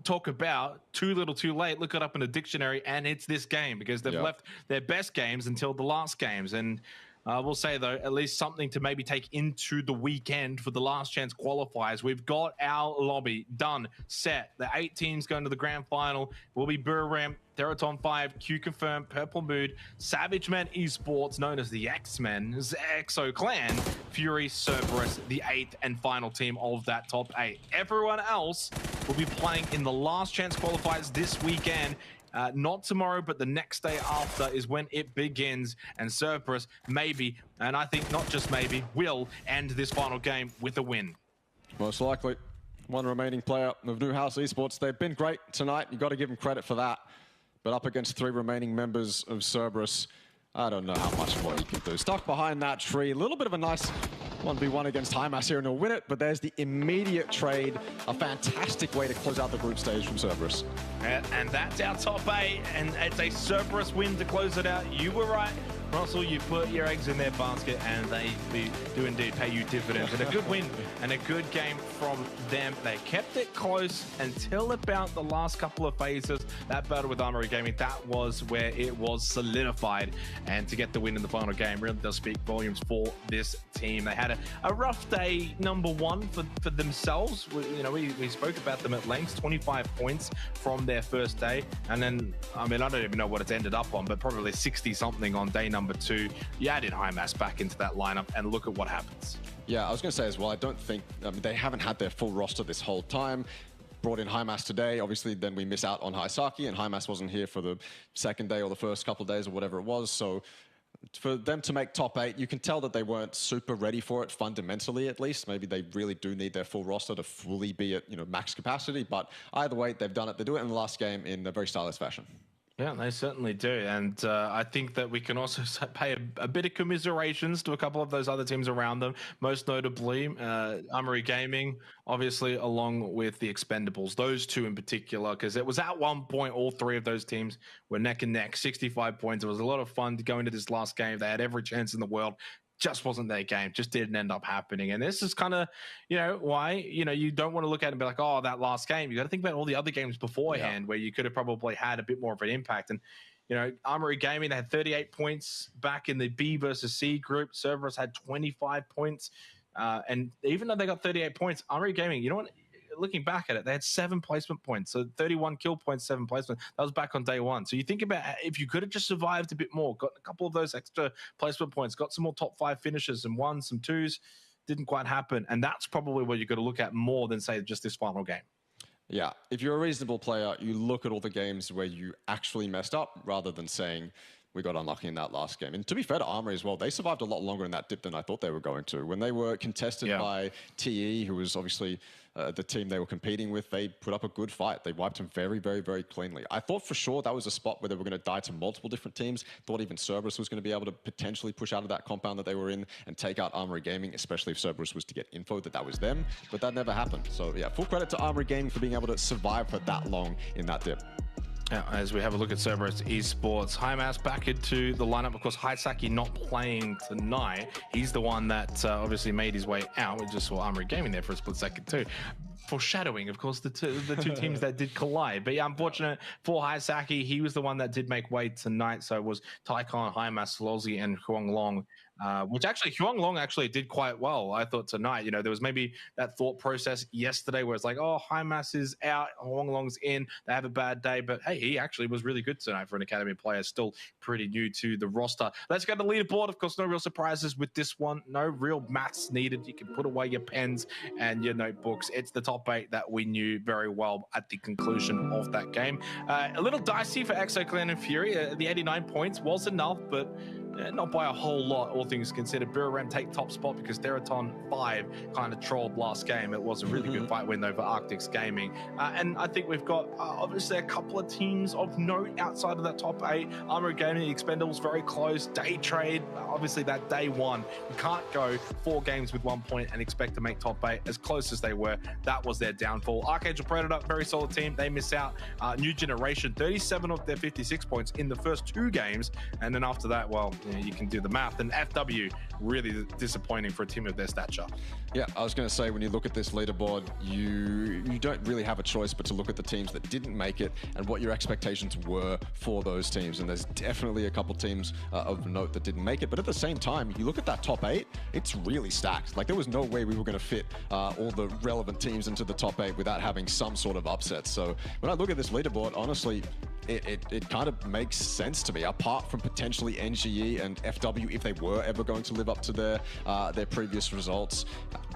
Talk about too little too late. Look it up in a dictionary, and it's this game, because they've left their best games until the last games. And We'll say, though, at least something to maybe take into the weekend for the last chance qualifiers. We've got our lobby done, set. The 8 teams going to the grand final will be Burram, Teraton 5, Q Confirm, Purple Mood, Savage Men Esports, known as the X-Men, Exo Clan, Fury, Cerberus, the 8th and final team of that top 8. Everyone else will be playing in the last chance qualifiers this weekend. Not tomorrow, but the next day after is when it begins. And Cerberus, maybe, and I think not just maybe, will end this final game with a win.
Most likely. One remaining player of Newhouse Esports. They've been great tonight. You've got to give them credit for that. But up against 3 remaining members of Cerberus, I don't know how much more he can do. Stuck behind that tree. A little bit of a nice 1v1 against HiMass here, and he'll win it. But there's the immediate trade. A fantastic way to close out the group stage from Cerberus.
And that's our top 8. And it's a Cerberus win to close it out. You were right, Russell. You put your eggs in their basket, and they do indeed pay you dividends. And a good win and a good game from them. They kept it close until about the last couple of phases. That battle with Armory Gaming, that was where it was solidified. And to get the win in the final game really does speak volumes for this team. They had a rough day, number 1, for themselves. We spoke about them at length. 25 points from their first day. And then, I mean, I don't even know what it's ended up on, but probably 60-something on day number 2. You added HiMass back into that lineup, and look at what happens.
Yeah, I was going to say as well, I don't think, they haven't had their full roster this whole time. Brought in HiMass today. Obviously, then we miss out on Haisaki, and HiMass wasn't here for the second day or the first couple of days or whatever it was. So for them to make top 8, you can tell that they weren't super ready for it, fundamentally at least. Maybe they really do need their full roster to fully be at max capacity. But either way, they've done it. They do it in the last game in a very stylish fashion.
Yeah, they certainly do. And I think that we can also pay a bit of commiserations to a couple of those other teams around them, most notably Armory Gaming, obviously, along with the Expendables, those 2 in particular, because it was at one point all 3 of those teams were neck and neck, 65 points. It was a lot of fun to go into this last game. They had every chance in the world. Just wasn't their game, just didn't end up happening. And this is kind of, why, you don't want to look at it and be like, oh, that last game. You got to think about all the other games beforehand where you could have probably had a bit more of an impact. And, Armory Gaming, they had 38 points back in the B versus C group. Cerberus had 25 points. And even though they got 38 points, Armory Gaming, you know what? Looking back at it, they had 7 placement points. So 31 kill points, 7 placement. That was back on day 1. So you think about if you could have just survived a bit more, got a couple of those extra placement points, got some more top 5 finishes and won some 2s, didn't quite happen. And that's probably what you've got to look at more than, say, just this final game.
Yeah, if you're a reasonable player, you look at all the games where you actually messed up rather than saying, we got unlucky in that last game. And to be fair to Armory as well, they survived a lot longer in that dip than I thought they were going to. When they were contested by TE, who was obviously the team they were competing with, they put up a good fight. They wiped them very, very, very cleanly. I thought for sure that was a spot where they were going to die to multiple different teams. Thought even Cerberus was going to be able to potentially push out of that compound that they were in and take out Armory Gaming, especially if Cerberus was to get info that was them. But that never happened. So yeah, full credit to Armory Gaming for being able to survive for that long in that dip.
As we have a look at Cerberus Esports, HiMass back into the lineup. Of course, Haisaki not playing tonight. He's the one that obviously made his way out. We just saw Armory Gaming there for a split second too. Foreshadowing, of course, the two teams that did collide. But yeah, unfortunate for Haisaki. He was the one that did make way tonight. So it was Taikon, HiMass, Lozi, and Huang Long. Which actually, Huang Long actually did quite well, I thought, tonight. There was maybe that thought process yesterday where it's like, oh, HiMass is out, Huang Long's in, they have a bad day. But hey, he actually was really good tonight for an academy player, still pretty new to the roster. Let's go to the leaderboard. Of course, no real surprises with this one. No real maths needed. You can put away your pens and your notebooks. It's the top 8 that we knew very well at the conclusion of that game. A little dicey for Exo Clan and Fury. The 89 points was enough, but not by a whole lot, all things considered. Burram take top spot because Teraton 5 kind of trolled last game. It was a really good fight win over Arctics Gaming. And I think we've got obviously a couple of teams of note outside of that top 8. Armory Gaming, Expendables very close. Day Trade, obviously that day 1. You can't go 4 games with 1 point and expect to make top 8 as close as they were. That was their downfall. Archangel Predator, very solid team. They miss out. New Generation, 37 of their 56 points in the first 2 games. And then after that, well, you can do the math. And FW, really disappointing for a team of their stature.
Yeah, I was going to say, when you look at this leaderboard, you don't really have a choice but to look at the teams that didn't make it and what your expectations were for those teams. And there's definitely a couple teams of note that didn't make it. But at the same time, you look at that top 8, it's really stacked. Like, there was no way we were going to fit all the relevant teams into the top 8 without having some sort of upset. So when I look at this leaderboard, honestly, it kind of makes sense to me, apart from potentially NGE and FW if they were ever going to live up to their previous results.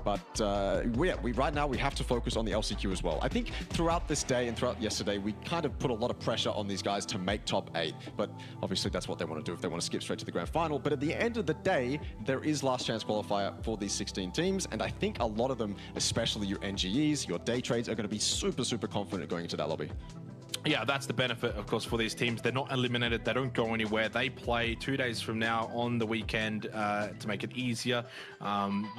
But right now we have to focus on the LCQ as well. I think throughout this day and throughout yesterday, we kind of put a lot of pressure on these guys to make top 8. But obviously that's what they want to do if they want to skip straight to the grand final. But at the end of the day, there is last chance qualifier for these 16 teams. And I think a lot of them, especially your NGEs, your day trades, are going to be super, super confident going into that lobby.
Yeah, that's the benefit, of course, for these teams. They're not eliminated. They don't go anywhere. They play 2 days from now on the weekend to make it easier,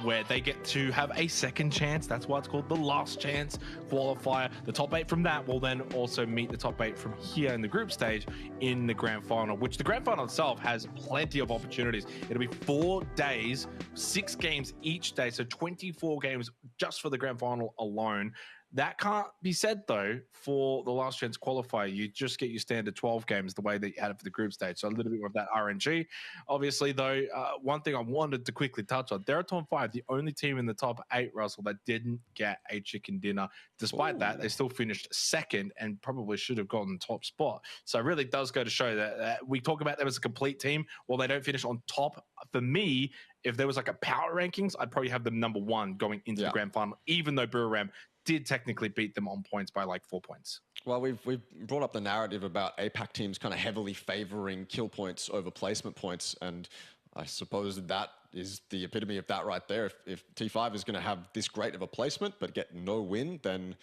where they get to have a second chance. That's why it's called the last chance qualifier. The top 8 from that will then also meet the top 8 from here in the group stage in the grand final, which the grand final itself has plenty of opportunities. It'll be 4 days, 6 games each day, so 24 games just for the grand final alone. That can't be said, though, for the last chance qualifier. You just get your standard 12 games the way that you had it for the group stage. So a little bit more of that RNG. Obviously, though, one thing I wanted to quickly touch on, Deraton 5, the only team in the top 8, Russell, that didn't get a chicken dinner. Despite that, they still finished second and probably should have gotten top spot. So it really does go to show that we talk about them as a complete team. Well, they don't finish on top. For me, if there was like a power rankings, I'd probably have them number 1 going into the grand final, even though Buriram did technically beat them on points by like 4 points.
Well, we've brought up the narrative about APAC teams kind of heavily favoring kill points over placement points, and I suppose that is the epitome of that right there. If T5 is going to have this great of a placement but get no win, then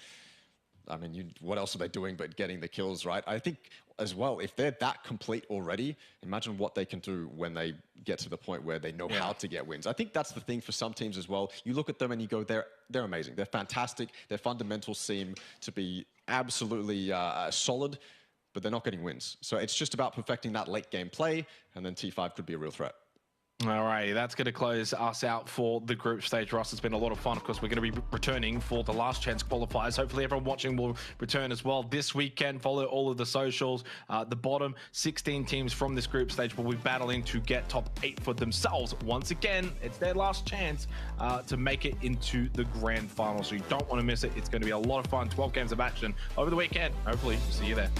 I mean, what else are they doing but getting the kills, right? I think as well, if they're that complete already, imagine what they can do when they get to the point where they know how to get wins. I think that's the thing for some teams as well. You look at them and you go, they're amazing. They're fantastic. Their fundamentals seem to be absolutely solid, but they're not getting wins. So it's just about perfecting that late game play, and then T5 could be a real threat.
All right, that's going to close us out for the group stage, Ross. It's been a lot of fun. Of course, we're going to be returning for the last chance qualifiers. Hopefully everyone watching will return as well this weekend. Follow all of the socials. The bottom 16 teams from this group stage will be battling to get top 8 for themselves. Once again, it's their last chance to make it into the grand final. So you don't want to miss it. It's going to be a lot of fun. 12 games of action over the weekend. Hopefully, we'll see you there.